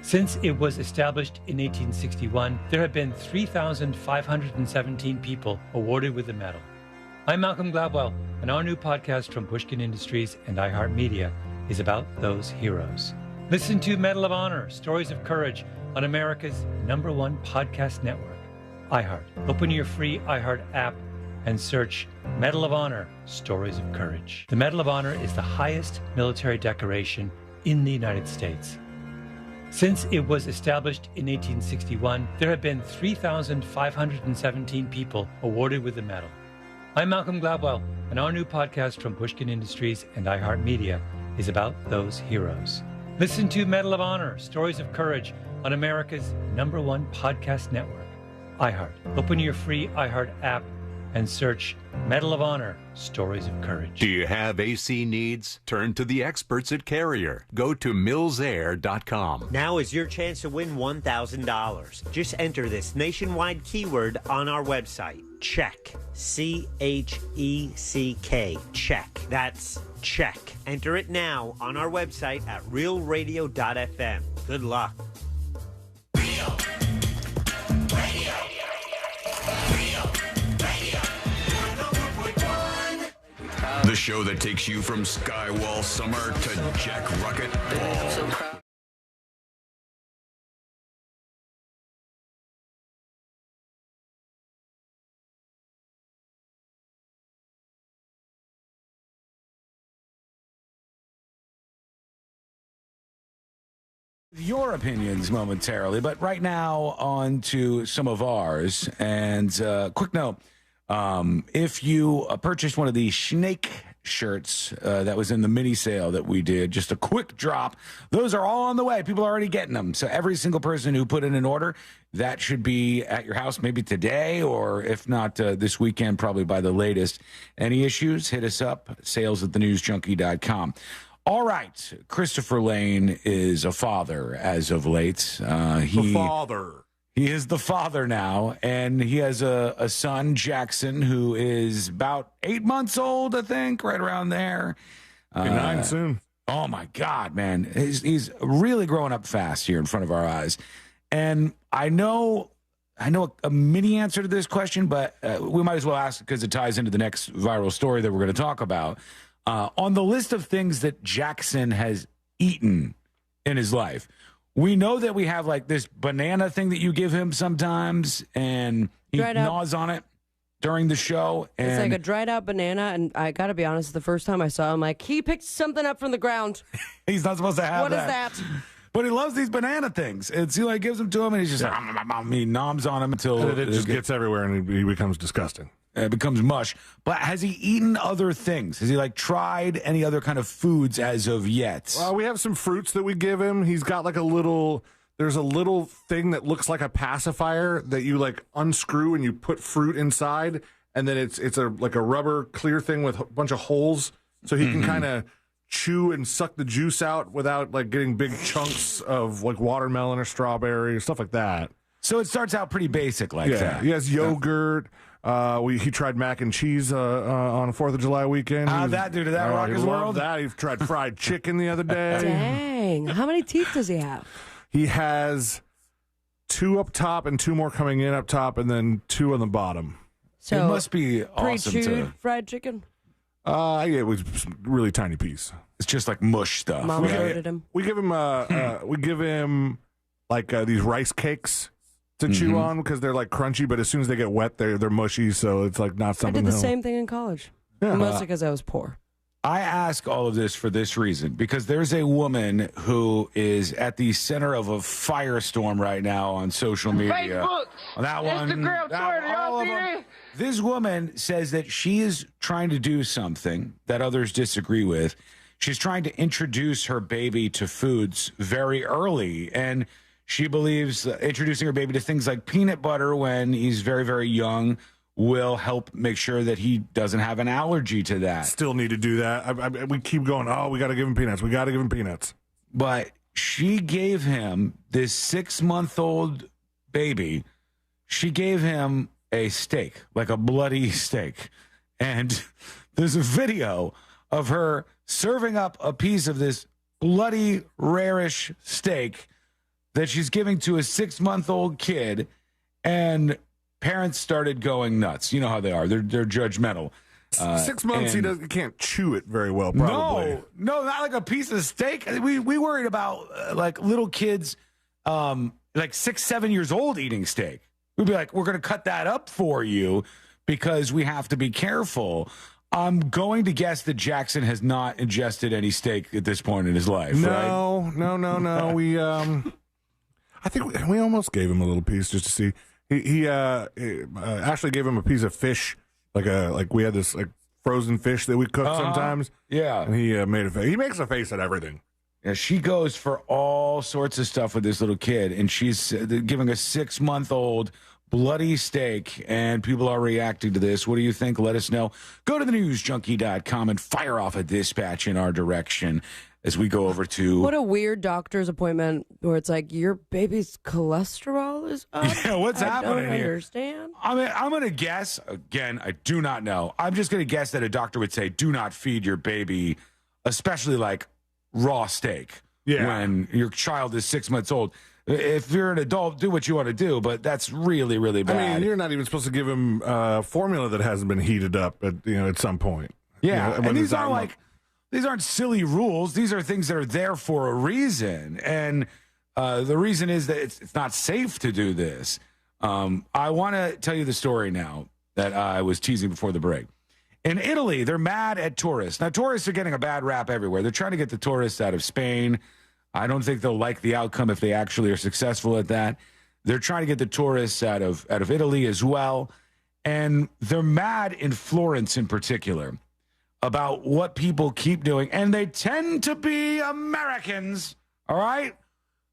Speaker 24: Since it was established in 1861, there have been 3,517 people awarded with the medal. I'm Malcolm Gladwell, and our new podcast from Pushkin Industries and iHeart Media is about those heroes. Listen to Medal of Honor, Stories of Courage on America's #1 podcast network, iHeart. Open your free iHeart app and search Medal of Honor, Stories of Courage. The Medal of Honor is the highest military decoration in the United States. Since it was established in 1861, there have been 3,517 people awarded with the medal. I'm Malcolm Gladwell, and our new podcast from Pushkin Industries and iHeart Media is about those heroes. Listen to Medal of Honor, Stories of Courage on America's #1 podcast network, iHeart. Open your free iHeart app and search Medal of Honor, Stories of Courage.
Speaker 17: Do you have AC needs? Turn to the experts at Carrier. Go to millsair.com.
Speaker 18: Now is your chance to win $1,000. Just enter this nationwide keyword on our website. Check. CHECK. Check. That's check. Enter it now on our website at realradio.fm. Good luck.
Speaker 3: The show that takes you from Skywall Summer to Jack Rocket Ball.
Speaker 7: Your opinions momentarily, but right now on to some of ours. And quick note, if you purchased one of the Snake shirts that was in the mini sale that we did, just a quick drop, those are all on the way. People are already getting them. So every single person who put in an order, that should be at your house maybe today, or if not this weekend, probably by the latest. Any issues, hit us up, sales@thenewsjunkie.com. All right, Christopher Lane is a father as of late.
Speaker 4: The father.
Speaker 7: He is the father now, and he has a son, Jackson, who is about 8 months old, I think, right around there.
Speaker 4: 9 soon.
Speaker 7: Oh, my God, man. He's really growing up fast here in front of our eyes. And I know I know a mini answer to this question, but we might as well ask because it ties into the next viral story that we're going to talk about. On the list of things that Jackson has eaten in his life, we know that we have like this banana thing that you give him sometimes, and he gnaws on it during the show. And
Speaker 8: it's like a dried out banana, and I got to be honest, the first time I saw him, like, he picked something up from the ground.
Speaker 7: He's not supposed to have
Speaker 8: that.
Speaker 7: What is that? But he loves these banana things. He like gives them to him, and he's just he noms on them until
Speaker 4: it just gets everywhere, and he becomes disgusting.
Speaker 7: It becomes mush. But has he eaten other things? Has he like tried any other kind of foods as of yet?
Speaker 4: We have some fruits that we give him. He's got like there's a little thing that looks like a pacifier that you like unscrew and you put fruit inside, and then it's like a rubber clear thing with a bunch of holes, so he can kind of chew and suck the juice out without like getting big chunks of like watermelon or strawberry or stuff like that.
Speaker 7: So it starts out pretty basic like that.
Speaker 4: He has yogurt. He tried mac and cheese on 4th of July weekend.
Speaker 7: How'd that do to that rock his world?
Speaker 4: That. He tried fried chicken the other day.
Speaker 8: Dang. How many teeth does he have?
Speaker 4: He has 2 up top and 2 more coming in up top, and then 2 on the bottom.
Speaker 8: So
Speaker 7: it must be awesome
Speaker 8: pre-chewed fried chicken?
Speaker 4: Yeah, it was a really tiny piece.
Speaker 7: It's just like mush stuff.
Speaker 8: Mama loaded him.
Speaker 4: We give him like these rice cakes to chew on because they're like crunchy, but as soon as they get wet, they're mushy. So it's like not something.
Speaker 8: I did the same thing in college, mostly because I was poor.
Speaker 7: I ask all of this for this reason, because there's a woman who is at the center of a firestorm right now on social media.
Speaker 2: Facebook,
Speaker 7: that one,
Speaker 2: Instagram, Twitter,
Speaker 7: all of them. This woman says that she is trying to do something that others disagree with. She's trying to introduce her baby to foods very early, and she believes introducing her baby to things like peanut butter when he's very, very young will help make sure that he doesn't have an allergy to that.
Speaker 4: Still need to do that. We keep going, we got to give him peanuts. We got to give him peanuts.
Speaker 7: But she gave him this 6-month-old baby. She gave him a steak, like a bloody steak. And there's a video of her serving up a piece of this bloody, rarish steak that she's giving to a 6-month-old kid, and parents started going nuts. You know how they are. They're judgmental.
Speaker 4: 6 months, he can't chew it very well, probably.
Speaker 7: No, not like a piece of steak. We worried about like little kids, like 6, 7 years old eating steak. We'd be like, we're going to cut that up for you because we have to be careful. I'm going to guess that Jackson has not ingested any steak at this point in his life.
Speaker 4: No. We, I think we almost gave him a little piece just to see. He Ashley gave him a piece of fish, like we had this like frozen fish that we cook sometimes.
Speaker 7: Yeah,
Speaker 4: and he made a face. He makes a face at everything.
Speaker 7: Yeah, she goes for all sorts of stuff with this little kid, and she's giving a 6-month-old bloody steak, and people are reacting to this. What do you think? Let us know. Go to thenewsjunkie.com and fire off a dispatch in our direction as we go over to...
Speaker 8: What a weird doctor's appointment where it's like, your baby's cholesterol is up?
Speaker 7: Yeah, what's happening here?
Speaker 8: I don't understand.
Speaker 7: I mean, I'm going to guess, again, I do not know. I'm just going to guess that a doctor would say, do not feed your baby, especially like raw steak when your child is 6 months old. If you're an adult, do what you want to do, but that's really, really bad.
Speaker 4: I mean, you're not even supposed to give him formula that hasn't been heated up at some point.
Speaker 7: Yeah,
Speaker 4: and
Speaker 7: these aren't silly rules. These are things that are there for a reason, and the reason is that it's not safe to do this. I want to tell you the story now that I was teasing before the break. In Italy, they're mad at tourists. Now, tourists are getting a bad rap everywhere. They're trying to get the tourists out of Spain. I don't think they'll like the outcome if they actually are successful at that. They're trying to get the tourists out of Italy as well. And they're mad in Florence in particular about what people keep doing. And they tend to be Americans, all right?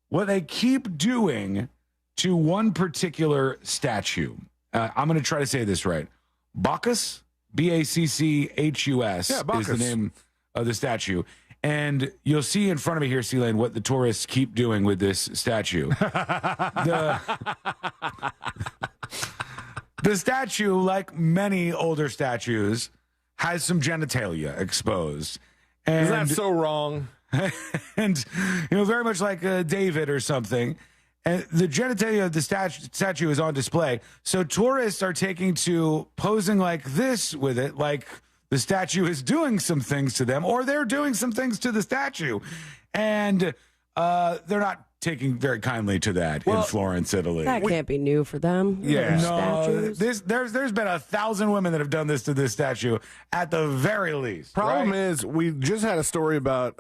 Speaker 7: What they keep doing to one particular statue. I'm going to try to say this right. Bacchus, Bacchus, is the name of the statue. And you'll see in front of me here, C-Lane, what the tourists keep doing with this statue. The statue, like many older statues, has some genitalia exposed. And,
Speaker 4: isn't that so wrong?
Speaker 7: And, very much like David or something. And the genitalia of the statue is on display. So tourists are taking to posing like this with it, like the statue is doing some things to them, or they're doing some things to the statue. And they're not taking very kindly to that in Florence, Italy.
Speaker 8: That can't be new for them.
Speaker 7: Yeah,
Speaker 8: Statues.
Speaker 7: There's been 1,000 women that have done this to this statue at the very least.
Speaker 4: Problem is, we just had a story about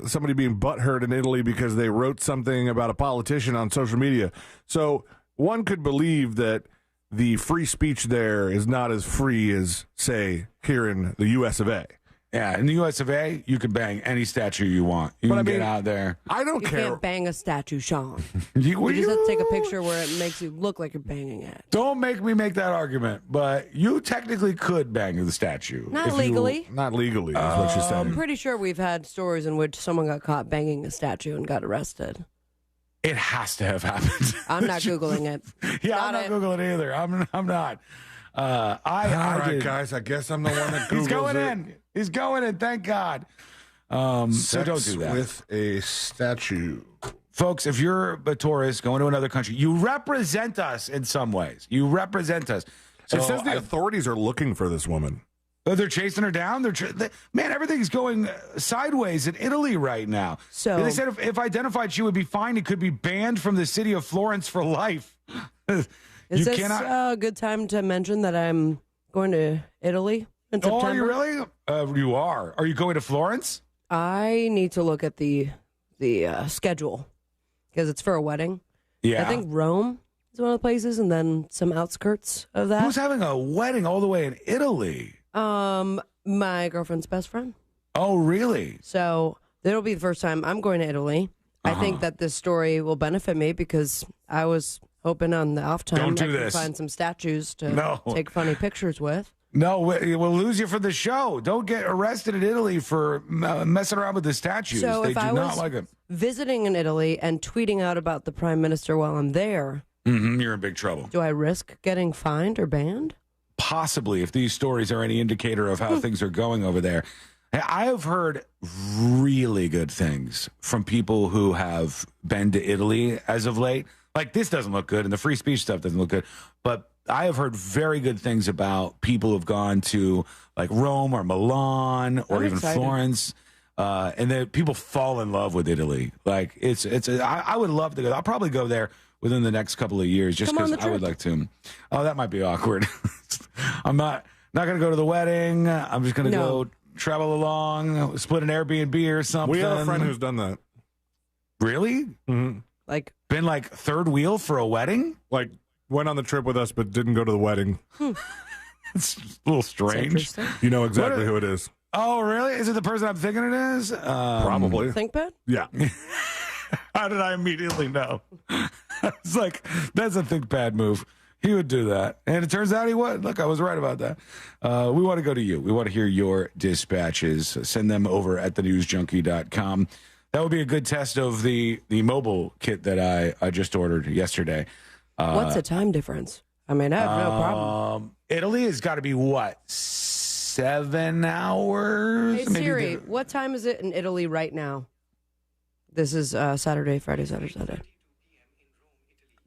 Speaker 4: somebody being butthurt in Italy because they wrote something about a politician on social media. So one could believe that the free speech there is not as free as, say, here in the U.S. of A.
Speaker 7: Yeah, in the U.S. of A., you can bang any statue you want. You can get out there.
Speaker 4: I don't care.
Speaker 8: You can't bang a statue, Sean. You just have to take a picture where it makes you look like you're banging it.
Speaker 7: Don't make me make that argument, but you technically could bang the statue.
Speaker 8: Not legally.
Speaker 4: Not legally, is what she said.
Speaker 8: I'm pretty sure we've had stories in which someone got caught banging a statue and got arrested.
Speaker 7: It has to have happened.
Speaker 8: I'm not Googling it.
Speaker 7: Yeah, I'm not Googling it either. I'm not.
Speaker 4: All right, guys, I guess I'm the one that Googles
Speaker 7: He's going in. He's going in, thank God. So don't do that.
Speaker 4: With a statue.
Speaker 7: Folks, if you're a tourist going to another country, you represent us in some ways. You represent us.
Speaker 4: So it says the authorities are looking for this woman.
Speaker 7: Oh, they're chasing her down? Man, everything's going sideways in Italy right now.
Speaker 8: So
Speaker 7: they said if identified, she would be fined. It could be banned from the city of Florence for life.
Speaker 8: Is this a good time to mention that I'm going to Italy in September?
Speaker 7: Oh, are you really? You are. Are you going to Florence?
Speaker 8: I need to look at the schedule because it's for a wedding.
Speaker 7: Yeah.
Speaker 8: I think Rome is one of the places, and then some outskirts of that.
Speaker 7: Who's having a wedding all the way in Italy?
Speaker 8: My girlfriend's best friend.
Speaker 7: Oh, really?
Speaker 8: So it'll be the first time I'm going to Italy. I think that this story will benefit me because I was hoping on the off time
Speaker 7: Don't do
Speaker 8: I could
Speaker 7: this.
Speaker 8: find some statues to take funny pictures with.
Speaker 7: No, we'll lose you for the show. Don't get arrested in Italy for messing around with the statues.
Speaker 8: So
Speaker 7: they
Speaker 8: if
Speaker 7: do
Speaker 8: I
Speaker 7: not
Speaker 8: was
Speaker 7: like them.
Speaker 8: visiting in Italy and tweeting out about the prime minister while I'm there,
Speaker 7: You're in big trouble.
Speaker 8: do I risk getting fined or banned?
Speaker 7: Possibly, if these stories are any indicator of how things are going over there. I have heard really good things from people who have been to Italy as of late. Like, this doesn't look good, and the free speech stuff doesn't look good. But I have heard very good things about people who've gone to, like, Rome or Milan or even Florence. And then people fall in love with Italy. Like, I would love to go. I'll probably go there within the next couple of years just because I would like to. Oh, that might be awkward. I'm not going to go to the wedding. I'm just going to go travel along, split an Airbnb or something.
Speaker 4: We have a friend who's done that.
Speaker 7: Really?
Speaker 4: Mm-hmm.
Speaker 8: Like,
Speaker 7: been like third wheel for a wedding?
Speaker 4: Like, went on the trip with us but didn't go to the wedding.
Speaker 7: It's a little strange.
Speaker 4: You know exactly who it is.
Speaker 7: Oh, really? Is it the person I'm thinking it is?
Speaker 4: Probably.
Speaker 8: ThinkPad?
Speaker 4: Yeah.
Speaker 7: How did I immediately know? It's like, that's a ThinkPad move. He would do that. And it turns out he would. Look, I was right about that. We want to go to you. We want to hear your dispatches. Send them over at thenewsjunkie.com. That would be a good test of the mobile kit that I just ordered yesterday.
Speaker 8: What's the time difference? I mean, I have no problem.
Speaker 7: Italy has got to be, what, 7 hours?
Speaker 8: Hey, Siri, what time is it in Italy right now? This is Saturday, Friday, Saturday.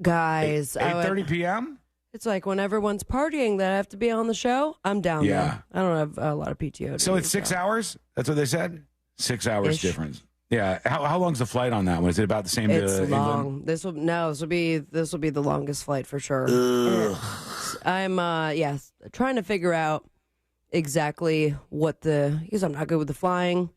Speaker 8: Guys.
Speaker 7: 8:30 p.m.?
Speaker 8: It's like when everyone's partying that I have to be on the show, I'm down there. I don't have a lot of PTO.
Speaker 7: So it's 6 hours? That's what they said? 6 hours difference. Yeah. How long's the flight on that one? Is it about the same
Speaker 8: It's
Speaker 7: to
Speaker 8: long.
Speaker 7: England?
Speaker 8: This will be the longest flight for sure. I'm trying to figure out exactly because I'm not good with the flying,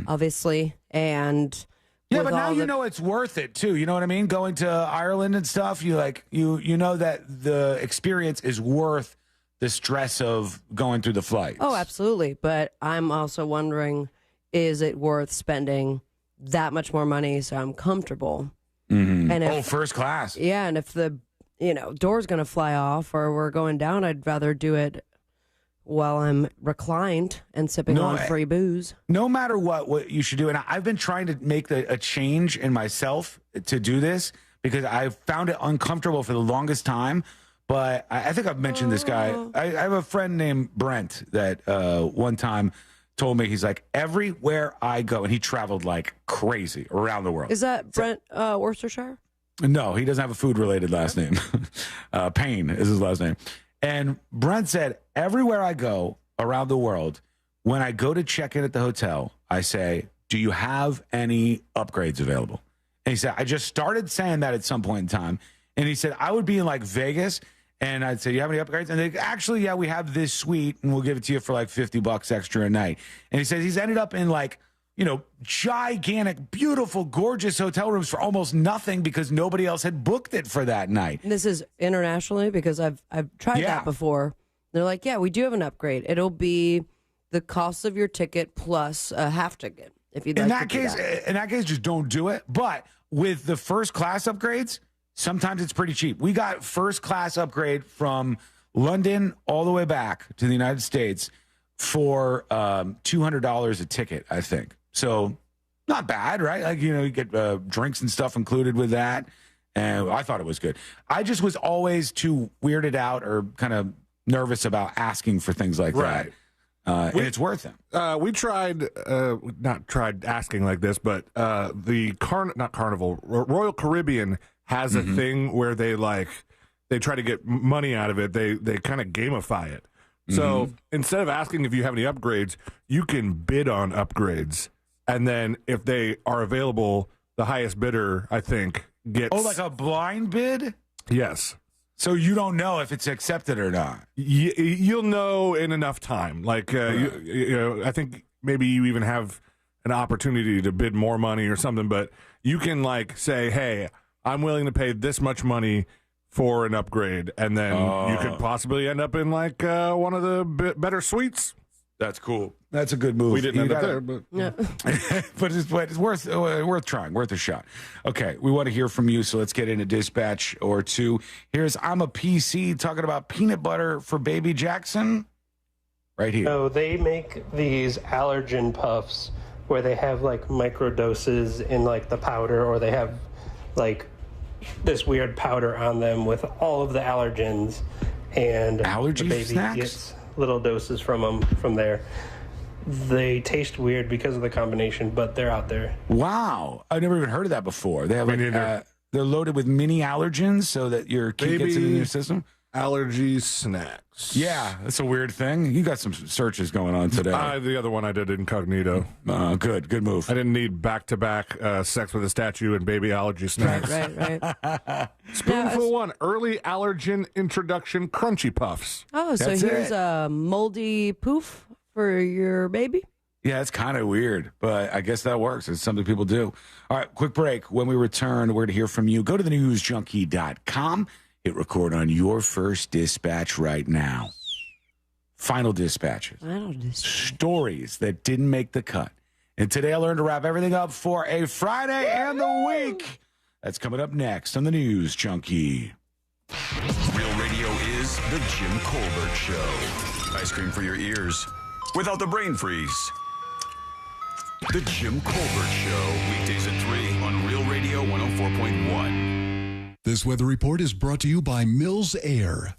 Speaker 8: obviously, and
Speaker 7: but now you know it's worth it too. You know what I mean? Going to Ireland and stuff, you know that the experience is worth the stress of going through the flight.
Speaker 8: Oh, absolutely. But I'm also wondering, is it worth spending that much more money so I'm comfortable?
Speaker 7: Mm-hmm.
Speaker 8: And
Speaker 7: first class.
Speaker 8: Yeah, and if the door's going to fly off or we're going down, I'd rather do it while I'm reclined and sipping on free booze.
Speaker 7: No matter what you should do, and I've been trying to make a change in myself to do this because I found it uncomfortable for the longest time. But I think I've mentioned this guy. I have a friend named Brent that one time told me, he's like, everywhere I go, and he traveled like crazy around the world.
Speaker 8: Is that Brent Worcestershire?
Speaker 7: No, he doesn't have a food-related last name. Payne is his last name. And Brent said, everywhere I go around the world, when I go to check in at the hotel, I say, do you have any upgrades available? And he said, I just started saying that at some point in time. And he said, I would be in like Vegas, and I'd say, you have any upgrades? And they actually, yeah, we have this suite, and we'll give it to you for like $50 extra a night. And he says he's ended up in like, gigantic, beautiful, gorgeous hotel rooms for almost nothing because nobody else had booked it for that night.
Speaker 8: This is internationally because I've tried that before. They're like, yeah, we do have an upgrade. It'll be the cost of your ticket plus a half ticket if you'd like to do that.
Speaker 7: In that case, just don't do it. But with the first class upgrades, sometimes it's pretty cheap. We got first class upgrade from London all the way back to the United States for $200 a ticket, I think. So not bad, right? Like, you get drinks and stuff included with that. And I thought it was good. I just was always too weirded out or kind of nervous about asking for things like that. And it's worth it.
Speaker 4: We tried, not tried asking like this, but the Royal Caribbean has a thing where they try to get money out of it. They kind of gamify it. So instead of asking if you have any upgrades, you can bid on upgrades. And then if they are available, the highest bidder, I think, gets...
Speaker 7: Oh, like a blind bid?
Speaker 4: Yes.
Speaker 7: So you don't know if it's accepted or not?
Speaker 4: You'll know in enough time. Like, I think maybe you even have an opportunity to bid more money or something, but you can, say, hey, I'm willing to pay this much money for an upgrade, and then you could possibly end up in, one of the better suites.
Speaker 7: That's cool. That's a good move.
Speaker 4: We didn't end up there, but
Speaker 7: but it's worth trying, worth a shot. Okay, we want to hear from you, so let's get into dispatch or two. Here's I'm a PC talking about peanut butter for baby Jackson. Right here.
Speaker 2: So they make these allergen puffs where they have micro doses in the powder, or they have this weird powder on them with all of the allergens, and
Speaker 7: allergy
Speaker 2: the baby
Speaker 7: snacks?
Speaker 2: gets little doses from them from there. They taste weird because of the combination, but they're out there.
Speaker 7: Wow, I've never even heard of that before. They have they're loaded with mini allergens so that your kid gets it in your system.
Speaker 4: Allergy snacks.
Speaker 7: Yeah, that's a weird thing. You got some searches going on today.
Speaker 4: The other one I did incognito.
Speaker 7: Good move.
Speaker 4: I didn't need back-to-back sex with a statue and baby allergy snacks.
Speaker 8: Right.
Speaker 4: Spoonful one, early allergen introduction crunchy puffs.
Speaker 8: Oh, so here's a moldy poof for your baby?
Speaker 7: Yeah, it's kind of weird, but I guess that works. It's something people do. All right, quick break. When we return, we're going to hear from you. Go to thenewsjunkie.com. Hit record on your first dispatch right now. Final dispatches. Stories that didn't make the cut. And today I learned to wrap everything up for a Friday and the week. That's coming up next on the News Junkie.
Speaker 3: Real radio is the Jim Colbert Show. Ice cream for your ears without the brain freeze. The Jim Colbert Show. Weekdays at 3 on Real Radio 104.1.
Speaker 6: This weather report is brought to you by Mills Air.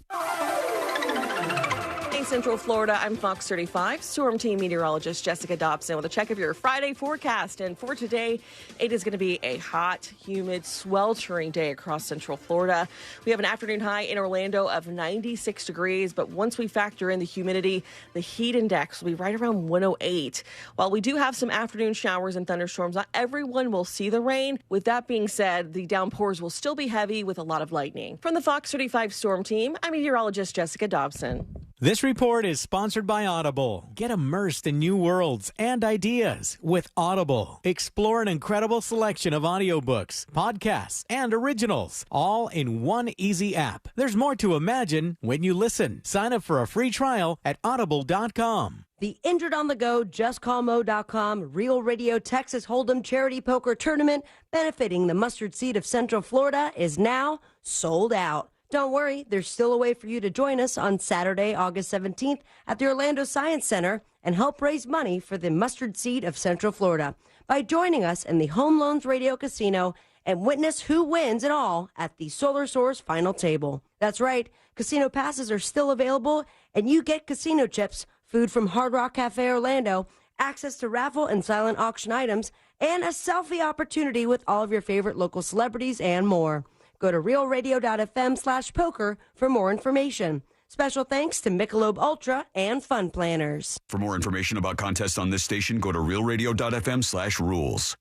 Speaker 9: Central Florida, I'm Fox 35 Storm Team meteorologist Jessica Dobson with a check of your Friday forecast. And for today, it is going to be a hot, humid, sweltering day across Central Florida. We have an afternoon high in Orlando of 96 degrees, but once we factor in the humidity, the heat index will be right around 108. While we do have some afternoon showers and thunderstorms, not everyone will see the rain. With that being said, the downpours will still be heavy with a lot of lightning. From the Fox 35 Storm Team, I'm meteorologist Jessica Dobson.
Speaker 13: This report is sponsored by Audible. Get immersed in new worlds and ideas with Audible. Explore an incredible selection of audiobooks, podcasts, and originals, all in one easy app. There's more to imagine when you listen. Sign up for a free trial at audible.com.
Speaker 8: The Injured on the Go, JustCallMo.com, Real Radio Texas Hold'em Charity Poker Tournament benefiting the mustard seed of Central Florida is now sold out. Don't worry, there's still a way for you to join us on Saturday, August 17th at the Orlando Science Center and help raise money for the mustard seed of Central Florida by joining us in the Home Loans Radio Casino and witness who wins it all at the Solar Source final table. That's right, casino passes are still available and you get casino chips, food from Hard Rock Cafe Orlando, access to raffle and silent auction items, and a selfie opportunity with all of your favorite local celebrities and more. Go to realradio.fm/poker for more information. Special thanks to Michelob Ultra and Fun Planners.
Speaker 3: For more information about contests on this station, go to realradio.fm/rules.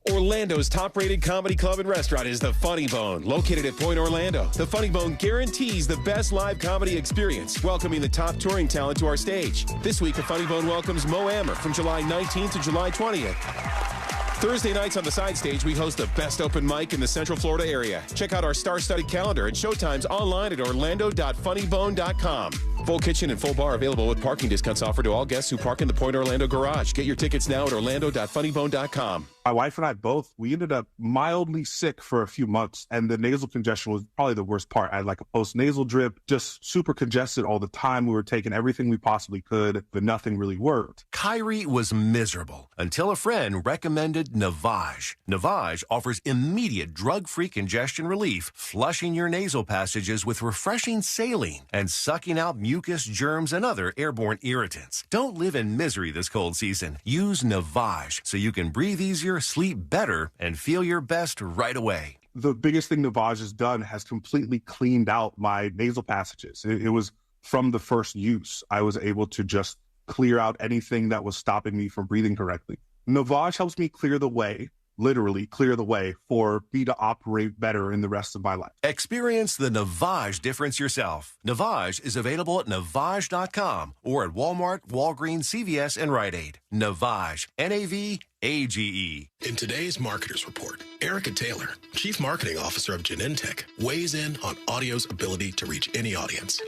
Speaker 1: Orlando's top-rated comedy club and restaurant is the Funny Bone, located at Point Orlando. The Funny Bone guarantees the best live comedy experience, welcoming the top touring talent to our stage. This week, the Funny Bone welcomes Mo Hammer from July 19th to July 20th. Thursday nights on the side stage, we host the best open mic in the Central Florida area. Check out our star-studded calendar and showtimes online at orlando.funnybone.com. Full kitchen and full bar available with parking discounts offered to all guests who park in the Point Orlando garage. Get your tickets now at orlando.funnybone.com.
Speaker 11: My wife and I both, we ended up mildly sick for a few months, and the nasal congestion was probably the worst part. I had like a post-nasal drip, just super congested all the time. We were taking everything we possibly could, but nothing really worked.
Speaker 14: Kyrie was miserable until a friend recommended Navage. Navage offers immediate drug-free congestion relief, flushing your nasal passages with refreshing saline and sucking out mucus, germs, and other airborne irritants. Don't live in misery this cold season. Use Navage so you can breathe easier, sleep better, and feel your best right away.
Speaker 11: The biggest thing Navage has done has completely cleaned out my nasal passages. It was from the first use. I was able to just clear out anything that was stopping me from breathing correctly. Navage helps me clear the way, literally clear the way, for me to operate better in the rest of my life.
Speaker 14: Experience the Navage difference yourself. Navage is available at Navage.com or at Walmart, Walgreens, CVS, and Rite Aid. Navage, N-A-V-A-G-E.
Speaker 15: In today's Marketers Report, Erica Taylor, Chief Marketing Officer of Genentech, weighs in on audio's ability to reach any audience.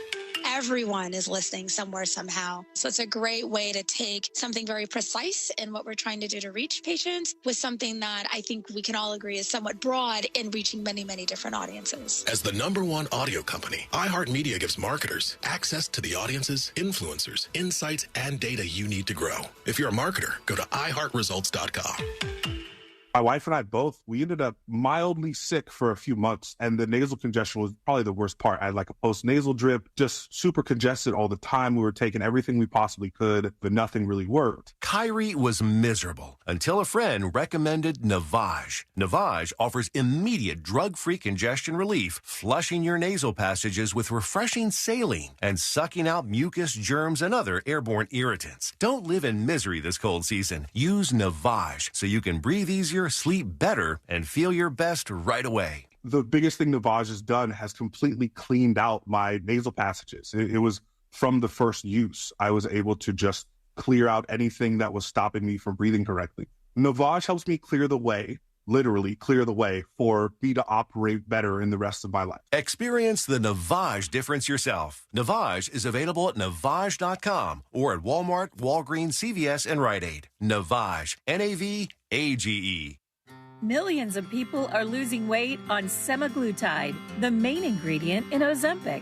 Speaker 16: Everyone is listening somewhere, somehow. So it's a great way to take something very precise in what we're trying to do to reach patients with something that I think we can all agree is somewhat broad in reaching many, many different audiences.
Speaker 15: As the #1 audio company, iHeart Media gives marketers access to the audiences, influencers, insights, and data you need to grow. If you're a marketer, go to iHeartResults.com.
Speaker 11: My wife and I both, we ended up mildly sick for a few months, and the nasal congestion was probably the worst part. I had like a post-nasal drip, just super congested all the time. We were taking everything we possibly could, but nothing really worked.
Speaker 14: Kyrie was miserable until a friend recommended Navage. Navage offers immediate drug-free congestion relief, flushing your nasal passages with refreshing saline and sucking out mucus, germs, and other airborne irritants. Don't live in misery this cold season. Use Navage so you can breathe easier, sleep better, and feel your best right away.
Speaker 11: The biggest thing Navage has done has completely cleaned out my nasal passages. It was from the first use. I was able to just clear out anything that was stopping me from breathing correctly. Navage helps me clear the way, literally clear the way, for me to operate better in the rest of my life.
Speaker 14: Experience the Navage difference yourself. Navage is available at Navage.com or at Walmart, Walgreens, CVS, and Rite Aid. Navage, N-A-V-A-G-E.
Speaker 25: Millions of people are losing weight on semaglutide, the main ingredient in Ozempic.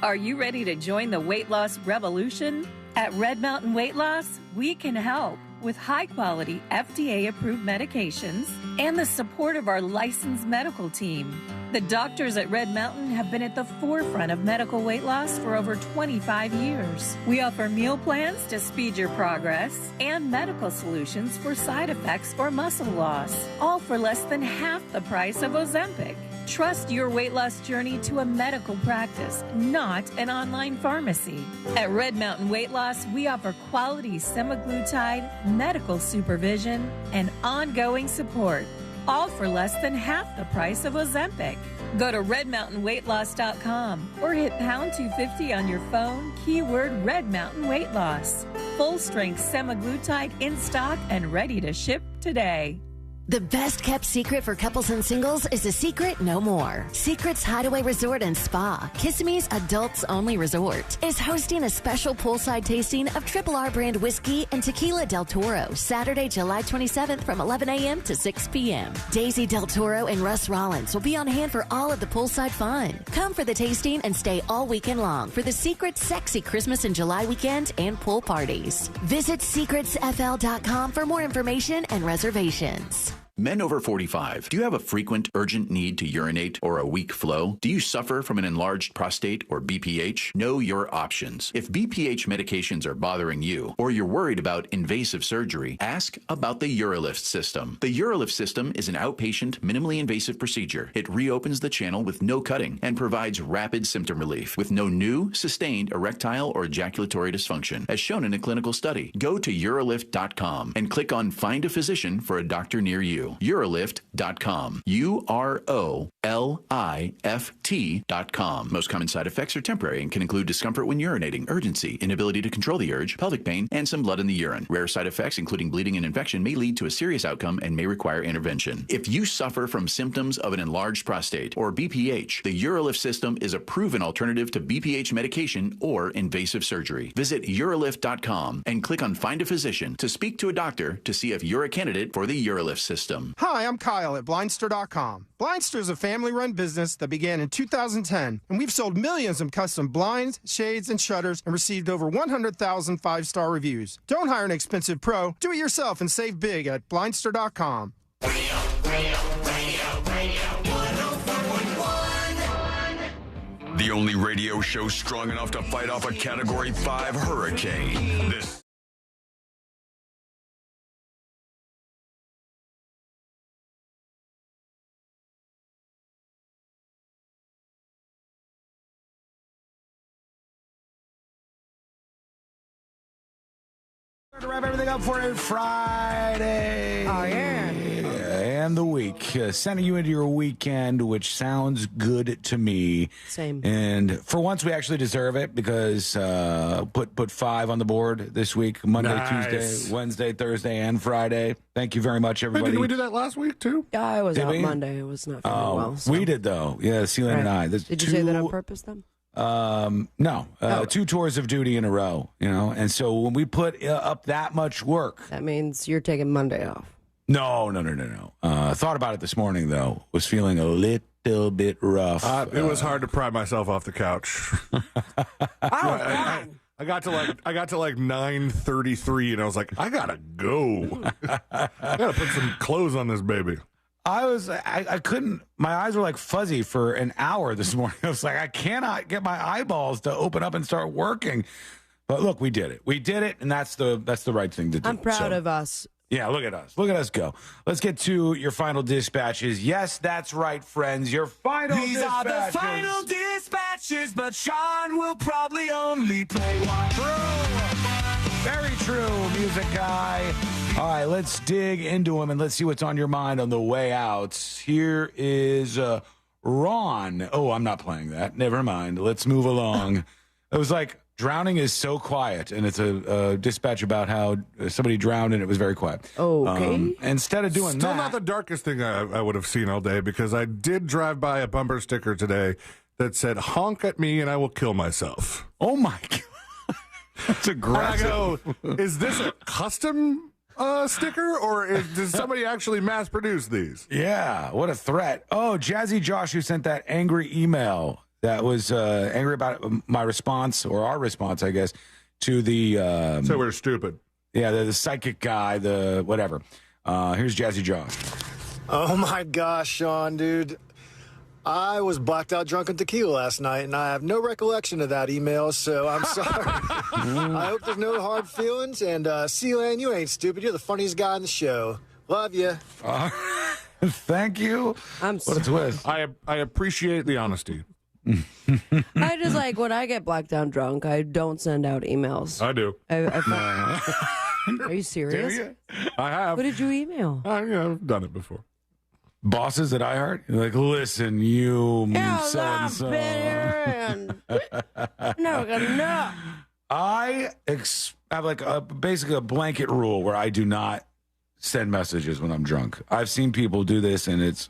Speaker 25: Are you ready to join the weight loss revolution? At Red Mountain Weight Loss, we can help with high-quality FDA-approved medications and the support of our licensed medical team. The doctors at Red Mountain have been at the forefront of medical weight loss for over 25 years. We offer meal plans to speed your progress and medical solutions for side effects or muscle loss, all for less than half the price of Ozempic. Trust your weight loss journey to a medical practice, not an online pharmacy. At Red Mountain Weight Loss, we offer quality semaglutide, medical supervision, and ongoing support, all for less than half the price of Ozempic. Go to redmountainweightloss.com or hit pound 250 on your phone, keyword Red Mountain Weight Loss. Full-strength semaglutide in stock and ready to ship today.
Speaker 26: The best kept secret for couples and singles is a secret no more. Secret's Hideaway Resort and Spa, Kissimmee's adults only resort, is hosting a special poolside tasting of Triple R brand whiskey and tequila Del Toro, Saturday, July 27th from 11 a.m. to 6 p.m. Daisy Del Toro and Russ Rollins will be on hand for all of the poolside fun. Come for the tasting and stay all weekend long for the Secret Sexy Christmas and July weekend and pool parties. Visit secretsfl.com for more information and reservations.
Speaker 5: Men over 45, do you have a frequent, urgent need to urinate or a weak flow? Do you suffer from an enlarged prostate or BPH? Know your options. If BPH medications are bothering you, or you're worried about invasive surgery, ask about the UroLift system. The UroLift system is an outpatient, minimally invasive procedure. It reopens the channel with no cutting and provides rapid symptom relief with no new, sustained erectile or ejaculatory dysfunction, as shown in a clinical study. Go to urolift.com and click on Find a Physician for a doctor near you. Urolift.com. UROLIFT.com. Most common side effects are temporary and can include discomfort when urinating, urgency, inability to control the urge, pelvic pain, and some blood in the urine. Rare side effects, including bleeding and infection, may lead to a serious outcome and may require intervention. If you suffer from symptoms of an enlarged prostate or BPH, the UroLift system is a proven alternative to BPH medication or invasive surgery. Visit urolift.com and click on Find a Physician to speak to a doctor to see if you're a candidate for the UroLift system.
Speaker 10: Hi, I'm Kyle at Blindster.com. Blindster is a family-run business that began in 2010, and we've sold millions of custom blinds, shades, and shutters and received over 100,000 five-star reviews. Don't hire an expensive pro. Do it yourself and save big at Blindster.com.
Speaker 3: The only radio show strong enough to fight off a Category 5 hurricane. This
Speaker 7: To wrap everything up for a Friday.
Speaker 8: Oh, yeah.
Speaker 7: And the week. Sending you into your weekend, which sounds good to me.
Speaker 8: Same.
Speaker 7: And for once, we actually deserve it because put 5 on the board this week. Monday,
Speaker 4: Nice.
Speaker 7: Tuesday, Wednesday, Thursday, and Friday. Thank you very much,
Speaker 4: Wait,
Speaker 7: everybody.
Speaker 4: didn't we do that last week, too?
Speaker 8: Yeah, I was
Speaker 7: Did
Speaker 8: out
Speaker 7: we?
Speaker 8: Monday. It was not feeling well. So.
Speaker 7: We did, though. Yeah, Celine and I. There's
Speaker 8: Did you say that on purpose, then?
Speaker 7: No. 2 tours of duty in a row, and so when we put up that much work.
Speaker 8: That means you're taking Monday off.
Speaker 7: No. Thought about it this morning, though. Was feeling a little bit rough.
Speaker 4: It was hard to pry myself off the couch. I got to like 9:33, and I was like, I gotta go. I gotta put some clothes on this baby.
Speaker 7: I couldn't, my eyes were like fuzzy for an hour this morning. I was like, I cannot get my eyeballs to open up and start working. But look, we did it. We did it, and that's the right thing to do.
Speaker 8: I'm proud of us.
Speaker 7: Yeah, look at us. Look at us go. Let's get to your final dispatches. Yes, that's right, friends. Your final
Speaker 12: These
Speaker 7: dispatches.
Speaker 12: are the final dispatches, but Sean will probably only play one.
Speaker 7: Very true, music guy. All right, let's dig into him and let's see what's on your mind on the way out. Here is Ron. Oh, I'm not playing that. Never mind. Let's move along. It was like, drowning is so quiet, and it's a dispatch about how somebody drowned and it was very quiet.
Speaker 8: Okay.
Speaker 7: Instead of doing
Speaker 4: Still
Speaker 7: that.
Speaker 4: not the darkest thing I would have seen all day, because I did drive by a bumper sticker today that said, honk at me and I will kill myself.
Speaker 7: Oh, my God. That's aggressive.
Speaker 4: And I go, is this a custom sticker, or does somebody actually mass produce these?
Speaker 7: Yeah, what a threat. Oh, Jazzy Josh, who sent that angry email that was angry about my response, or our response, I guess, to the...
Speaker 4: so we're stupid.
Speaker 7: Yeah, the psychic guy, the whatever. Here's Jazzy Josh.
Speaker 19: Oh, my gosh, Sean, dude. I was blacked out drunk on tequila last night, and I have no recollection of that email, so I'm sorry. I hope there's no hard feelings, and C-Lan, you ain't stupid. You're the funniest guy in the show. Love you.
Speaker 7: Thank you. What a twist.
Speaker 4: I appreciate the honesty.
Speaker 8: I just like, when I get blacked out drunk, I don't send out emails.
Speaker 4: I do.
Speaker 8: Are you serious?
Speaker 4: Do you? I have.
Speaker 8: What did you email?
Speaker 4: I've done it before.
Speaker 7: Bosses at iHeart? You're like, listen, you so-and-so.
Speaker 8: No, no.
Speaker 7: I have like basically a blanket rule where I do not send messages when I'm drunk. I've seen people do this, and it's...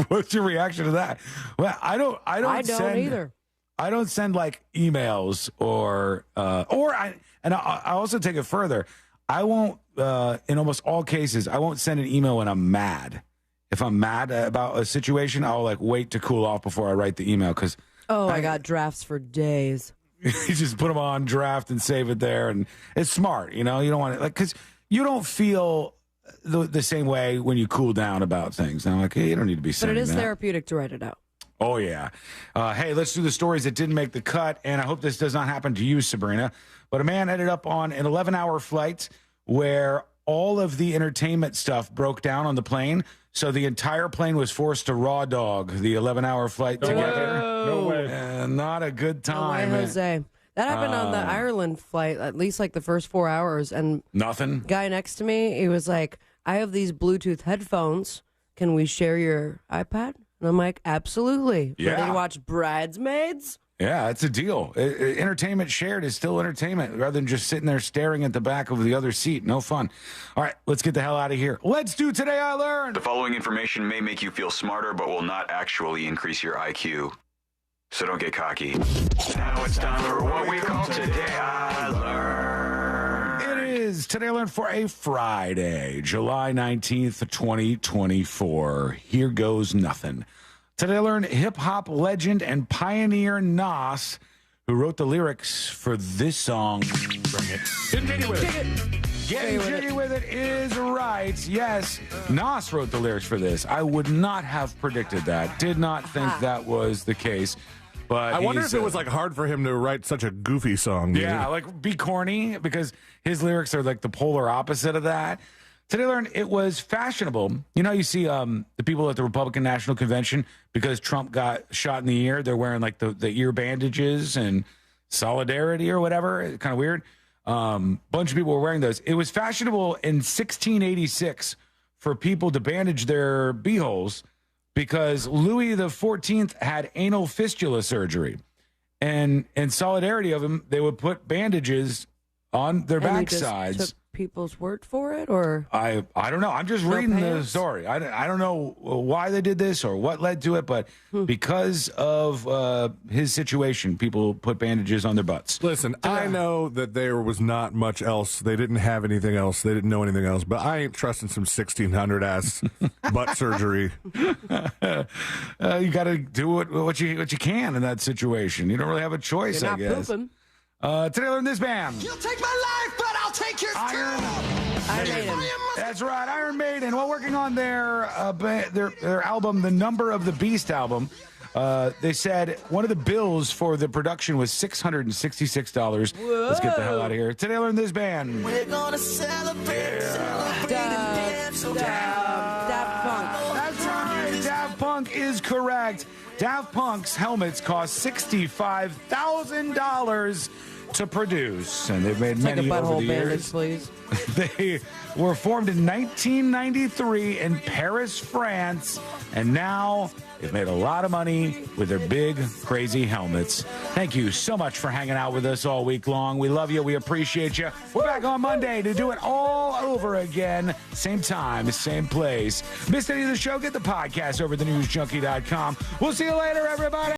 Speaker 7: What's your reaction to that? Well, I don't send
Speaker 8: either.
Speaker 7: I don't send like emails or I also take it further. I won't in almost all cases I won't send an email when I'm mad. If I'm mad about a situation, I'll like wait to cool off before I write the email, because
Speaker 8: I got drafts for days.
Speaker 7: You just put them on draft and save it there, and it's smart. You don't want it, like, because you don't feel the same way when you cool down about things. And I'm like, hey, you don't need to be saying that.
Speaker 8: But it is therapeutic to write it out.
Speaker 7: Oh, yeah. Hey, let's do the stories that didn't make the cut, and I hope this does not happen to you, Sabrina. But a man ended up on an 11-hour flight where all of the entertainment stuff broke down on the plane, so the entire plane was forced to raw dog the 11-hour flight together.
Speaker 4: No way.
Speaker 7: Not a good time.
Speaker 8: No way, Jose. That happened on the Ireland flight, at least like the first 4 hours. And
Speaker 7: nothing.
Speaker 8: Guy next to me, he was like, I have these Bluetooth headphones. Can we share your iPad? And I'm like, absolutely.
Speaker 7: Yeah.
Speaker 8: Ready to watch Bridesmaids?
Speaker 7: Yeah, it's a deal. Entertainment shared is still entertainment rather than just sitting there staring at the back of the other seat. No fun. All right, let's get the hell out of here. Let's do Today I Learned.
Speaker 3: The following information may make you feel smarter, but will not actually increase your IQ. So don't get cocky. Now it's time for what we call Today I Learned.
Speaker 7: It is Today I Learned for a Friday, July 19th, 2024. Here goes nothing. Today I learned hip-hop legend and pioneer Nas, who wrote the lyrics for this song. Bring it. Getting jiggy with it. Getting jiggy with it is right. Yes, Nas wrote the lyrics for this. I would not have predicted that. Did not think that was the case. But
Speaker 4: I wonder if it was like hard for him to write such a goofy song.
Speaker 7: Yeah, like be corny, because his lyrics are like the polar opposite of that. Today I learned it was fashionable. You know, you see the people at the Republican National Convention, because Trump got shot in the ear, they're wearing like the ear bandages and solidarity or whatever. It's kind of weird. Bunch of people were wearing those. It was fashionable in 1686 for people to bandage their beeholes because Louis XIV had anal fistula surgery. And in solidarity of him, they would put bandages on their backsides.
Speaker 8: People's word for it, or
Speaker 7: I don't know. I'm just reading the story. I don't know why they did this or what led to it, but because of his situation, people put bandages on their butts.
Speaker 4: Listen, I know that there was not much else. They didn't have anything else. They didn't know anything else. But I ain't trusting some 1600 ass butt surgery.
Speaker 7: You got to do what you can in that situation. You don't really have a choice, I guess.
Speaker 8: Pooping.
Speaker 7: Today I learned this band.
Speaker 12: You'll take my life, but I'll take your
Speaker 7: Iron Maiden. That's right, Iron Maiden. While working on their album, the Number of the Beast album, they said one of the bills for the production was $666.
Speaker 8: Whoa.
Speaker 7: Let's get the hell out of here. Today I learned this band.
Speaker 12: We're gonna celebrate,
Speaker 8: Daft Punk.
Speaker 7: That's right. Daft Punk is correct. Daft Punk's helmets cost $65,000 to produce, and they've made many over the years.
Speaker 8: Please.
Speaker 7: They were formed in 1993 in Paris, France, and now they've made a lot of money with their big, crazy helmets. Thank you so much for hanging out with us all week long. We love you. We appreciate you. We're back on Monday to do it all over again. Same time, same place. Missed any of the show? Get the podcast over at thenewsjunkie.com. We'll see you later, everybody.